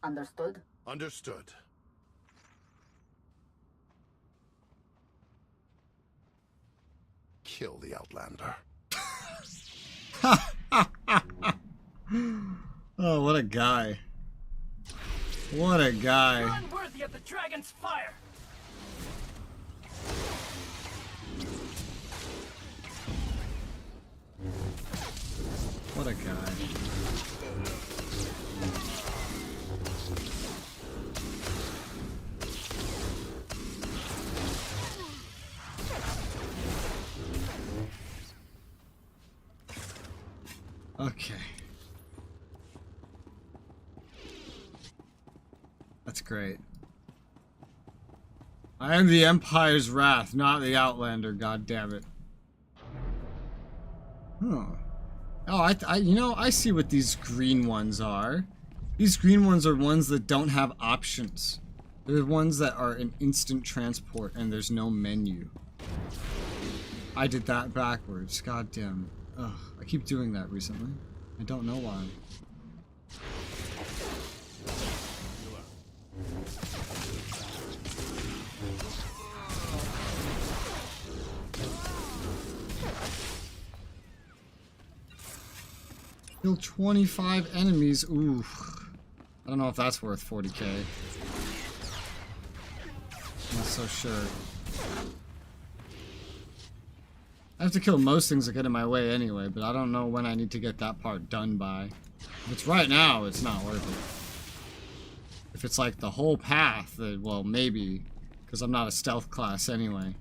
Understood? Understood. Kill the Outlander. Oh, what a guy. What a guy. Unworthy of the dragon's fire. What a guy. Okay. That's great. I am the Empire's Wrath, not the Outlander, god damn it. Huh. Oh, you know, I see what these green ones are. These green ones are ones that don't have options. They're ones that are an instant transport and there's no menu. I did that backwards, god damn it. Ugh, I keep doing that recently. I don't know why. Kill 25 enemies. Ooh. I don't know if that's worth 40k. I'm not so sure. I have to kill most things that get in my way anyway, but I don't know when I need to get that part done by. If it's right now, it's not worth it. If it's like the whole path, then, well, maybe. Because I'm not a stealth class anyway.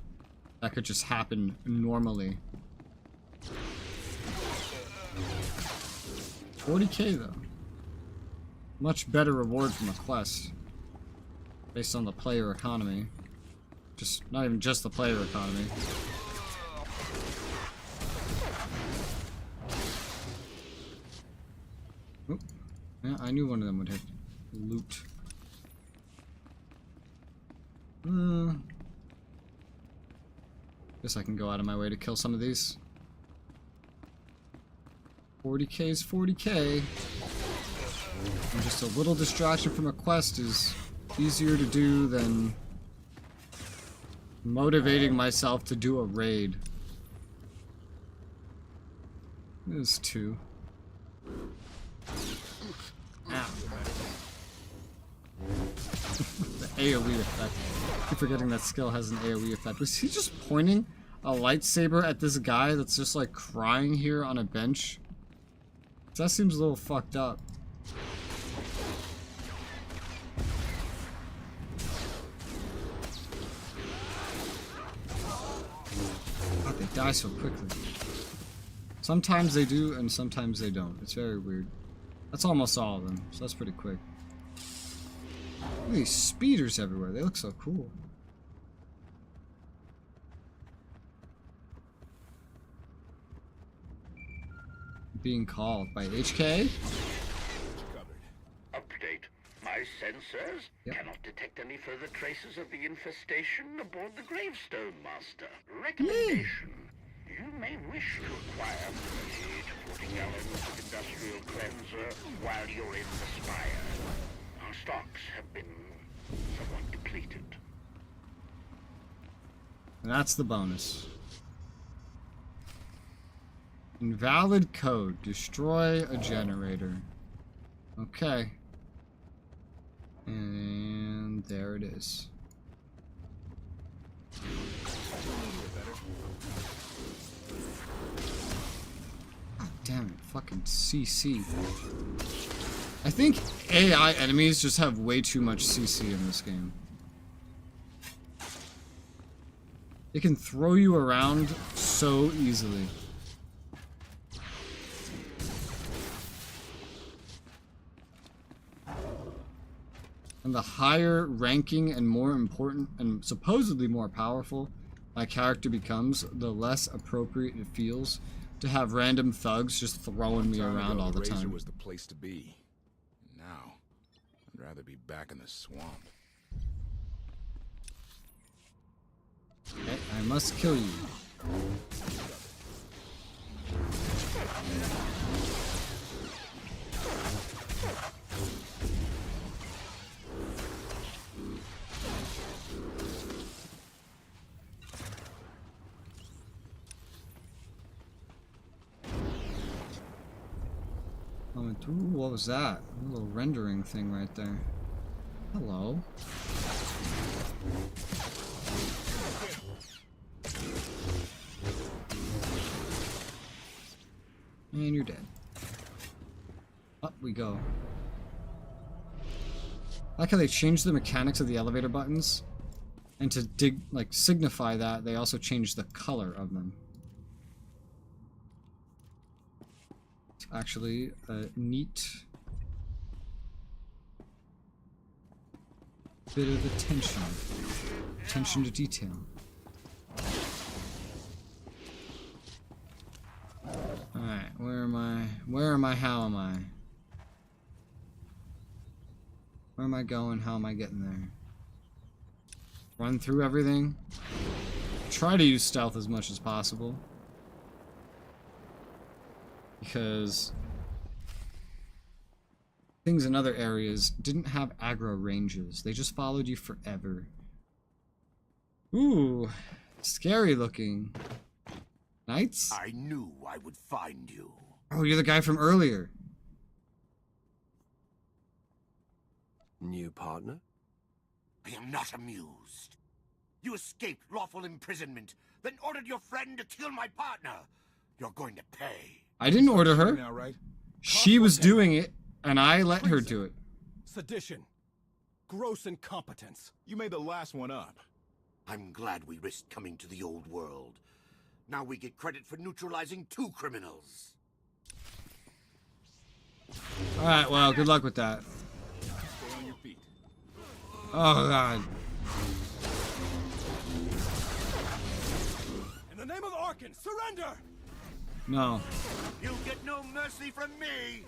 That could just happen normally. 40k though. Much better reward from a quest. Based on the player economy. Just, not even just the player economy. Oh, yeah, I knew one of them would hit. Loot. Guess I can go out of my way to kill some of these. 40k is 40k. And just a little distraction from a quest is easier to do than motivating myself to do a raid. There's 2. Ow. The AoE effect. I keep forgetting that skill has an AoE effect. Was he just pointing a lightsaber at this guy that's just like crying here on a bench? That seems a little fucked up. God, they die so quickly. Sometimes they do, and sometimes they don't. It's very weird. That's almost all of them, so that's pretty quick. Look at these speeders everywhere. They look so cool. Being called by HK. Update. My sensors cannot detect any further traces of the infestation aboard the Gravestone, Master. Recommendation. You may wish to acquire 30 to 40 gallons of industrial cleanser while you're in the Spire. Our stocks have been somewhat depleted. And that's the bonus. Invalid code. Destroy a generator. Okay. And there it is. God damn it. Fucking CC. I think AI enemies just have way too much CC in this game. They can throw you around so easily. And the higher ranking and more important and supposedly more powerful my character becomes, the less appropriate it feels to have random thugs just throwing me around all the time. Was the place to be. Now, I'd rather be back in the swamp. Okay, I must kill you. Ooh, what was that? A little rendering thing right there. Hello. And you're dead. Up we go. I like how they changed the mechanics of the elevator buttons. And to signify that, they also changed the color of them. actually a neat bit of attention to detail. Alright, where am I? Where am I? How am I? Where am I going? How am I getting there? Run through everything. Try to use stealth as much as possible. Because things in other areas didn't have aggro ranges. They just followed you forever. Ooh, scary looking. Knights? I knew I would find you. Oh, you're the guy from earlier. New partner? I am not amused. You escaped lawful imprisonment, then ordered your friend to kill my partner. You're going to pay. I didn't order her. Now, right? She was doing it, and I let her do it. Sedition. Gross incompetence. You made the last one up. I'm glad we risked coming to the old world. Now we get credit for neutralizing 2 criminals. Alright, well, good luck with that. Stay on your feet. Oh, God. In the name of Arkan, surrender! No. You'll get no mercy from me!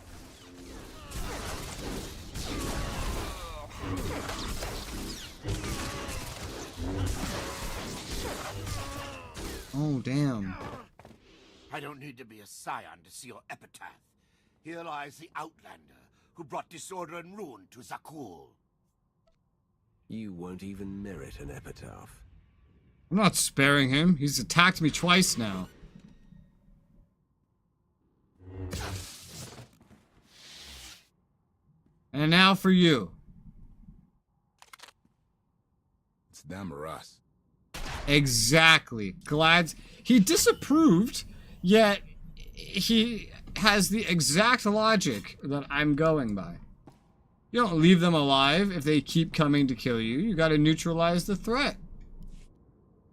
Oh, damn. I don't need to be a scion to see your epitaph. Here lies the Outlander, who brought disorder and ruin to Zakul. You won't even merit an epitaph. I'm not sparing him. He's attacked me twice now. And now for you. It's them or us. Exactly. Glad he disapproved, yet he has the exact logic that I'm going by. You don't leave them alive if they keep coming to kill you. You gotta neutralize the threat.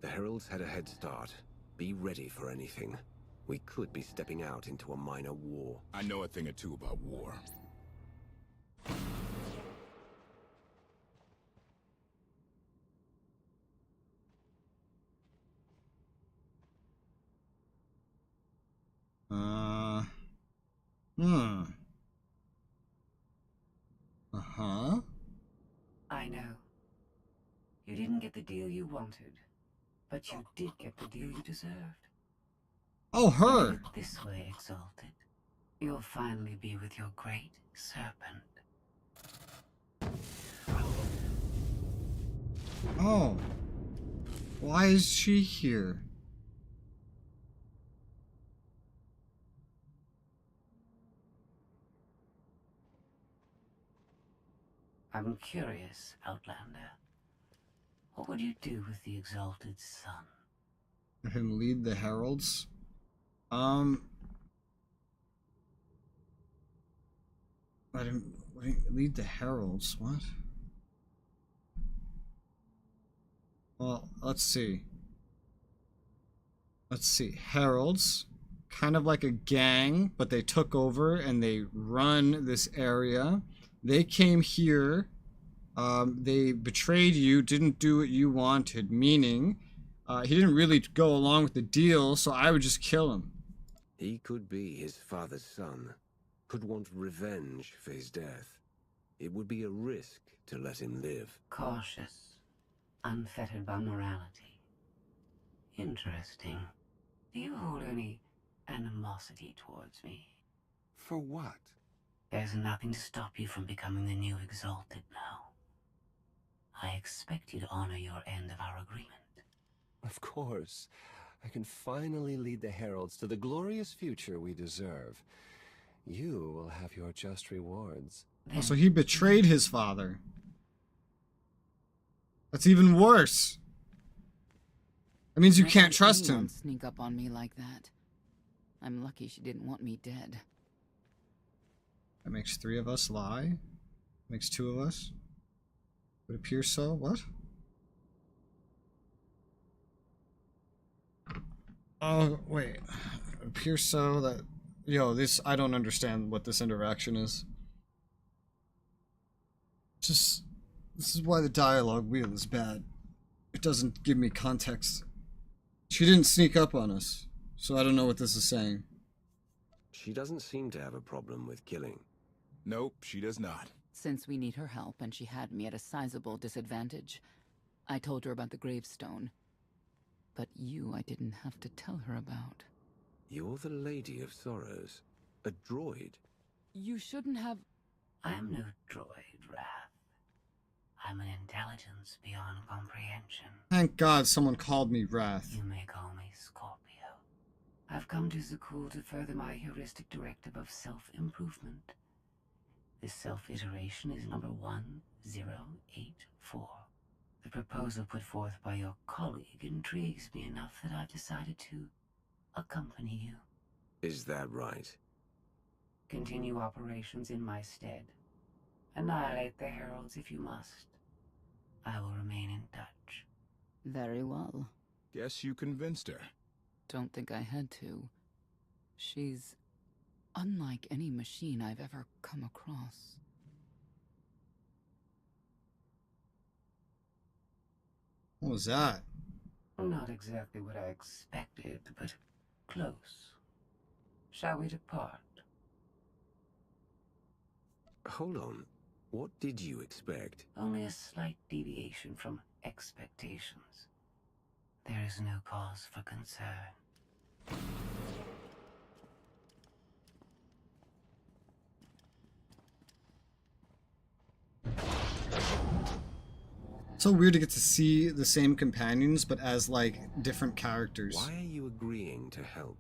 The Heralds had a head start. Be ready for anything. We could be stepping out into a minor war. I know a thing or two about war. Uh-huh. I know. You didn't get the deal you wanted, but you did get the deal you deserved. Oh, her! Look this way, Exalted. You'll finally be with your great serpent. Oh. Why is she here? I'm curious, Outlander. What would you do with the Exalted Son? Let him lead the Heralds? Let him lead the Heralds? What? Well, let's see. Let's see. Heralds. Kind of like a gang, but they took over and they run this area. They came here. They betrayed you, didn't do what you wanted, meaning he didn't really go along with the deal, so I would just kill him. He could be his father's son. Could want revenge for his death. It would be a risk to let him live. Cautious, unfettered by morality. Interesting. Do you hold any animosity towards me? For what? There's nothing to stop you from becoming the new Exalted now. I expect you to honor your end of our agreement. Of course. I can finally lead the Heralds to the glorious future we deserve. You will have your just rewards. Oh, so he betrayed his father. That's even worse. That means you can't trust him. Sneak up on me like that. I'm lucky she didn't want me dead. That makes 3 of us lie. Makes 2 of us. Would appear so. What? Oh, wait. It appears so that Yo, I don't understand what this interaction is. This is why the dialogue wheel is bad. It doesn't give me context. She didn't sneak up on us, so I don't know what this is saying. She doesn't seem to have a problem with killing. Nope, she does not. Since we need her help and she had me at a sizable disadvantage, I told her about the gravestone. But you I didn't have to tell her about. You're the Lady of Sorrows. A droid. You shouldn't have... I'm no droid, Wrath. I'm an intelligence beyond comprehension. Thank God someone called me Wrath. You may call me Scorpio. I've come to Zakul to further my heuristic directive of self-improvement. This self-iteration is number 1084. The proposal put forth by your colleague intrigues me enough that I've decided to accompany you. Is that right? Continue operations in my stead. Annihilate the heralds if you must. I will remain in touch. Very well. Guess you convinced her. Don't think I had to. She's unlike any machine I've ever come across. What was that? Not exactly what I expected, but close. Shall we depart? Hold on. What did you expect? Only a slight deviation from expectations. There is no cause for concern. It's so weird to get to see the same companions, but as, like, different characters. Why are you agreeing to help?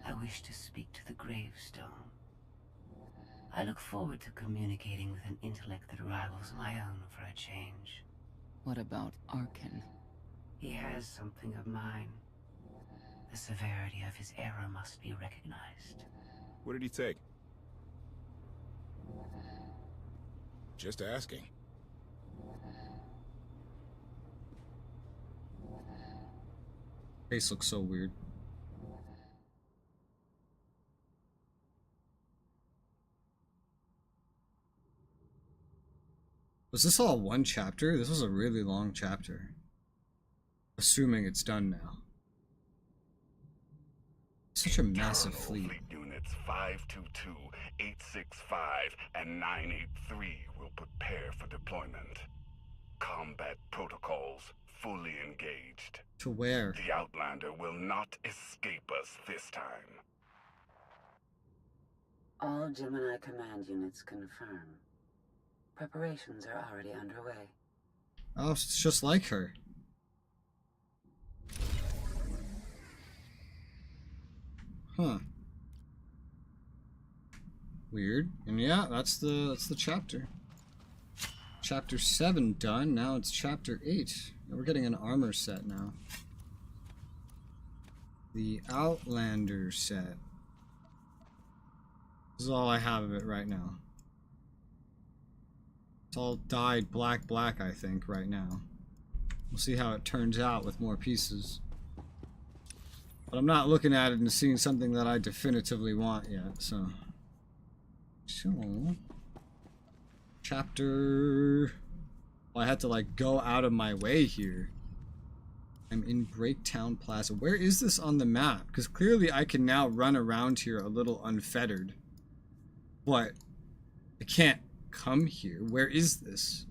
I wish to speak to the gravestone. I look forward to communicating with an intellect that rivals my own for a change. What about Arkin? He has something of mine. The severity of his error must be recognized. What did he take? Just asking. Face looks so weird. Was this all one chapter? This was a really long chapter. Assuming it's done now. Such a massive fleet. Units 522, 865, and 983 will prepare for deployment. Combat protocols fully engaged. To where? The Outlander will not escape us this time. All Gemini command units confirm. Preparations are already underway. Oh, it's just like her. Huh. Weird. And yeah, that's the chapter. Chapter 7 done. Now it's chapter 8. And we're getting an armor set now. The Outlander set. This is all I have of it right now. It's all dyed black, I think, right now. We'll see how it turns out with more pieces. But I'm not looking at it and seeing something that I definitively want yet, so... Chapter... Well, I had to, like, go out of my way here. I'm in Breaktown Plaza. Where is this on the map? Because clearly I can now run around here a little unfettered. But I can't come here. Where is this?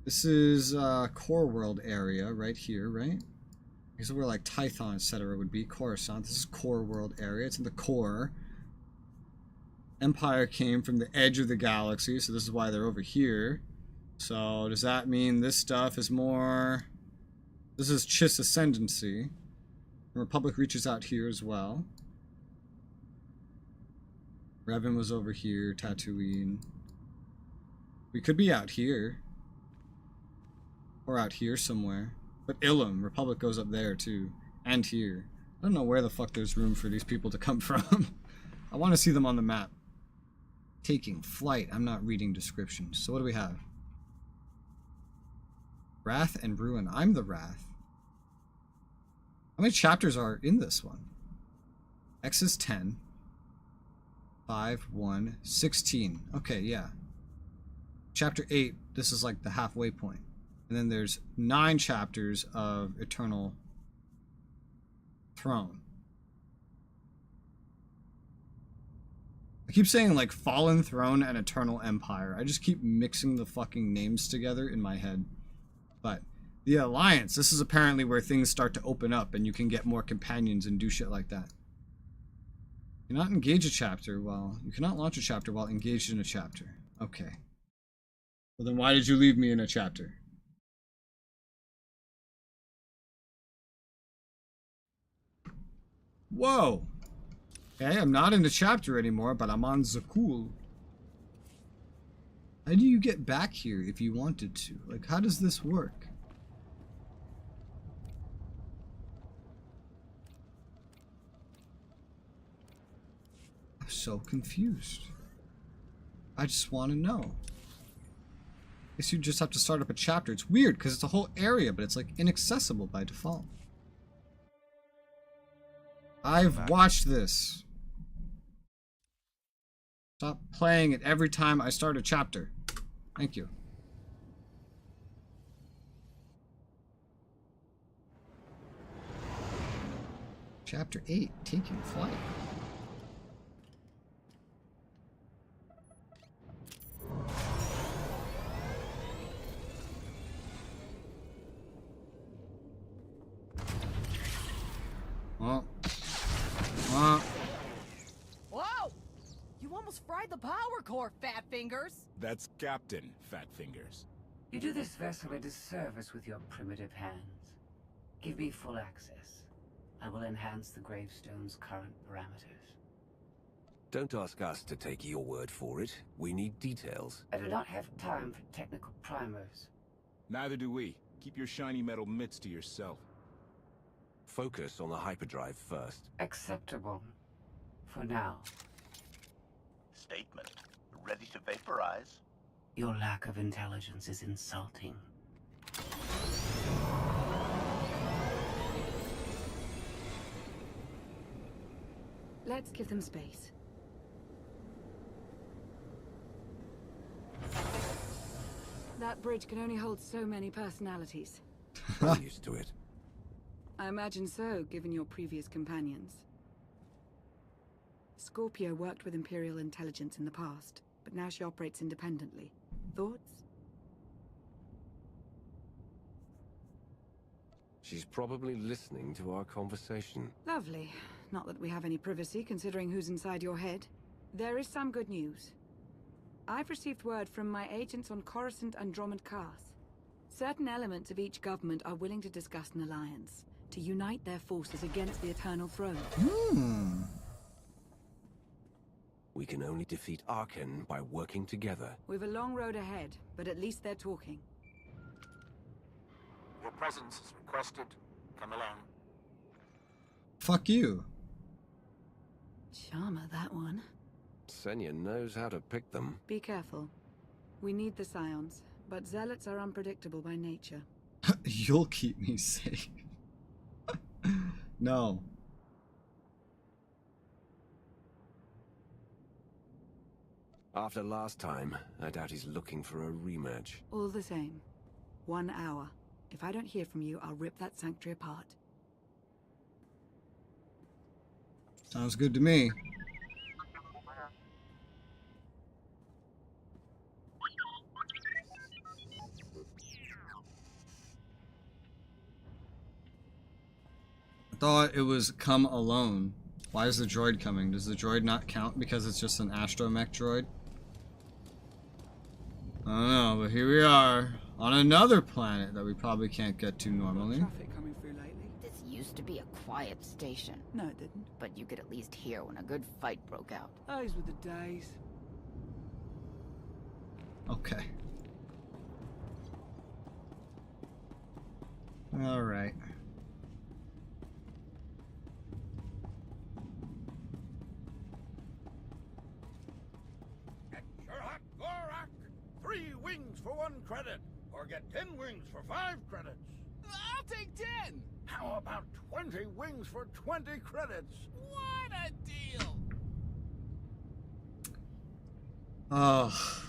This is Core World area right here, right? This is where like Tython, etc. would be. Coruscant. This is Core World area. It's in the core. Empire came from the edge of the galaxy, so this is why they're over here. So does that mean this stuff is more... This is Chiss Ascendancy. The Republic reaches out here as well. Revan was over here, Tatooine. We could be out here. Or out here somewhere. But Ilum, Republic goes up there too. And here. I don't know where the fuck there's room for these people to come from. I want to see them on the map. Taking flight. I'm not reading descriptions. So what do we have? Wrath and Ruin. I'm the Wrath. How many chapters are in this one? X is 10. 5, 1, 16. Okay, yeah. Chapter 8, this is like the halfway point. And then there's 9 chapters of Eternal Throne. I keep saying like Fallen Throne and Eternal Empire. I just keep mixing the fucking names together in my head. But the Alliance, this is apparently where things start to open up and you can get more companions and do shit like that. You cannot engage a chapter while... You cannot launch a chapter while engaged in a chapter. Okay. Well then why did you leave me in a chapter? Whoa! Okay, I'm not in the chapter anymore, but I'm on Zakul. How do you get back here if you wanted to? Like, how does this work? I'm so confused. I just want to know. I guess you just have to start up a chapter. It's weird because it's a whole area, but it's like inaccessible by default. I've watched this. Stop playing it every time I start a chapter. Thank you. Chapter 8, taking flight. Whoa! You almost fried the power core, Fat Fingers! That's Captain Fat Fingers. You do this vessel a disservice with your primitive hands. Give me full access. I will enhance the gravestone's current parameters. Don't ask us to take your word for it. We need details. I do not have time for technical primers. Neither do we. Keep your shiny metal mitts to yourself. Focus on the hyperdrive first. Acceptable. For now. Statement. Ready to vaporize? Your lack of intelligence is insulting. Let's give them space. That bridge can only hold so many personalities. I'm used to it. I imagine so, given your previous companions. Scorpio worked with Imperial intelligence in the past, but now she operates independently. Thoughts? She's probably listening to our conversation. Lovely. Not that we have any privacy, considering who's inside your head. There is some good news. I've received word from my agents on Coruscant and Dromund-Kaas. Certain elements of each government are willing to discuss an alliance, to unite their forces against the Eternal Throne. We can only defeat Arkan by working together. We've a long road ahead, but at least they're talking. Your presence is requested. Come along. Fuck you. Charmer, that one. Senya knows how to pick them. Be careful. We need the Scions, but Zealots are unpredictable by nature. You'll keep me safe. No. After last time, I doubt he's looking for a rematch. All the same. 1 hour. If I don't hear from you, I'll rip that sanctuary apart. Sounds good to me. I thought it was come alone. Why is the droid coming? Does the droid not count because it's just an astromech droid? I don't know, but here we are on another planet that we probably can't get to normally. Traffic coming through lately. This used to be a quiet station. No, it didn't. But you could at least hear when a good fight broke out. Those were the days. Okay. Alright. Gorak! 3 wings for 1 credit, or get 10 wings for 5 credits. I'll take 10! How about 20 wings for 20 credits? What a deal! Oh.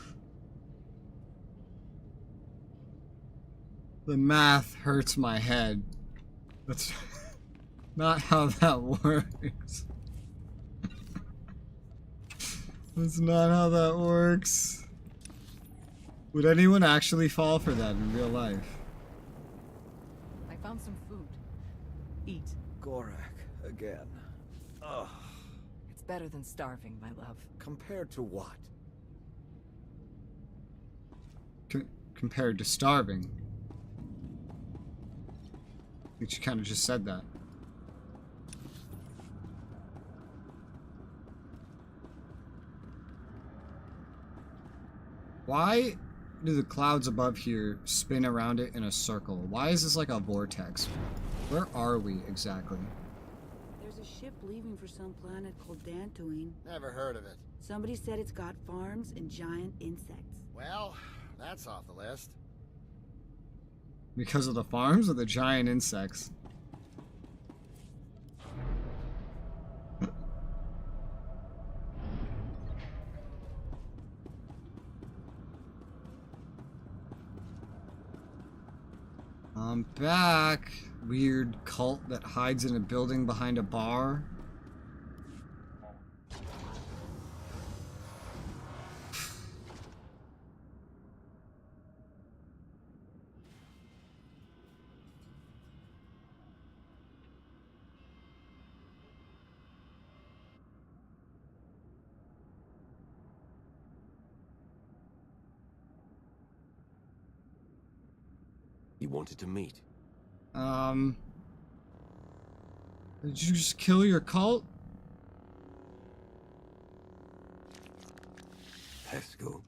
The math hurts my head. That's not how that works. That's not how that works. Would anyone actually fall for that in real life? I found some food. Eat. Gorak, again. Ugh. It's better than starving, my love. Compared to what? Compared to starving. I think she kind of just said that. Why do the clouds above here spin around it in a circle? Why is this like a vortex? Where are we exactly? There's a ship leaving for some planet called Dantooine. Never heard of it. Somebody said it's got farms and giant insects. Well, that's off the list. Because of the farms or the giant insects? I'm back. Weird cult that hides in a building behind a bar. You wanted to meet? Did you just kill your cult? Haskell.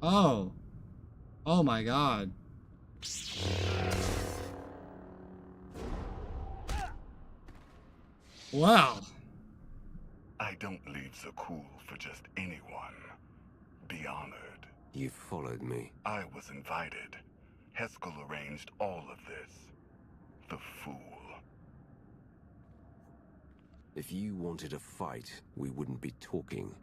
Oh. Oh my god. Wow. I don't leave Zakul for just anyone. Be honored. You followed me. I was invited. Haskell arranged all of this. The fool. If you wanted a fight, we wouldn't be talking.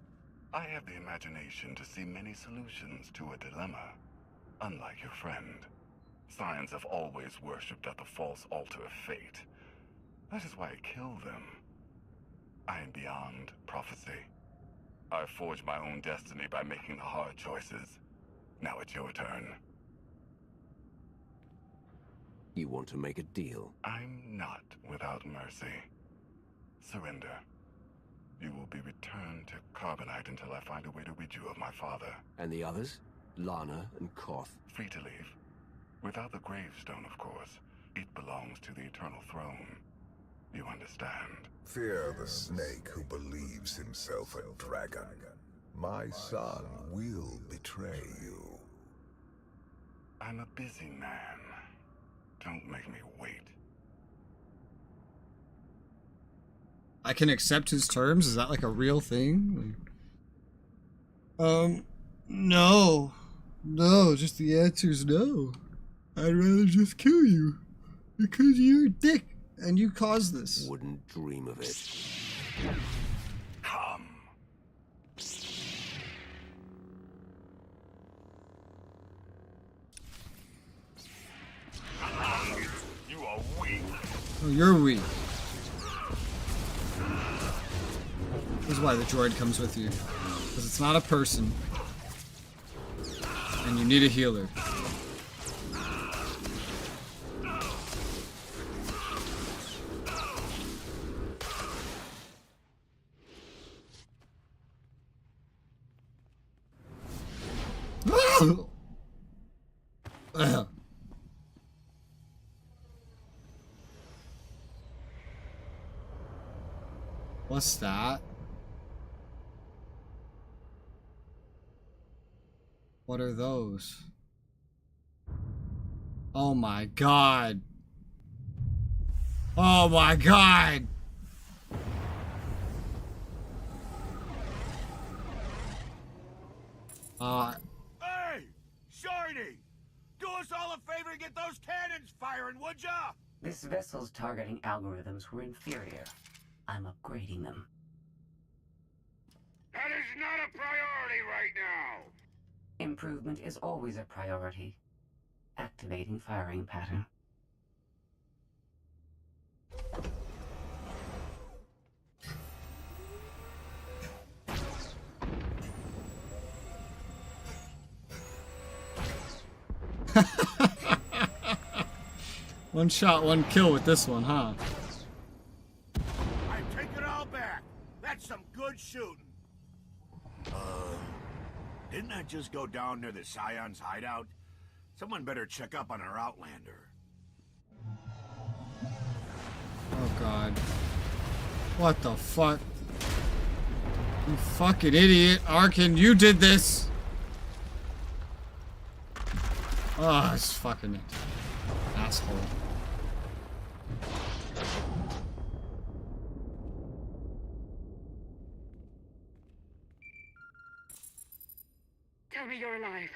I have the imagination to see many solutions to a dilemma. Unlike your friend, Scions have always worshipped at the false altar of fate. That is why I kill them. I am beyond prophecy. I forged my own destiny by making the hard choices. Now it's your turn. You want to make a deal? I'm not without mercy. Surrender. You will be returned to Carbonite until I find a way to rid you of my father. And the others? Lana and Koth? Free to leave. Without the gravestone, of course. It belongs to the Eternal Throne. You understand? Fear the snake who believes himself a dragon. My son will betray you. I'm a busy man. Don't make me wait. I can accept his terms? Is that like a real thing? No. No, just the answer's no. I'd rather just kill you. Because you're a dick. And you caused this. Wouldn't dream of it. Come. You are weak. Oh, you're weak. This is why the droid comes with you. Because it's not a person. And you need a healer. What's that? What are those? Oh my god. Oh my god. Hey! Shorty! Do us all a favor and get those cannons firing, would ya? This vessel's targeting algorithms were inferior. I'm upgrading them. That is not a priority right now! Improvement is always a priority. Activating firing pattern. One shot, one kill with this one, huh? I take it all back. That's some good shooting. Didn't I just go down near the Scion's hideout? Someone better check up on our Outlander. Oh god. What the fuck? You fucking idiot. Arkin, you did this! Oh, it's fucking asshole. Tell me you're alive.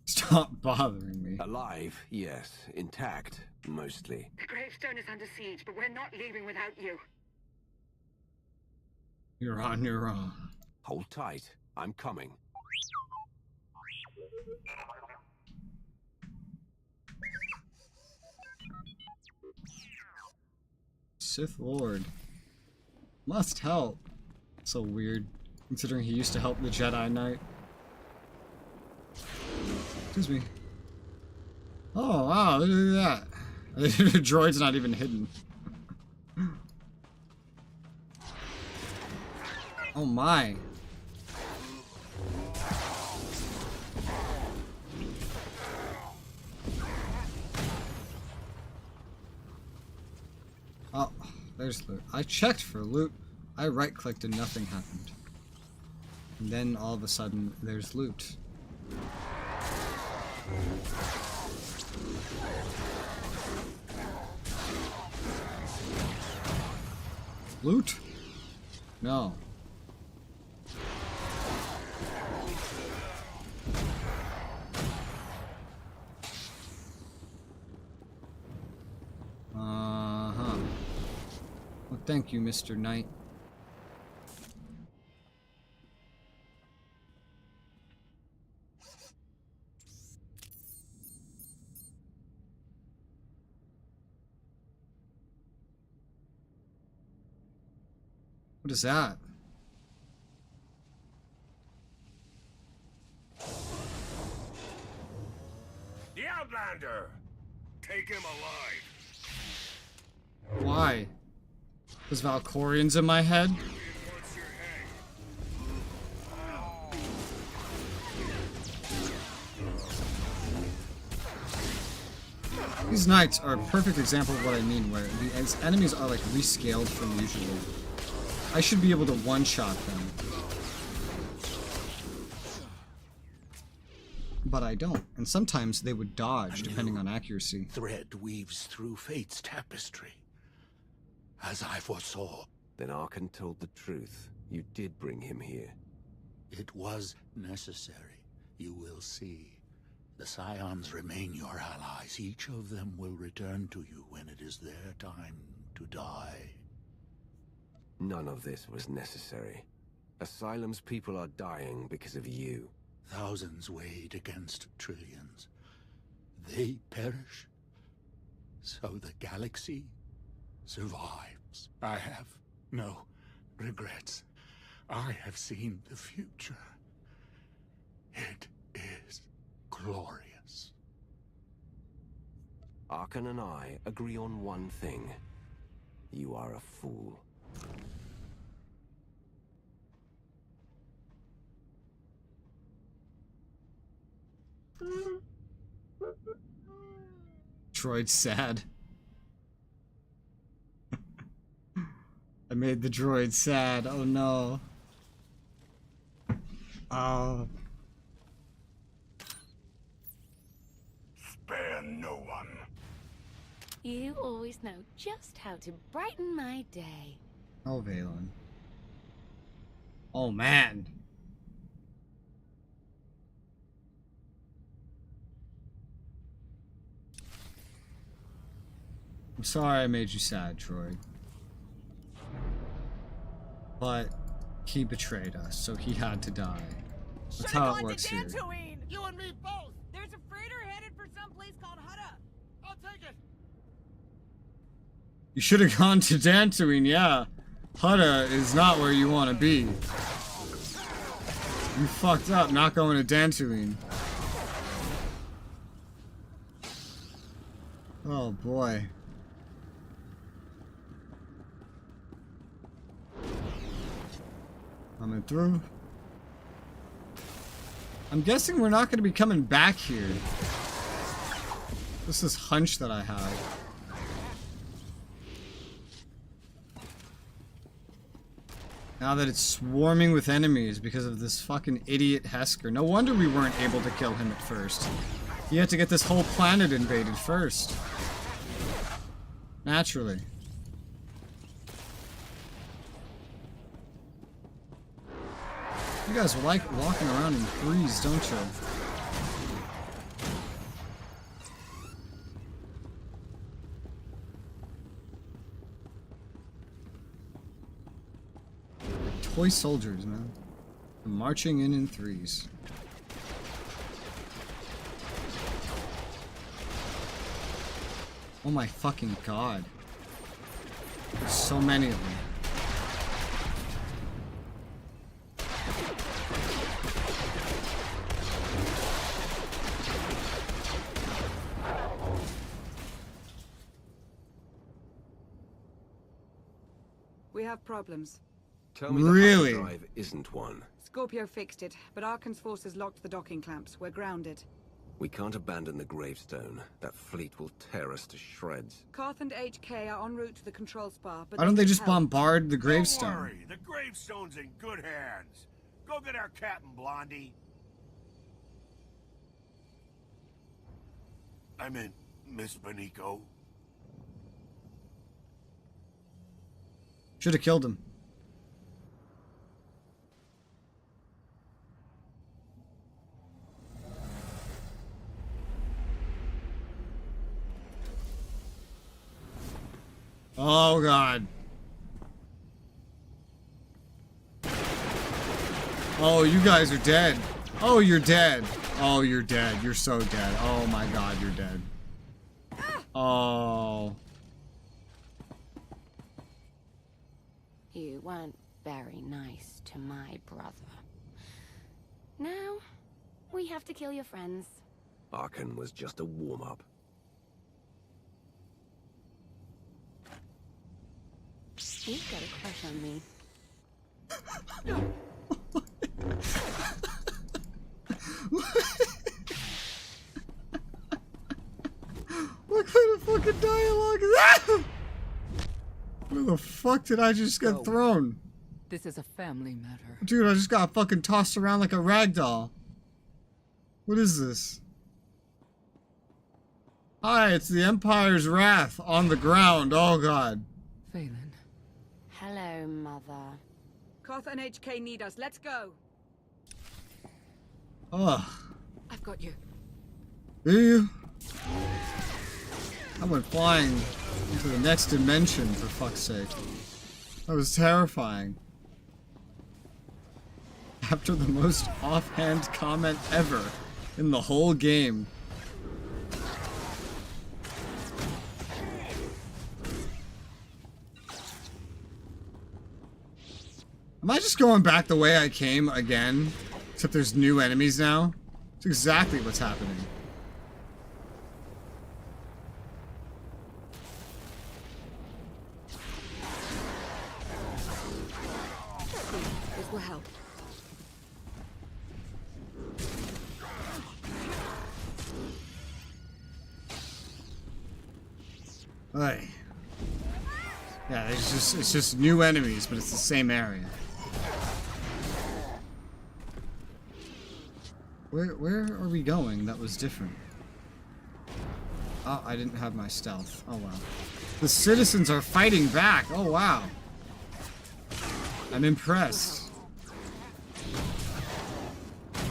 Stop bothering me. Alive, yes. Intact, mostly. The gravestone is under siege, but we're not leaving without you. You're on your own. Hold tight. I'm coming. Sith Lord. Must help. So weird, considering he used to help the Jedi Knight. Excuse me. Oh, wow, look at that. The droid's not even hidden. Oh my. Oh, there's loot. I checked for loot. I right-clicked and nothing happened. And then all of a sudden, there's loot. Loot? No. Uh-huh. Well, thank you, Mr. Knight. What is that? The Outlander! Take him alive. Why? There's Valkorians in my head? These knights are a perfect example of what I mean, where the enemies are like rescaled from usual. I should be able to one-shot them. But I don't, and sometimes they would dodge, depending on accuracy. Thread weaves through fate's tapestry, as I foresaw. Then Arkan told the truth. You did bring him here. It was necessary. You will see. The Scions remain your allies. Each of them will return to you when it is their time to die. None of this was necessary. Asylum's people are dying because of you. Thousands weighed against trillions. They perish, so the galaxy survives. I have no regrets. I have seen the future. It is glorious. Arkan and I agree on one thing. You are a fool. Droid's sad. I made the droid sad. Oh no. Oh. Spare no one. You always know just how to brighten my day. Oh, Valen. Oh man. I'm sorry I made you sad, Troy. But he betrayed us, so he had to die. That's how it works here. You and me both! There's a freighter headed for some place called Hutta. I'll take it! You should have gone to Dantooine, yeah. Hutta is not where you want to be. You fucked up not going to Dantooine. Oh boy. Coming through. I'm guessing we're not going to be coming back here. This is hunch that I have. Now that it's swarming with enemies because of this fucking idiot Hesker. No wonder we weren't able to kill him at first. He had to get this whole planet invaded first. Naturally. You guys like walking around in threes, don't you? Toy soldiers, man. They're marching in threes. Oh my fucking god. There's so many of them. We have problems. Tell me Really? the hard drive isn't one. Scorpio fixed it, but Arkan's forces locked the docking clamps. We're grounded. We can't abandon the gravestone. That fleet will tear us to shreds. Karth and HK are en route to the control spar, but Why don't they just help. bombard the Don't gravestone? worry, the gravestone's in good hands. Go get our captain, Blondie. I meant Miss Benico. Should have killed him. Oh god. Oh, you guys are dead. Oh, you're dead. Oh, you're dead. You're so dead. Oh my god, you're dead. Oh. You weren't very nice to my brother. Now, we have to kill your friends. Arkan was just a warm-up. You've got a crush on me. What kind of fucking dialogue is that? Where the fuck did I just get thrown? This is a family matter. Dude, I just got fucking tossed around like a ragdoll. What is this? Hi, it's the Empire's Wrath on the ground. Oh god. Phelan. Hello, Mother. Karth and HK need us. Let's go. Ugh. I've got you. Do you? I went flying into the next dimension, for fuck's sake. That was terrifying. After the most offhand comment ever in the whole game. Am I just going back the way I came again? Except there's new enemies now? It's exactly what's happening. This will help. Hey. Yeah, it's just new enemies, but it's the same area. Where are we going that was different? Oh, I didn't have my stealth. Oh wow. The citizens are fighting back. Oh wow. I'm impressed.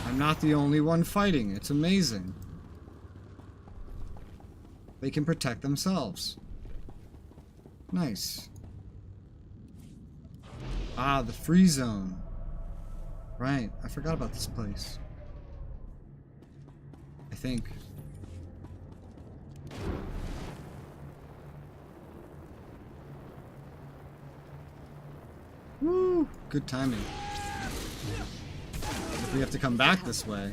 I'm not the only one fighting. It's amazing. They can protect themselves. Nice. Ah, the free zone. Right, I forgot about this place. I think. Woo! Good timing. If we have to come back this way,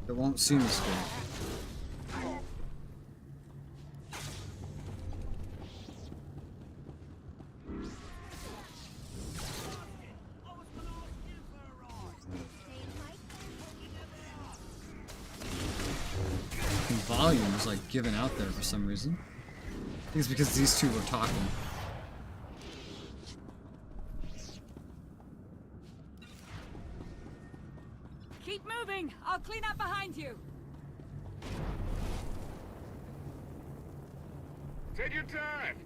it won't seem as good. Volume was like given out there for some reason. I think it's because these two were talking. Keep moving. I'll clean up behind you. Take your time.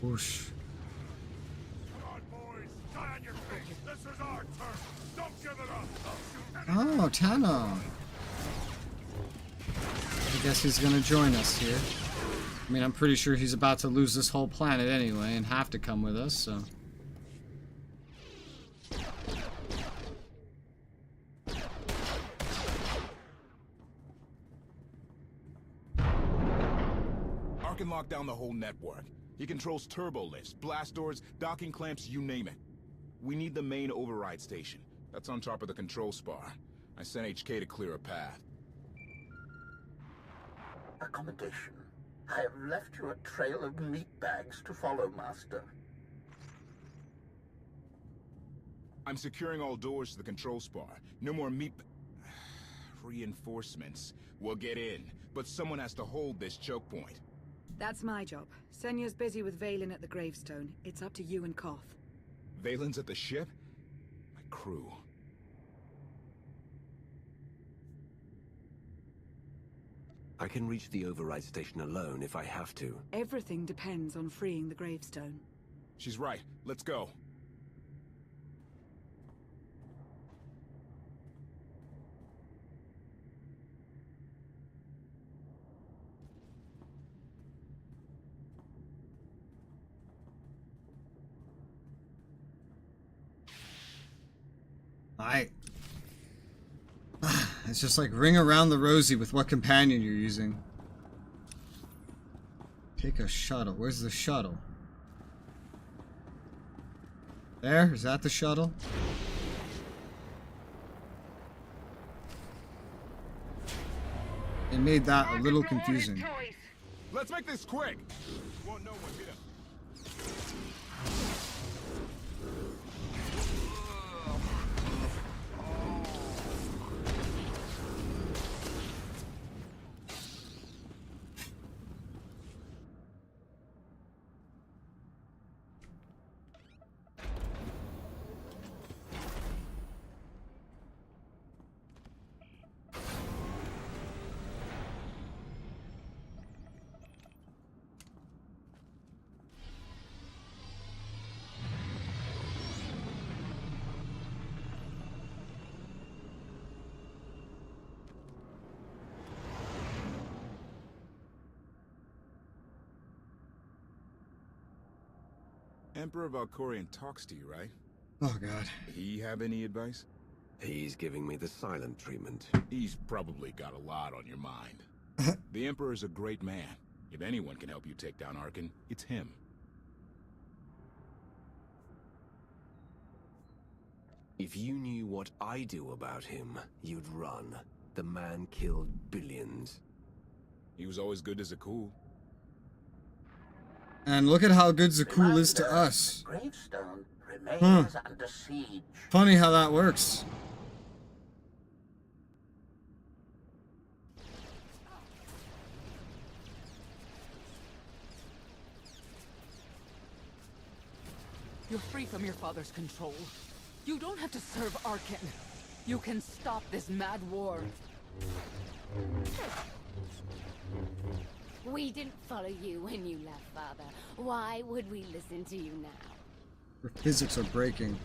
Whoosh. Come on, boys. Die on your face. This is our turn. Don't give it up. Oh, Tana. I guess he's gonna join us here. I mean, I'm pretty sure he's about to lose this whole planet anyway and have to come with us, so. Arkin locked down the whole network. He controls turbo lifts, blast doors, docking clamps, you name it. We need the main override station. That's on top of the control spar. I sent HK to clear a path. Accommodation. I have left you a trail of meat bags to follow, Master. I'm securing all doors to the control spar. No more reinforcements. We'll get in, but someone has to hold this choke point. That's my job. Senya's busy with Valen at the gravestone. It's up to you and Koth. Valen's at the ship? My crew. I can reach the override station alone if I have to. Everything depends on freeing the gravestone. She's right. Let's go. It's just like ring around the rosy with what companion you're using. Take a shuttle. Where's the shuttle? There? Is that the shuttle? It made that a little confusing. Let's make this quick. Won't know one hit him. Emperor Valkorion talks to you, right? Oh, God. He have any advice? He's giving me the silent treatment. He's probably got a lot on your mind. The Emperor's a great man. If anyone can help you take down Arkin, it's him. If you knew what I do about him, you'd run. The man killed billions. He was always good as a cool. And look at how good Zakul is to us. Gravestone remains under siege. Funny how that works. You're free from your father's control. You don't have to serve Arkin. You can stop this mad war. We didn't follow you when you left, Father. Why would we listen to you now? Your physics are breaking.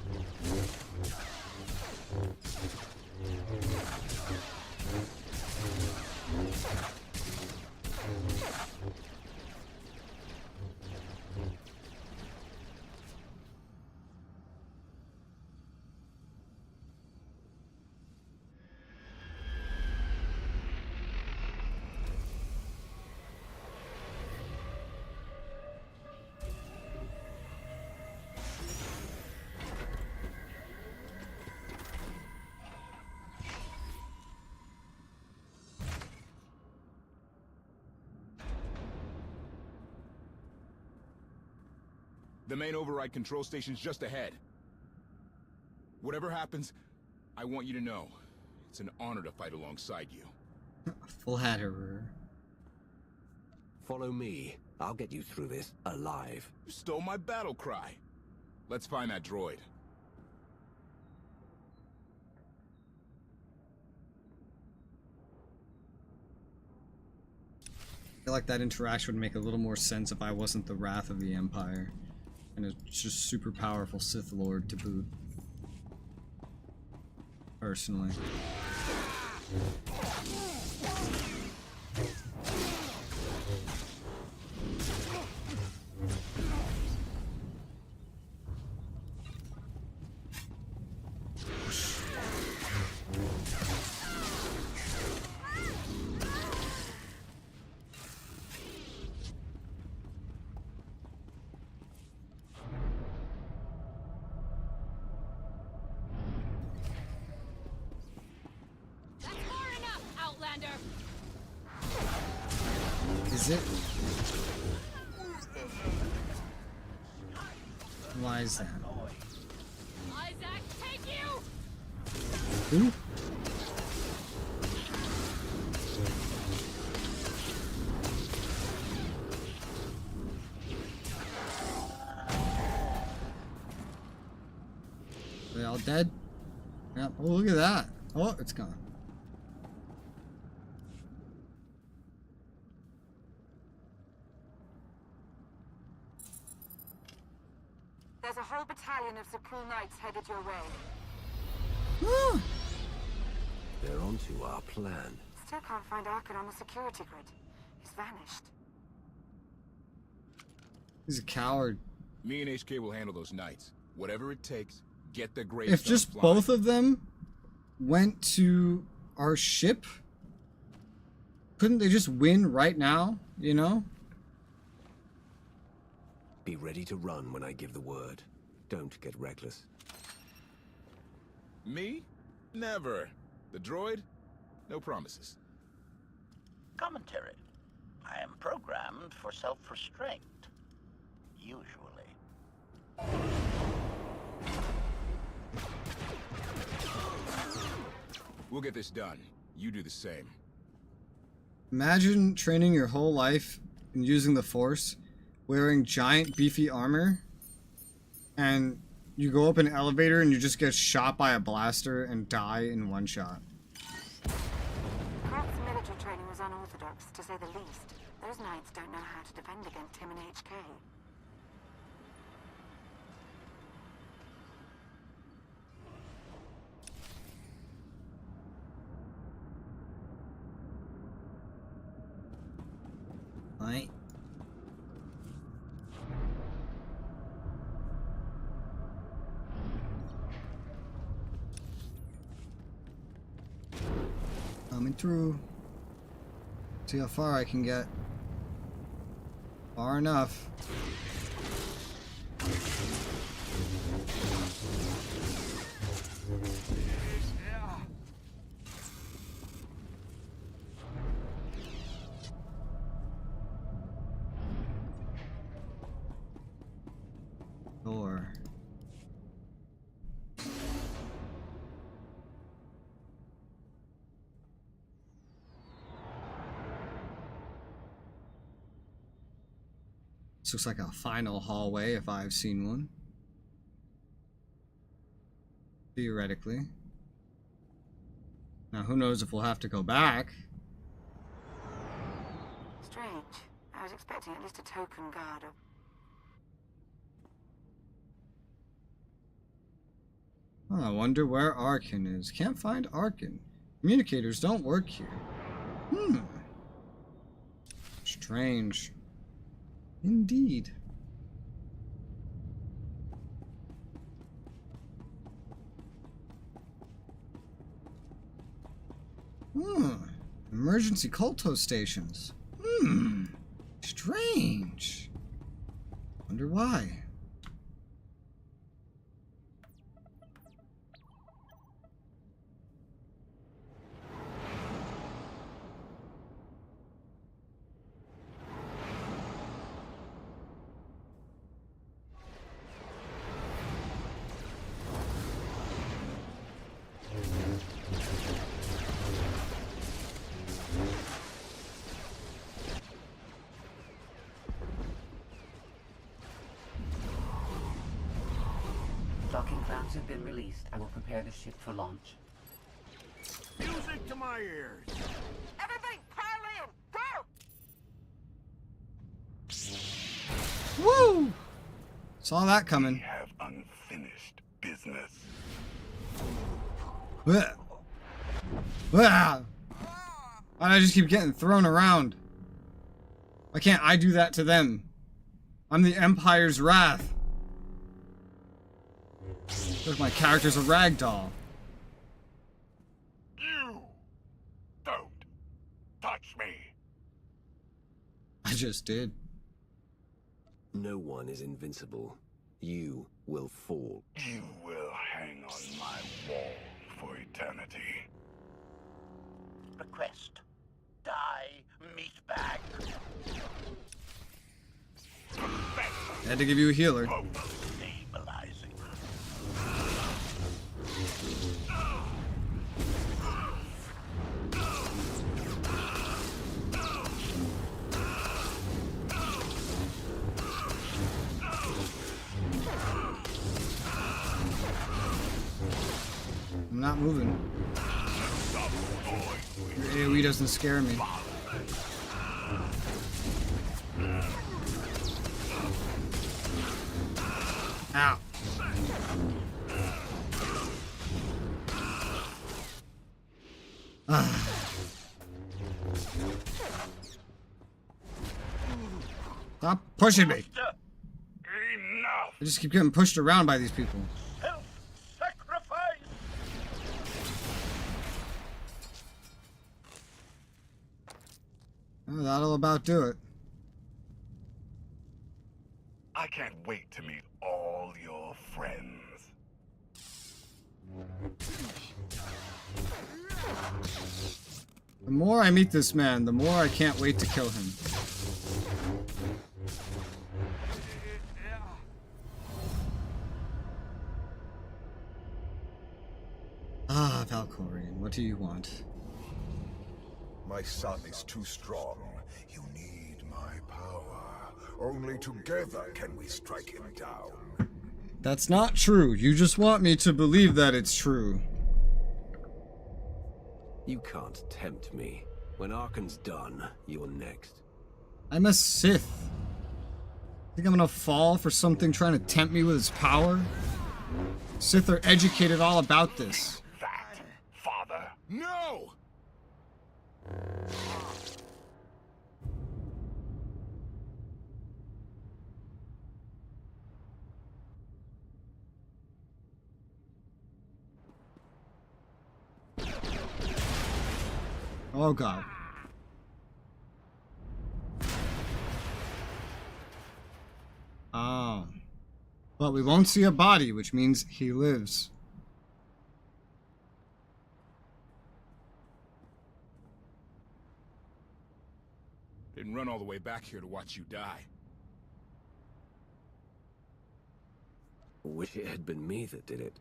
The main override control station's just ahead. Whatever happens, I want you to know, it's an honor to fight alongside you. Full Hatterer. Follow me. I'll get you through this alive. You stole my battle cry. Let's find that droid. I feel like that interaction would make a little more sense if I wasn't the Wrath of the Empire. And a just super powerful Sith Lord to boot. Personally. Is it? Why is that? Isaac, take you! Who? They all dead? Yep. Oh, look at that. Oh, it's gone. There's a whole battalion of Zakul Knights headed your way. They're onto our plan. Still can't find Arkin on the security grid. He's vanished. He's a coward. Me and HK will handle those knights. Whatever it takes, get the grave. If just both of them went to our ship, couldn't they just win right now, you know? Be ready to run when I give the word. Don't get reckless. Me? Never. The droid? No promises. Commentary. I am programmed for self-restraint. Usually. We'll get this done. You do the same. Imagine training your whole life and using the Force, wearing giant beefy armor, and you go up an elevator and you just get shot by a blaster and die in one shot. Kraft's military training was unorthodox, to say the least. Those knights don't know how to defend against him and HK. Right. Coming through. See how far I can get. Far enough. Door. This looks like a final hallway if I've seen one. Theoretically. Now who knows if we'll have to go back. Strange. I was expecting at least a token guard or... Oh, I wonder where Arkin is. Can't find Arkin. Communicators don't work here. Strange. Indeed. Emergency Kolto stations. Strange. Wonder why. codes have been released, I will prepare the ship for launch. Music to my ears. Everybody pile in! Go! Woo! Saw that coming. We have unfinished business. Why do I just keep getting thrown around? Why can't I do that to them? I'm the Empire's wrath. Look, my character's a ragdoll. You don't touch me. I just did. No one is invincible. You will fall. You will hang on my wall for eternity. Request. Die, meatbag. Had to give you a healer. Stabilizing. I'm not moving. Your AoE doesn't scare me. Ow. Stop pushing me. Enough. I just keep getting pushed around by these people. Self-sacrifice. Oh, that'll about do it. I can't wait to meet all your friends. The more I meet this man, the more I can't wait to kill him. Ah, Valkyrian, what do you want? My son is too strong. You need my power. Only together can we strike him down. That's not true. You just want me to believe that it's true. You can't tempt me. When Arkan's done, you're next. I'm a Sith. Think I'm gonna fall for something trying to tempt me with his power? Sith are educated all about this. That, Father. No! Oh god. Oh. But we won't see a body, which means he lives. Didn't run all the way back here to watch you die. Wish it had been me that did it.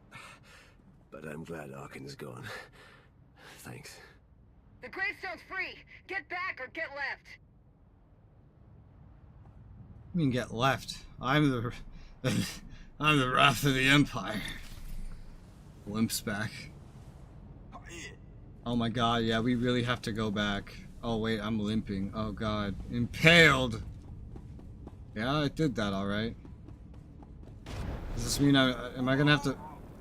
But I'm glad Arkan's gone. Thanks. The gravestone's free! Get back or get left! I mean, get left. I'm the wrath of the Empire. Limps back. Oh my god, yeah, we really have to go back. Oh wait, I'm limping. Oh god. Impaled! Yeah, I did that alright. Does this mean am I gonna have to...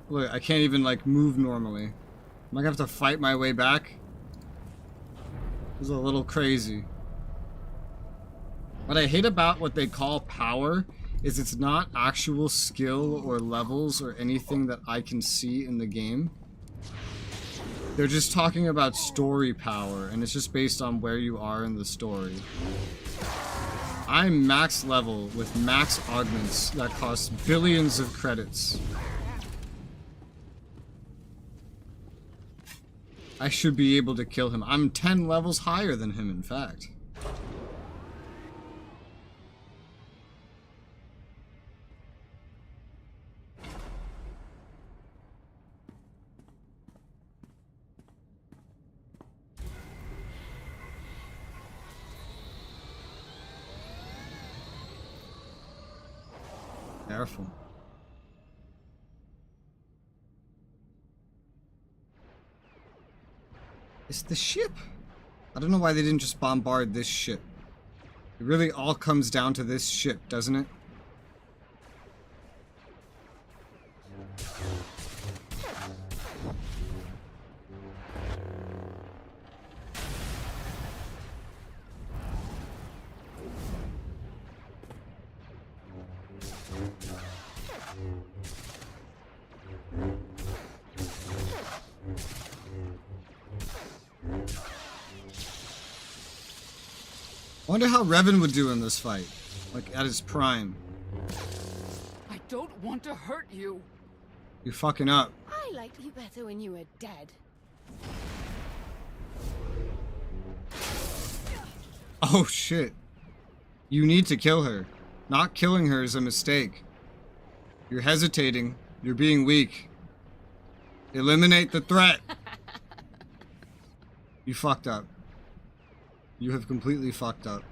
Look, I can't even, like, move normally. Am I gonna have to fight my way back? This is a little crazy. What I hate about what they call power is it's not actual skill or levels or anything that I can see in the game. They're just talking about story power, and it's just based on where you are in the story. I'm max level with max augments that cost billions of credits. I should be able to kill him. I'm 10 levels higher than him, in fact. Careful. It's the ship. I don't know why they didn't just bombard this ship. It really all comes down to this ship, doesn't it? I wonder how Revan would do in this fight, like at his prime. I don't want to hurt you. You fucking up. I liked you better when you were dead. Oh shit. You need to kill her. Not killing her is a mistake. You're hesitating. You're being weak. Eliminate the threat. You fucked up. You have completely fucked up.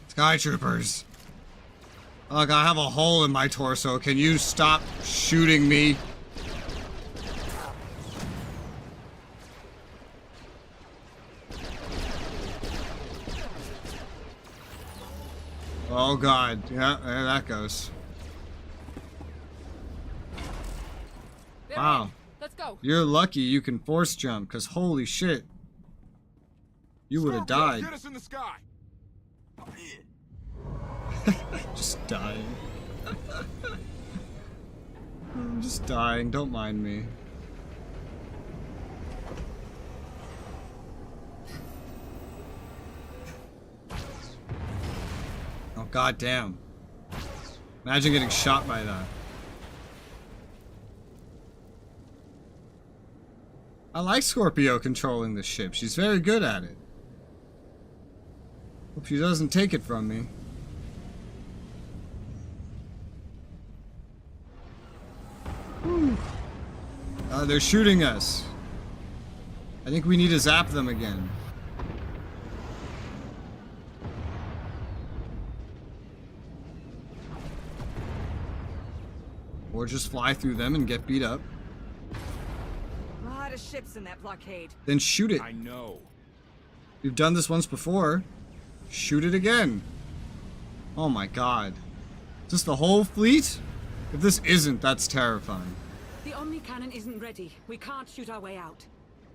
Sky Troopers. Look, I have a hole in my torso. Can you stop shooting me? Oh god, yeah, there that goes. Wow. Let's go. You're lucky you can force jump, because holy shit. You would have died. Get us in the sky. Just dying. I'm just dying, don't mind me. Oh god damn. Imagine getting shot by that. I like Scorpio controlling the ship. She's very good at it. Hope she doesn't take it from me. They're shooting us. I think we need to zap them again. Or just fly through them and get beat up. A lot of ships in that blockade. Then shoot it. I know. We've done this once before. Shoot it again. Oh my god. Is this the whole fleet? If this isn't, that's terrifying. The Omni cannon isn't ready. We can't shoot our way out.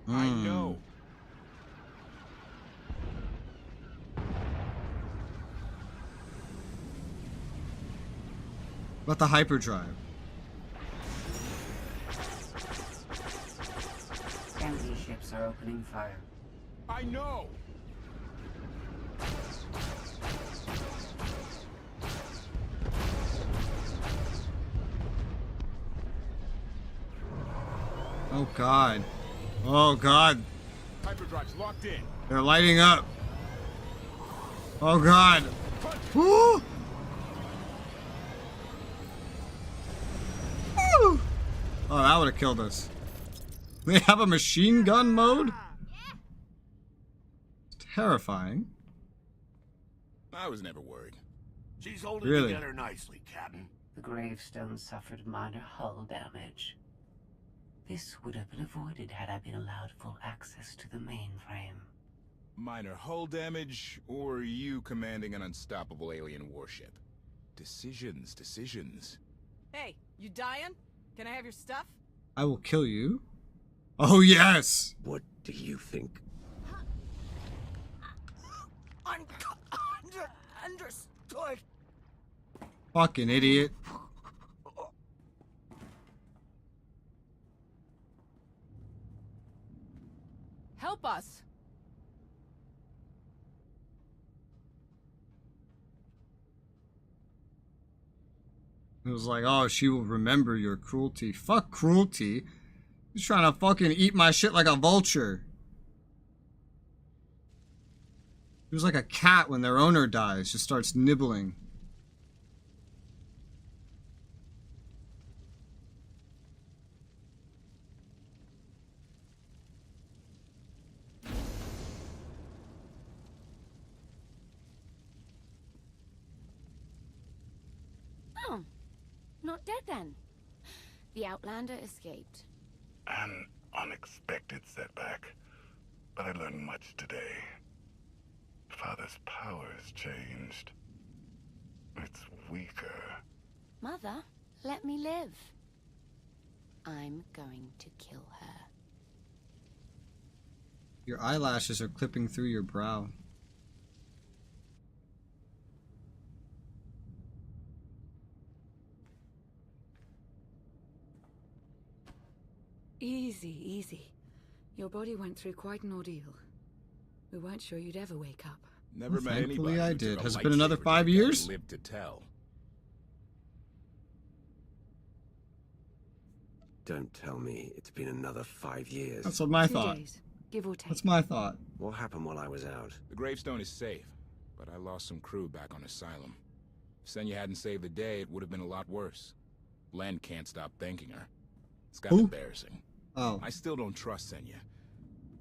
I know. What about the hyperdrive? Enemy ships are opening fire. I know. Oh god. Oh god. Hyperdrive's locked in. They're lighting up. Oh god. Woo! Woo! Oh, that would have killed us. They have a machine gun mode? Terrifying. I was never worried. She's holding Really? together nicely, Captain. The gravestone suffered minor hull damage. This would have been avoided had I been allowed full access to the mainframe. Minor hull damage, or you commanding an unstoppable alien warship? Decisions, decisions. Hey, you dying? Can I have your stuff? I will kill you. Oh yes! What do you think? Understood. Fucking idiot. Help us. It was like, oh, she will remember your cruelty. Fuck cruelty. He's trying to fucking eat my shit like a vulture. He was like a cat when their owner dies, just starts nibbling. not dead then. The Outlander escaped. An unexpected setback, but I learned much today. Father's powers changed. It's weaker. Mother, let me live. I'm going to kill her. Your eyelashes are clipping through your brow. Easy, easy. Your body went through quite an ordeal. We weren't sure you'd ever wake up. Never Well, met thankfully anybody I who took did. a Has it been another lightsaber 5 to death and years? lived to tell. Don't tell me it's been another 5 years. That's what my 2 thought. days, give or take. That's my thought. What happened while I was out? The gravestone is safe, but I lost some crew back on Asylum. If Senya hadn't saved the day, it would have been a lot worse. Len can't stop thanking her. It's got embarrassing. Oh. I still don't trust Senya.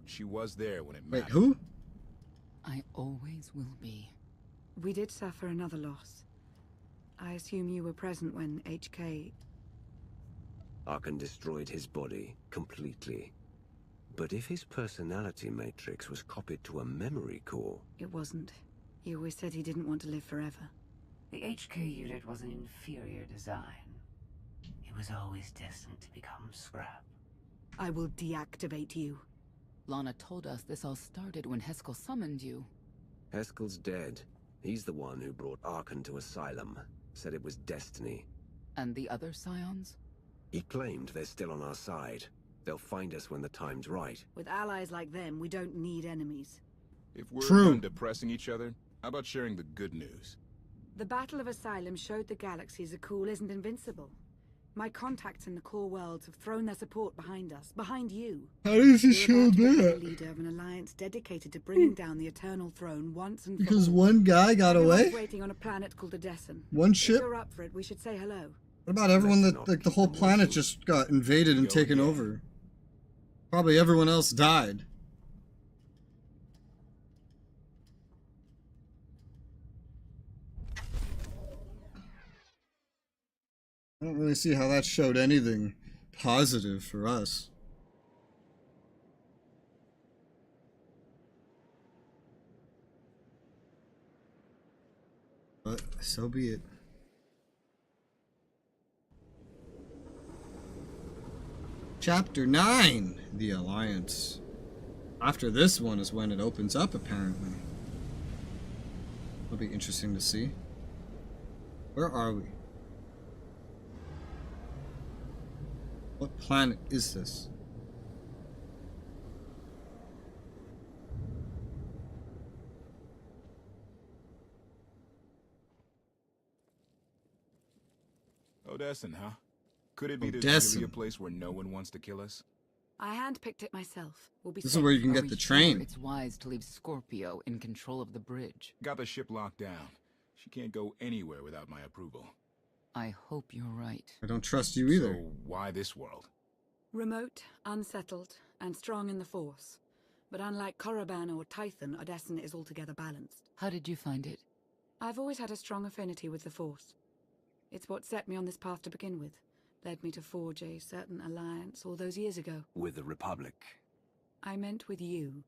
She was there when it Wait, mattered. who? I always will be. We did suffer another loss. I assume you were present when HK... Arkan destroyed his body completely. But if his personality matrix was copied to a memory core... It wasn't. He always said he didn't want to live forever. The HK unit was an inferior design. It was always destined to become scrap. I will deactivate you. Lana told us this all started when Heskel summoned you. Heskel's dead. He's the one who brought Arkan to Asylum. Said it was destiny. And the other Scions? He claimed they're still on our side. They'll find us when the time's right. With allies like them, we don't need enemies. If we're True. done depressing each other, how about sharing the good news? The Battle of Asylum showed the galaxy Zakul isn't invincible. My contacts in the core worlds have thrown their support behind us, behind you. How does it You're show about to become that? the leader of an alliance dedicated to bringing down the Eternal Throne once and for Because all. one guy got Everyone's away? waiting on a planet called Odessen. One If ship? you're up for it, we should say hello. What about everyone Let's that, not like, the keep whole them planet waiting. just got invaded and Go taken again. over? Probably everyone else died. I don't really see how that showed anything positive for us. But so be it. Chapter 9, The Alliance. After this one is when it opens up, apparently. It'll be interesting to see. Where are we? What planet is this? Odessen, huh? Could it be there's Odessen. really a place where no one wants to kill us? I handpicked it myself. We'll be This safe. is where you can Are get we the sure train. it's wise to leave Scorpio in control of the bridge? Got the ship locked down. She can't go anywhere without my approval. I hope you're right. I don't trust you either. So why this world? Remote, unsettled, and strong in the Force. But unlike Korriban or Tython, Odessen is altogether balanced. How did you find it? I've always had a strong affinity with the Force. It's what set me on this path to begin with. Led me to forge a certain alliance all those years ago. With the Republic. I meant with you.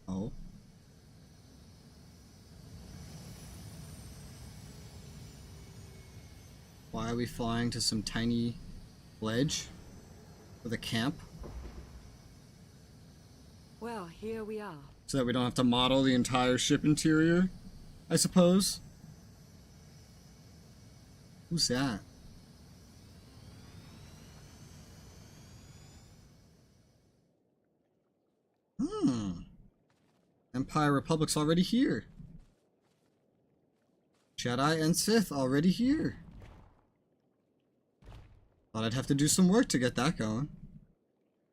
Oh. Why are we flying to some tiny ledge with a camp? Well, here we are. So that we don't have to model the entire ship interior, I suppose? Who's that? Empire Republic's already here. Jedi and Sith already here. Thought I'd have to do some work to get that going.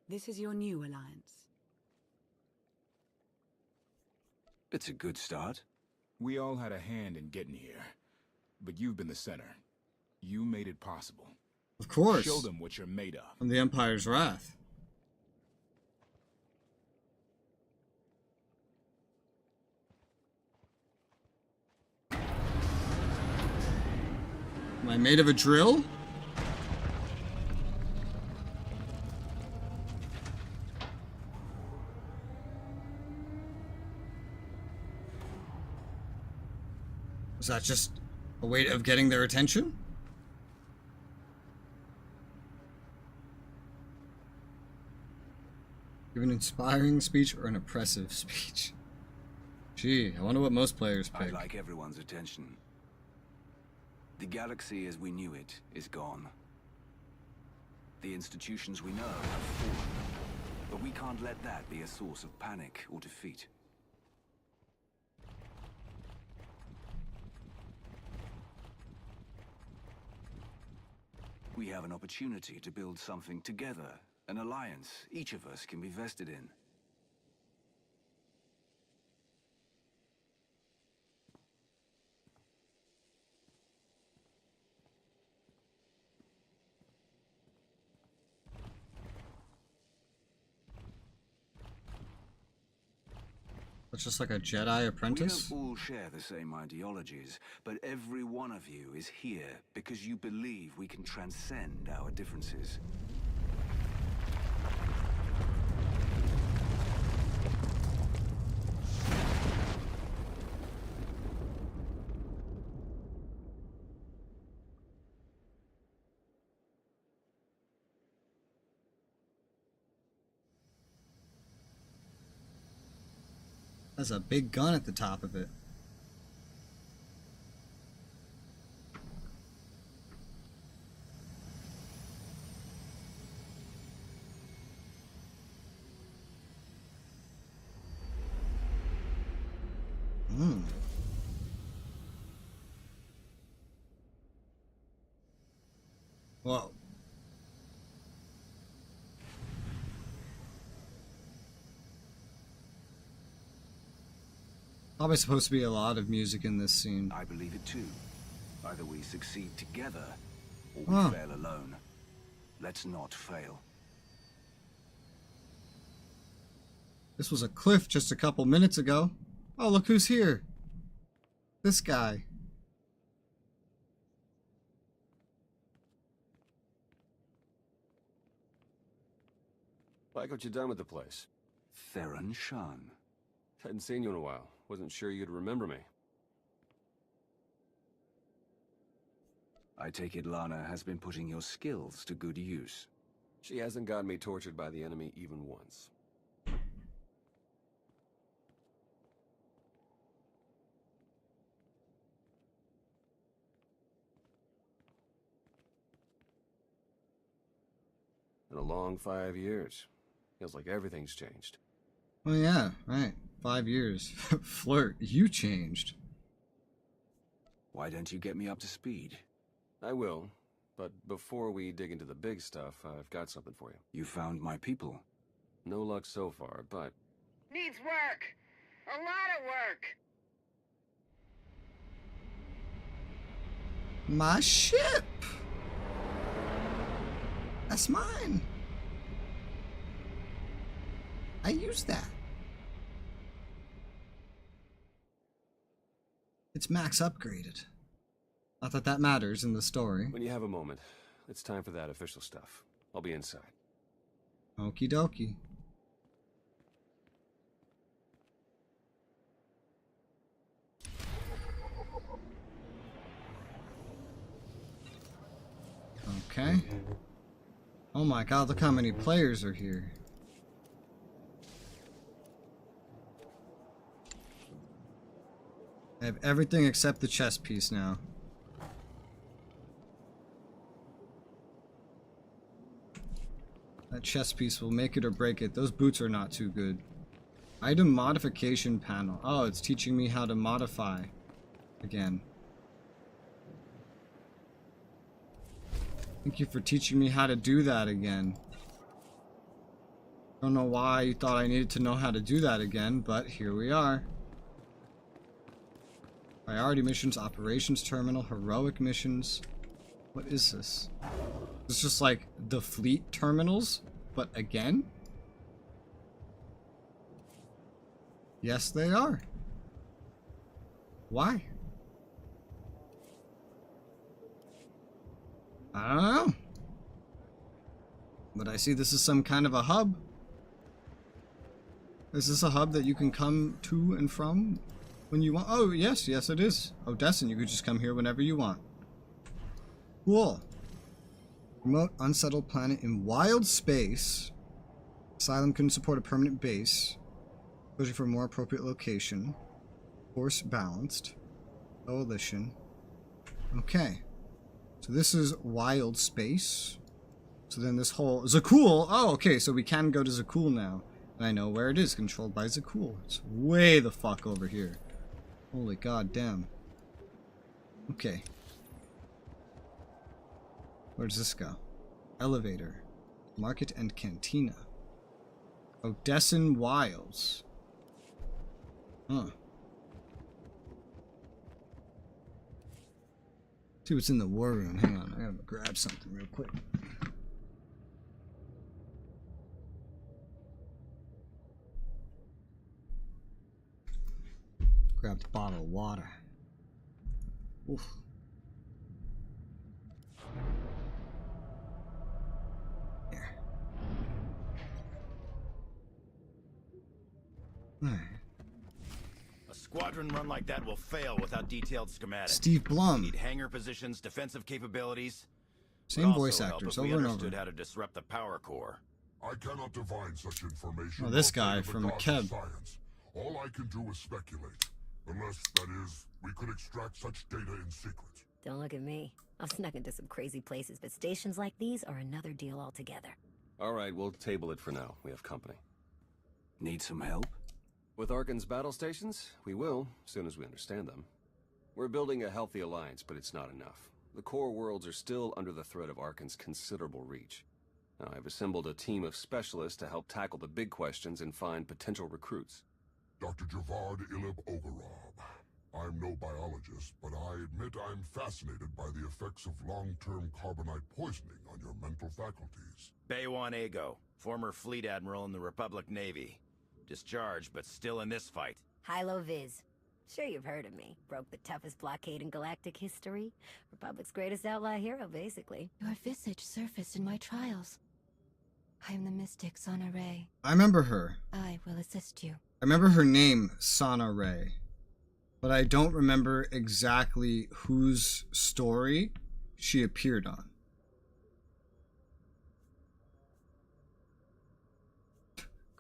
This is your new alliance. It's a good start. We all had a hand in getting here, but you've been the center. You made it possible. Of course. Show them what you're made of. From the Empire's wrath. Am I made of a drill? Was that just a way of getting their attention? Give an inspiring speech or an oppressive speech? Gee, I wonder what most players pick. I'd like everyone's attention. The galaxy as we knew it is gone. The institutions we know have fallen. But we can't let that be a source of panic or defeat. We have an opportunity to build something together, an alliance each of us can be vested in. It's just like a Jedi apprentice? We don't all share the same ideologies, but every one of you is here because you believe we can transcend our differences. Has a big gun at the top of it. Whoa. Probably supposed to be a lot of music in this scene. I believe it too. Either we succeed together, or we fail alone. Let's not fail. This was a cliff just a couple minutes ago. Oh, look who's here. This guy. Like what you done with the place? Theron Shan. Hadn't seen you in a while. Wasn't sure you'd remember me. I take it Lana has been putting your skills to good use. She hasn't gotten me tortured by the enemy even once. In a long 5 years. Feels like everything's changed. Oh yeah, right. 5 years. Flirt, you changed. Why don't you get me up to speed? I will, but before we dig into the big stuff, I've got something for you. You found my people? No luck so far, but... Needs work. A lot of work. My ship! That's mine. I use that. It's max upgraded. Not that that matters in the story. When you have a moment, it's time for that official stuff. I'll be inside. Okie dokie. Okay. Oh my god, look how many players are here. I have everything except the chess piece now. That chess piece will make it or break it. Those boots are not too good. Item modification panel. Oh, it's teaching me how to modify again. Thank you for teaching me how to do that again. Don't know why you thought I needed to know how to do that again, but here we are. Priority missions, operations terminal, heroic missions. What is this? It's just like the fleet terminals, but again? Yes, they are. Why? I don't know. But I see this is some kind of a hub. Is this a hub that you can come to and from when you want? Oh, yes, yes it is. Odessa, you could just come here whenever you want. Cool. Remote unsettled planet in wild space. Asylum couldn't support a permanent base. Searching for a more appropriate location. Force balanced. Coalition. Okay. So this is wild space. So then this whole Zakul. Oh, okay. So we can go to Zakul now. And I know where it is. Controlled by Zakul. It's way the fuck over here. Holy goddamn. Okay. Where does this go? Elevator. Market and Cantina. Odessan Wilds. Huh. See what's in the war room. Hang on, I gotta grab something real quick. Grabbed a bottle of water. Oof. Here. Alright. A squadron run like that will fail without detailed schematics. Steve Blum. Need hangar positions, defensive capabilities. Same voice actors over and over. We understood how to disrupt the power core. I cannot divine such information. Oh, this guy from Keb. Science. All I can do is speculate. Unless, that is, we could extract such data in secret. Don't look at me. I've snuck into some crazy places, but stations like these are another deal altogether. All right, we'll table it for now. We have company. Need some help? With Arkan's battle stations, we will, as soon as we understand them. We're building a healthy alliance, but it's not enough. The core worlds are still under the threat of Arkan's considerable reach. Now, I've assembled a team of specialists to help tackle the big questions and find potential recruits. Dr. Javad Ilib Ogorab. I'm no biologist, but I admit I'm fascinated by the effects of long-term carbonite poisoning on your mental faculties. Baywan Ego, former fleet admiral in the Republic Navy. Discharged, but still in this fight. Hilo Viz. Sure you've heard of me. Broke the toughest blockade in galactic history. Republic's greatest outlaw hero, basically. Your visage surfaced in my trials. I am the mystic Sana Ray. I remember her. I will assist you. I remember her name, Sana Ray. But I don't remember exactly whose story she appeared on.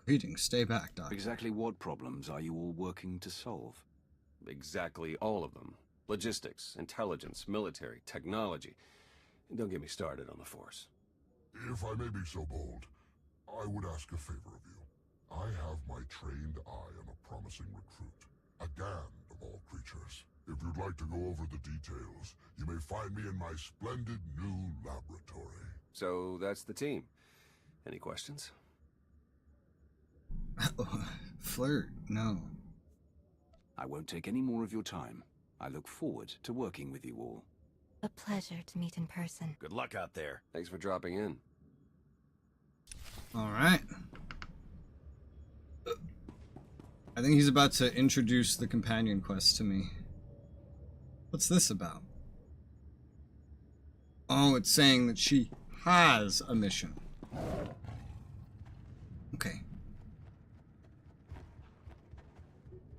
Greetings, stay back, Doc. Exactly what problems are you all working to solve? Exactly all of them. Logistics, intelligence, military, technology. Don't get me started on the Force. If I may be so bold, I would ask a favor of you. I have my trained eye on a promising recruit. A Gand of all creatures. If you'd like to go over the details, you may find me in my splendid new laboratory. So that's the team. Any questions? Flirt, no. I won't take any more of your time. I look forward to working with you all. A pleasure to meet in person. Good luck out there. Thanks for dropping in. Alright. I think he's about to introduce the companion quest to me. What's this about? Oh, it's saying that she has a mission. Okay.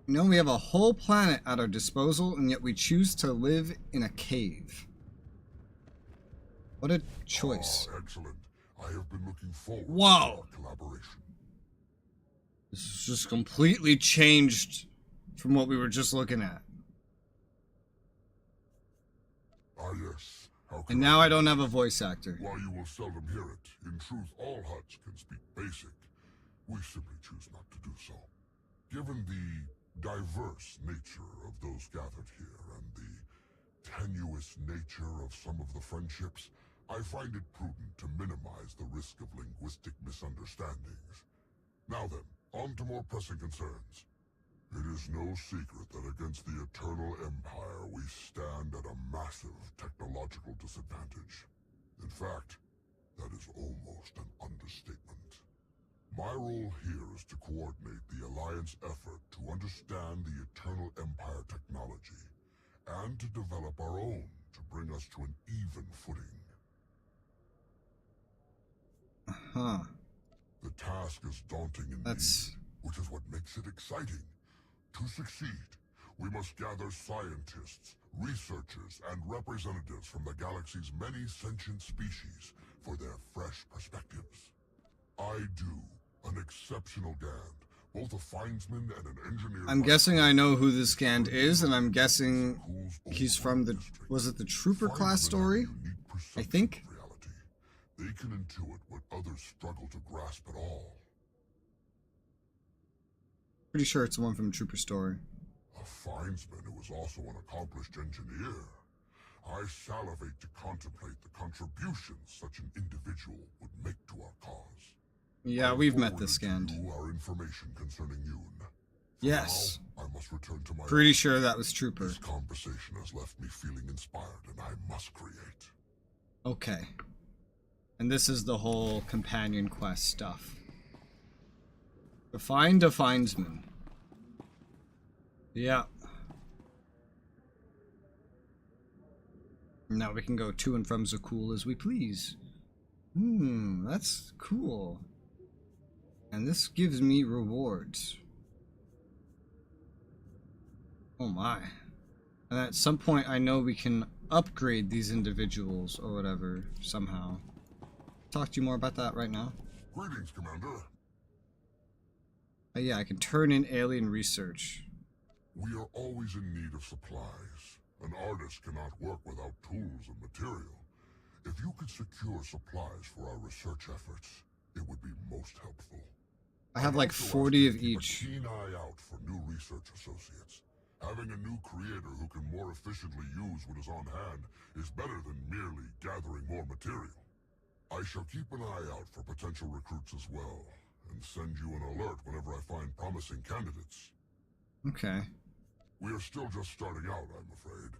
You know, we have a whole planet at our disposal, and yet we choose to live in a cave. What a choice. Oh, excellent. I have been looking forward to Whoa! our collaboration. This is just completely changed from what we were just looking at. Ah, yes. And now I don't have a voice actor. While you will seldom hear it, in truth, all Hutts can speak basic. We simply choose not to do so. Given the diverse nature of those gathered here and the tenuous nature of some of the friendships, I find it prudent to minimize the risk of linguistic misunderstandings. Now then, on to more pressing concerns. It is no secret that against the Eternal Empire we stand at a massive technological disadvantage. In fact, that is almost an understatement. My role here is to coordinate the Alliance effort to understand the Eternal Empire technology, and to develop our own to bring us to an even footing. Uh-huh. The task is daunting indeed, which is what makes it exciting. To succeed, we must gather scientists, researchers, and representatives from the galaxy's many sentient species for their fresh perspectives. I do an exceptional Gand, both a findsman and an engineer. I'm guessing I know who this Gand is, and I'm guessing he's from the... Was it the Trooper class story? I think? They can intuit what others struggle to grasp at all. Pretty sure it's the one from Trooper story. A findsman who is also an accomplished engineer. I salivate to contemplate the contributions such an individual would make to our cause. Yeah, we've met this Gand. Our information concerning Yoon. Yes. Now, I must return to my Pretty office. sure that was Trooper. This conversation has left me feeling inspired, and I must create. Okay. And this is the whole companion quest stuff. Find a findsman. Yeah. Now we can go to and from Zakul as we please. That's cool. And this gives me rewards. Oh my. And at some point I know we can upgrade these individuals or whatever, somehow. Talk to you more about that right now. Greetings, Commander. Yeah, I can turn in alien research. We are always in need of supplies. An artist cannot work without tools and material. If you could secure supplies for our research efforts, it would be most helpful. I have like 40 of each. Keep a keen eye out for new research associates. Having a new creator who can more efficiently use what is on hand is better than merely gathering more material. I shall keep an eye out for potential recruits as well, and send you an alert whenever I find promising candidates. Okay. We are still just starting out, I'm afraid.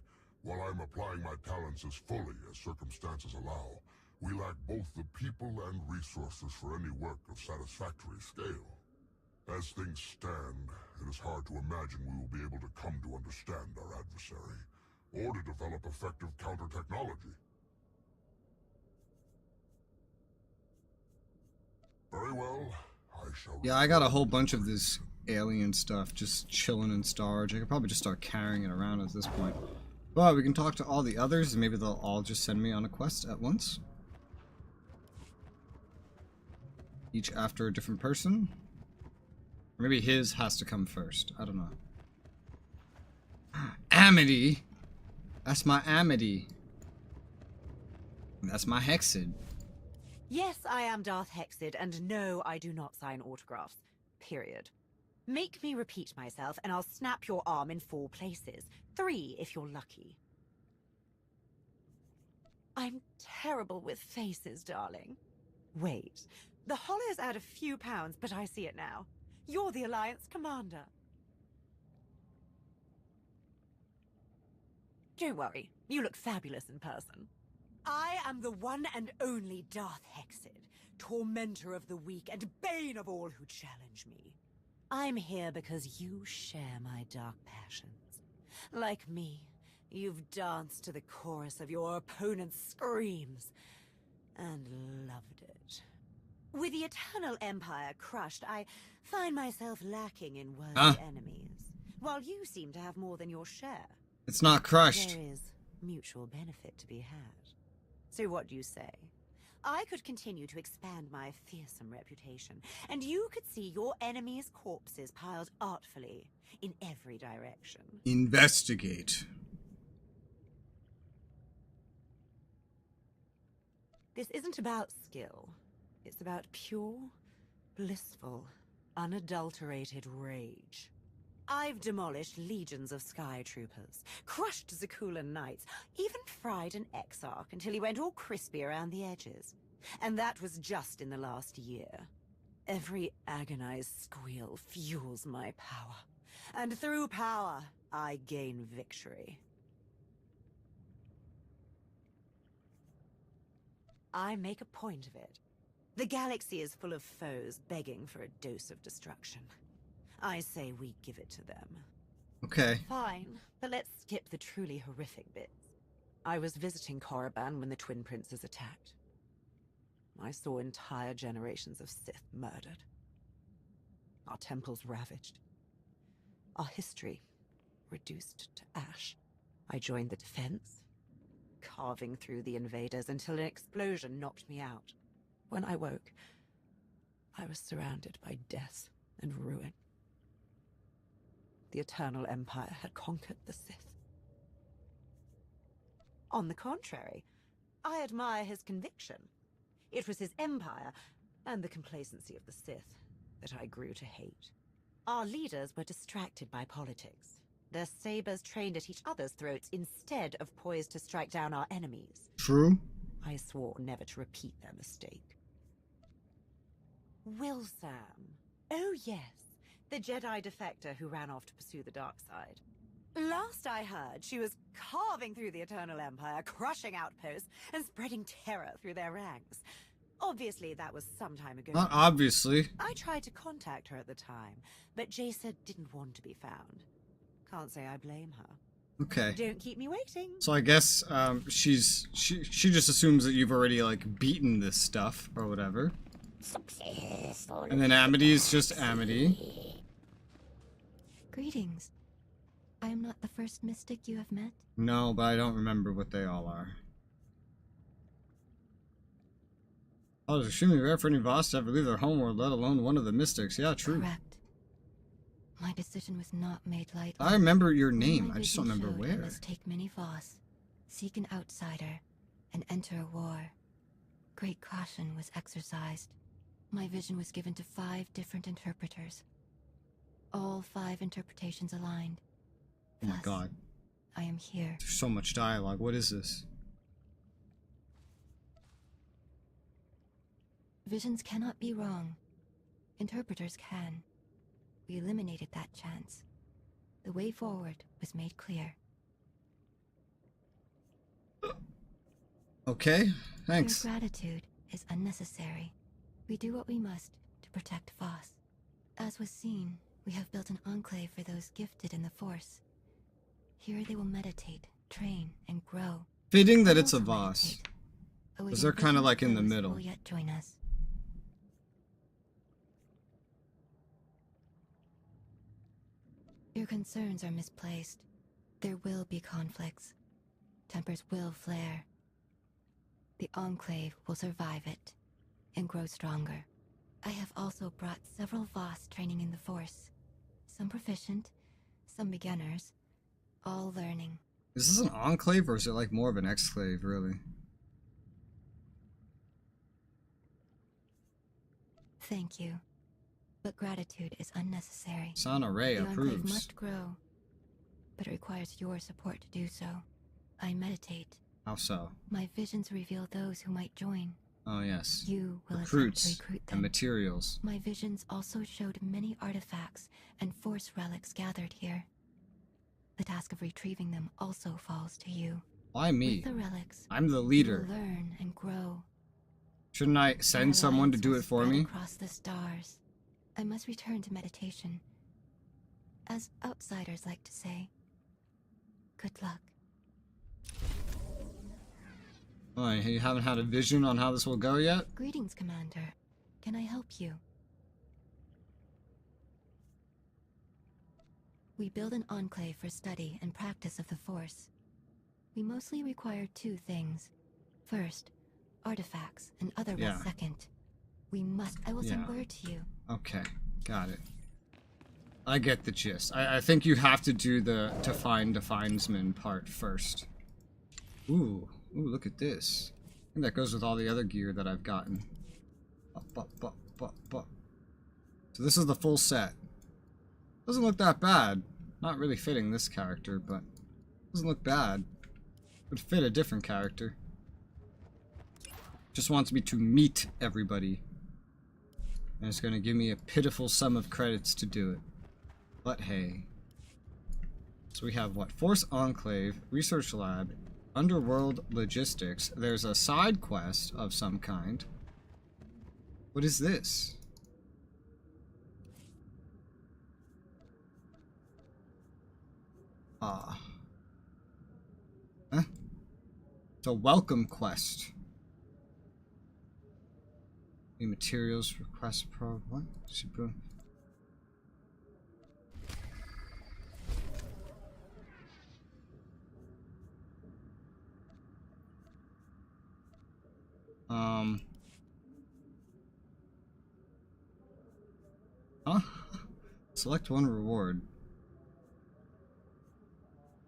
While I'm applying my talents as fully as circumstances allow, we lack both the people and resources for any work of satisfactory scale. As things stand, it is hard to imagine we will be able to come to understand our adversary, or to develop effective counter-technology. Very well, I shall... Yeah, I got a whole bunch of this alien stuff just chilling in storage. I could probably just start carrying it around at this point. But we can talk to all the others, and maybe they'll all just send me on a quest at once. Each after a different person. Or maybe his has to come first. I don't know. Amity! That's my Amity. That's my Hexid. Yes, I am Darth Hexid, and no, I do not sign autographs. Period. Make me repeat myself, and I'll snap your arm in 4 places. 3, if you're lucky. I'm terrible with faces, darling. Wait. The hollow's out a few pounds, but I see it now. You're the Alliance commander. Don't worry. You look fabulous in person. I am the one and only Darth Hexid, tormentor of the weak and bane of all who challenge me. I'm here because you share my dark passions. Like me, you've danced to the chorus of your opponent's screams and loved it. With the Eternal Empire crushed, I find myself lacking in worthy enemies, while you seem to have more than your share. It's not crushed. There is mutual benefit to be had. So what do you say? I could continue to expand my fearsome reputation, and you could see your enemies' corpses piled artfully in every direction. Investigate. This isn't about skill. It's about pure, blissful, unadulterated rage. I've demolished legions of Sky Troopers, crushed Zakulan Knights, even fried an Exarch until he went all crispy around the edges. And that was just in the last year. Every agonized squeal fuels my power, And through power, I gain victory. I make a point of it. The galaxy is full of foes begging for a dose of destruction. I say we give it to them. Okay. Fine, but let's skip the truly horrific bits. I was visiting Korriban when the Twin Princes attacked. I saw entire generations of Sith murdered. Our temples ravaged. Our history reduced to ash. I joined the defense, carving through the invaders until an explosion knocked me out. When I woke, I was surrounded by death and ruin. The Eternal Empire had conquered the Sith. On the contrary, I admire his conviction. It was his empire and the complacency of the Sith that I grew to hate. Our leaders were distracted by politics. Their sabers trained at each other's throats instead of poised to strike down our enemies. True. I swore never to repeat their mistake. Will Sam. Oh yes, the Jedi defector who ran off to pursue the dark side. Last I heard, she was carving through the Eternal Empire, crushing outposts, and spreading terror through their ranks. Obviously, that was some time ago. Not obviously. I tried to contact her at the time, but Jason didn't want to be found. Can't say I blame her. Okay. Don't keep me waiting. So I guess she just assumes that you've already like beaten this stuff or whatever. And then Amity is just Amity. Greetings. I am not the first mystic you have met. No, but I don't remember what they all are. I was extremely rare for any Voss to ever leave their homeworld, let alone one of the mystics. Yeah, true. Correct. My decision was not made lightly. I remember your name. My I just don't vision remember showed I where. must take many Voss, seek an outsider, and enter a war. Great caution was exercised. My vision was given to 5 different interpreters. All 5 interpretations aligned. Oh my god. I am here. There's so much dialogue. What is this? Visions cannot be wrong. Interpreters can. We eliminated that chance. The way forward was made clear. Okay, thanks. Your gratitude is unnecessary. We do what we must to protect Voss. As was seen, we have built an enclave for those gifted in the Force. Here they will meditate, train, and grow. Fitting that it's a Voss. Because they're kind of like in the middle. Will yet join us. Your concerns are misplaced. There will be conflicts. Tempers will flare. The Enclave will survive it and grow stronger. I have also brought several Voss training in the Force. Some proficient, some beginners, all learning. Is this an enclave or is it like more of an exclave, really? Thank you. But gratitude is unnecessary. Sana Ray the approves. Enclave must grow, but it requires your support to do so. I meditate. How so? My visions reveal those who might join. Oh yes. You will Recruits attempt to recruit them. and materials. My visions also showed many artifacts and Force relics gathered here. The task of retrieving them also falls to you. Why me? With the relics, I'm the you leader. will learn and grow. Shouldn't I send someone to do it for me? Across the stars. I must return to meditation. As outsiders like to say, good luck. Oh, you haven't had a vision on how this will go yet? Greetings, Commander. Can I help you? We build an enclave for study and practice of the Force. We mostly require 2 things. First, artifacts, and other was second. We must. I will send word to you. Okay, got it. I get the gist. I think you have to do the to find definesman part first. Ooh, look at this. I think that goes with all the other gear that I've gotten. So this is the full set. Doesn't look that bad. Not really fitting this character, but doesn't look bad. Would fit a different character. Just wants me to meet everybody. And it's going to give me a pitiful sum of credits to do it. But hey. So we have what? Force Enclave, Research Lab, Underworld Logistics. There's a side quest of some kind. What is this? Ah. Huh? It's a welcome quest. New materials, request pro. What? Super. Huh? Select one reward.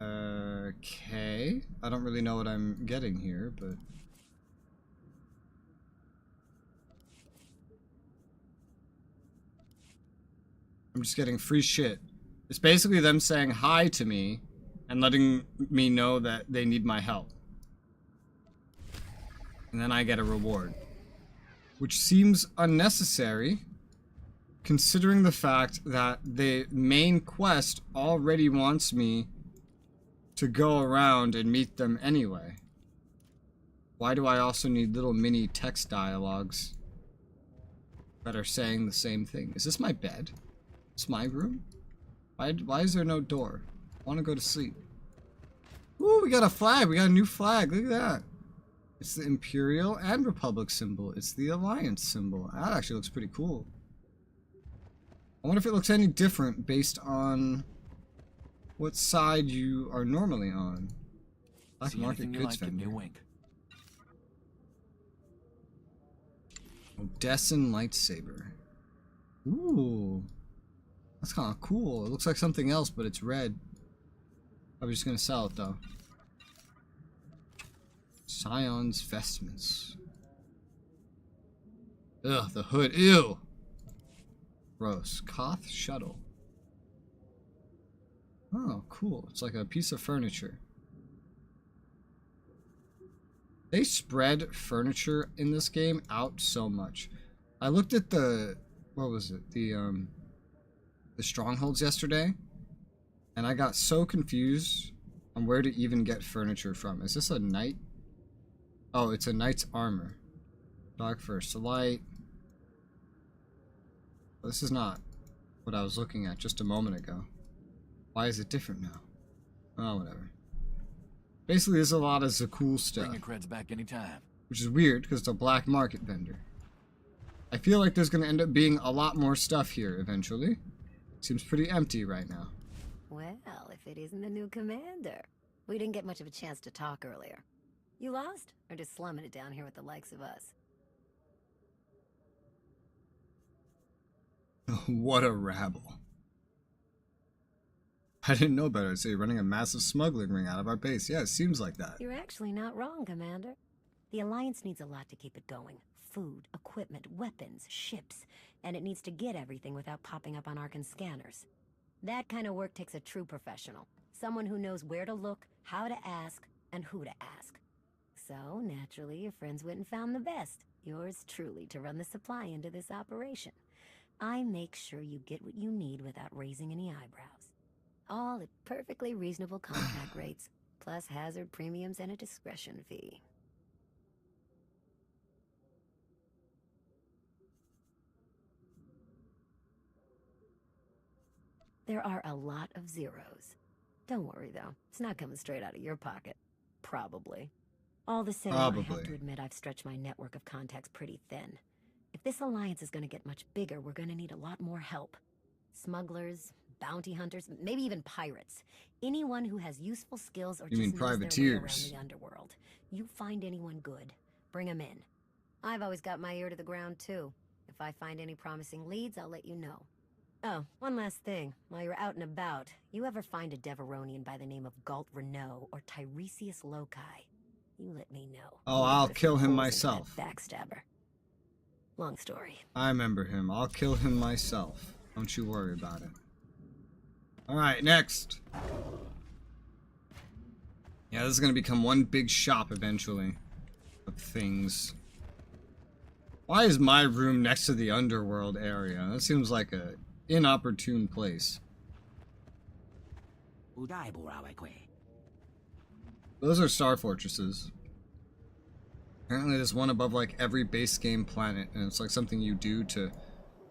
Okay. I don't really know what I'm getting here, but... I'm just getting free shit. It's basically them saying hi to me and letting me know that they need my help. And then I get a reward. Which seems unnecessary, considering the fact that the main quest already wants me to go around and meet them anyway. Why do I also need little mini text dialogues that are saying the same thing? Is this my bed? It's my room? Why is there no door? I want to go to sleep. Ooh, we got a flag. We got a new flag. Look at that. It's the Imperial and Republic symbol. It's the Alliance symbol. That actually looks pretty cool. I wonder if it looks any different based on what side you are normally on. Black market goods vendor. Odessan lightsaber. Ooh. That's kind of cool. It looks like something else, but it's red. I'm just gonna sell it though. Scion's vestments. Ugh, the hood. Ew. Gross. Koth shuttle. Oh, cool. It's like a piece of furniture. They spread furniture in this game out so much. I looked at the... what was it? The strongholds yesterday. And I got so confused on where to even get furniture from. Is this a knight? Oh, it's a knight's armor. Dog first light. Well, this is not what I was looking at just a moment ago. Why is it different now? Oh, whatever. Basically, there's a lot of Zakul stuff. Bring your creds back anytime. Which is weird, because it's a black market vendor. I feel like there's going to end up being a lot more stuff here eventually. Seems pretty empty right now. Well, if it isn't the new commander. We didn't get much of a chance to talk earlier. You lost? Or just slumming it down here with the likes of us? What a rabble. I didn't know better. So you're running a massive smuggling ring out of our base. Yeah, it seems like that. You're actually not wrong, Commander. The Alliance needs a lot to keep it going. Food, equipment, weapons, ships. And it needs to get everything without popping up on Arkan scanners. That kind of work takes a true professional. Someone who knows where to look, how to ask, and who to ask. So, naturally, your friends went and found the best. Yours truly to run the supply into this operation. I make sure you get what you need without raising any eyebrows. All at perfectly reasonable contract rates, plus hazard premiums and a discretion fee. There are a lot of zeros. Don't worry, though. It's not coming straight out of your pocket. Probably. All the same, I have to admit I've stretched my network of contacts pretty thin. If this alliance is going to get much bigger, we're going to need a lot more help. Smugglers, bounty hunters, maybe even pirates. Anyone who has useful skills or just knows their way around the underworld. You find anyone good, bring them in. I've always got my ear to the ground, too. If I find any promising leads, I'll let you know. Oh, one last thing. While you're out and about, you ever find a Deveronian by the name of Galt Renault or Tiresias Loci? You let me know. Oh, I'll kill him myself. Backstabber. Long story. I remember him. I'll kill him myself. Don't you worry about it. Alright, next. Yeah, this is gonna become one big shop eventually. Of things. Why is my room next to the underworld area? That seems like a inopportune place. Those are star fortresses. Apparently there's one above like every base game planet, and it's like something you do to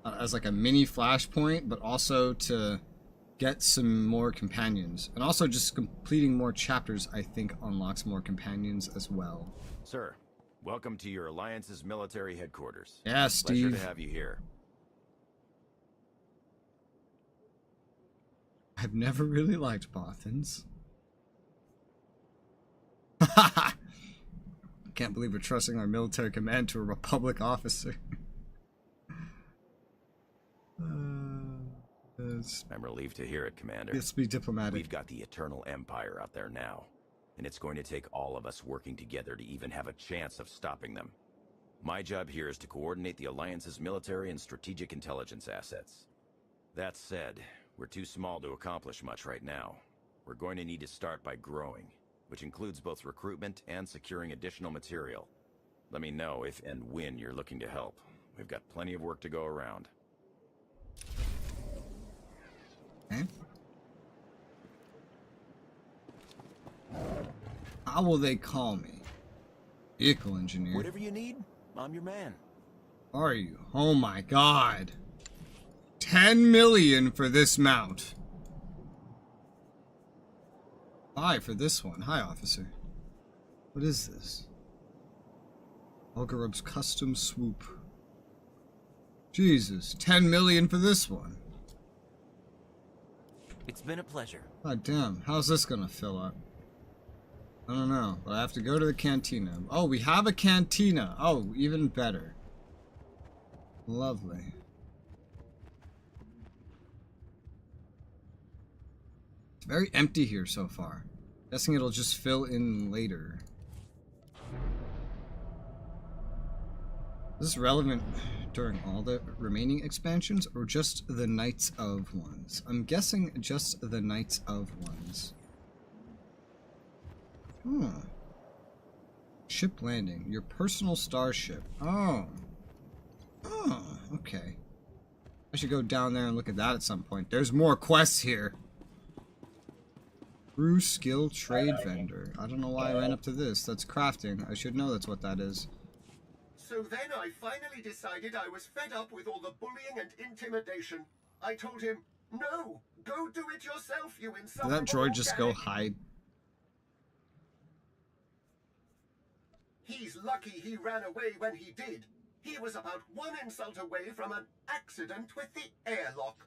as like a mini flashpoint, but also to get some more companions. And also just completing more chapters, I think, unlocks more companions as well. Sir, welcome to your Alliance's military headquarters. Yeah, Steve. Pleasure to have you here. I've never really liked Bothans. Can't believe we're trusting our military command to a Republic officer. I'm relieved to hear it, Commander. Let's be diplomatic. We've got the Eternal Empire out there now, and it's going to take all of us working together to even have a chance of stopping them. My job here is to coordinate the Alliance's military and strategic intelligence assets. That said, we're too small to accomplish much right now. We're going to need to start by growing, which includes both recruitment and securing additional material. Let me know if and when you're looking to help. We've got plenty of work to go around. Okay. How will they call me? Vehicle engineer. Whatever you need, I'm your man. Are you? Oh my god. 10 million for this mount. 5 for this one. Hi, officer. What is this? Olgarub's custom swoop. Jesus, 10 million for this one. It's been a pleasure. God damn, how's this gonna fill up? I don't know, but I have to go to the cantina. Oh, we have a cantina. Oh, even better. Lovely. It's very empty here so far. Guessing it'll just fill in later. Is this relevant during all the remaining expansions or just the Knights of ones? I'm guessing just the Knights of ones. Ship landing. Your personal starship. Oh. Oh, okay. I should go down there and look at that at some point. There's more quests here. Crew skill trade vendor. I don't know why I ran up to this. That's crafting. I should know that's what that is. So then I finally decided I was fed up with all the bullying and intimidation. I told him, no, go do it yourself, you insufferable Did that droid just go organic." hide? He's lucky he ran away when he did. He was about one insult away from an accident with the airlock.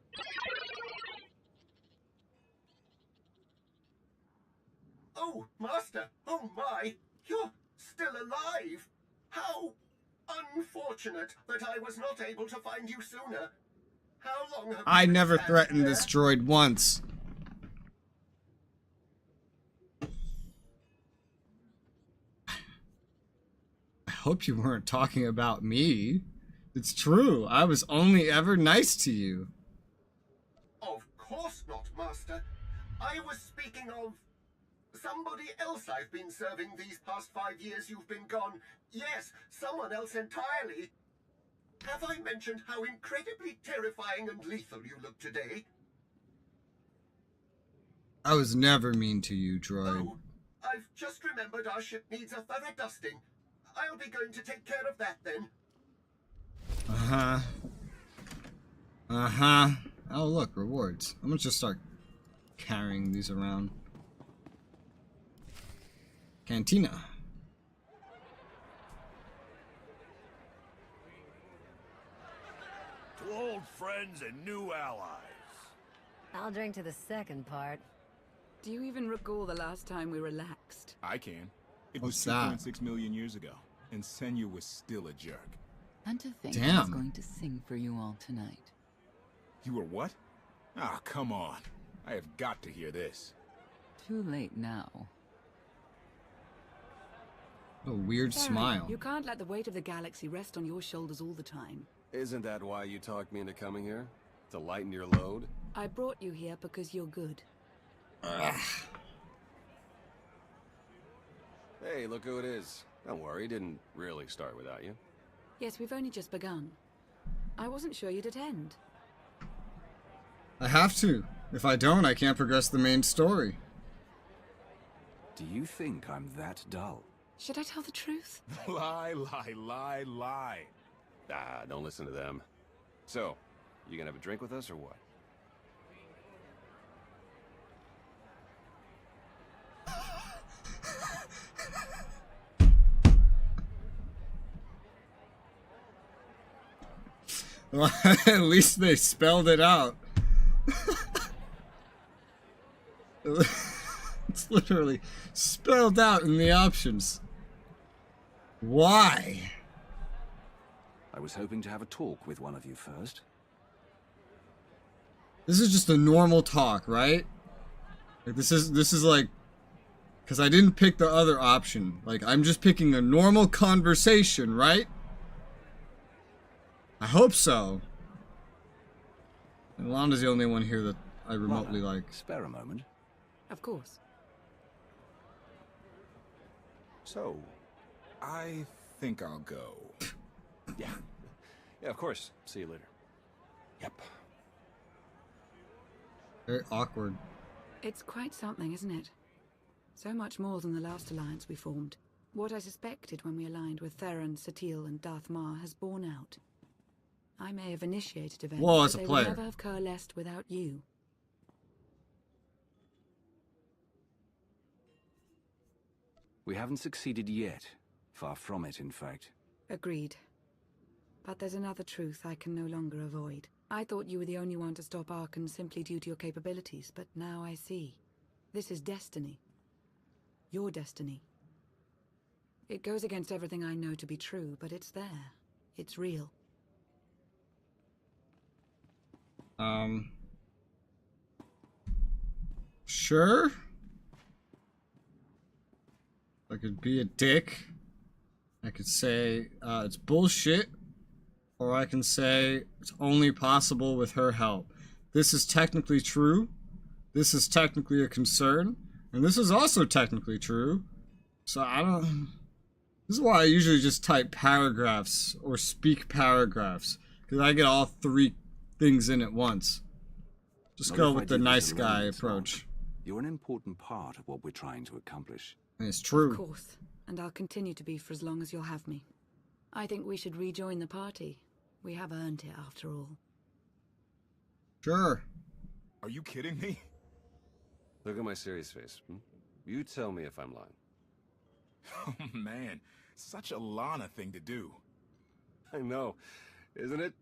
Oh, Master! Oh my! You're still alive! How unfortunate that I was not able to find you sooner. How long have I you been never standing threatened there? this droid once. I hope you weren't talking about me. It's true. I was only ever nice to you. Of course not, Master. I was speaking of somebody else I've been serving these past 5 years you've been gone. Yes, someone else entirely. Have I mentioned how incredibly terrifying and lethal you look today? I was never mean to you, droid. Oh, I've just remembered our ship needs a thorough dusting. I'll be going to take care of that then. Uh-huh. Uh-huh. Oh, look, rewards. I'm gonna just start carrying these around. Cantina. To old friends and new allies. I'll drink to the second part. Do you even recall the last time we relaxed? I can. It What's was that? 2.6 million years ago, and Senya was still a jerk. And to think Damn. he's going to sing for you all tonight. You were what? Ah, come on. I have got to hear this. Too late now. A weird Baron, smile. You can't let the weight of the galaxy rest on your shoulders all the time. Isn't that why you talked me into coming here? To lighten your load? I brought you here because you're good. Hey, look who it is. Don't worry, it didn't really start without you. Yes, we've only just begun. I wasn't sure you'd attend. I have to. If I don't, I can't progress the main story. Do you think I'm that dull? Should I tell the truth? Lie, lie, lie, lie. Ah, don't listen to them. So, you gonna have a drink with us or what? Well, at least they spelled it out. It's literally spelled out in the options. Why? I was hoping to have a talk with one of you first. This is just a normal talk, right? Like this is like, because I didn't pick the other option. Like, I'm just picking a normal conversation, right? I hope so. And Londa's the only one here that I remotely like. Spare a moment. Of course. So, I think I'll go. Yeah. Yeah, of course. See you later. Yep. Very awkward. It's quite something, isn't it? So much more than the last alliance we formed. What I suspected when we aligned with Theron, Satil, and Darth Mar has borne out. I may have initiated events, Whoa, but as a they player. would never have coalesced without you. We haven't succeeded yet. Far from it, in fact. Agreed. But there's another truth I can no longer avoid. I thought you were the only one to stop Arkan simply due to your capabilities, but now I see. This is destiny. Your destiny. It goes against everything I know to be true, but it's there. It's real. Sure. I could be a dick. I could say it's bullshit. Or I can say it's only possible with her help. This is technically true. This is technically a concern. And this is also technically true. So I don't... This is why I usually just type paragraphs or speak paragraphs. Because I get all three things in at once. Just go with the nice guy approach. You're an important part of what we're trying to accomplish. It's true. Of course. And I'll continue to be for as long as you'll have me. I think we should rejoin the party. We have earned it after all. Sure. Are you kidding me? Look at my serious face. You tell me if I'm lying. Oh man, such a Lana thing to do. I know, isn't it?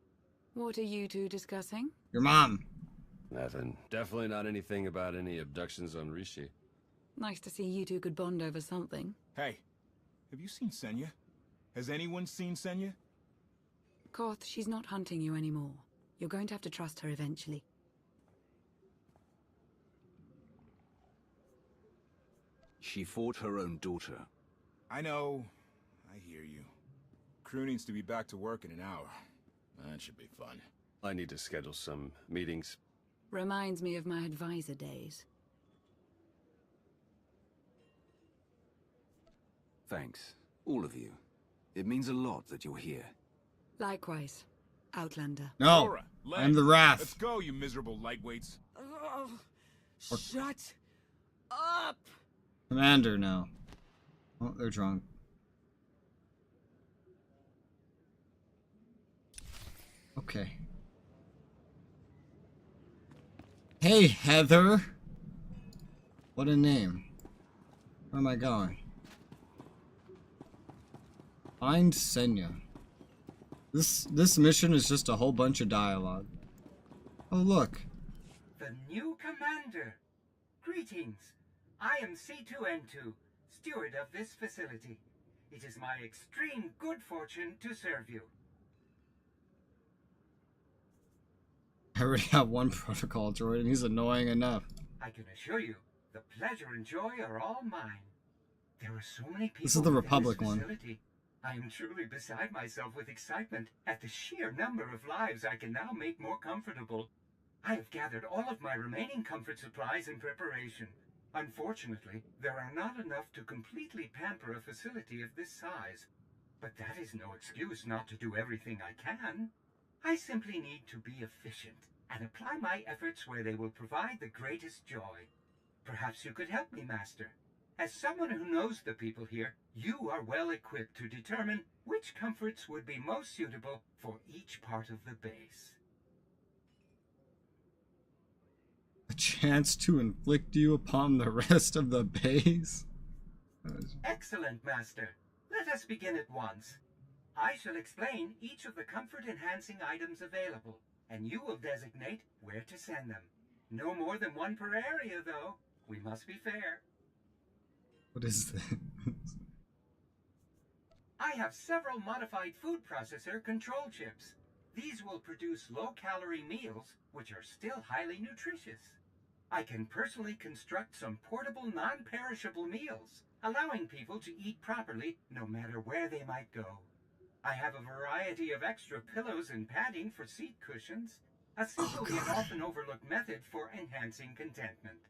What are you two discussing? Your mom. Nothing. Definitely not anything about any abductions on Rishi. Nice to see you two could bond over something. Hey, have you seen Senya? Has anyone seen Senya? Koth, she's not hunting you anymore. You're going to have to trust her eventually. She fought her own daughter. I know. I hear you. Crew needs to be back to work in an hour. That should be fun. I need to schedule some meetings. Reminds me of my advisor days. Thanks, all of you. It means a lot that you're here. Likewise, Outlander. No, Laura, I'm the Wrath. Let's go, you miserable lightweights. Oh, shut up! Commander now. Oh, they're drunk. Okay. Hey, Heather. What a name. Where am I going? Find Senya. This mission is just a whole bunch of dialogue. Oh, look. The new commander. Greetings. I am C2N2, steward of this facility. It is my extreme good fortune to serve you. I already have one protocol droid and he's annoying enough. I can assure you, the pleasure and joy are all mine. There are so many people This is the within Republic this one. facility. I am truly beside myself with excitement at the sheer number of lives I can now make more comfortable. I have gathered all of my remaining comfort supplies in preparation. Unfortunately, there are not enough to completely pamper a facility of this size. But that is no excuse not to do everything I can. I simply need to be efficient. and apply my efforts where they will provide the greatest joy. Perhaps you could help me, Master. As someone who knows the people here, you are well equipped to determine which comforts would be most suitable for each part of the base. A chance to inflict you upon the rest of the base? Excellent, Master. Let us begin at once. I shall explain each of the comfort-enhancing items available, and you will designate where to send them. No more than one per area, though. We must be fair. What is this? I have several modified food processor control chips. These will produce low-calorie meals, which are still highly nutritious. I can personally construct some portable, non-perishable meals, allowing people to eat properly no matter where they might go. I have a variety of extra pillows and padding for seat cushions, a simple yet often overlooked method for enhancing contentment.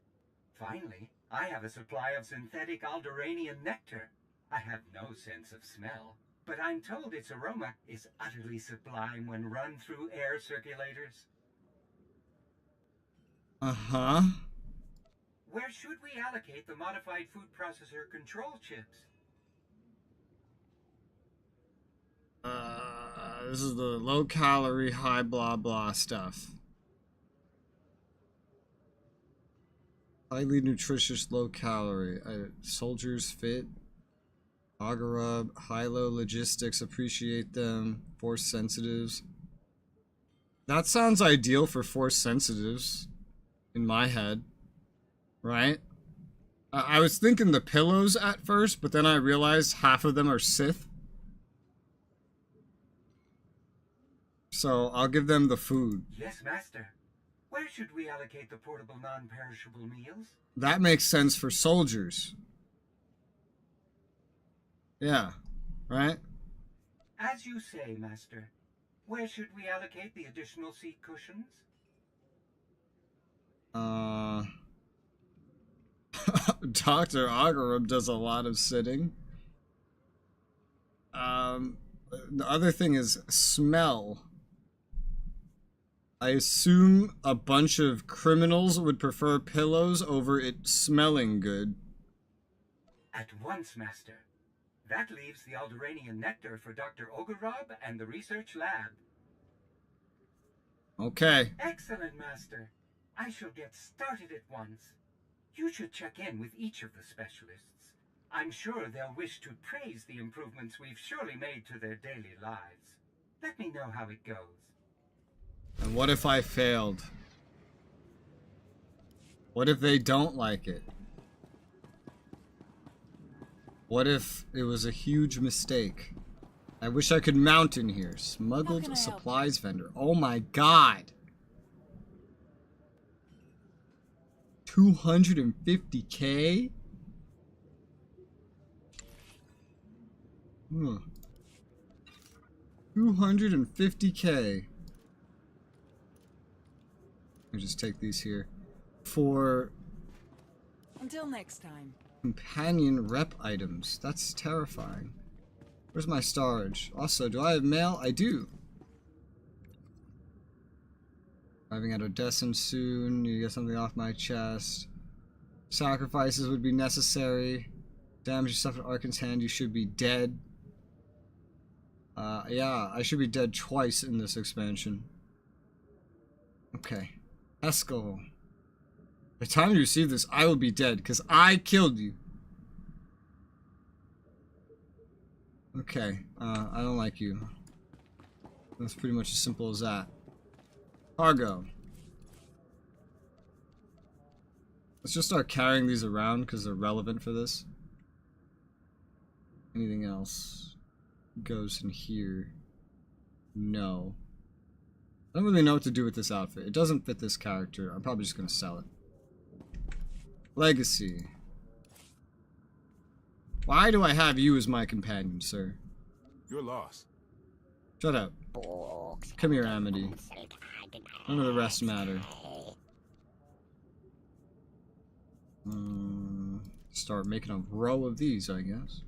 Finally, I have a supply of synthetic Alderanian nectar. I have no sense of smell, but I'm told its aroma is utterly sublime when run through air circulators. Uh-huh. Where should we allocate the modified food processor control chips? This is the low calorie, high blah blah stuff. Highly nutritious, low calorie. Soldiers fit. Agarub, high-low logistics, appreciate them. Force sensitives. That sounds ideal for force sensitives in my head, right? I was thinking the pillows at first, but then I realized half of them are Sith. So I'll give them the food. Yes, Master. Where should we allocate the portable non-perishable meals? That makes sense for soldiers. Yeah, right? As you say, Master. Where should we allocate the additional seat cushions? Dr. Agarub does a lot of sitting. The other thing is smell. I assume a bunch of criminals would prefer pillows over it smelling good. At once, Master. That leaves the Alderanian nectar for Dr. Ogarob and the research lab. Okay. Excellent, Master. I shall get started at once. You should check in with each of the specialists. I'm sure they'll wish to praise the improvements we've surely made to their daily lives. Let me know how it goes. And what if I failed? What if they don't like it? What if it was a huge mistake? I wish I could mount in here. Smuggled supplies vendor. Oh my god! 250K? Huh. 250K. Let me just take these here. For Until next time. companion rep items. That's terrifying. Where's my storage? Also, do I have mail? I do. Arriving at Odessa soon. You get something off my chest. Sacrifices would be necessary. Damage you suffered at Arkan's hand. You should be dead. Yeah, I should be dead twice in this expansion. Okay. Eskel. By the time you receive this, I will be dead, because I killed you. Okay, I don't like you. That's pretty much as simple as that. Cargo. Let's just start carrying these around, because they're relevant for this. Anything else goes in here? No. I don't really know what to do with this outfit. It doesn't fit this character. I'm probably just going to sell it. Legacy. Why do I have you as my companion, sir? Your loss. Shut up. Come here, Amity. None of the rest matter. Start making a row of these, I guess.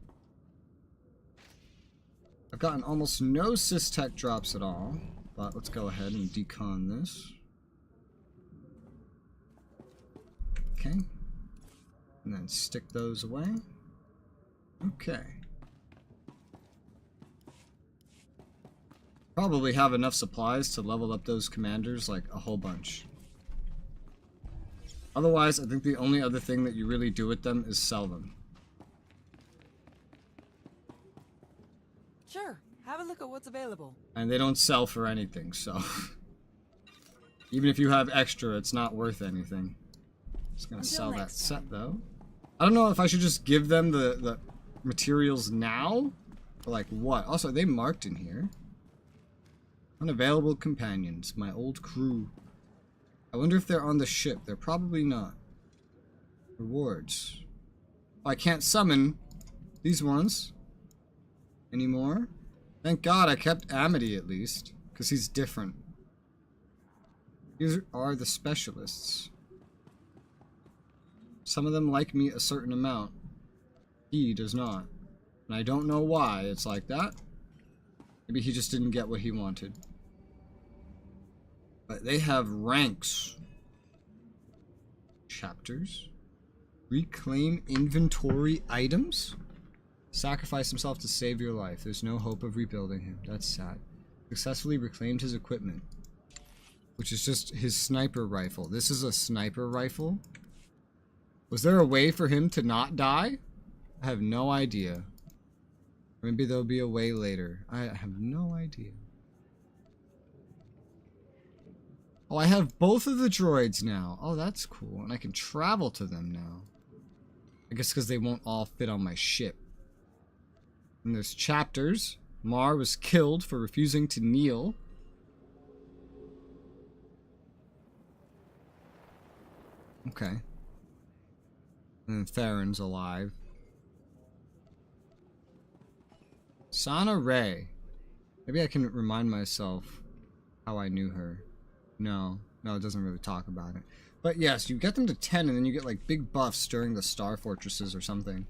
I've gotten almost no sys tech drops at all, but let's go ahead and decon this. Okay. And then stick those away. Okay. Probably have enough supplies to level up those commanders like a whole bunch. Otherwise, I think the only other thing that you really do with them is sell them. Sure, have a look at what's available. And they don't sell for anything, so... Even if you have extra, it's not worth anything. Just gonna sell that set, though. I don't know if I should just give them the materials now? Or like what? Also, are they marked in here? Unavailable companions, my old crew. I wonder if they're on the ship. They're probably not. Rewards. Oh, I can't summon these ones anymore. Thank God I kept Amity at least, because he's different. These are the specialists. Some of them like me a certain amount. He does not. And I don't know why it's like that. Maybe he just didn't get what he wanted. But they have ranks. Chapters. Reclaim inventory items. Sacrifice himself to save your life. There's no hope of rebuilding him. That's sad. Successfully reclaimed his equipment. Which is just his sniper rifle. This is a sniper rifle. Was there a way for him to not die? I have no idea. Maybe there'll be a way later. I have no idea. Oh, I have both of the droids now. Oh, that's cool. And I can travel to them now. I guess because they won't all fit on my ship. And there's chapters. Mar was killed for refusing to kneel. Okay. And then Theron's alive. Sana Ray. Maybe I can remind myself how I knew her. No, it doesn't really talk about it. But yes, you get them to 10 and then you get like big buffs during the Star Fortresses or something.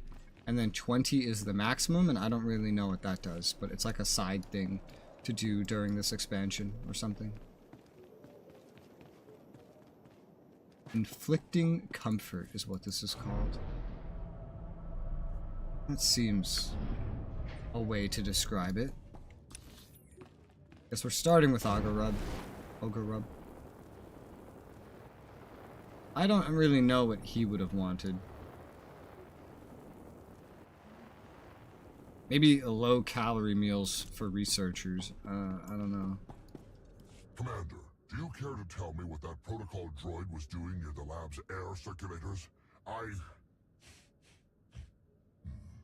And then 20 is the maximum, and I don't really know what that does, but it's like a side thing to do during this expansion or something. Inflicting comfort is what this is called. That seems a way to describe it. Guess we're starting with Ogre Rub. I don't really know what he would have wanted. Maybe low-calorie meals for researchers. I don't know. Commander, do you care to tell me what that protocol droid was doing near the lab's air circulators?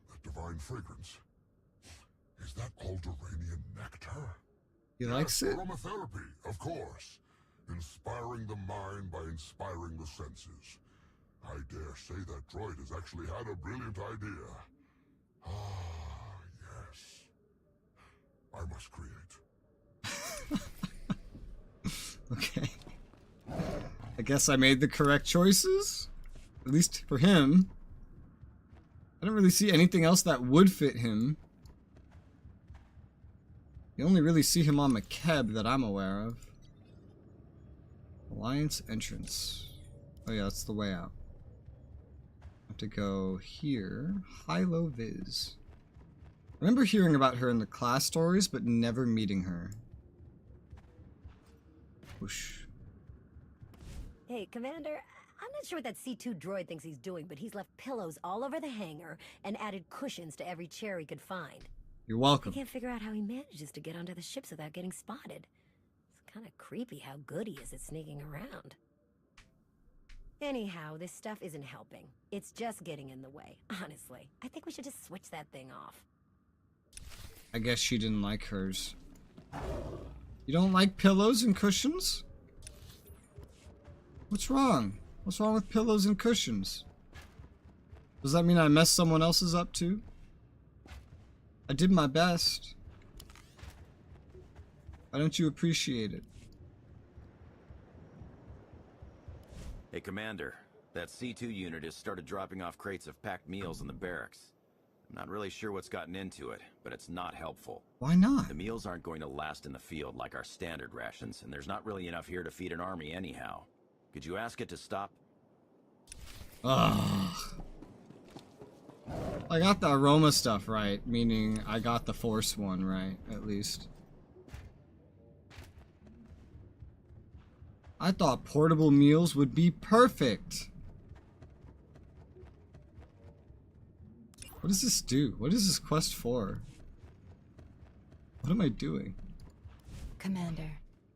That divine fragrance. Is that Alderaanian nectar? He likes it? Aromatherapy, of course. Inspiring the mind by inspiring the senses. I dare say that droid has actually had a brilliant idea. Ah, yes. I must create. Okay. I guess I made the correct choices? At least for him. I don't really see anything else that would fit him. You only really see him on McKeb that I'm aware of. Alliance entrance. Oh yeah, that's the way out. I have to go here. Hilo Viz. I remember hearing about her in the class stories, but never meeting her. Whoosh. Hey, Commander, I'm not sure what that C2 droid thinks he's doing, but he's left pillows all over the hangar and added cushions to every chair he could find. You're welcome. I can't figure out how he manages to get onto the ships without getting spotted. It's kind of creepy how good he is at sneaking around. Anyhow, this stuff isn't helping. It's just getting in the way, honestly. I think we should just switch that thing off. I guess she didn't like hers. You don't like pillows and cushions? What's wrong? What's wrong with pillows and cushions? Does that mean I messed someone else's up too? I did my best. Why don't you appreciate it? Hey, Commander. That C2 unit has started dropping off crates of packed meals in the barracks. I'm not really sure what's gotten into it, but it's not helpful. Why not? The meals aren't going to last in the field like our standard rations, and there's not really enough here to feed an army anyhow. Could you ask it to stop? Ugh. I got the aroma stuff right, meaning I got the force one right, at least. I thought portable meals would be perfect. What does this do? What is this quest for? What am I doing? Commander,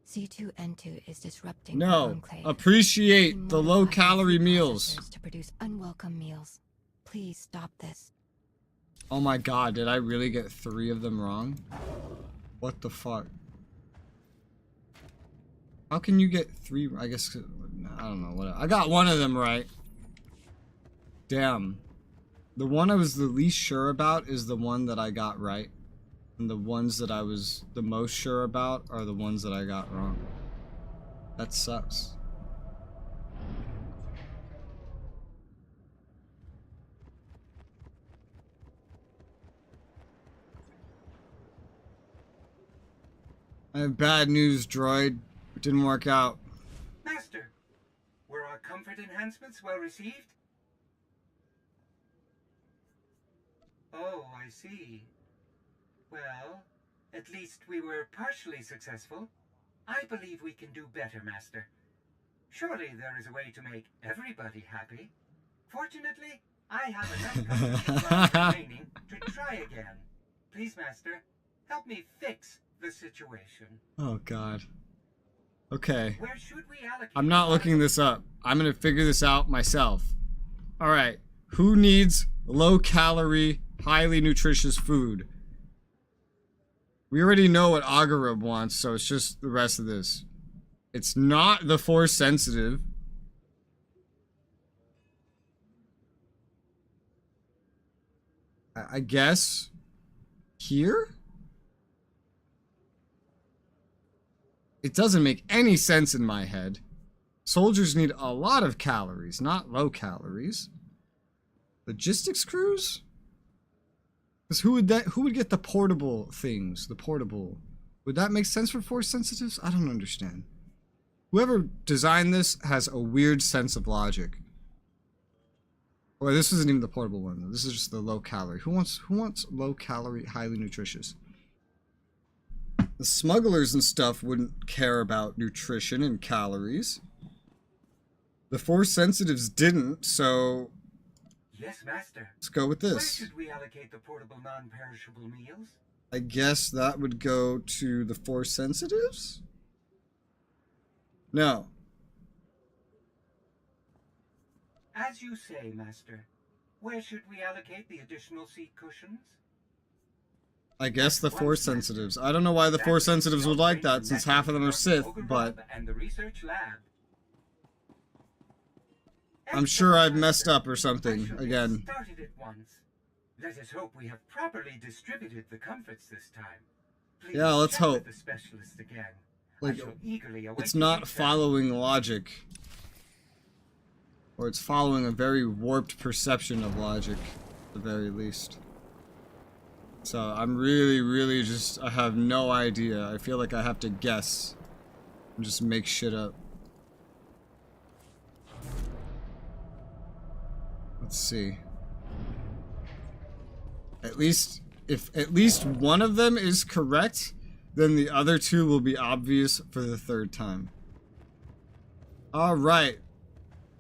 C2N2 is disrupting the No, Enclave. appreciate the low-calorie meals. To produce unwelcome meals. Please stop this. Oh my god, did I really get 3 of them wrong? What the fuck? How can you get 3? I guess, I don't know. What I got 1 of them right. Damn. The one I was the least sure about is the one that I got right. And the ones that I was the most sure about are the ones that I got wrong. That sucks. I have bad news, droid. It didn't work out. Master, were our comfort enhancements well received? Oh, I see. Well, at least we were partially successful. I believe we can do better, Master. Surely there is a way to make everybody happy. Fortunately, I have enough comfort remaining to try again. Please, Master, help me fix the situation. Oh god. Okay. Where should we allocate? I'm not looking this up. I'm gonna figure this out myself. Alright. Who needs low-calorie, highly nutritious food? We already know what Agarub wants, so it's just the rest of this. It's not the Force sensitive. I guess here? It doesn't make any sense in my head. Soldiers need a lot of calories, not low calories. Logistics crews? Because who would get the portable things? The portable. Would that make sense for Force sensitives? I don't understand. Whoever designed this has a weird sense of logic. Well, this isn't even the portable one though. This is just the low calorie. Who wants low calorie, highly nutritious? The smugglers and stuff wouldn't care about nutrition and calories. The Force sensitives didn't, so Yes, Master. let's go with this. Where should we allocate the portable non-perishable meals? I guess that would go to the Force sensitives? No. As you say, Master. Where should we allocate the additional seat cushions? I guess the Force sensitives. I don't know why the Force sensitives would like that, since half of them are Sith, but And the research lab. I'm sure I've messed up or something again. Started at once. Let us hope we have properly distributed the comforts this time. Please Yeah, let's check with hope. the specialist again. Like, I shall eagerly await it's the not feedback. following logic. Or it's following a very warped perception of logic, at the very least. So I'm really just, I have no idea. I feel like I have to guess and just make shit up. Let's see. At least, if at least one of them is correct, then the other two will be obvious for the third time. Alright.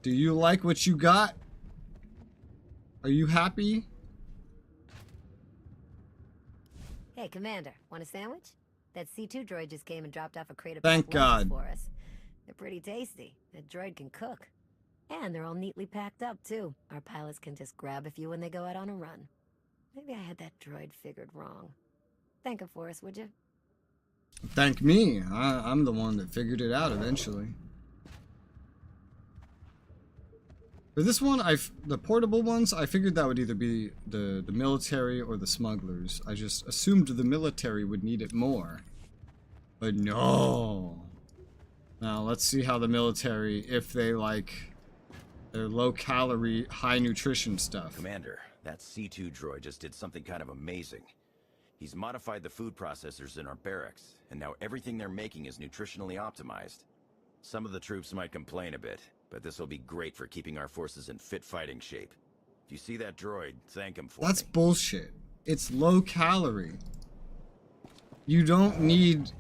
Do you like what you got? Are you happy? Hey, Commander, want a sandwich? That C2 droid just came and dropped off a crate of Thank packed lunches God. for us. They're pretty tasty. That droid can cook. And they're all neatly packed up, too. Our pilots can just grab a few when they go out on a run. Maybe I had that droid figured wrong. Thank him for us, would you? Thank me. I'm the one that figured it out eventually. For this one, the portable ones, I figured that would either be the military or the smugglers. I just assumed the military would need it more. But no. Now, let's see how the military, if they like their low-calorie, high-nutrition stuff. Commander, that C2 droid just did something kind of amazing. He's modified the food processors in our barracks, and now everything they're making is nutritionally optimized. Some of the troops might complain a bit, but this will be great for keeping our forces in fit fighting shape. If you see that droid, thank him for That's me. bullshit. It's low calorie. You don't need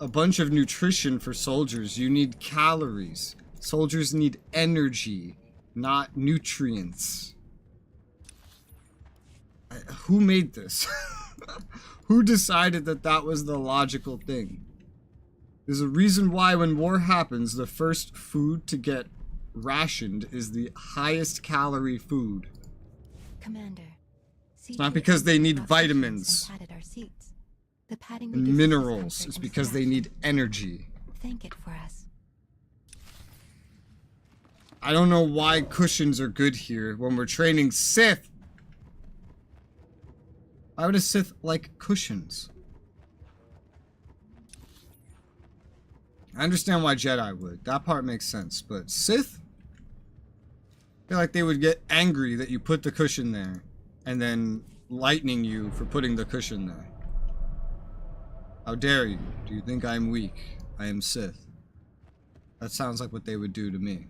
a bunch of nutrition for soldiers. You need calories. Soldiers need energy, not nutrients. Who made this? Who decided that that was the logical thing? There's a reason why when war happens, the first food to get rationed is the highest calorie food. Commander, it's not because they need vitamins and minerals. It's because they need energy. Thank it for us. I don't know why cushions are good here when we're training Sith. Why would a Sith like cushions? I understand why Jedi would. That part makes sense. But Sith? I feel like they would get angry that you put the cushion there and then lightning you for putting the cushion there. How dare you? Do you think I'm weak? I am Sith. That sounds like what they would do to me.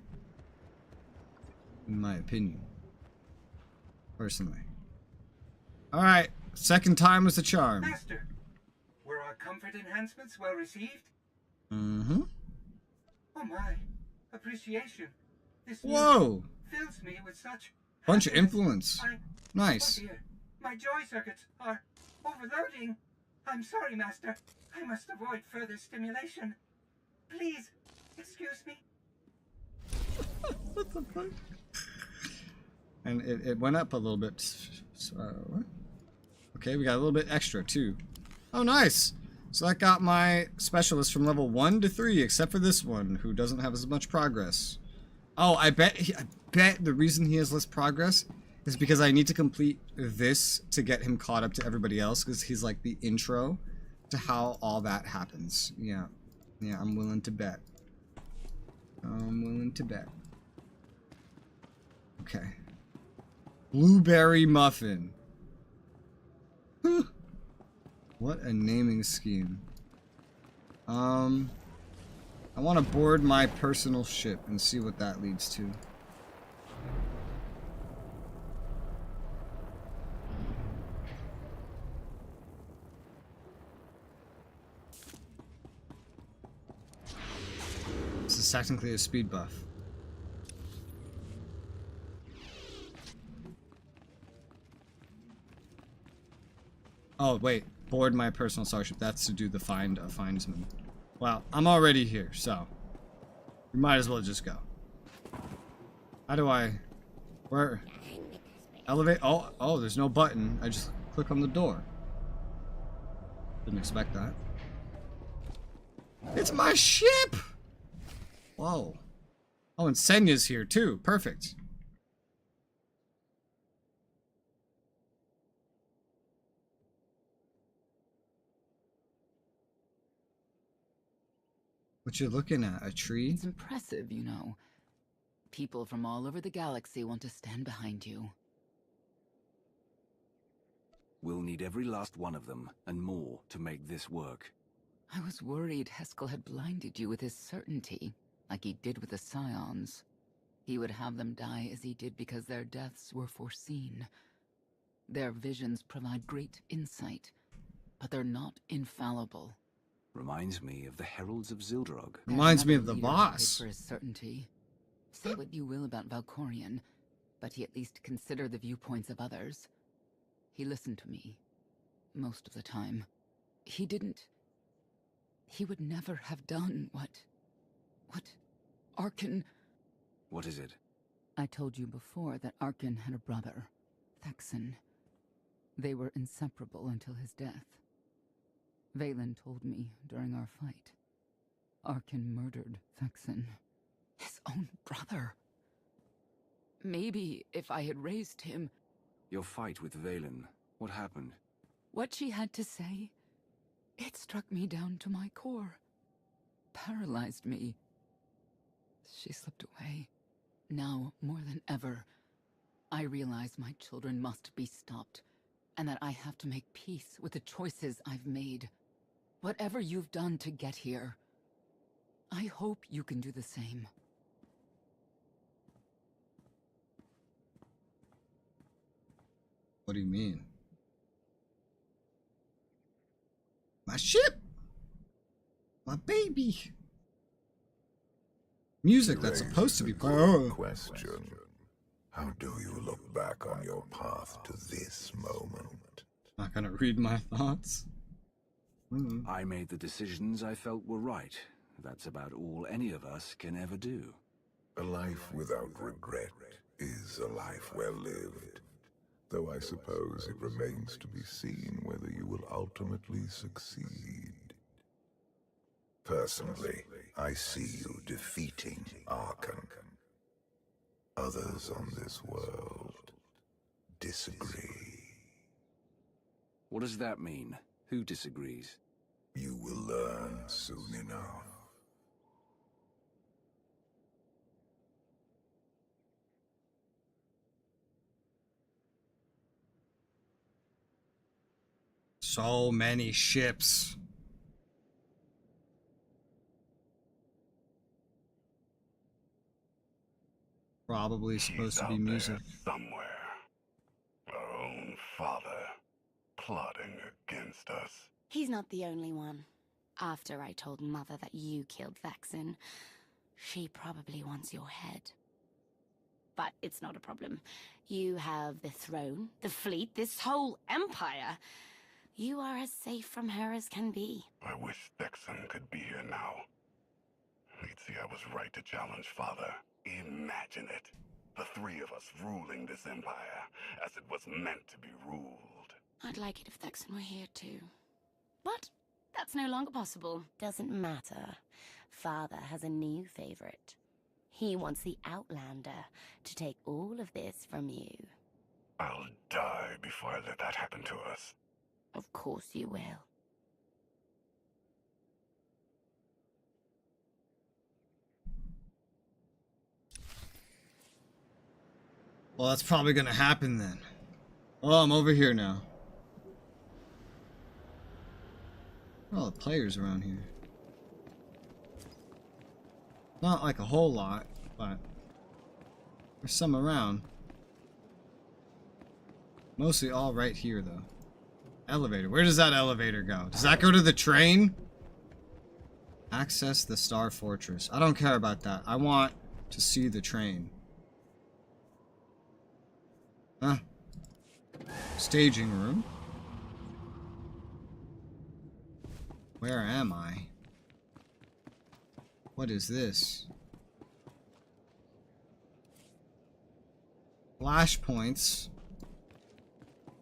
In my opinion. Personally. Alright. Second time was the charm. Master, were our comfort enhancements well received? Mm-hmm. Oh my, appreciation. This Whoa! fills me with such Bunch of influence. Nice. Oh dear, my joy circuits are overloading. I'm sorry, Master. I must avoid further stimulation. Please, excuse me. What the fuck? And it went up a little bit. What? Okay, we got a little bit extra too. Oh, nice. So that got my specialist from level 1 to 3, except for this one, who doesn't have as much progress. Oh, I bet the reason he has less progress is because I need to complete this to get him caught up to everybody else, because he's like the intro to how all that happens. Yeah. Yeah, I'm willing to bet. I'm willing to bet. Okay. Blueberry muffin. What a naming scheme. I want to board my personal ship and see what that leads to. This is technically a speed buff. Oh, wait. Board my personal starship. That's to do the find a findsman. Well, I'm already here, so we might as well just go. How do I... Where... Elevate... Oh, there's no button. I just click on the door. Didn't expect that. It's my ship! Whoa. Oh, and Senya's here, too. Perfect. What you looking at? A tree? It's impressive, you know. People from all over the galaxy want to stand behind you. We'll need every last one of them, and more, to make this work. I was worried Heskel had blinded you with his certainty, like he did with the Scions. He would have them die as he did because their deaths were foreseen. Their visions provide great insight, but they're not infallible. Reminds me of the Heralds of Zildrog. Reminds me of the Leader boss. paid for his certainty. Say what you will about Valkorion, but he at least considered the viewpoints of others. He listened to me, most of the time. He would never have done what Arkin... What is it? I told you before that Arkin had a brother, Thexan. They were inseparable until his death. Valen told me during our fight. Arkin murdered Thexan. His own brother. Maybe if I had raised him... Your fight with Valen. What happened? What she had to say, it struck me down to my core. Paralyzed me. She slipped away. Now, more than ever, I realize my children must be stopped, and that I have to make peace with the choices I've made. Whatever you've done to get here, I hope you can do the same. What do you mean? My ship! My baby! Music that's supposed to be playing. Question. How do you look back on your path to this moment? Not gonna read my thoughts. I made the decisions I felt were right. That's about all any of us can ever do. A life without regret is a life well lived. Though I suppose it remains to be seen whether you will ultimately succeed. Personally, I see you defeating Arkham. Others on this world disagree. What does that mean? Who disagrees? You will learn soon enough. So many ships. Probably supposed to be music. Somewhere. Our own father plotting against us. He's not the only one. After I told Mother that you killed Vaxin, she probably wants your head. But it's not a problem. You have the throne, the fleet, this whole empire. You are as safe from her as can be. I wish Vaxin could be here now. He'd see I was right to challenge Father. Imagine it. The three of us ruling this empire as it was meant to be ruled. I'd like it if Vaxin were here too. But that's no longer possible. Doesn't matter. Father has a new favorite. He wants the Outlander to take all of this from you. I'll die before I let that happen to us. Of course you will. Well, that's probably gonna happen then. Oh, I'm over here now. All the players around here. Not like a whole lot, but there's some around. Mostly all right here, though. Elevator. Where does that elevator go? Does that go to the train? Access the Star Fortress. I don't care about that. I want to see the train. Huh. Staging room. Where am I? What is this? Flashpoints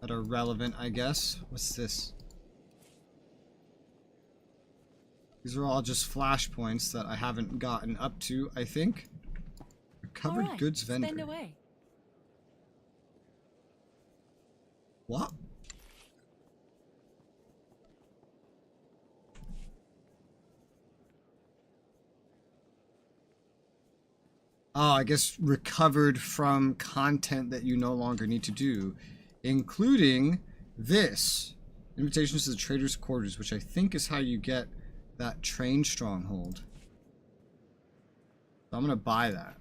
that are relevant, I guess. What's this? These are all just flashpoints that I haven't gotten up to, I think. Recovered goods vendor. Spend away. What? Oh, I guess recovered from content that you no longer need to do, including this. Invitations to the Trader's Quarters, which I think is how you get that train stronghold. So I'm gonna buy that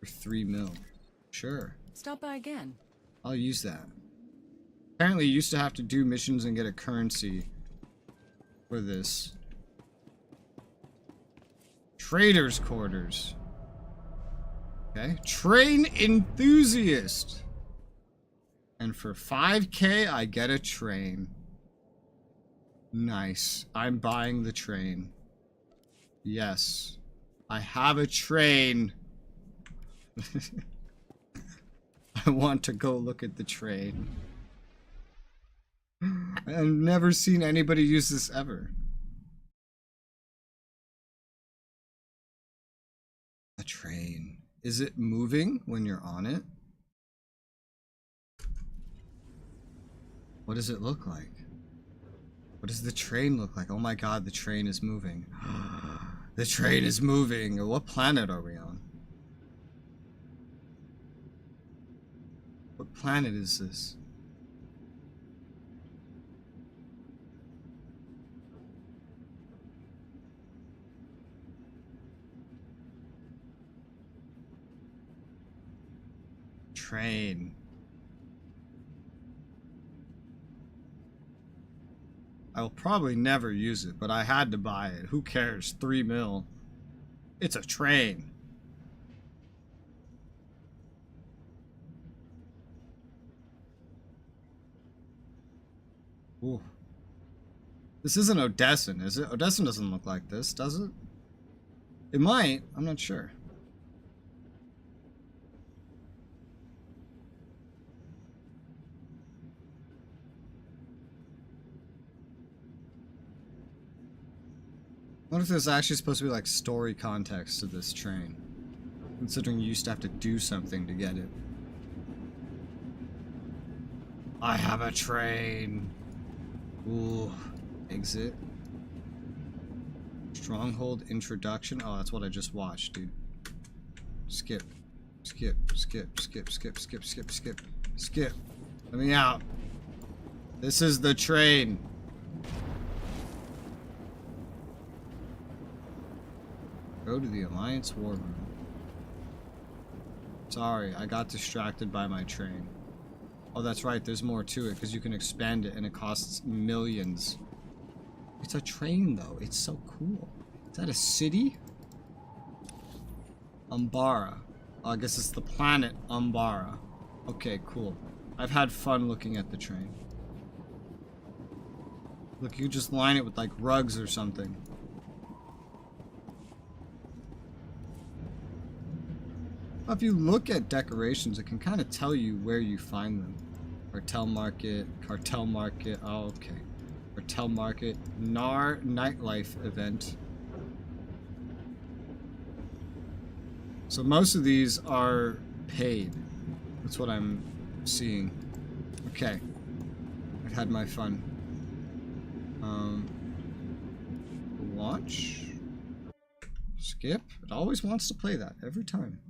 for 3 mil. Sure. Stop by again. I'll use that. Apparently you used to have to do missions and get a currency for this. Trader's Quarters. Okay. Train enthusiast. And for 5K, I get a train. Nice. I'm buying the train. Yes. I have a train. I want to go look at the train. I've never seen anybody use this ever. A train. Is it moving when you're on it? What does it look like? What does the train look like? Oh my god, the train is moving. The train is moving. What planet are we on? What planet is this? Train. I will probably never use it, but I had to buy it. Who cares? 3 mil. It's a train. Ooh. This isn't Odessan, is it? Odessan doesn't look like this, does it? It might. I'm not sure. What if there's actually supposed to be like story context to this train? Considering you used to have to do something to get it. I have a train. Ooh. Exit. Stronghold introduction. Oh, that's what I just watched, dude. Skip. Skip. Skip. Skip. Skip. Skip. Skip. Skip. Skip. Let me out. This is the train. Go to the Alliance War Room. Sorry, I got distracted by my train. Oh, that's right, there's more to it, because you can expand it and it costs millions. It's a train, though. It's so cool. Is that a city? Umbara. Oh, I guess it's the planet Umbara. Okay, cool. I've had fun looking at the train. Look, you just line it with, like, rugs or something. If you look at decorations, it can kind of tell you where you find them. Cartel Market, oh, okay. Cartel Market, NAR Nightlife Event. So most of these are paid. That's what I'm seeing. Okay. I've had my fun. Launch? Skip? It always wants to play that, every time.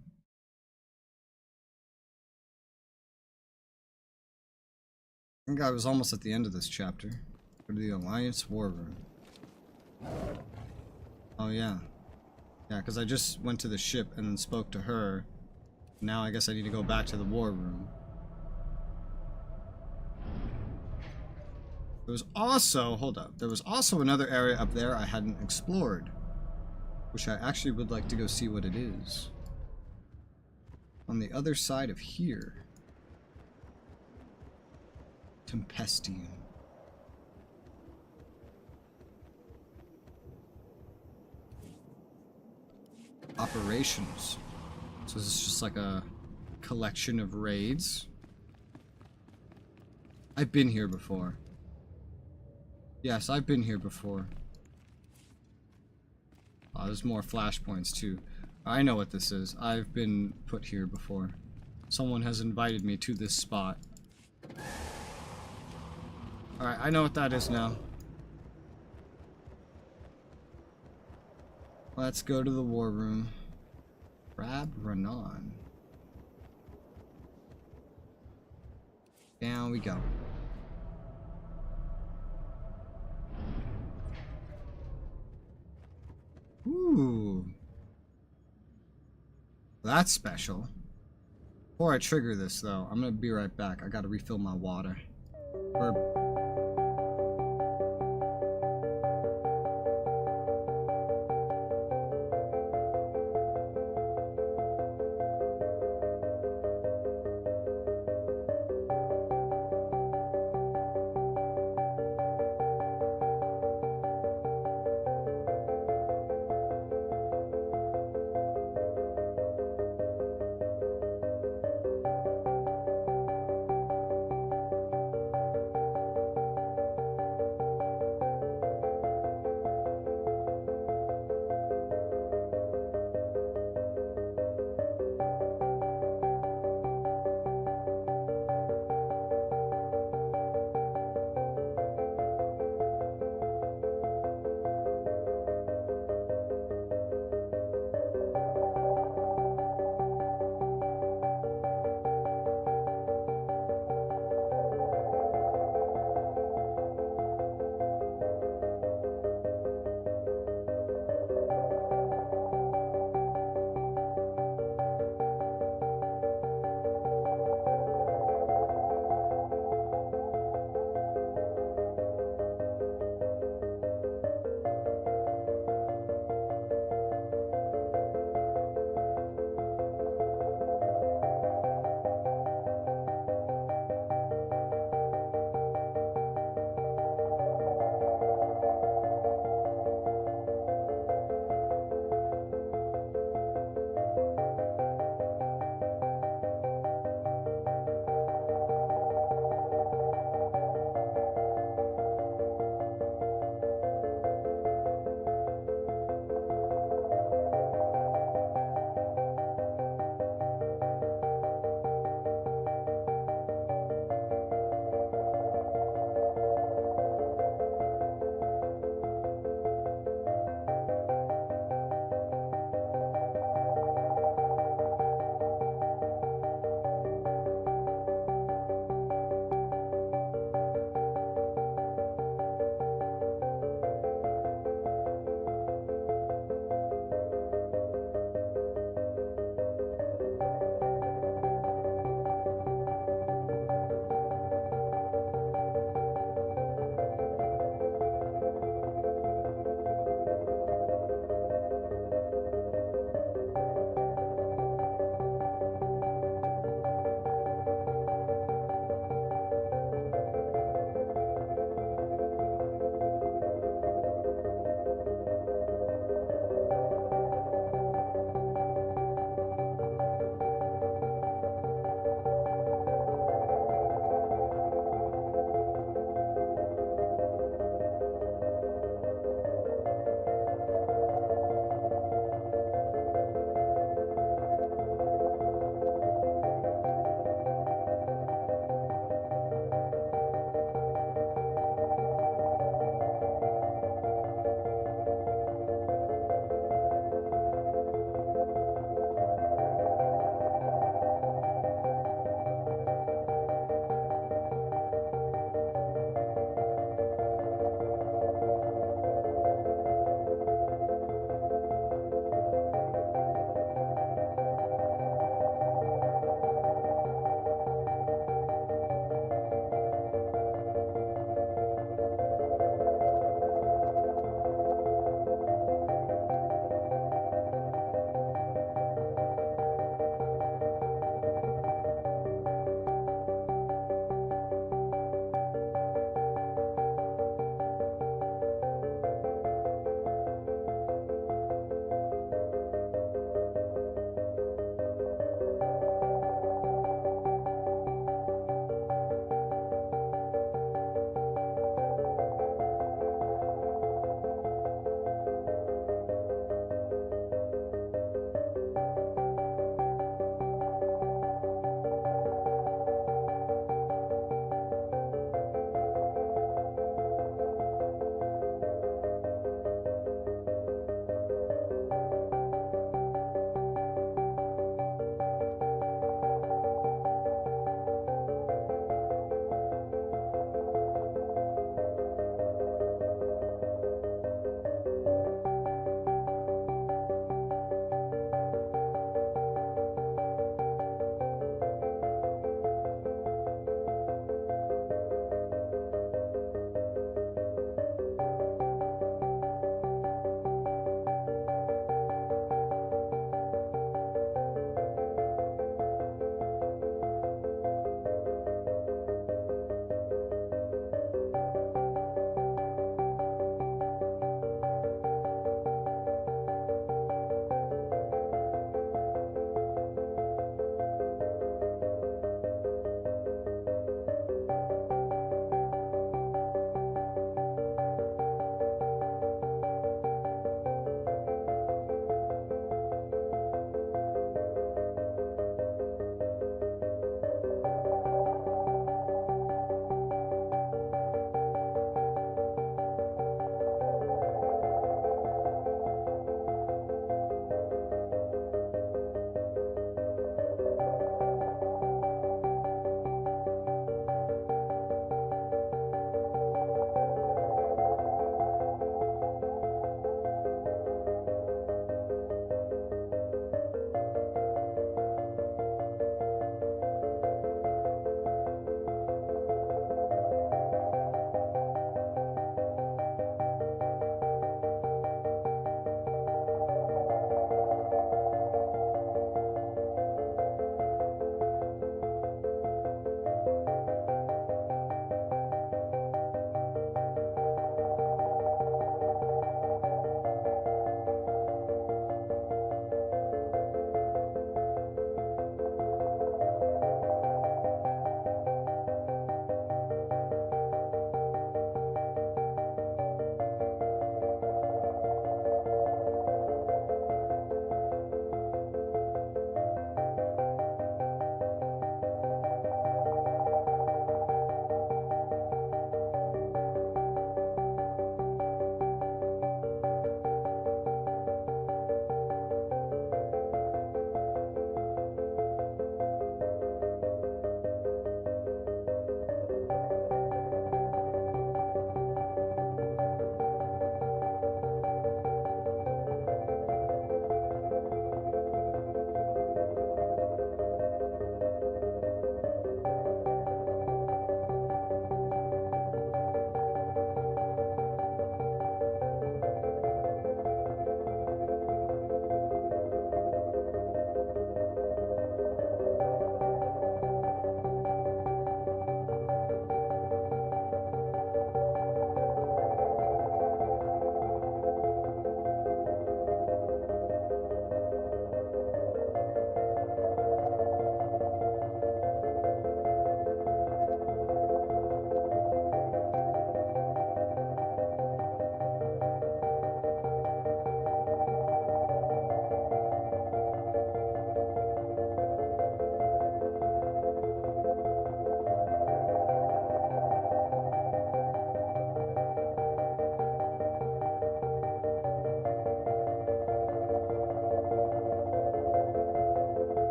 I think I was almost at the end of this chapter. Go to the Alliance War Room. Oh, yeah. Yeah, because I just went to the ship and then spoke to her. Now I guess I need to go back to the War Room. There was also... Hold up. There was also another area up there I hadn't explored. Which I actually would like to go see what it is. On the other side of here. Tempestian. Operations. So this is just like a collection of raids. I've been here before. Yes, I've been here before. Oh, there's more flashpoints too. I know what this is. I've been put here before. Someone has invited me to this spot. Alright, I know what that is now. Let's go to the War Room. Rab Ranon. Down we go. Ooh. That's special. Before I trigger this, though, I'm gonna be right back. I gotta refill my water.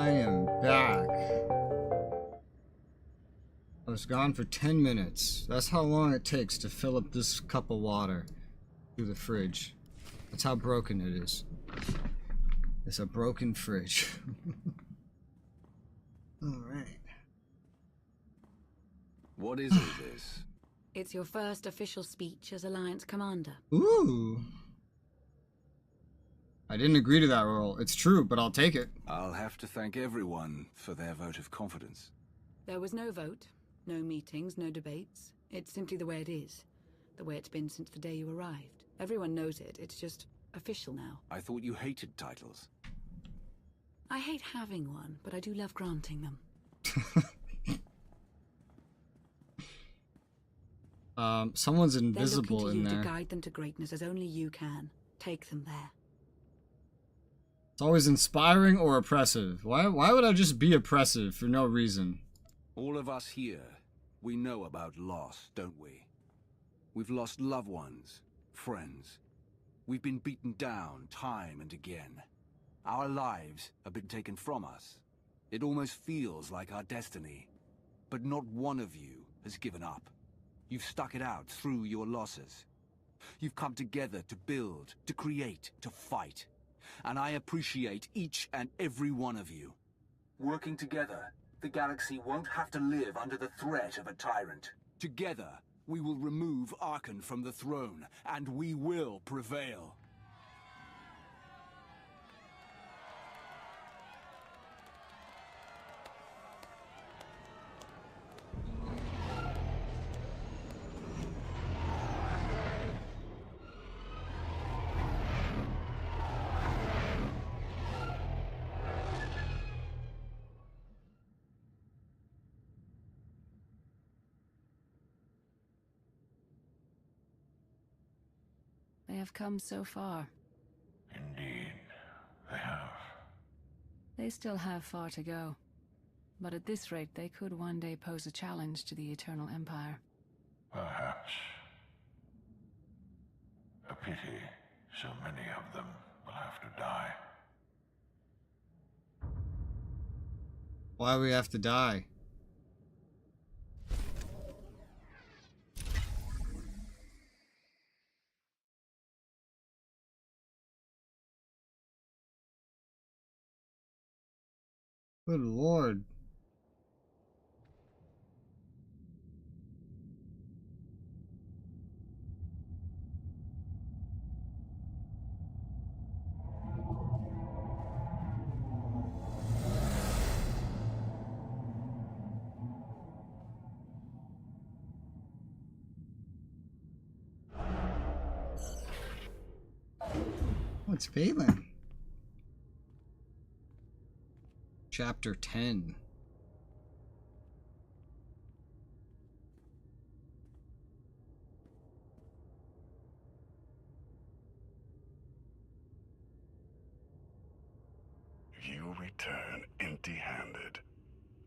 I am back. I was gone for 10 minutes. That's how long it takes to fill up this cup of water through the fridge. That's how broken it is. It's a broken fridge. Alright. What is all this? It's your first official speech as Alliance Commander. Ooh. I didn't agree to that role. It's true, but I'll take it. I'll have to thank everyone for their vote of confidence. There was no vote, no meetings, no debates. It's simply the way it is. The way it's been since the day you arrived. Everyone knows it. It's just official now. I thought you hated titles. I hate having one, but I do love granting them. Someone's invisible They're in looking to you there. to guide them to greatness as only you can. Take them there. It's always inspiring or oppressive. Why would I just be oppressive for no reason? All of us here, we know about loss, don't we? We've lost loved ones, friends. We've been beaten down time and again. Our lives have been taken from us. It almost feels like our destiny. But not one of you has given up. You've stuck it out through your losses. You've come together to build, to create, to fight. And I appreciate each and every one of you. Working together, the galaxy won't have to live under the threat of a tyrant. Together, we will remove Archon from the throne, and we will prevail. They have come so far. Indeed, they have. They still have far to go. But at this rate, they could one day pose a challenge to the Eternal Empire. Perhaps. A pity so many of them will have to die. Why we have to die? Good lord. What's Valen? Chapter 10. You return empty-handed.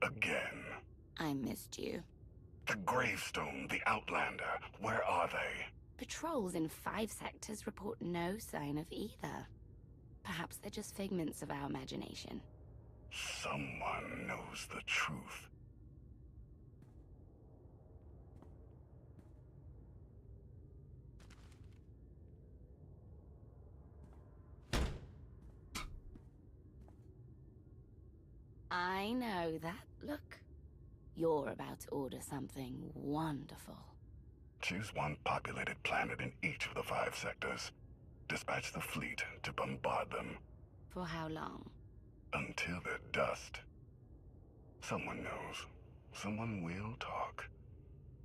Again. I missed you. The Gravestone, the Outlander, where are they? Patrols in 5 sectors report no sign of either. Perhaps they're just figments of our imagination. Someone knows the truth. I know that look. You're about to order something wonderful. Choose one populated planet in each of the 5 sectors. Dispatch the fleet to bombard them. For how long? Until they're dust. Someone knows. Someone will talk.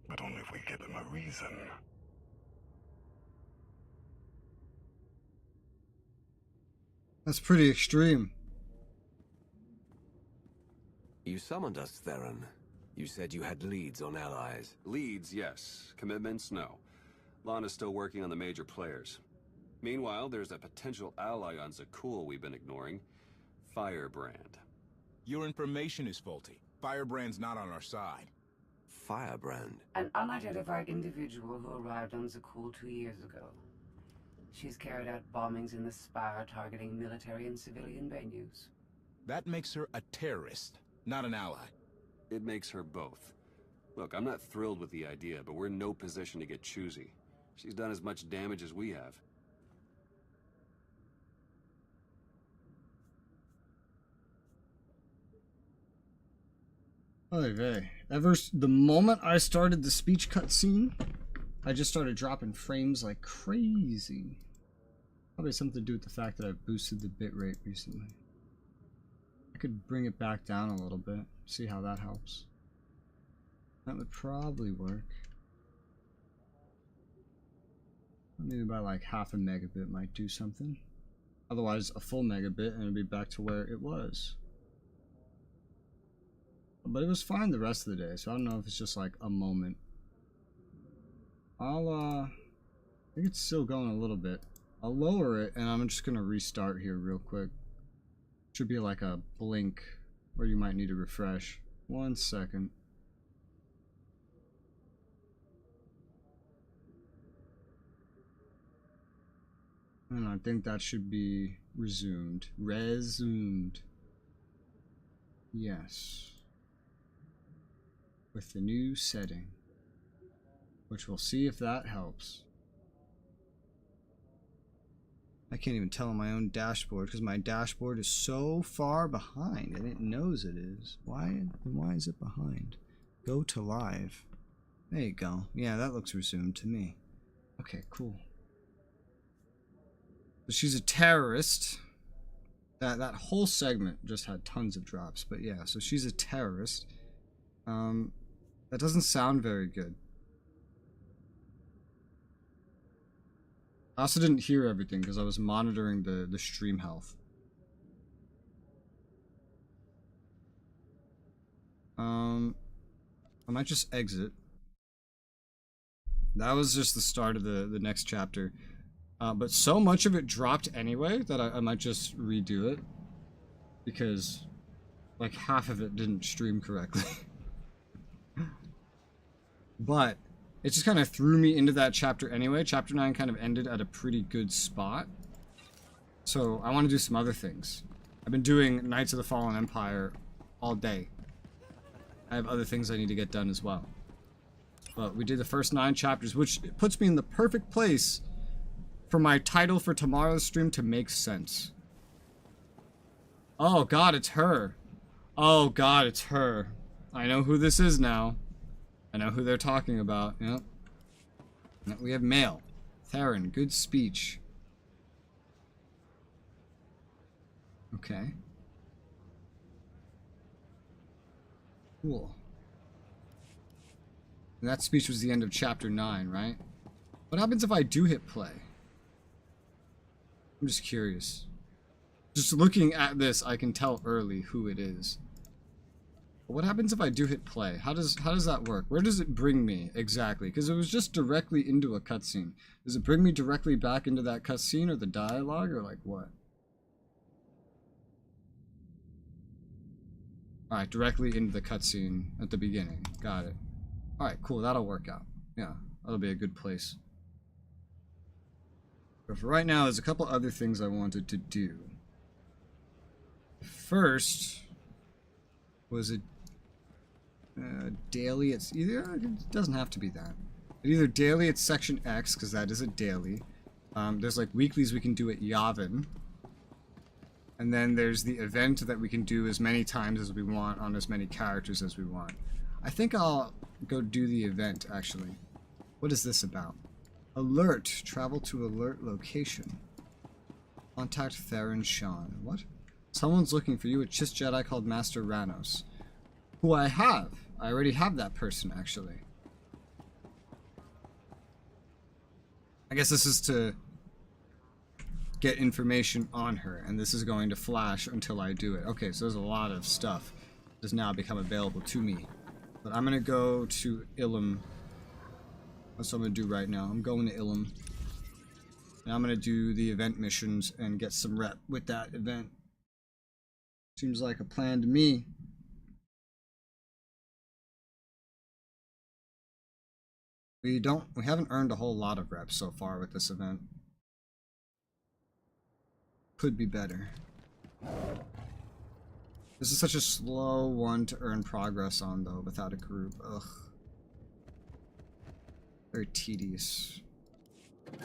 But only if we give them a reason. That's pretty extreme. You summoned us, Theron. You said you had leads on allies. Leads, yes. Commitments, no. Lana's still working on the major players. Meanwhile, there's a potential ally on Zakul we've been ignoring. Firebrand. Your information is faulty. Firebrand's not on our side. Firebrand? An unidentified individual who arrived on Zakul 2 years ago. She's carried out bombings in the Spire targeting military and civilian venues. That makes her a terrorist, not an ally. It makes her both. Look, I'm not thrilled with the idea, but we're in no position to get choosy. She's done as much damage as we have. Oy vey. The moment I started the speech cutscene, I just started dropping frames like crazy. Probably something to do with the fact that I boosted the bitrate recently. I could bring it back down a little bit, see how that helps. That would probably work. Maybe by like half a megabit might do something. Otherwise, a full megabit and it'd be back to where it was. But it was fine the rest of the day, so I don't know if it's just like a moment. I think it's still going a little bit. I'll lower it and I'm just gonna restart here real quick. Should be like a blink where you might need to refresh. 1 second. And I think that should be resumed. Resumed. Yes. With the new setting. Which we'll see if that helps. I can't even tell on my own dashboard because my dashboard is so far behind and it knows it is. Why is it behind? Go to live. There you go. Yeah, that looks resumed to me. Okay, cool. So she's a terrorist. That whole segment just had tons of drops, but yeah, so she's a terrorist. That doesn't sound very good. I also didn't hear everything because I was monitoring the stream health. I might just exit. That was just the start of the next chapter. But so much of it dropped anyway that I might just redo it. Because like half of it didn't stream correctly. But it just kind of threw me into that chapter anyway. Chapter 9 kind of ended at a pretty good spot. So I want to do some other things. I've been doing Knights of the Fallen Empire all day. I have other things I need to get done as well. But we did the first 9 chapters, which puts me in the perfect place for my title for tomorrow's stream to make sense. Oh god, it's her. Oh god, it's her. I know who this is now. I know who they're talking about. Yep. We have male. Theron, good speech. Okay. Cool. And that speech was the end of chapter 9, right? What happens if I do hit play? I'm just curious. Just looking at this, I can tell early who it is. But what happens if I do hit play? How does that work? Where does it bring me exactly? Because it was just directly into a cutscene. Does it bring me directly back into that cutscene or the dialogue or like what? Alright, directly into the cutscene at the beginning. Got it. Alright, cool. That'll work out. Yeah, that'll be a good place. But for right now, there's a couple other things I wanted to do. First was it daily? It's either, it doesn't have to be that. But either daily at Section X, because that is a daily. There's like weeklies we can do at Yavin. And then there's the event that we can do as many times as we want on as many characters as we want. I think I'll go do the event, actually. What is this about? Alert. Travel to alert location. Contact Theron Sean. What? Someone's looking for you, a Chiss Jedi called Master Ranos. Who I have. I already have that person, actually. I guess this is to get information on her, and this is going to flash until I do it. Okay, so there's a lot of stuff that has now become available to me. But I'm going to go to Ilum. That's what I'm going to do right now. I'm going to Ilum. And I'm going to do the event missions and get some rep with that event. Seems like a plan to me. We haven't earned a whole lot of reps so far with this event. Could be better. This is such a slow one to earn progress on, though, without a group. Ugh. Very tedious. I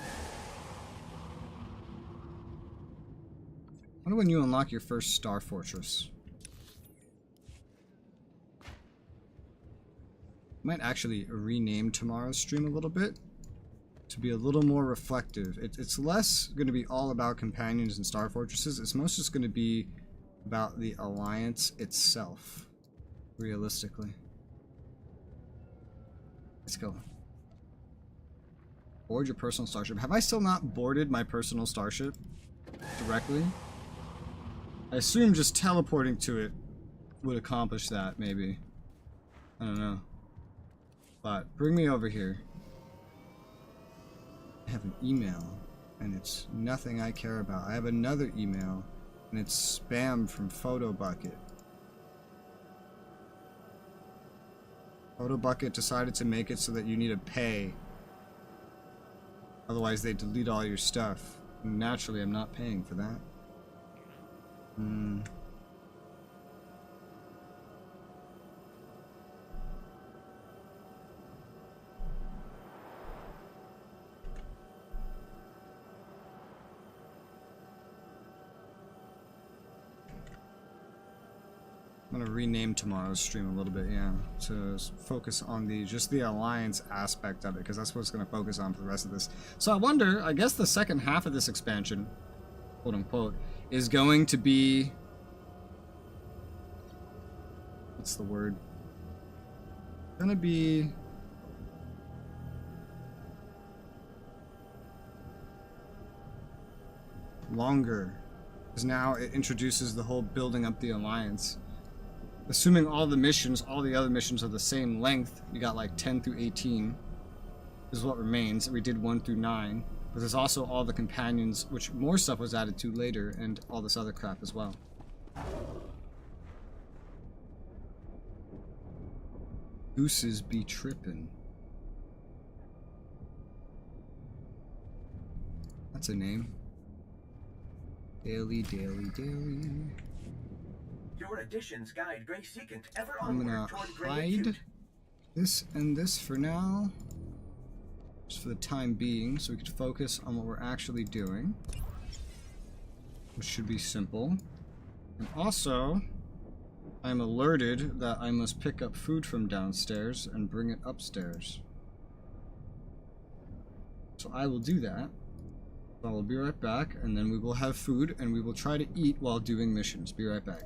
wonder when you unlock your first Star Fortress. Might actually rename tomorrow's stream a little bit to be a little more reflective. It's less going to be all about companions and Star Fortresses. It's most just going to be about the Alliance itself, realistically. Let's go. Board your personal starship. Have I still not boarded my personal starship directly? I assume just teleporting to it would accomplish that, maybe. I don't know. But bring me over here. I have an email, and it's nothing I care about. I have another email, and it's spam from PhotoBucket. PhotoBucket decided to make it so that you need to pay. Otherwise, they delete all your stuff. And naturally, I'm not paying for that. I'm gonna rename tomorrow's stream a little bit, yeah, to focus on just the Alliance aspect of it, because that's what it's gonna focus on for the rest of this. So I wonder, I guess the second half of this expansion, quote unquote, is going to be, what's the word? Gonna be longer, because now it introduces the whole building up the Alliance. Assuming all the missions, all the other missions are the same length, you got like 10 through 18 is what remains. We did 1 through 9, but there's also all the companions, which more stuff was added to later, and all this other crap as well. Gooses be trippin'. That's a name. Daily, daily, daily. Your additions guide Grey Secant ever I'm gonna onward toward Grey hide Acute. this and this for now, just for the time being, so we can focus on what we're actually doing, which should be simple. And also, I'm alerted that I must pick up food from downstairs and bring it upstairs. So I will do that. I will be right back, and then we will have food, and we will try to eat while doing missions. Be right back.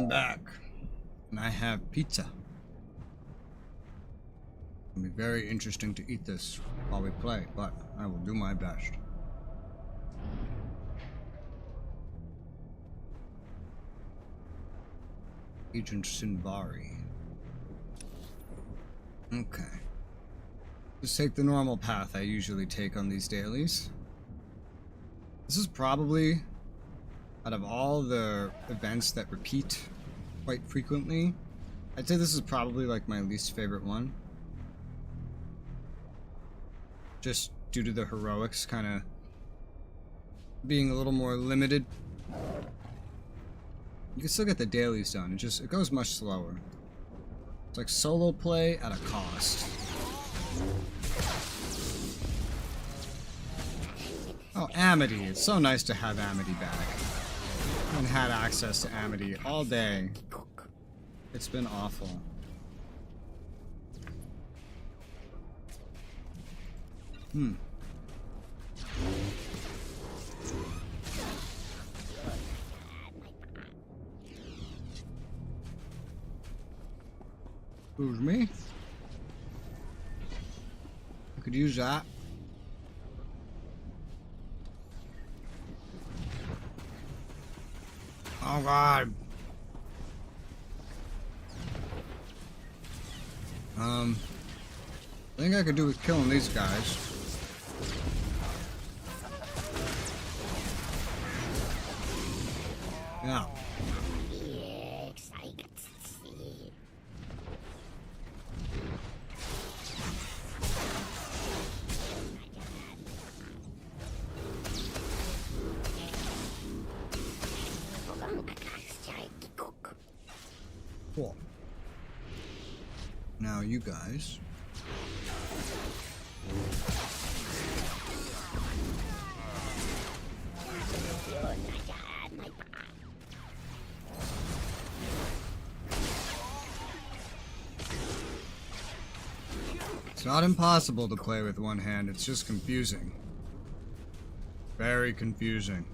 I'm back. And I have pizza. It'll be very interesting to eat this while we play, but I will do my best. Agent Sinvari. Okay. Just take the normal path I usually take on these dailies. This is probably, out of all the events that repeat quite frequently, I'd say this is probably like my least favorite one. Just due to the heroics kind of being a little more limited. You can still get the dailies done, it goes much slower. It's like solo play at a cost. Oh, Amity. It's so nice to have Amity back. I haven't had access to Amity all day. It's been awful. Excuse me? I could use that. Oh god. I think I could do with killing these guys. Yeah. Cool. Now you guys. It's not impossible to play with one hand, it's just confusing. Very confusing.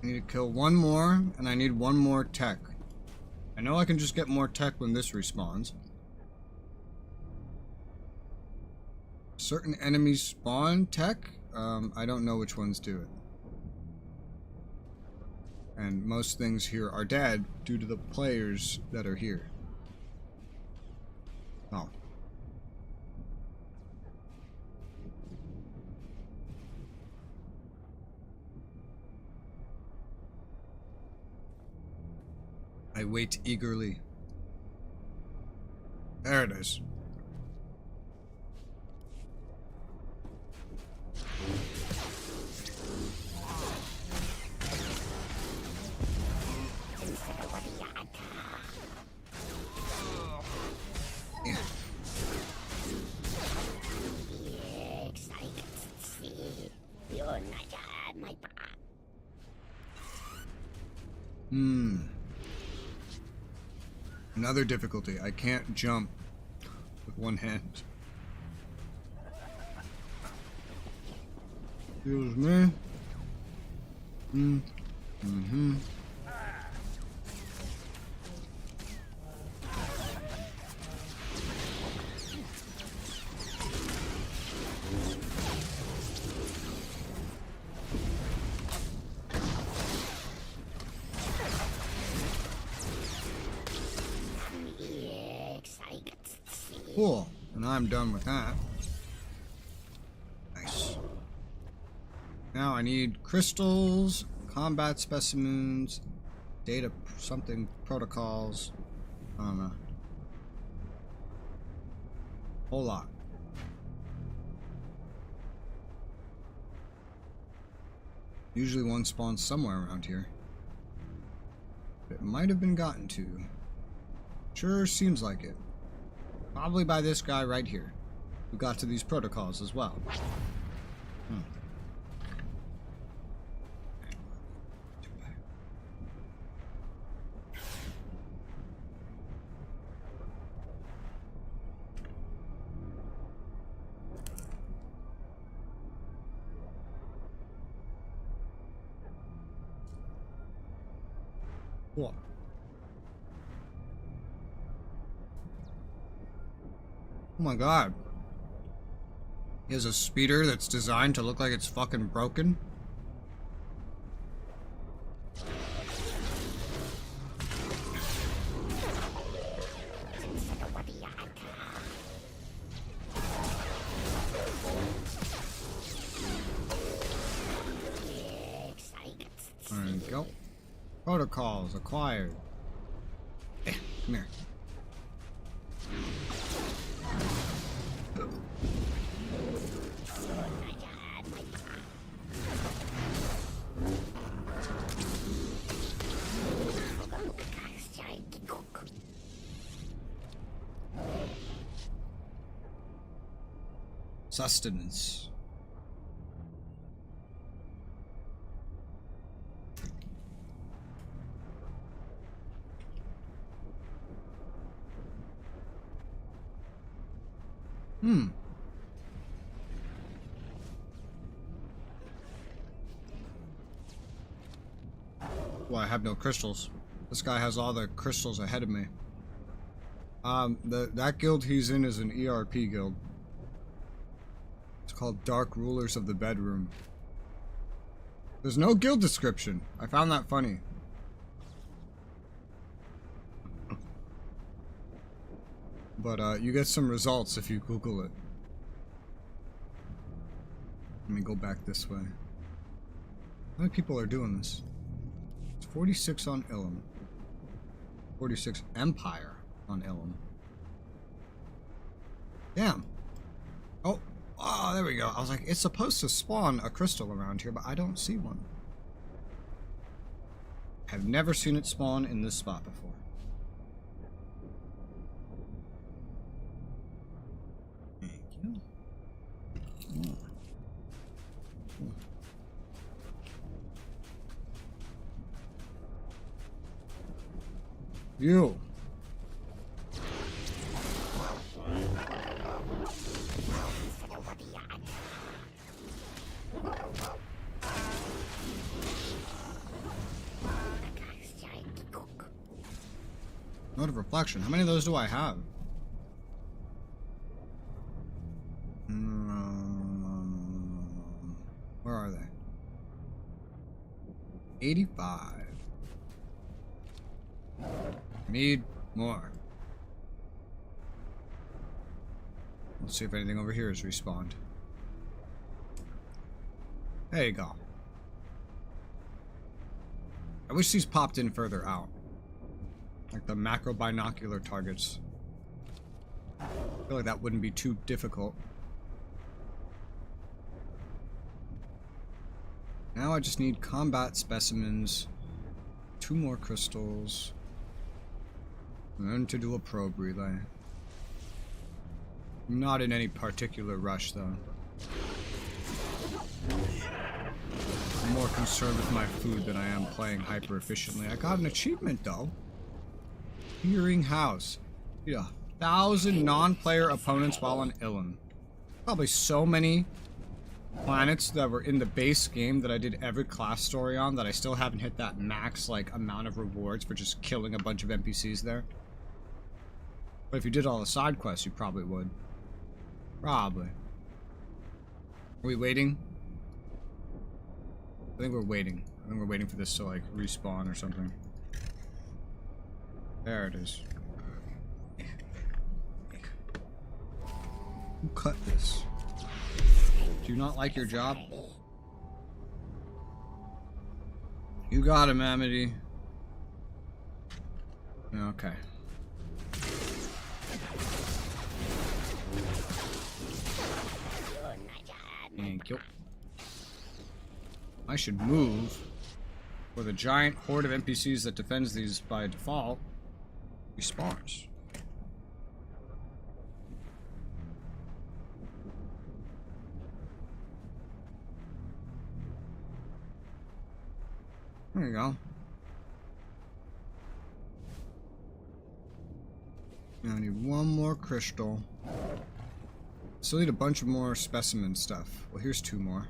I need to kill one more, and I need one more tech. I know I can just get more tech when this respawns. Certain enemies spawn tech. I don't know which ones do it. And most things here are dead due to the players that are here. Oh. I wait eagerly. There it is. Yeah. Another difficulty. I can't jump with one hand. Excuse me. Cool, and I'm done with that. Nice. Now I need crystals, combat specimens, data something protocols. I don't know. Whole lot. Usually one spawns somewhere around here. It might have been gotten to. Sure seems like it. Probably by this guy right here, who got to these protocols as well. Cool. Oh my god. He has a speeder that's designed to look like it's fucking broken. There we go. Protocols acquired. Yeah, come here. Sustenance. Well, I have no crystals. This guy has all the crystals ahead of me. That guild he's in is an ERP guild. It's called Dark Rulers of the Bedroom. There's no guild description. I found that funny. But you get some results if you Google it. Let me go back this way. How many people are doing this? It's 46 on Ilum. 46 Empire on Ilum. Damn. Oh, there we go. I was like, it's supposed to spawn a crystal around here, but I don't see one. I've never seen it spawn in this spot before. Thank you. You. Note of reflection. How many of those do I have? Where are they? 85. Need more. Let's see if anything over here is respawned. There you go. I wish these popped in further out. Like the macro binocular targets. I feel like that wouldn't be too difficult. Now I just need combat specimens, 2 more crystals, and then to do a probe relay. I'm not in any particular rush though. I'm more concerned with my food than I am playing hyper efficiently. I got an achievement though. Hearing House. Yeah, 1,000 non-player opponents while on Ilum. Probably so many planets that were in the base game that I did every class story on that I still haven't hit that max like amount of rewards for just killing a bunch of NPCs there. But if you did all the side quests, you probably would. Probably. Are we waiting? I think we're waiting. I think we're waiting for this to like respawn or something. There it is. Who cut this? Do you not like your job? You got him, Amity. Okay. Thank you. I should move for the giant horde of NPCs that defends these by default. Response. There you go. Now I need one more crystal. Still need a bunch of more specimen stuff. Well, here's 2 more.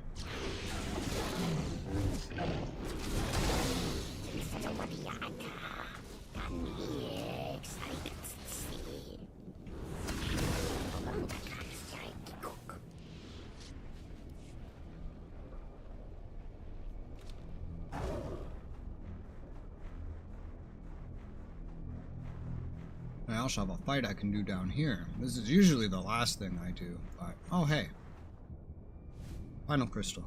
I also have a fight I can do down here. This is usually the last thing I do, but oh hey. Final crystal.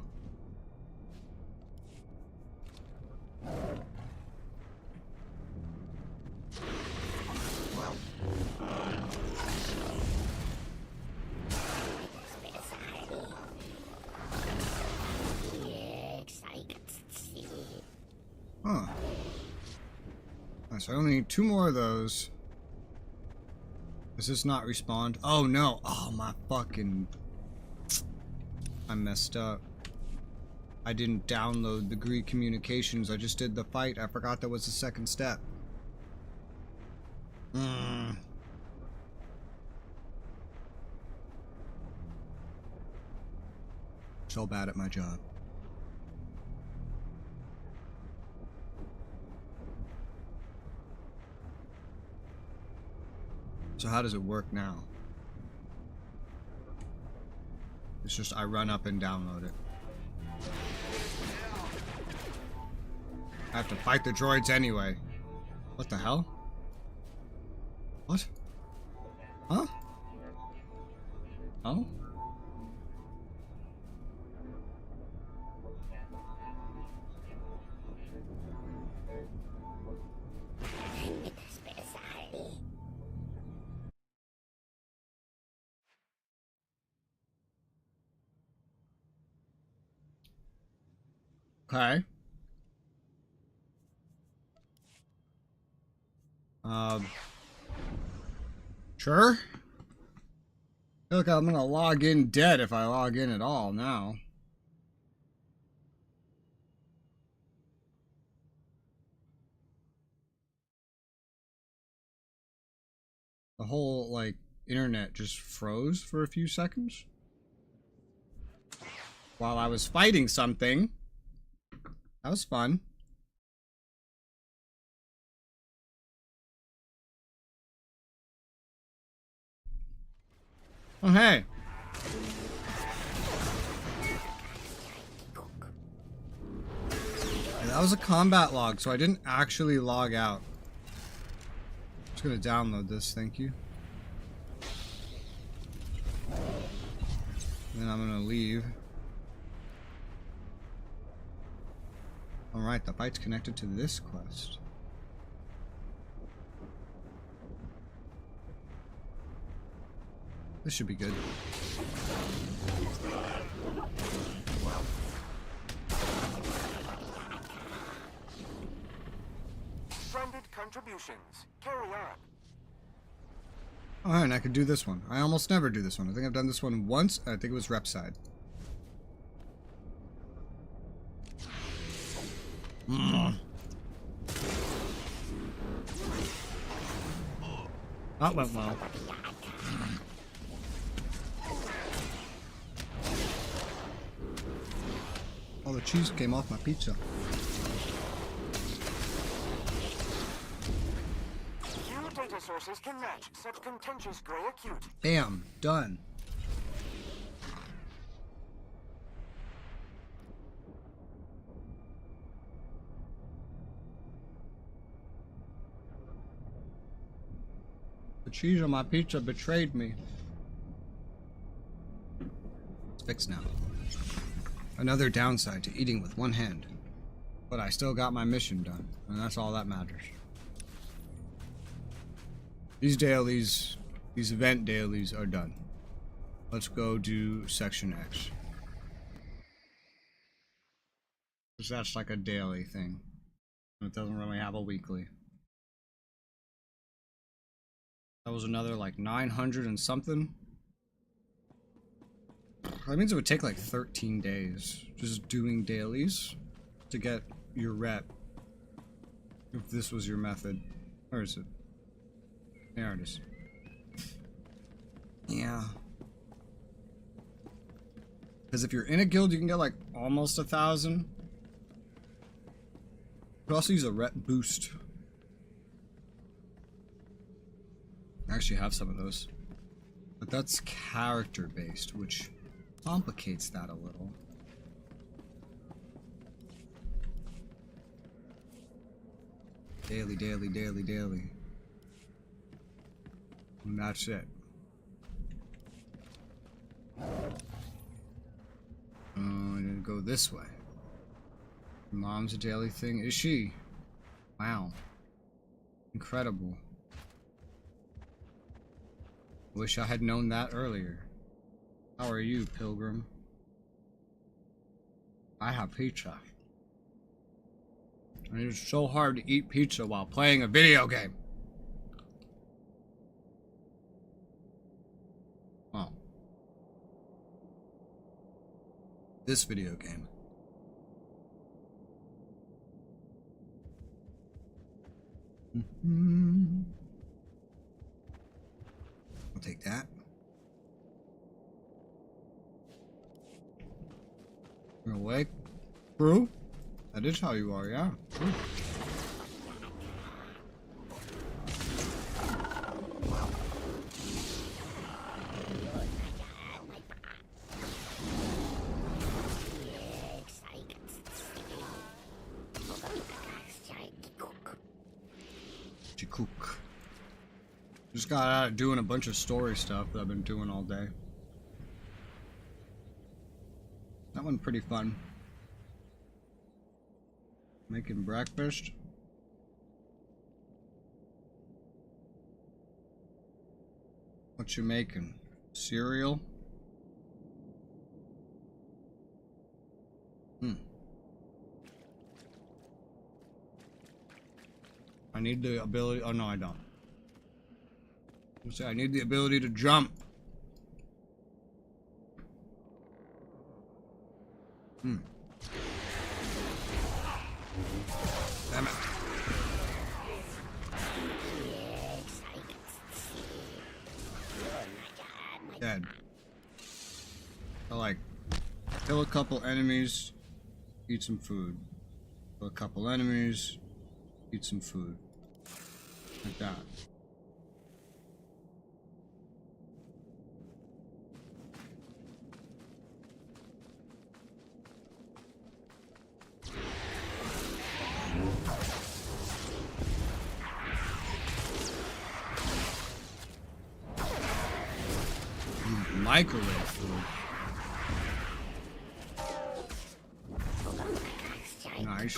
Huh. So I only need 2 more of those. Does this not respawn? Oh no! Oh my fucking... I messed up. I didn't download the Greek communications. I just did the fight. I forgot that was the second step. So bad at my job. So how does it work now? It's just I run up and download it. I have to fight the droids anyway. What the hell? What? Huh? Oh? Okay. Sure. I feel like I'm gonna log in dead if I log in at all now. The whole, like, internet just froze for a few seconds. While I was fighting something. That was fun. Oh, hey. That was a combat log, so I didn't actually log out. I'm just gonna download this, thank you. Then I'm gonna leave. Alright, the fight's connected to this quest. This should be good. Branded contributions. Carry on. Alright, and I could do this one. I almost never do this one. I think I've done this one once. I think it was rep side. That went well. All the cheese came off my pizza. Few data sources can match such contentious gray acute. Bam, done. The cheese on my pizza betrayed me. It's fixed now. Another downside to eating with one hand. But I still got my mission done, and that's all that matters. These dailies, these event dailies are done. Let's go do Section X. Because that's like a daily thing. It doesn't really have a weekly. That was another like 900 and something. That means it would take like 13 days just doing dailies to get your rep. If this was your method. Where is it? There it is. Yeah. Because if you're in a guild, you can get like almost 1,000. You could also use a rep boost. I actually have some of those. But that's character based, which complicates that a little. Daily, daily, daily, daily. And that's it. I'm gonna go this way. Mom's a daily thing. Is she? Wow. Incredible. Wish I had known that earlier. How are you, Pilgrim? I have pizza. And it's so hard to eat pizza while playing a video game. Oh. This video game. I'll take that. You're awake? True? That is how you are, yeah. True. Cook. Just got out of doing a bunch of story stuff that I've been doing all day. That one pretty fun. Making breakfast. What you making? Cereal? I need the ability. Oh no, I don't. I need the ability to jump. Damn it. Dead. I like kill a couple enemies, eat some food. Kill a couple enemies, eat some food. Like that. Microwave food. Nice.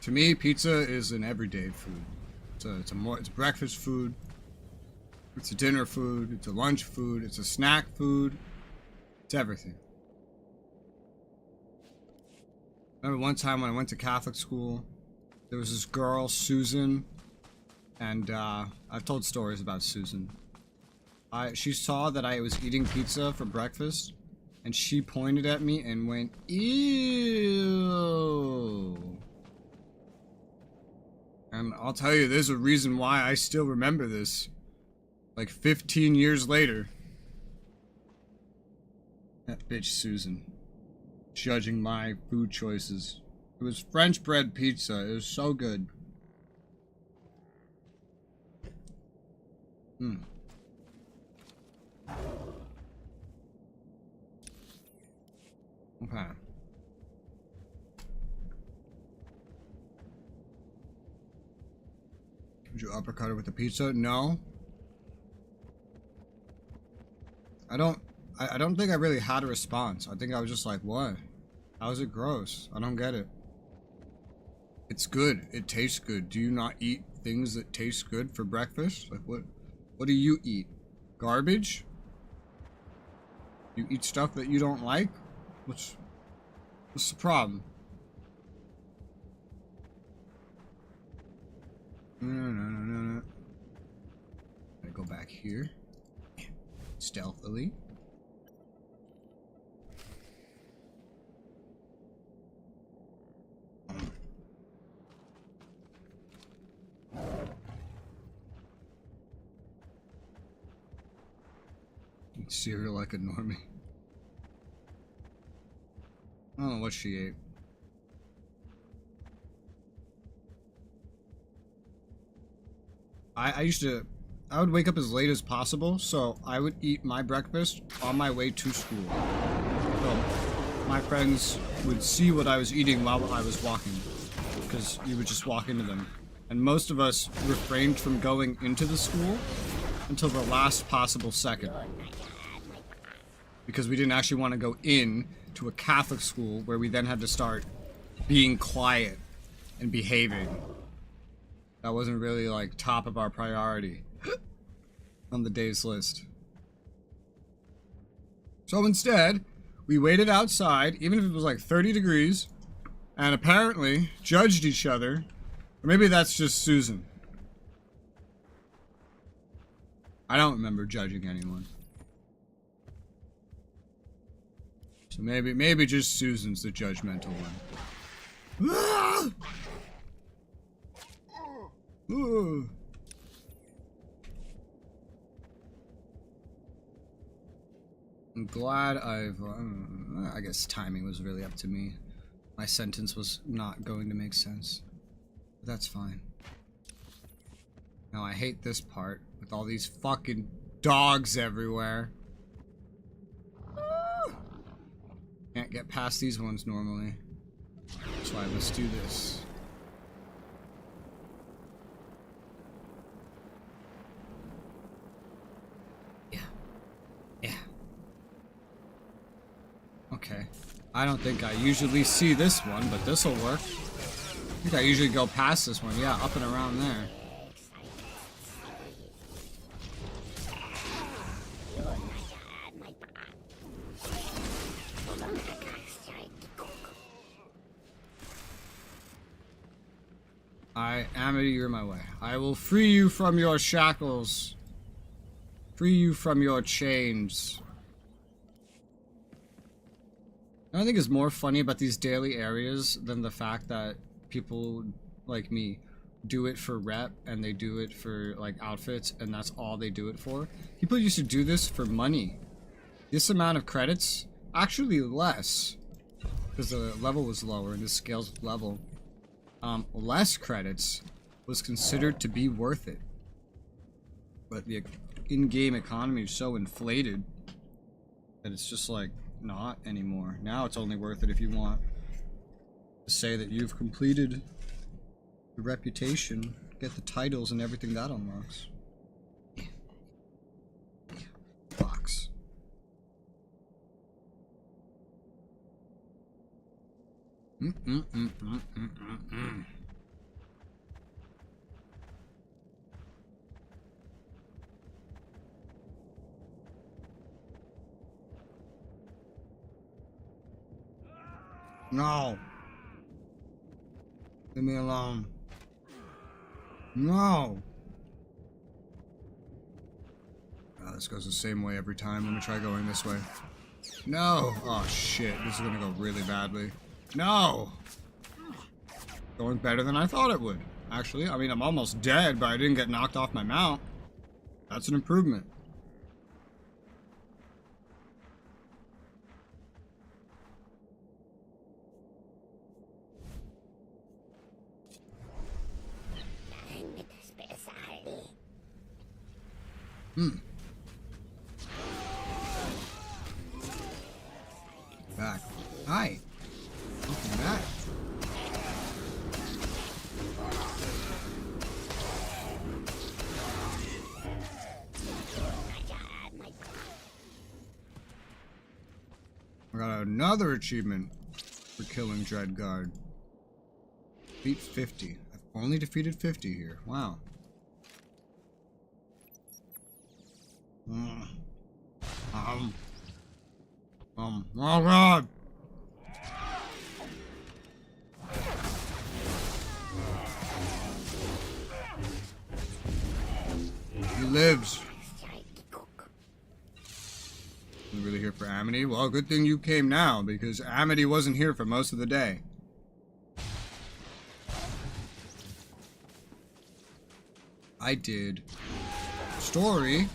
To me, pizza is an everyday food. It's breakfast food. It's a dinner food. It's a lunch food. It's a snack food. It's everything. Remember one time when I went to Catholic school, there was this girl, Susan, and I've told stories about Susan. She saw that I was eating pizza for breakfast, and she pointed at me and went, "Ew." And I'll tell you, there's a reason why I still remember this. Like 15 years later. That bitch Susan. Judging my food choices. It was French bread pizza. It was so good. Okay. Would you uppercut her with the pizza? No. I don't think I really had a response. I think I was just like, what? How is it gross? I don't get it. It's good. It tastes good. Do you not eat things that taste good for breakfast? Like what do you eat? Garbage? You eat stuff that you don't like? What's the problem? No. gonna go back here. Stealthily. See her like a normie. I don't know what she ate. I would wake up as late as possible, so I would eat my breakfast on my way to school. So my friends would see what I was eating while I was walking, because you would just walk into them. And most of us refrained from going into the school until the last possible second, because we didn't actually want to go in to a Catholic school where we then had to start being quiet and behaving. That wasn't really like top of our priority on the day's list. So instead, we waited outside, even if it was like 30 degrees, and apparently judged each other. Or maybe that's just Susan. I don't remember judging anyone. So maybe just Susan's the judgmental one. Ah! I'm glad I guess timing was really up to me. My sentence was not going to make sense. But that's fine. Now I hate this part with all these fucking dogs everywhere. Can't get past these ones normally. That's why let's do this. Yeah. Okay. I don't think I usually see this one, but this'll work. I think I usually go past this one. Yeah, up and around there. Amity, you're my way. I will free you from your shackles. Free you from your chains. I think is more funny about these daily areas than the fact that people like me do it for rep and they do it for like outfits and that's all they do it for. People used to do this for money. This amount of credits, actually less, because the level was lower and the scales level. Less credits was considered to be worth it. But the in-game economy is so inflated that it's just like not anymore. Now it's only worth it if you want to say that you've completed the reputation, get the titles and everything that unlocks. Box. No. Leave me alone. No. Oh, this goes the same way every time. Let me try going this way. No. Oh shit, this is gonna go really badly. No. Going better than I thought it would. Actually, I mean, I'm almost dead, but I didn't get knocked off my mount. That's an improvement. Back. Hi. Welcome back. I got another achievement for killing Dreadguard. Defeat 50. I've only defeated 50 here. Wow. Oh god! You lives. I'm really here for Amity. Well, good thing you came now, because Amity wasn't here for most of the day. I did story,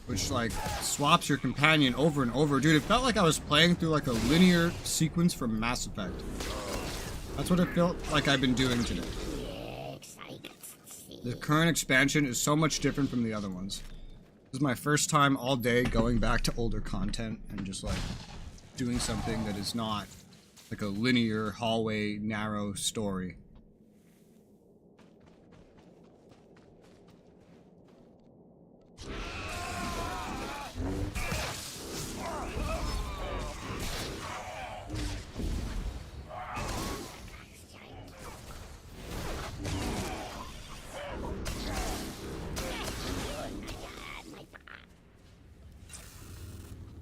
which like swaps your companion over and over. Dude, it felt like I was playing through like a linear sequence from Mass Effect. That's what it felt like I've been doing today. The current expansion is so much different from the other ones. This is my first time all day going back to older content and just like doing something that is not like a linear hallway narrow story.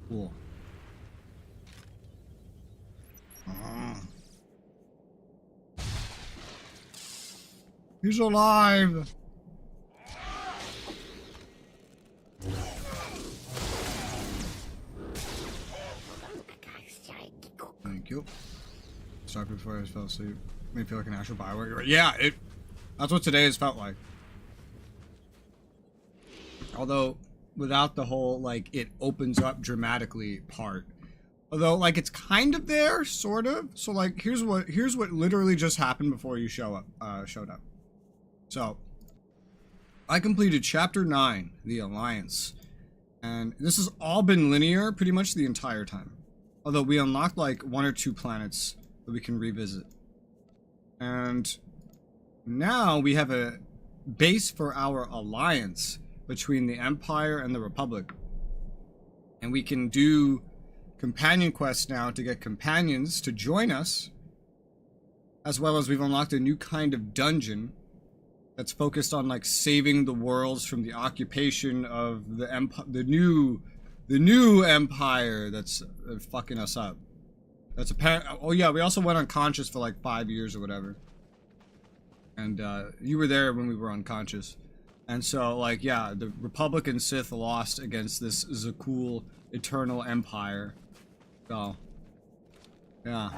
Cool. He's alive! Thank you. Start before I fell asleep. Made me feel like an actual Bioware. Yeah, that's what today has felt like. Although, without the whole, like, it opens up dramatically part. Although, like, it's kind of there, sort of. So, like, here's what literally just happened before you showed up. So, I completed Chapter 9, The Alliance. And this has all been linear pretty much the entire time. Although we unlocked, like, 1 or 2 planets that we can revisit. And now we have a base for our alliance between the Empire and the Republic. And we can do companion quests now to get companions to join us. As well as we've unlocked a new kind of dungeon that's focused on like saving the worlds from the occupation of the the new empire that's fucking us up. That's apparent. Oh yeah, we also went unconscious for like 5 years or whatever. And you were there when we were unconscious. And so, like, yeah, the Republic and Sith lost against this Zakul Eternal Empire. So, yeah.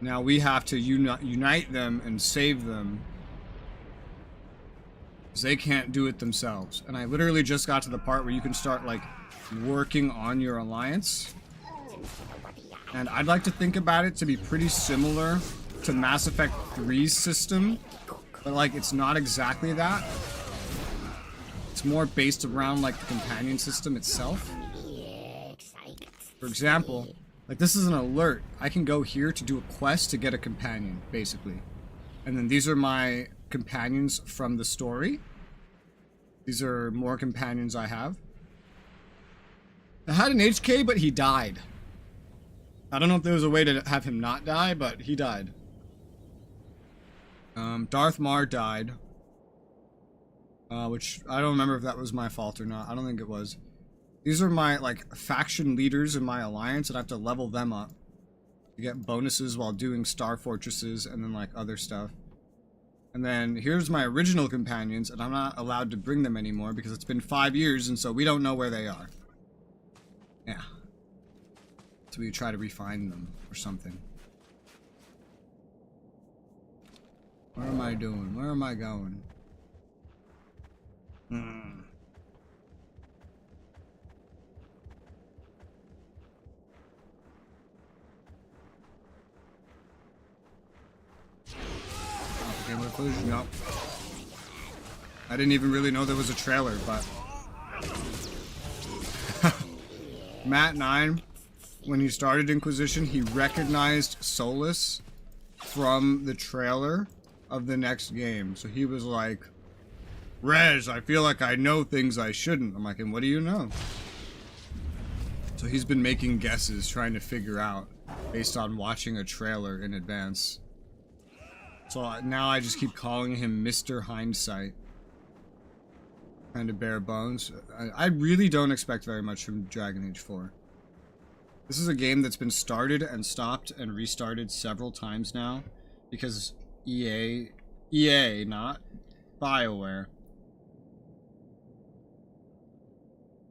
Now we have to unite them and save them. Because they can't do it themselves. And I literally just got to the part where you can start, like, working on your alliance. And I'd like to think about it to be pretty similar to Mass Effect 3's system. But, like, it's not exactly that. It's more based around, like, the companion system itself. For example, like, this is an alert. I can go here to do a quest to get a companion, basically. And then these are my companions from the story. These are more companions I have. I had an HK, but he died. I don't know if there was a way to have him not die, but he died. Darth Mar died. Which, I don't remember if that was my fault or not. I don't think it was. These are my, like, faction leaders in my alliance, and I have to level them up to get bonuses while doing Star Fortresses and then, like, other stuff. And then here's my original companions, and I'm not allowed to bring them anymore because it's been 5 years, and so we don't know where they are. Yeah. So we try to refine them or something. What am I doing? Where am I going? Game conclusion? Nope. I didn't even really know there was a trailer, but Matt 9, when he started Inquisition, he recognized Solus from the trailer of the next game. So he was like, Rez, I feel like I know things I shouldn't. I'm like, and what do you know? So he's been making guesses, trying to figure out, based on watching a trailer in advance. So now I just keep calling him Mr. Hindsight. Kind of bare bones. I really don't expect very much from Dragon Age 4. This is a game that's been started and stopped and restarted several times now. Because EA, not BioWare,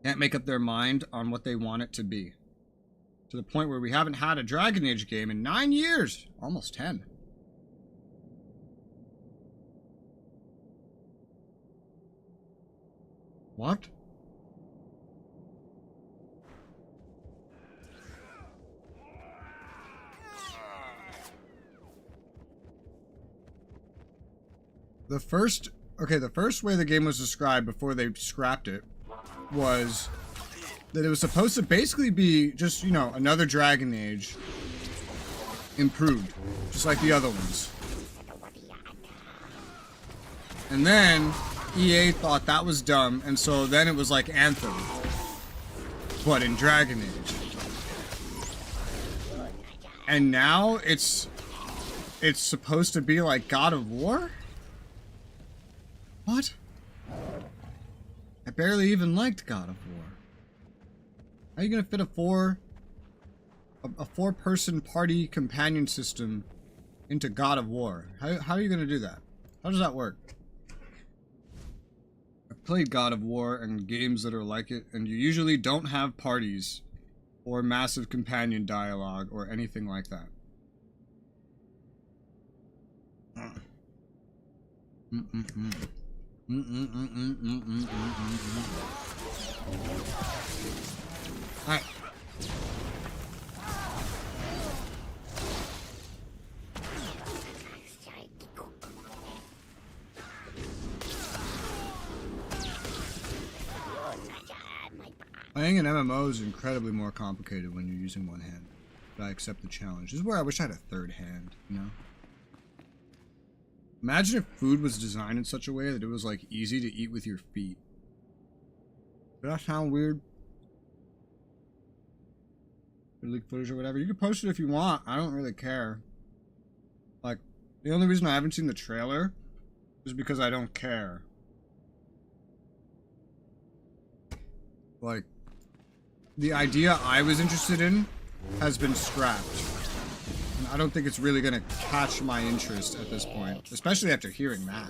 Can't make up their mind on what they want it to be. To the point where we haven't had a Dragon Age game in 9 years. Almost 10. What? The first way the game was described before they scrapped it was that it was supposed to basically be just, you know, another Dragon Age improved, just like the other ones. And then EA thought that was dumb, and so then it was like Anthem, but in Dragon Age. And now it's supposed to be like God of War? What? I barely even liked God of War. How are you gonna fit a four-person party companion system into God of War? How are you gonna do that? How does that work? I've played God of War and games that are like it, and you usually don't have parties or massive companion dialogue or anything like that. Alright. Playing an MMO is incredibly more complicated when you're using one hand, but I accept the challenge. This is where I wish I had a third hand, you know? Imagine if food was designed in such a way that it was like easy to eat with your feet. Does that sound weird? Leak footage or whatever. You can post it if you want. I don't really care. Like, the only reason I haven't seen the trailer is because I don't care. Like, the idea I was interested in has been scrapped. And I don't think it's really gonna catch my interest at this point, especially after hearing that.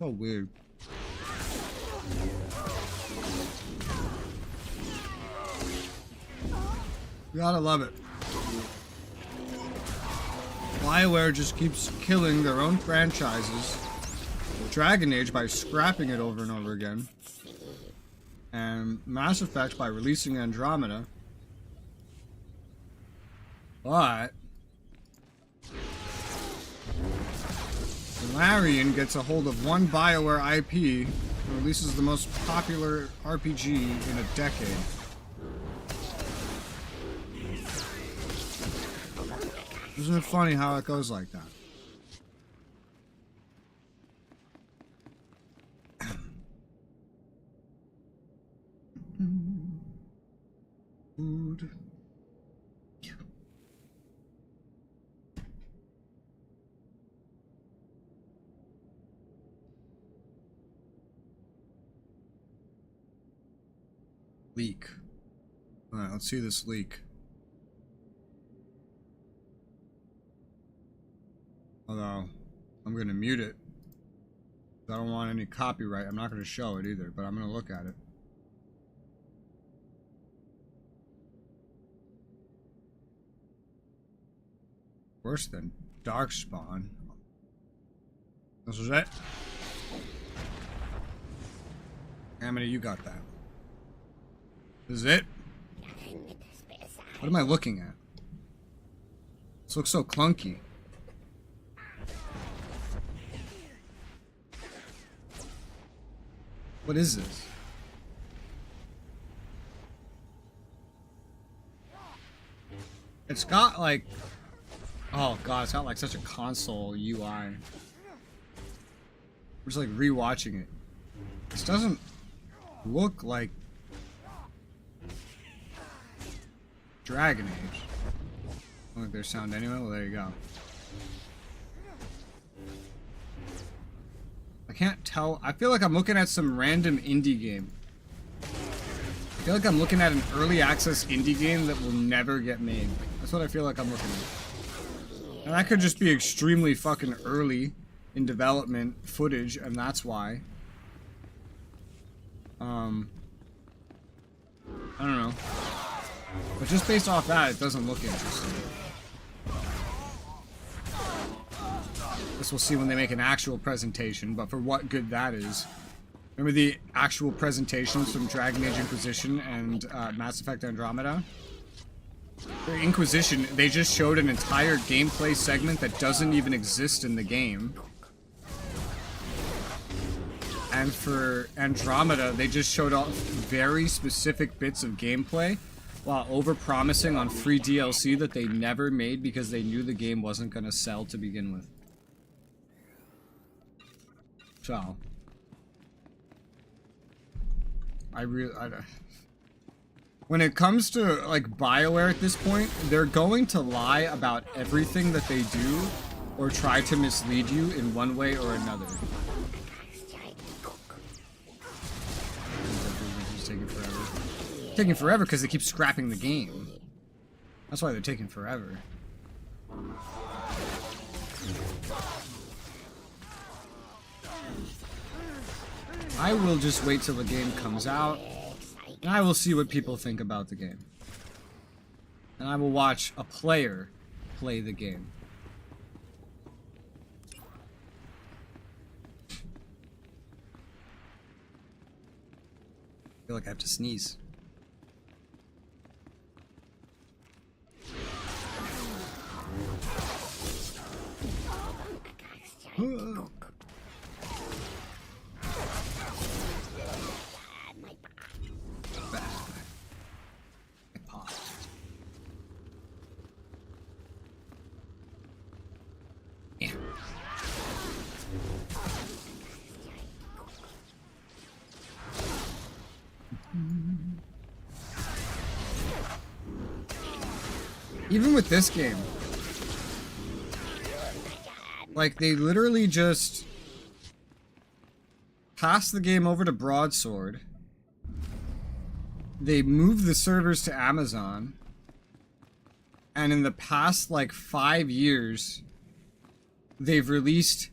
So weird. You gotta love it. BioWare just keeps killing their own franchises. Dragon Age by scrapping it over and over again. And Mass Effect by releasing Andromeda. But Larian gets a hold of one BioWare IP and releases the most popular RPG in a decade. Isn't it funny how it goes like that? Food. Leak. Alright, let's see this leak. Although, I'm going to mute it. I don't want any copyright. I'm not going to show it either, but I'm going to look at it. Worse than Darkspawn. This is it. How many of you got that? This is it? What am I looking at? This looks so clunky. What is this? It's got like... Oh god, it's got like such a console UI. I'm just like rewatching it. This doesn't look like Dragon Age. I don't think there's sound anyway. Well, there you go. I can't tell. I feel like I'm looking at some random indie game. Like feel like I'm looking at an early access indie game that will never get made. That's what I feel like I'm looking at. And that could just be extremely fucking early in development footage, and that's why. I don't know. But just based off that, it doesn't look interesting. This we'll see when they make an actual presentation, but for what good that is. Remember the actual presentations from Dragon Age Inquisition and Mass Effect Andromeda? For Inquisition, they just showed an entire gameplay segment that doesn't even exist in the game. And for Andromeda, they just showed off very specific bits of gameplay while over-promising on free DLC that they never made because they knew the game wasn't going to sell to begin with. So, when it comes to, like, BioWare at this point, they're going to lie about everything that they do or try to mislead you in one way or another. It's taking forever. Taking forever because they keep scrapping the game. That's why they're taking forever. I will just wait till the game comes out, and I will see what people think about the game. And I will watch a player play the game. I feel like I have to sneeze. Even with this game, like, they literally just pass the game over to Broadsword. They move the servers to Amazon. And in the past, like, 5 years, they've released,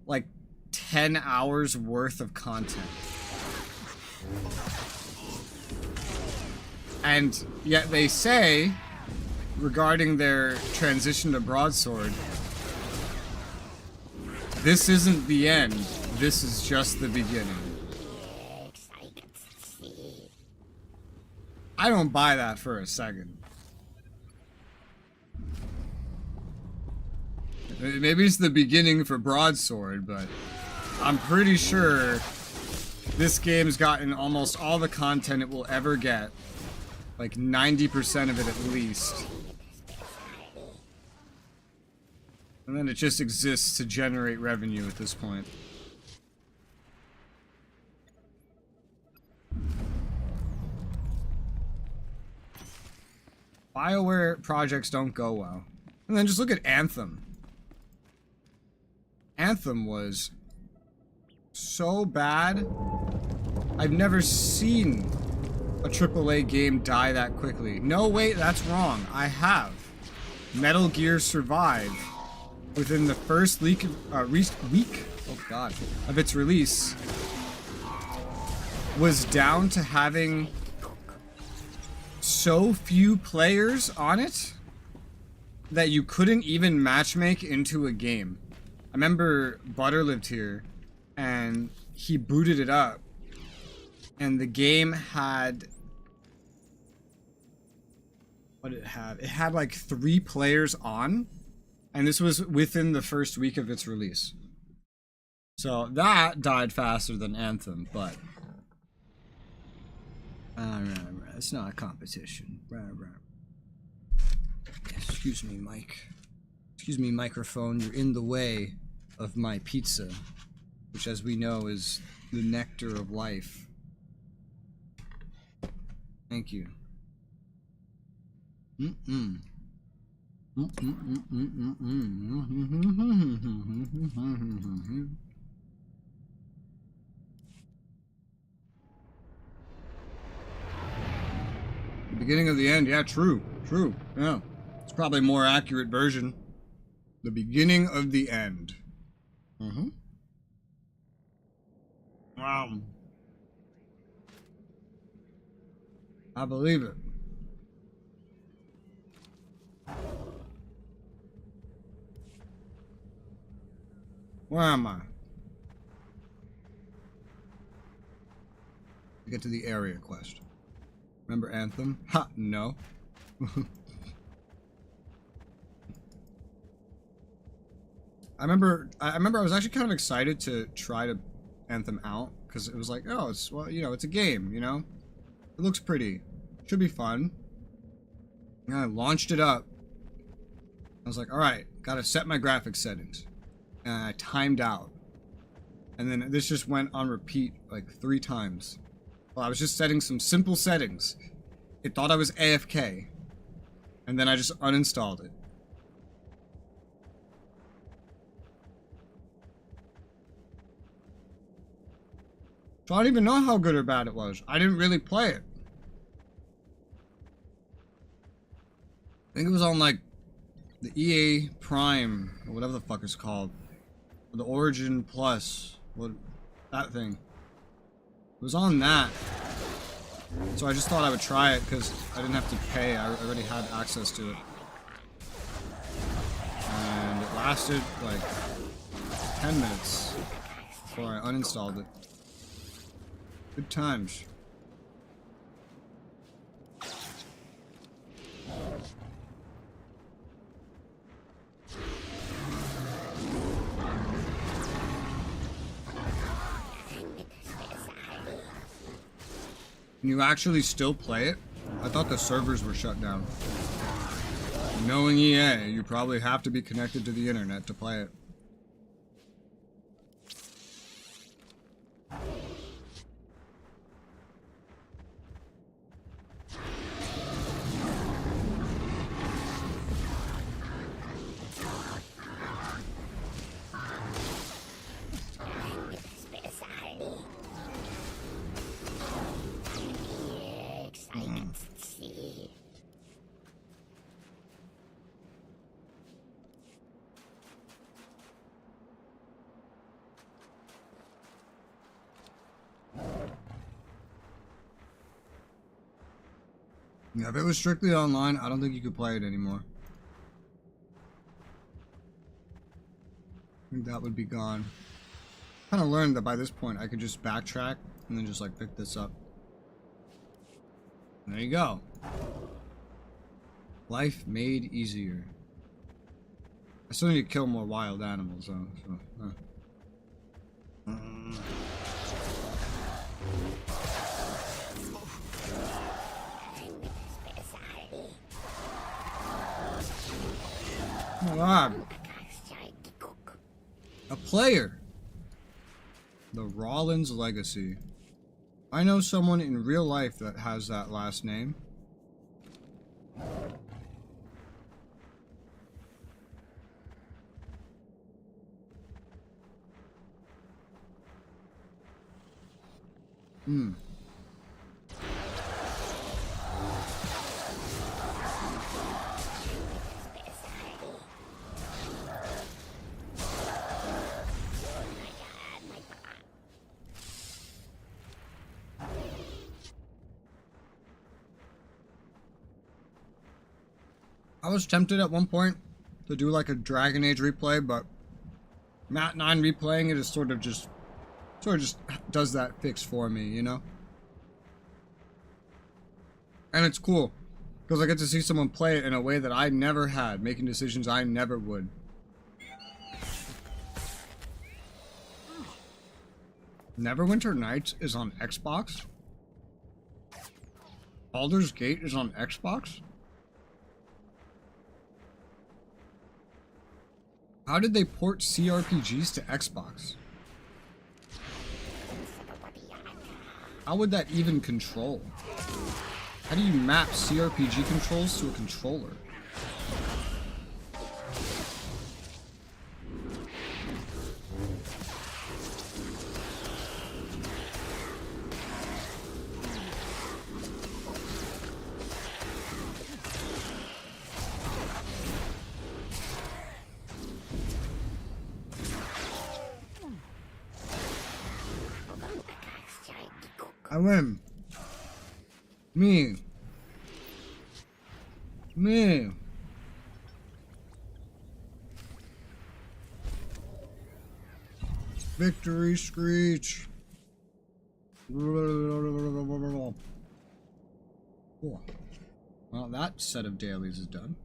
like, 10 hours worth of content. And yet they say, regarding their transition to Broadsword, this isn't the end, this is just the beginning. I don't buy that for a second. Maybe it's the beginning for Broadsword, but I'm pretty sure this game's gotten almost all the content it will ever get. Like 90% of it at least. And then it just exists to generate revenue at this point. BioWare projects don't go well. And then just look at Anthem. Anthem was so bad. I've never seen a AAA game die that quickly. No, wait, that's wrong. I have. Metal Gear Survive, within the first week of its release, was down to having so few players on it that you couldn't even matchmake into a game. I remember Butter lived here, and he booted it up, and the game had... what did it have? It had like 3 players on, and this was within the first week of its release. So that died faster than Anthem, but... it's not a competition. Excuse me, Mike. Excuse me, microphone. You're in the way of my pizza, which, as we know, is the nectar of life. Thank you. Beginning of the end. Yeah, true. True. Yeah. It's probably a more accurate version. The beginning of the end. Mm-hmm. Wow. I believe it. Where am I? To get to the area quest. Remember Anthem? Ha, no. I remember I was actually kind of excited to try to Anthem out because it was like, oh, it's, well, you know, it's a game, you know? It looks pretty. Should be fun. And I launched it up. I was like, all right, gotta set my graphics settings. And I timed out. And then this just went on repeat like 3 times. Well, I was just setting some simple settings. It thought I was AFK. And then I just uninstalled it. So I don't even know how good or bad it was. I didn't really play it. I think it was on like the EA Prime or whatever the fuck it's called. Or the Origin Plus. What, that thing. It was on that. So I just thought I would try it because I didn't have to pay. I already had access to it. And it lasted like 10 minutes before I uninstalled it. Good times. Can you actually still play it? I thought the servers were shut down. Knowing EA, you probably have to be connected to the internet to play it. Yeah, if it was strictly online, I don't think you could play it anymore. I think that would be gone. Kind of learned that by this point I could just backtrack and then just like pick this up. There you go. Life made easier. I still need to kill more wild animals though. So, Come on. A player. The Rollins Legacy. I know someone in real life that has that last name. I was tempted at one point to do like a Dragon Age replay, but Matt 9 replaying it is sort of just does that fix for me, you know? And it's cool because I get to see someone play it in a way that I never had, making decisions I never would. Neverwinter Nights is on Xbox? Baldur's Gate is on Xbox? How did they port CRPGs to Xbox? How would that even control? How do you map CRPG controls to a controller? I win. Me. Victory screech. Cool. Well, that set of dailies is done.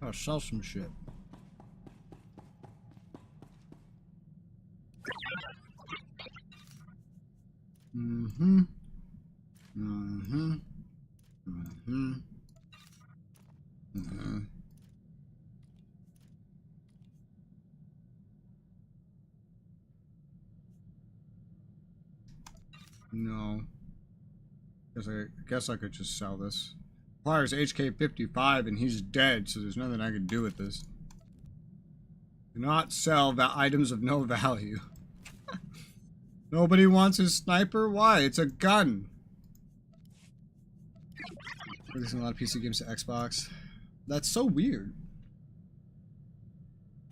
I'll sell some shit. Mm-hmm. Mm-hmm. Mm-hmm. Mm-hmm. No. I guess I could just sell this. Requires HK 55 and he's dead, so there's nothing I can do with this. Do not sell items of no value. Nobody wants his sniper? Why? It's a gun. Releasing a lot of PC games to Xbox. That's so weird.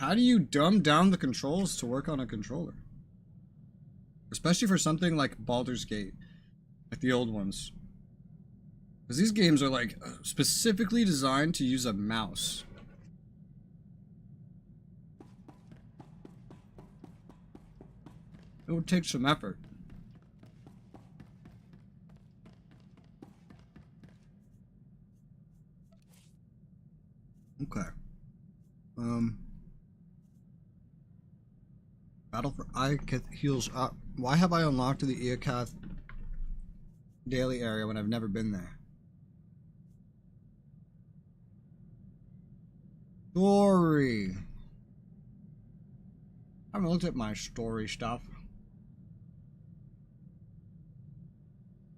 How do you dumb down the controls to work on a controller? Especially for something like Baldur's Gate. Like the old ones. Because these games are like specifically designed to use a mouse. It would take some effort. Okay. Battle for Iakath heals up. Why have I unlocked the Iakath daily area when I've never been there? Story. I haven't looked at my story stuff.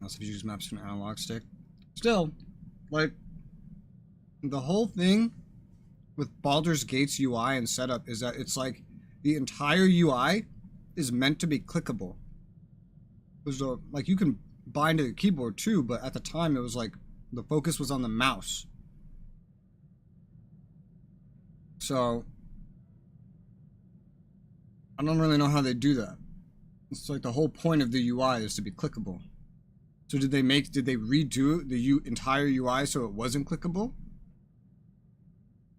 Also, if you use maps from an analog stick. Still, like, the whole thing with Baldur's Gate's UI and setup is that it's like the entire UI is meant to be clickable. Because like you can bind to the keyboard too, but at the time it was like the focus was on the mouse. So I don't really know how they do that. It's like the whole point of the UI is to be clickable. So did they redo the entire UI so it wasn't clickable?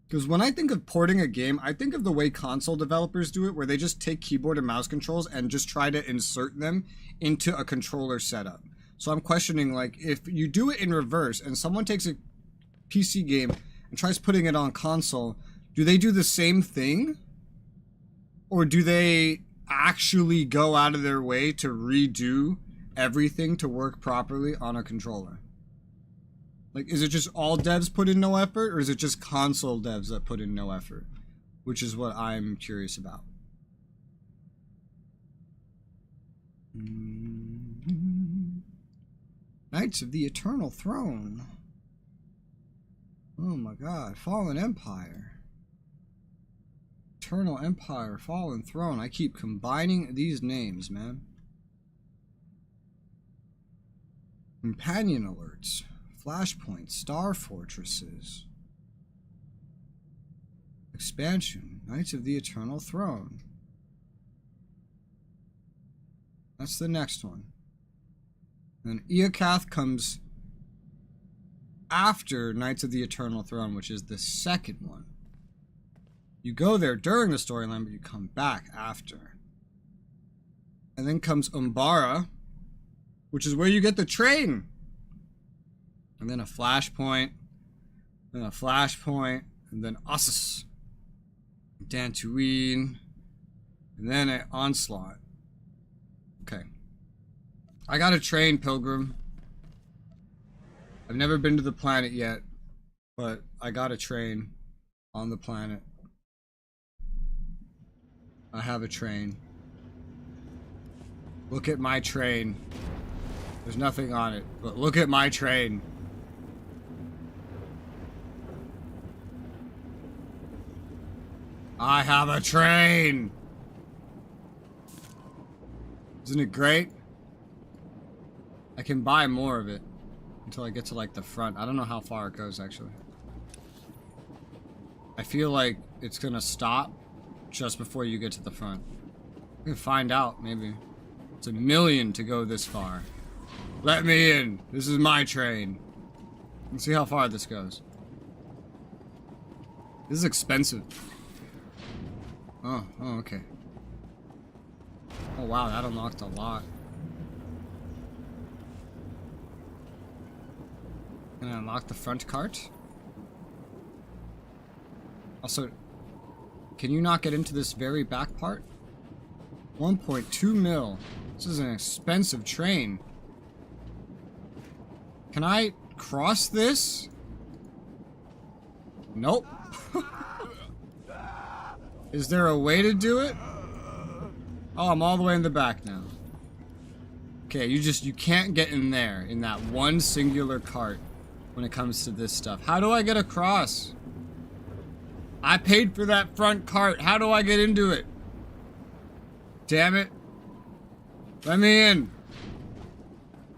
Because when I think of porting a game, I think of the way console developers do it, where they just take keyboard and mouse controls and just try to insert them into a controller setup. So I'm questioning, like, if you do it in reverse and someone takes a PC game and tries putting it on console, do they do the same thing? Or do they actually go out of their way to redo everything to work properly on a controller? Like, is it just all devs put in no effort, or is it just console devs that put in no effort? Which is what I'm curious about. Knights of the Eternal Throne. Oh my god, Fallen Empire. Eternal Empire, Fallen Throne. I keep combining these names, man. Companion alerts. Flashpoint, Star Fortresses. Expansion, Knights of the Eternal Throne. That's the next one. Then Iakath comes after Knights of the Eternal Throne, which is the second one. You go there during the storyline, but you come back after. And then comes Umbara, which is where you get the train. And then a flashpoint, then a flashpoint, and then Ossus, Dantooine, and then an onslaught. Okay. I got a train, Pilgrim. I've never been to the planet yet, but I got a train on the planet. I have a train. Look at my train. There's nothing on it, but look at my train. I have a train! Isn't it great? I can buy more of it until I get to like the front. I don't know how far it goes actually. I feel like it's gonna stop just before you get to the front. We can find out maybe. It's 1,000,000 to go this far. Let me in. This is my train. Let's see how far this goes. This is expensive. Oh, okay. Oh wow, that unlocked a lot. Can I unlock the front cart? Also, can you not get into this very back part? 1.2 mil. This is an expensive train. Can I cross this? Nope. Is there a way to do it? Oh, I'm all the way in the back now. Okay, you can't get in there, in that one singular cart when it comes to this stuff. How do I get across? I paid for that front cart. How do I get into it? Damn it. Let me in.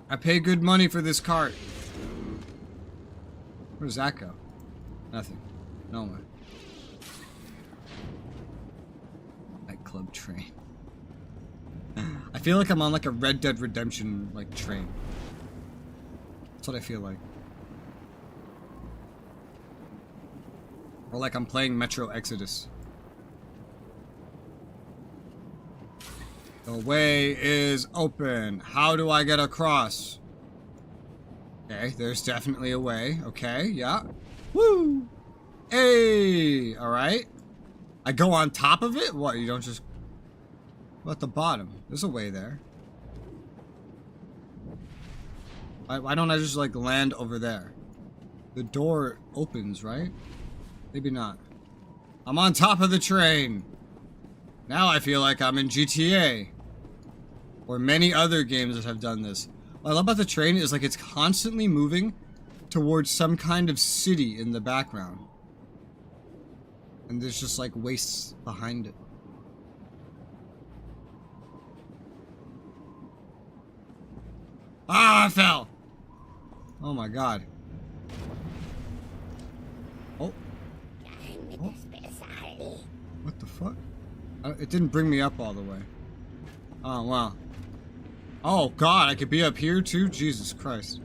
I pay good money for this cart. Where does that go? Nothing. No way. Nightclub train. I feel like I'm on like a Red Dead Redemption like train. That's what I feel like. Or like I'm playing Metro Exodus. The way is open. How do I get across? Okay, there's definitely a way. Okay, yeah. Woo! Hey! Alright. I go on top of it? What, you don't just... What at the bottom? There's a way there. Why don't I just like land over there? The door opens, right? Maybe not. I'm on top of the train. Now I feel like I'm in GTA. Or many other games that have done this. What I love about the train is like it's constantly moving towards some kind of city in the background. And there's just like wastes behind it. Ah, I fell! Oh my god. Oh. What the fuck? It didn't bring me up all the way. Oh, wow. Oh god, I could be up here too? Jesus Christ.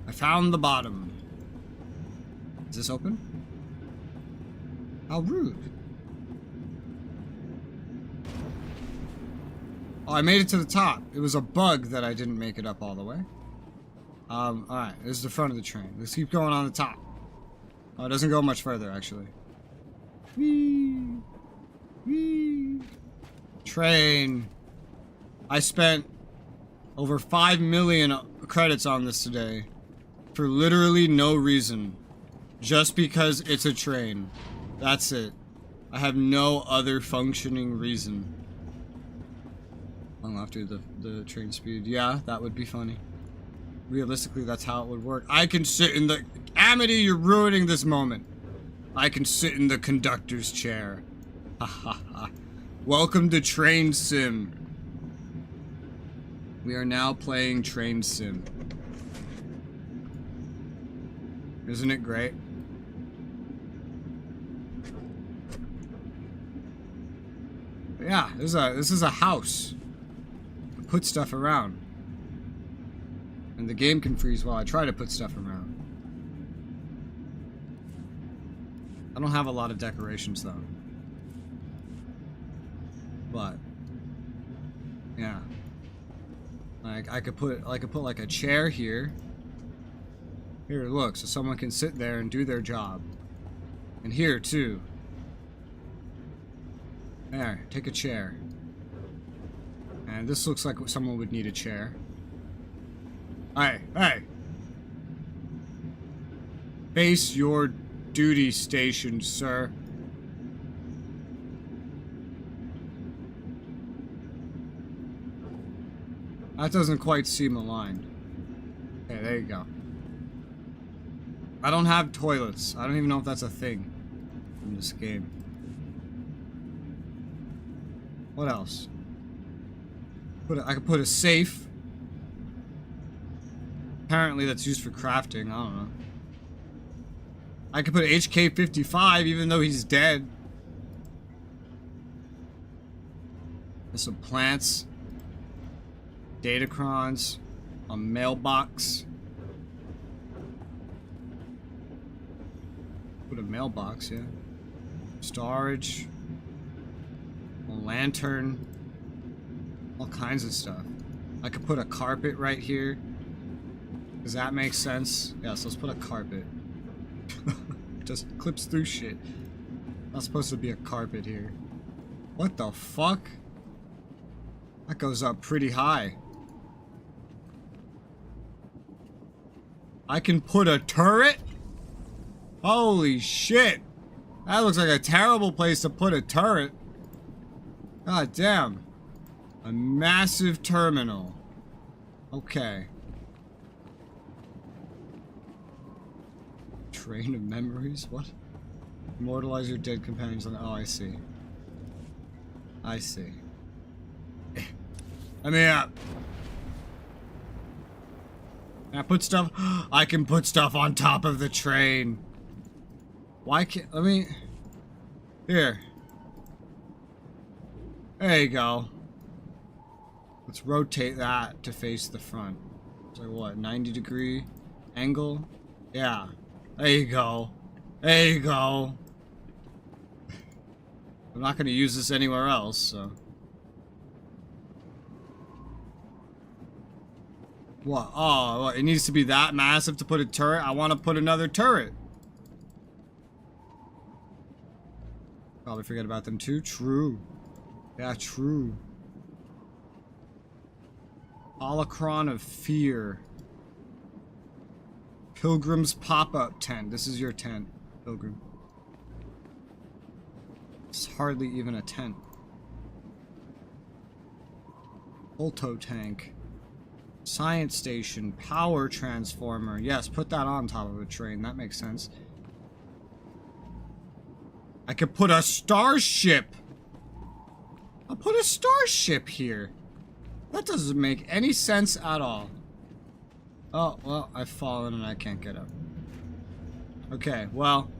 I found the bottom. Is this open? How rude. Oh, I made it to the top. It was a bug that I didn't make it up all the way. Alright, this is the front of the train. Let's keep going on the top. Oh, it doesn't go much further, actually. Whee! Whee! Train. I spent over 5 million credits on this today. For literally no reason. Just because it's a train. That's it. I have no other functioning reason. Unlock after the train speed. Yeah, that would be funny. Realistically, that's how it would work. I can sit in the... Amity, you're ruining this moment. I can sit in the conductor's chair. Ha ha ha. Welcome to Train Sim. We are now playing Train Sim. Isn't it great? Yeah, this is a house. Put stuff around. And the game can freeze while I try to put stuff around. I don't have a lot of decorations though. But yeah. I could put like a chair here. Here, look, so someone can sit there and do their job. And here too. There, take a chair. And this looks like someone would need a chair. Hey, hey! Face your duty station, sir. That doesn't quite seem aligned. Okay, there you go. I don't have toilets. I don't even know if that's a thing in this game. What else? I could put a safe. Apparently that's used for crafting. I don't know. I could put HK-55 even though he's dead. There's some plants. Datacrons. A mailbox. Put a mailbox, yeah. Storage. A lantern. All kinds of stuff. I could put a carpet right here. Does that make sense? Yes, let's put a carpet. Just clips through shit. Not supposed to be a carpet here. What the fuck? That goes up pretty high. I can put a turret? Holy shit. That looks like a terrible place to put a turret. God damn. A massive terminal. Okay. Train of memories? What? Immortalize your dead companions on... Oh, I see. I see. Let me up. Can I put stuff? I can put stuff on top of the train. Why can't... Let me... Here. There you go. Let's rotate that to face the front. It's like what, 90-degree angle? Yeah. There you go. There you go. I'm not going to use this anywhere else, so... What? Oh, what, it needs to be that massive to put a turret? I want to put another turret. Probably forget about them too. True. Yeah, true. Holocron of Fear. Pilgrim's pop-up tent. This is your tent, Pilgrim. It's hardly even a tent. Ulto tank. Science station. Power transformer. Yes, put that on top of a train. That makes sense. I could put a starship. I'll put a starship here. That doesn't make any sense at all. Oh, well, I've fallen and I can't get up. Okay, well,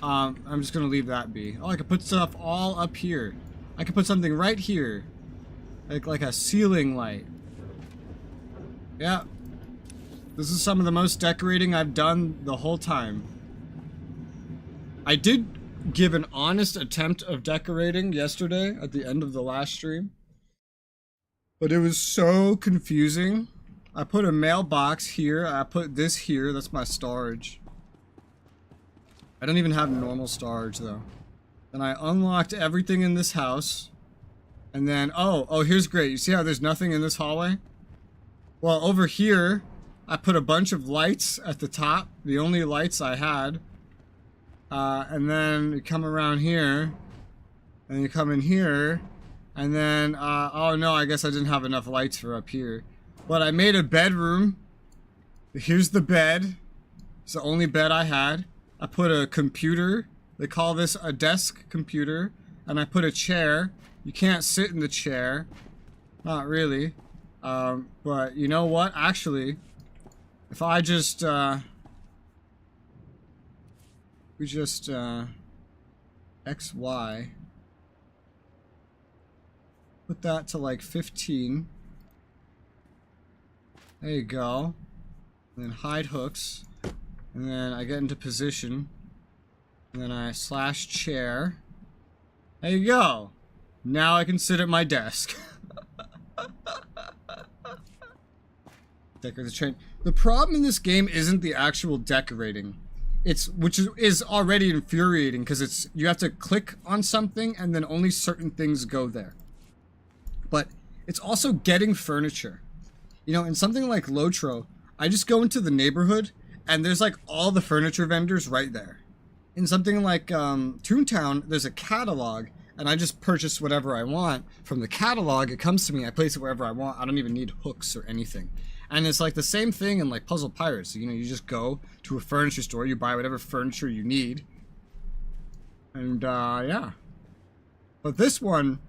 I'm just gonna leave that be. Oh, I could put stuff all up here. I could put something right here. Like a ceiling light. Yeah. This is some of the most decorating I've done the whole time. I did give an honest attempt of decorating yesterday at the end of the last stream. But it was so confusing. I put a mailbox here. I put this here. That's my storage. I don't even have normal storage though. Then I unlocked everything in this house. And then, oh, here's great. You see how there's nothing in this hallway? Well, over here, I put a bunch of lights at the top. The only lights I had. And then you come around here. And you come in here. And then, oh no, I guess I didn't have enough lights for up here. But I made a bedroom. Here's the bed. It's the only bed I had. I put a computer. They call this a desk computer. And I put a chair. You can't sit in the chair. Not really. But you know what? Actually, if I just, we just, X, Y. Put that to like 15. There you go. And then hide hooks. And then I get into position. And then I slash chair. There you go. Now I can sit at my desk. Decorate the train. The problem in this game isn't the actual decorating. Which is already infuriating because it's you have to click on something and then only certain things go there. But it's also getting furniture. You know, in something like Lotro, I just go into the neighborhood and there's like all the furniture vendors right there. In something like Toontown, there's a catalog and I just purchase whatever I want from the catalog. It comes to me, I place it wherever I want. I don't even need hooks or anything. And it's like the same thing in like Puzzle Pirates. You know, you just go to a furniture store, you buy whatever furniture you need. And yeah. But this one,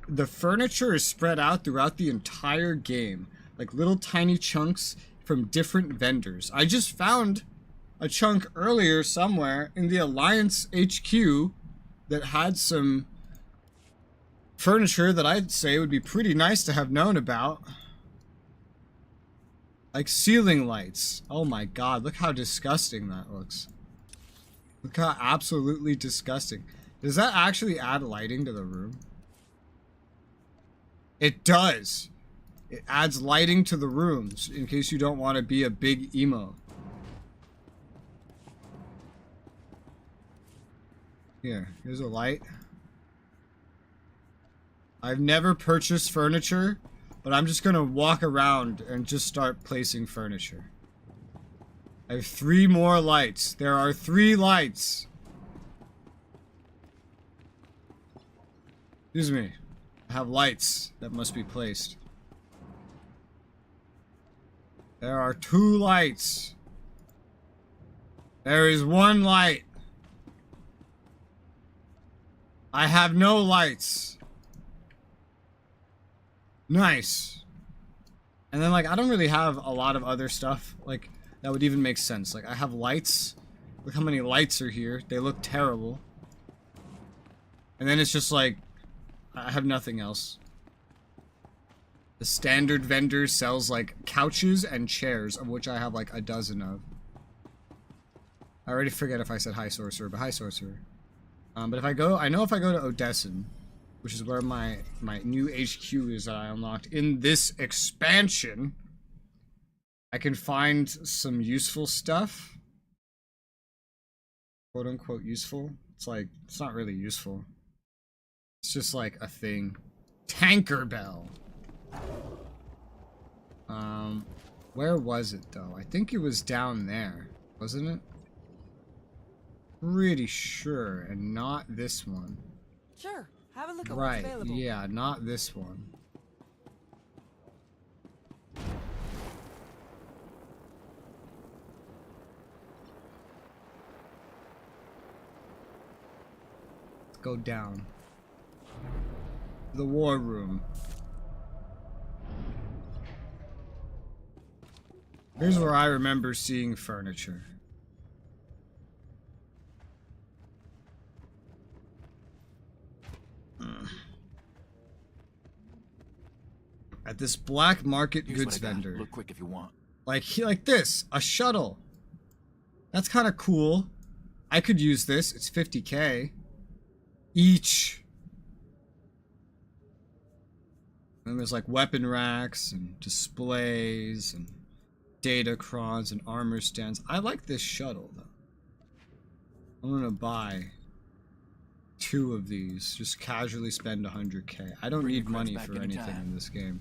the furniture is spread out throughout the entire game. Like little tiny chunks from different vendors. I just found a chunk earlier somewhere in the Alliance HQ that had some furniture that I'd say would be pretty nice to have known about. Like ceiling lights. Oh my god, look how disgusting that looks. Look how absolutely disgusting. Does that actually add lighting to the room? It does. It adds lighting to the rooms in case you don't want to be a big emo. Here's a light. I've never purchased furniture, but I'm just gonna walk around and just start placing furniture. I have 3 more lights. There are 3 lights. Excuse me. I have lights that must be placed. There are 2 lights. There is 1 light. I have no lights. Nice. And then, like, I don't really have a lot of other stuff, like, that would even make sense. Like, I have lights. Look how many lights are here. They look terrible. And then it's just like, I have nothing else. The standard vendor sells, like, couches and chairs, of which I have, like, a dozen of. I already forget if I said hi, Sorcerer, but hi, Sorcerer. But if I go, I know if I go to Odessen, which is where my new HQ is that I unlocked in this expansion, I can find some useful stuff. Quote unquote useful. It's like, it's not really useful. It's just like a thing. Tanker Bell. Where was it though? I think it was down there, wasn't it? Pretty sure, and not this one. Sure, have a look at what's available. Right, yeah, not this one. Let's go down. The war room. Here's where I remember seeing furniture. At this black market goods vendor. Look quick if you want. Like this, a shuttle. That's kind of cool. I could use this. It's 50k each. And there's like weapon racks and displays and datacrons and armor stands. I like this shuttle though. I'm gonna buy 2 of these. Just casually spend 100k. I don't need money for anything in this game.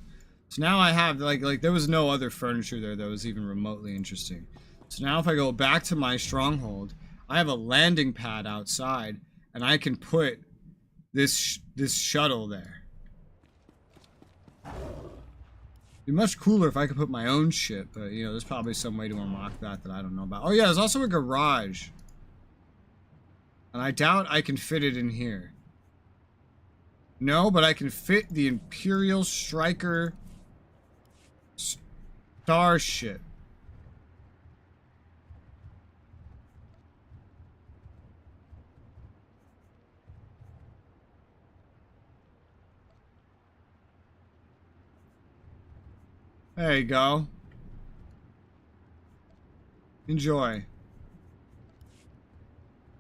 So now I have like there was no other furniture there that was even remotely interesting. So now if I go back to my stronghold, I have a landing pad outside and I can put this shuttle there. It'd be much cooler if I could put my own shit, but you know, there's probably some way to unlock that I don't know about. Oh yeah, there's also a garage. And I doubt I can fit it in here. No, but I can fit the Imperial Striker Starship. There you go. Enjoy.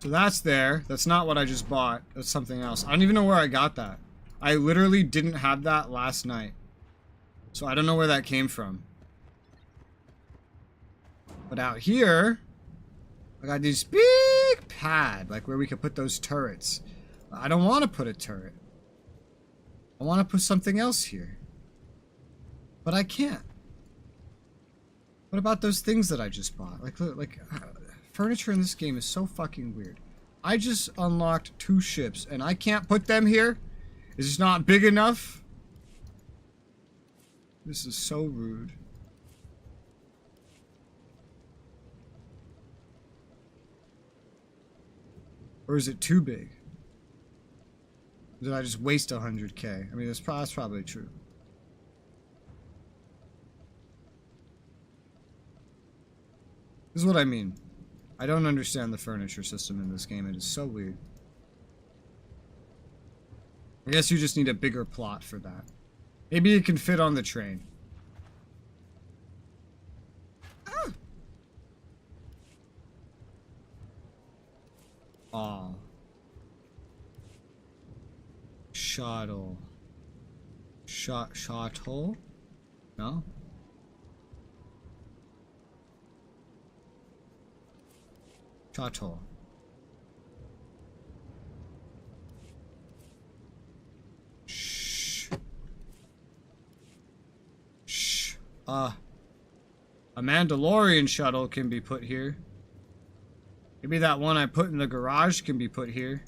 So that's there. That's not what I just bought. That's something else. I don't even know where I got that. I literally didn't have that last night. So I don't know where that came from. But out here, I got this big pad, like where we could put those turrets. I don't want to put a turret. I want to put something else here. But I can't. What about those things that I just bought? Like, look, like, furniture in this game is so fucking weird. I just unlocked 2 ships and I can't put them here? Is it not big enough? This is so rude. Or is it too big? Did I just waste 100K? I mean, that's probably true. This is what I mean. I don't understand the furniture system in this game. It is so weird. I guess you just need a bigger plot for that. Maybe it can fit on the train. Aw. Shuttle. Shuttle? No? Shuttle. Shh. Shh. A Mandalorian shuttle can be put here. Maybe that one I put in the garage can be put here.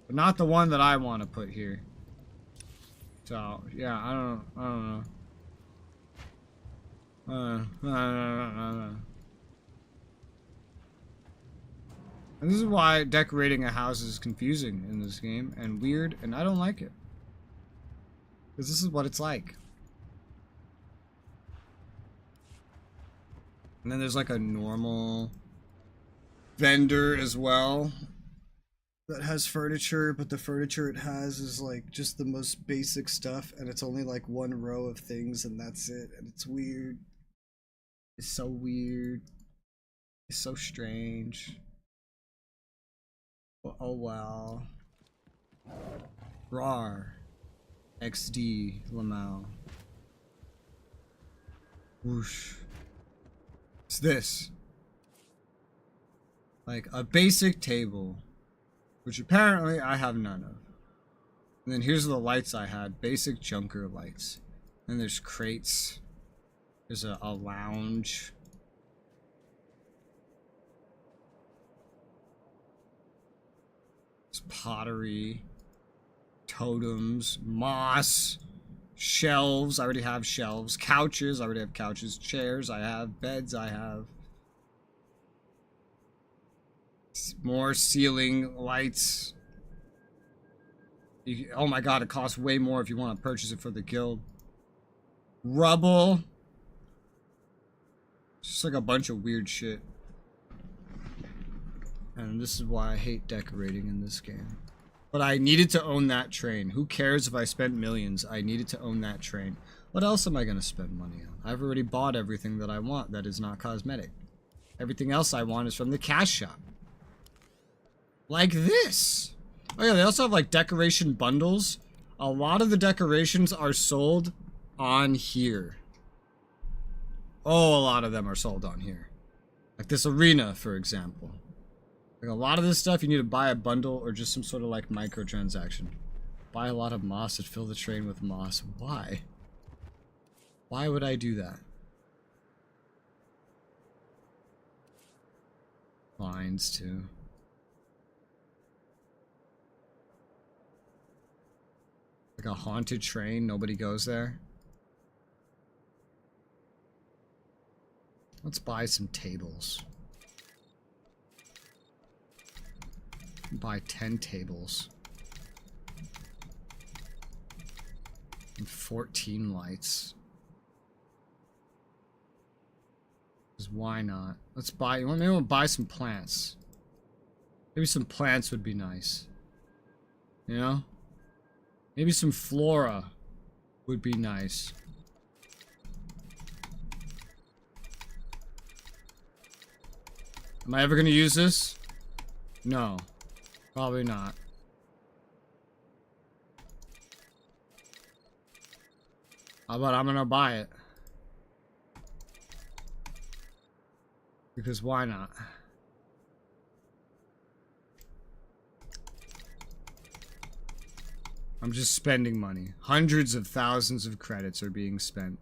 But not the one that I want to put here. So, yeah, I don't know. And this is why decorating a house is confusing in this game and weird, and I don't like it. Because this is what it's like. And then there's like a normal vendor as well that has furniture, but the furniture it has is like just the most basic stuff, and it's only like one row of things and that's it, and it's weird. It's so weird. It's so strange. Well, oh well. Rar. XD Lamau. Whoosh. It's this. Like a basic table, which apparently I have none of. And then here's the lights I had. Basic junker lights. And there's crates. There's a lounge. There's pottery. Totems. Moss. Shelves. I already have shelves. Couches. I already have couches. Chairs. I have. Beds. I have. More ceiling lights. Oh my god, it costs way more if you want to purchase it for the guild. Rubble. It's just like a bunch of weird shit. And this is why I hate decorating in this game. But I needed to own that train. Who cares if I spent millions? I needed to own that train. What else am I going to spend money on? I've already bought everything that I want that is not cosmetic. Everything else I want is from the cash shop. Like this. Oh yeah, they also have like decoration bundles. A lot of the decorations are sold on here. Oh, a lot of them are sold on here. Like this arena, for example. Like a lot of this stuff you need to buy a bundle or just some sort of like microtransaction. Buy a lot of moss and fill the train with moss. Why? Why would I do that? Lines too. Like a haunted train, nobody goes there. Let's buy some tables. Buy 10 tables. And 14 lights. Because why not? Let's buy, maybe we'll buy some plants. Maybe some plants would be nice. You know? Maybe some flora would be nice. Am I ever gonna use this? No. Probably not. How about I'm gonna buy it? Because why not? I'm just spending money. Hundreds of thousands of credits are being spent.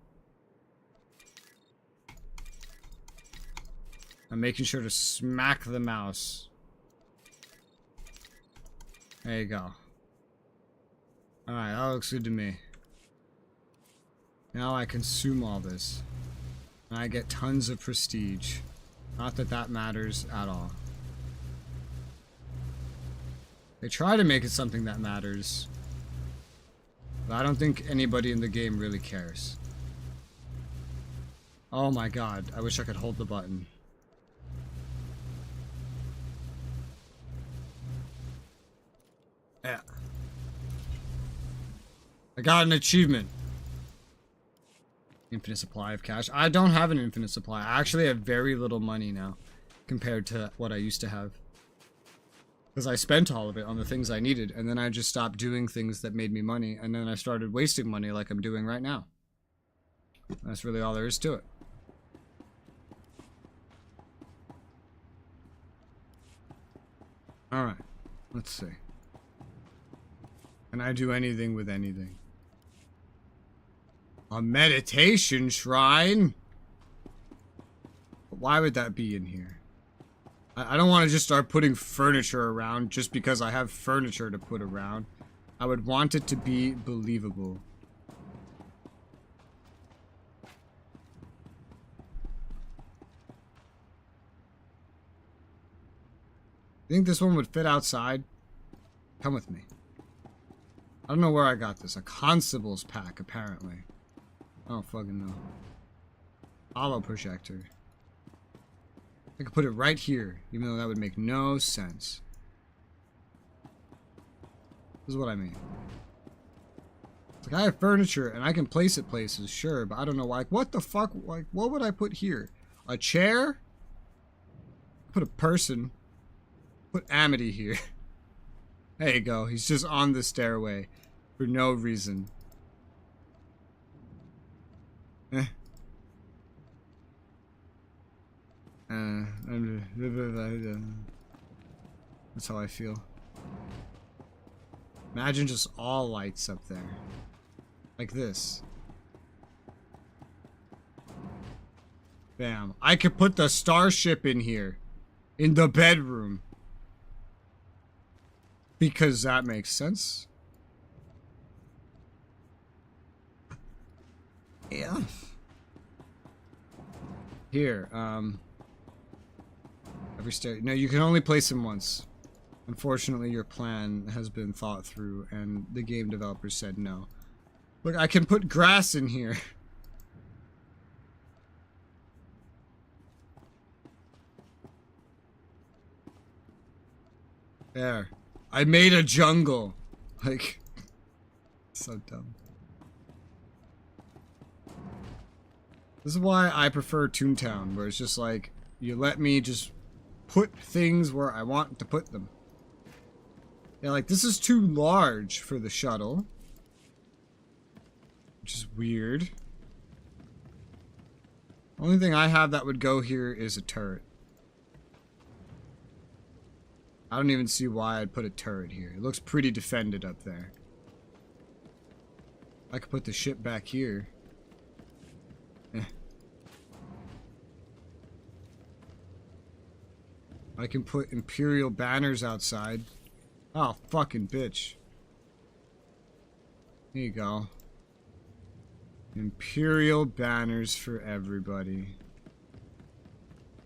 I'm making sure to smack the mouse There you go. Alright, that looks good to me. Now I consume all this. And I get tons of prestige. Not that that matters at all. They try to make it something that matters. But I don't think anybody in the game really cares. Oh my god, I wish I could hold the button. Yeah. I got an achievement. Infinite supply of cash. I don't have an infinite supply. I actually have very little money now compared to what I used to have. Because I spent all of it on the things I needed, and then I just stopped doing things that made me money, and then I started wasting money like I'm doing right now. That's really all there is to it. Alright, let's see. Can I do anything with anything? A meditation shrine? But why would that be in here? I don't want to just start putting furniture around just because I have furniture to put around. I would want it to be believable. Think this one would fit outside? Come with me. I don't know where I got this. A constable's pack, apparently. I don't fucking know. Hollow projector. I could put it right here, even though that would make no sense. This is what I mean. It's like I have furniture and I can place it places, sure, but I don't know why. Like, what the fuck? Like, what would I put here? A chair? Put a person. Put Amity here. There you go. He's just on the stairway for no reason. Eh. That's how I feel. Imagine just all lights up there. Like this. Bam. I could put the starship in here. In the bedroom. Because that makes sense. Yeah. Here, every stair. No, you can only place him once. Unfortunately, your plan has been thought through, and the game developers said no. Look, I can put grass in here. There. I made a jungle. Like, so dumb. This is why I prefer Toontown, where it's just like, you let me just put things where I want to put them. Yeah, like, this is too large for the shuttle. Which is weird. Only thing I have that would go here is a turret. I don't even see why I'd put a turret here. It looks pretty defended up there. I could put the ship back here. Eh. I can put Imperial banners outside. Oh, fucking bitch. Here you go. Imperial banners for everybody.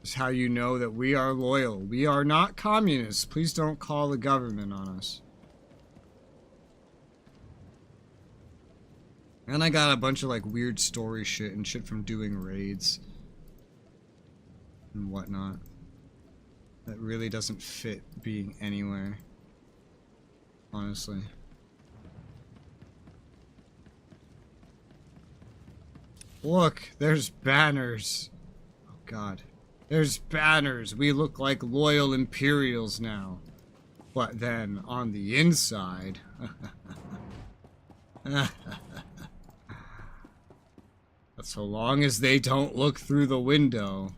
It's how you know that we are loyal. We are not communists. Please don't call the government on us. And I got a bunch of like weird story shit and shit from doing raids. And whatnot. That really doesn't fit being anywhere. Honestly. Look, there's banners. Oh god. There's banners. We look like loyal Imperials now. But then, on the inside... But so long as they don't look through the window,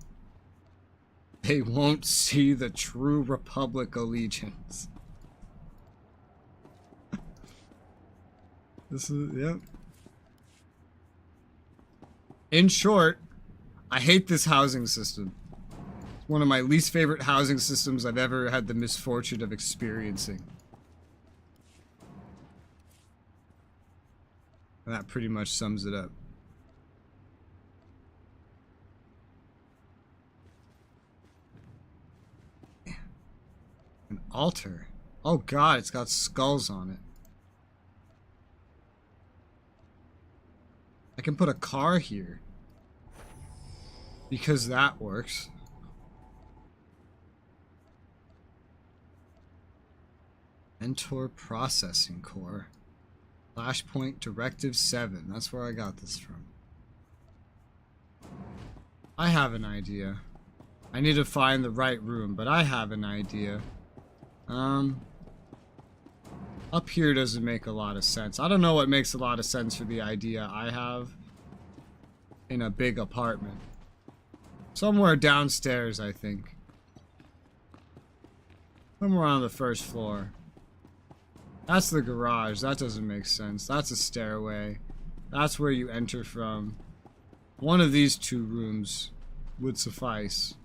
they won't see the true Republic allegiance. This is... yep. In short, I hate this housing system. It's one of my least favorite housing systems I've ever had the misfortune of experiencing. And that pretty much sums it up. An altar. Oh god, it's got skulls on it. I can put a car here. Because that works. Mentor processing core. Flashpoint Directive 7. That's where I got this from. I have an idea. I need to find the right room, but I have an idea. Up here doesn't make a lot of sense. I don't know what makes a lot of sense for the idea I have in a big apartment. Somewhere downstairs, I think. Somewhere on the first floor. That's the garage. That doesn't make sense. That's a stairway. That's where you enter from. One of these two rooms would suffice.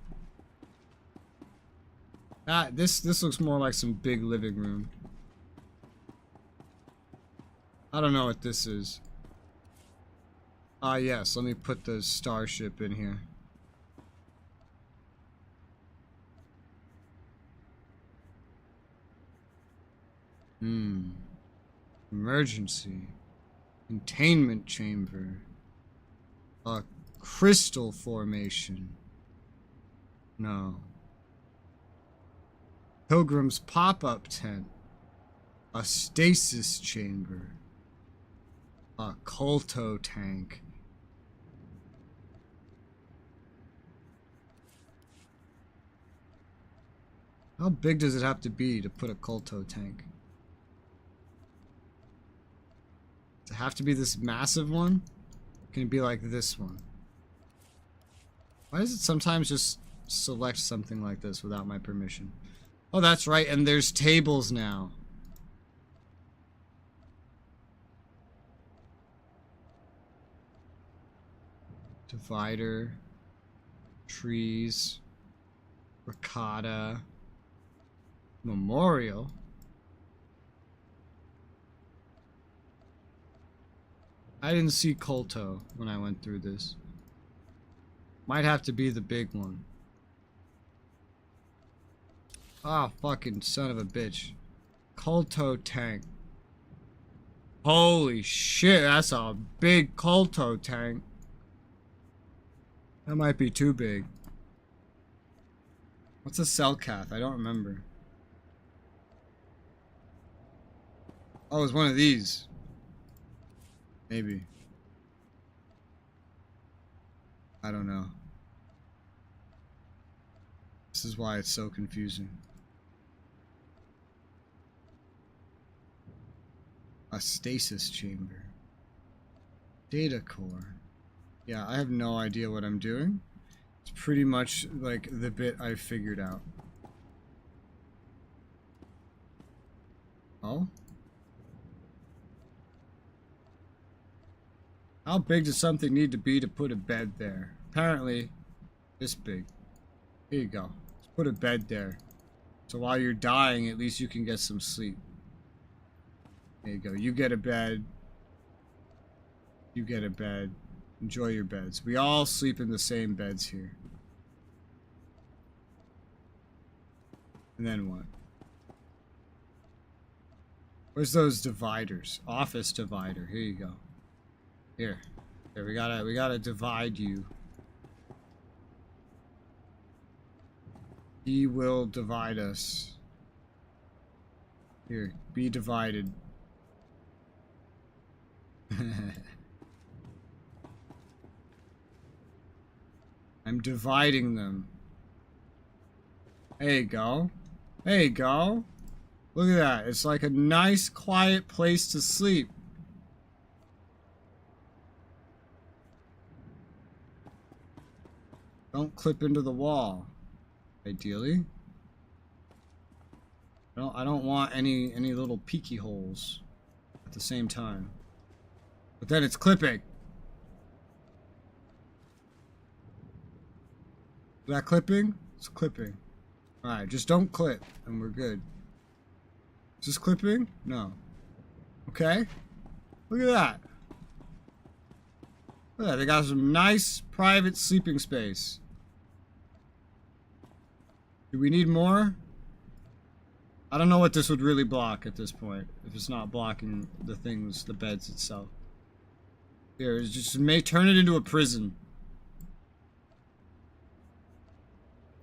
This looks more like some big living room. I don't know what this is. Ah, yes. Let me put the starship in here. Emergency. Containment chamber. A crystal formation. No. Pilgrim's pop-up tent. A stasis chamber. A colto tank. How big does it have to be to put a colto tank? Does it have to be this massive one? Can it be like this one? Why does it sometimes just select something like this without my permission? Oh, that's right, and there's tables now. Divider. Trees. Ricotta. Memorial. I didn't see colto when I went through this. Might have to be the big one. Ah, fucking son of a bitch. Colto tank. Holy shit, that's a big colto tank. That might be too big. What's a cell cath? I don't remember. Oh, it's one of these. Maybe. I don't know. This is why it's so confusing. A stasis chamber. Data core. Yeah, I have no idea what I'm doing. It's pretty much like the bit I figured out. Oh? How big does something need to be to put a bed there? Apparently, this big. Here you go. Let's put a bed there. So while you're dying, at least you can get some sleep. There you go. You get a bed. You get a bed. Enjoy your beds. We all sleep in the same beds here. And then what? Where's those dividers? Office divider. Here you go. Here. Here, we gotta divide you. He will divide us. Here, be divided. I'm dividing them. There you go. There you go. Look at that. It's like a nice, quiet place to sleep. Don't clip into the wall. Ideally. I don't want any little peeky holes at the same time. But then it's clipping. Is that clipping? It's clipping. Alright, just don't clip and we're good. Is this clipping? No. Okay. Look at that. Yeah, they got some nice private sleeping space. Do we need more? I don't know what this would really block at this point. If it's not blocking the things, the beds itself. Here, just may turn it into a prison.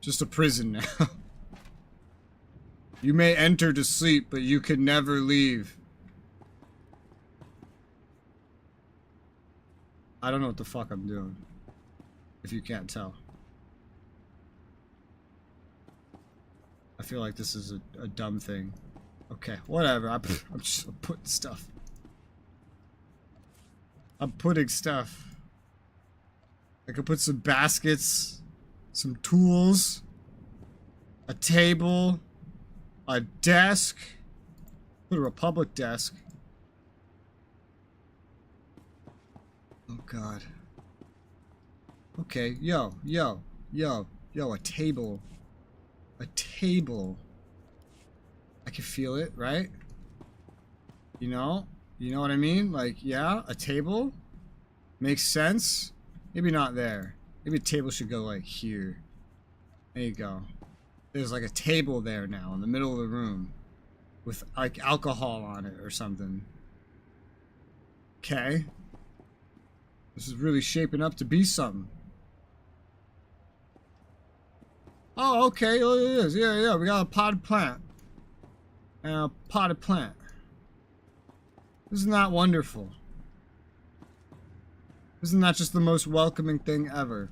Just a prison now. You may enter to sleep, but you can never leave. I don't know what the fuck I'm doing. If you can't tell. I feel like this is a dumb thing. Okay, whatever. I'm just putting stuff. I'm putting stuff. I could put some baskets, some tools, a table, a desk. Put a Republic desk. Oh god. Okay, yo, a table. A table. I can feel it, right? You know? You know what I mean? Like, yeah, a table makes sense. Maybe not there. Maybe a table should go like here. There you go. There's like a table there now in the middle of the room with like alcohol on it or something. Okay. This is really shaping up to be something. Oh, okay, look at this. Yeah, we got a potted plant. And a potted plant. Isn't that wonderful? Isn't that just the most welcoming thing ever?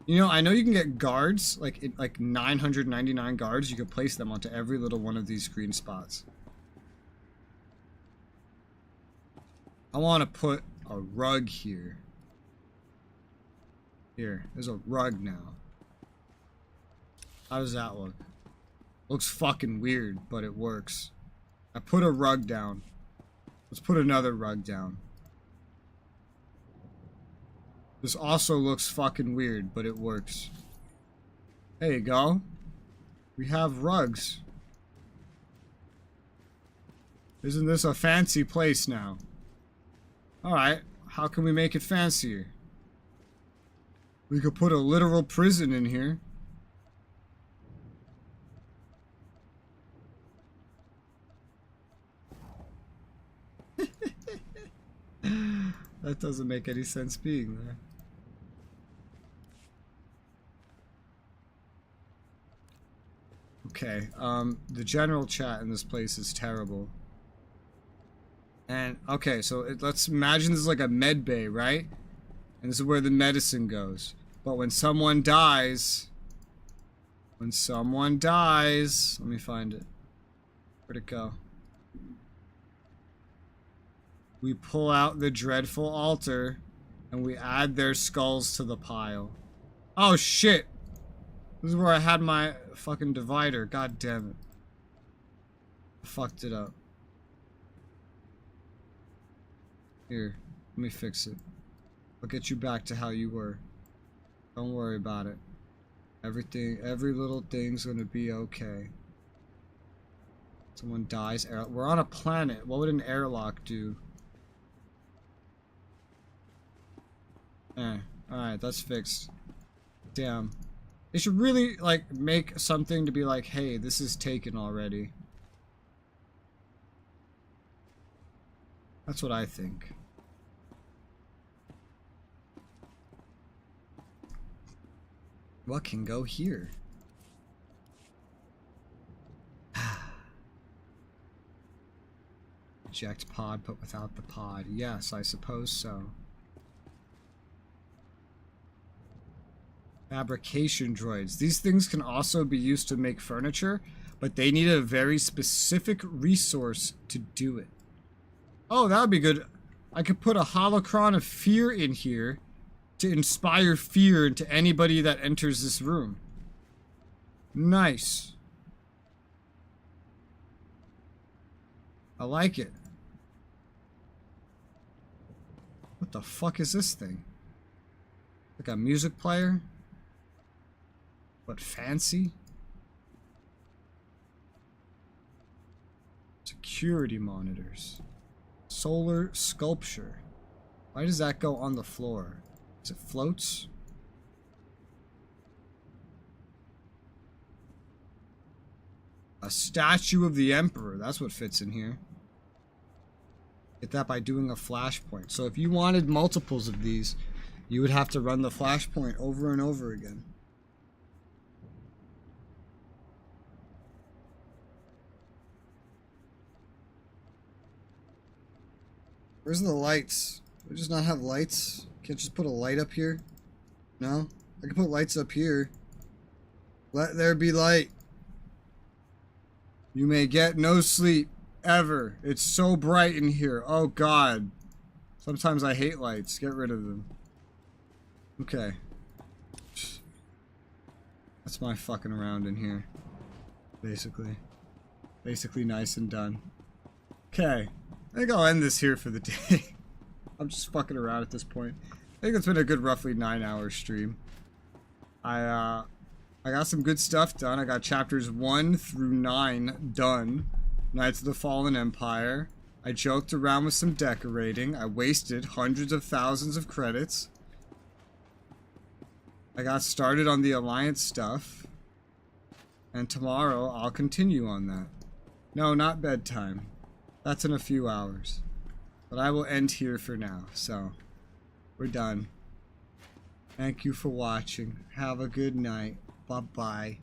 You know, I know you can get guards, like 999 guards. You can place them onto every little one of these screen spots. I want to put a rug here. Here, there's a rug now. How does that look? Looks fucking weird, but it works. I put a rug down. Let's put another rug down. This also looks fucking weird, but it works. There you go. We have rugs. Isn't this a fancy place now? Alright, how can we make it fancier? We could put a literal prison in here. That doesn't make any sense being there. Okay, the general chat in this place is terrible. And, okay, so let's imagine this is like a med bay, right? And this is where the medicine goes. But when someone dies... let me find it. Where'd it go? We pull out the dreadful altar, and we add their skulls to the pile. Oh, shit! This is where I had my fucking divider. God damn it. I fucked it up. Here, let me fix it. I'll get you back to how you were. Don't worry about it. Every little thing's gonna be okay. Someone dies. We're on a planet. What would an airlock do? Alright, that's fixed. Damn. They should really, like, make something to be like, hey, this is taken already. That's what I think. What can go here? Eject pod, but without the pod. Yes, I suppose so. Fabrication droids. These things can also be used to make furniture, but they need a very specific resource to do it. Oh, that would be good. I could put a holocron of fear in here to inspire fear into anybody that enters this room. Nice. I like it. What the fuck is this thing? Like a music player? But fancy? Security monitors. Solar sculpture. Why does that go on the floor? Is it floats? A statue of the Emperor. That's what fits in here. Get that by doing a flashpoint. So if you wanted multiples of these, you would have to run the flashpoint over and over again. Where's the lights? Do we just not have lights? Can't just put a light up here? No? I can put lights up here. Let there be light. You may get no sleep. Ever. It's so bright in here. Oh god. Sometimes I hate lights. Get rid of them. Okay. That's my fucking around in here. Basically. Basically nice and done. Okay. I think I'll end this here for the day. I'm just fucking around at this point. I think it's been a good roughly 9-hour stream. I got some good stuff done. I got chapters 1 through 9 done. Knights of the Fallen Empire. I joked around with some decorating. I wasted hundreds of thousands of credits. I got started on the Alliance stuff. And tomorrow I'll continue on that. No, not bedtime. That's in a few hours. But I will end here for now. So, we're done. Thank you for watching. Have a good night. Bye-bye.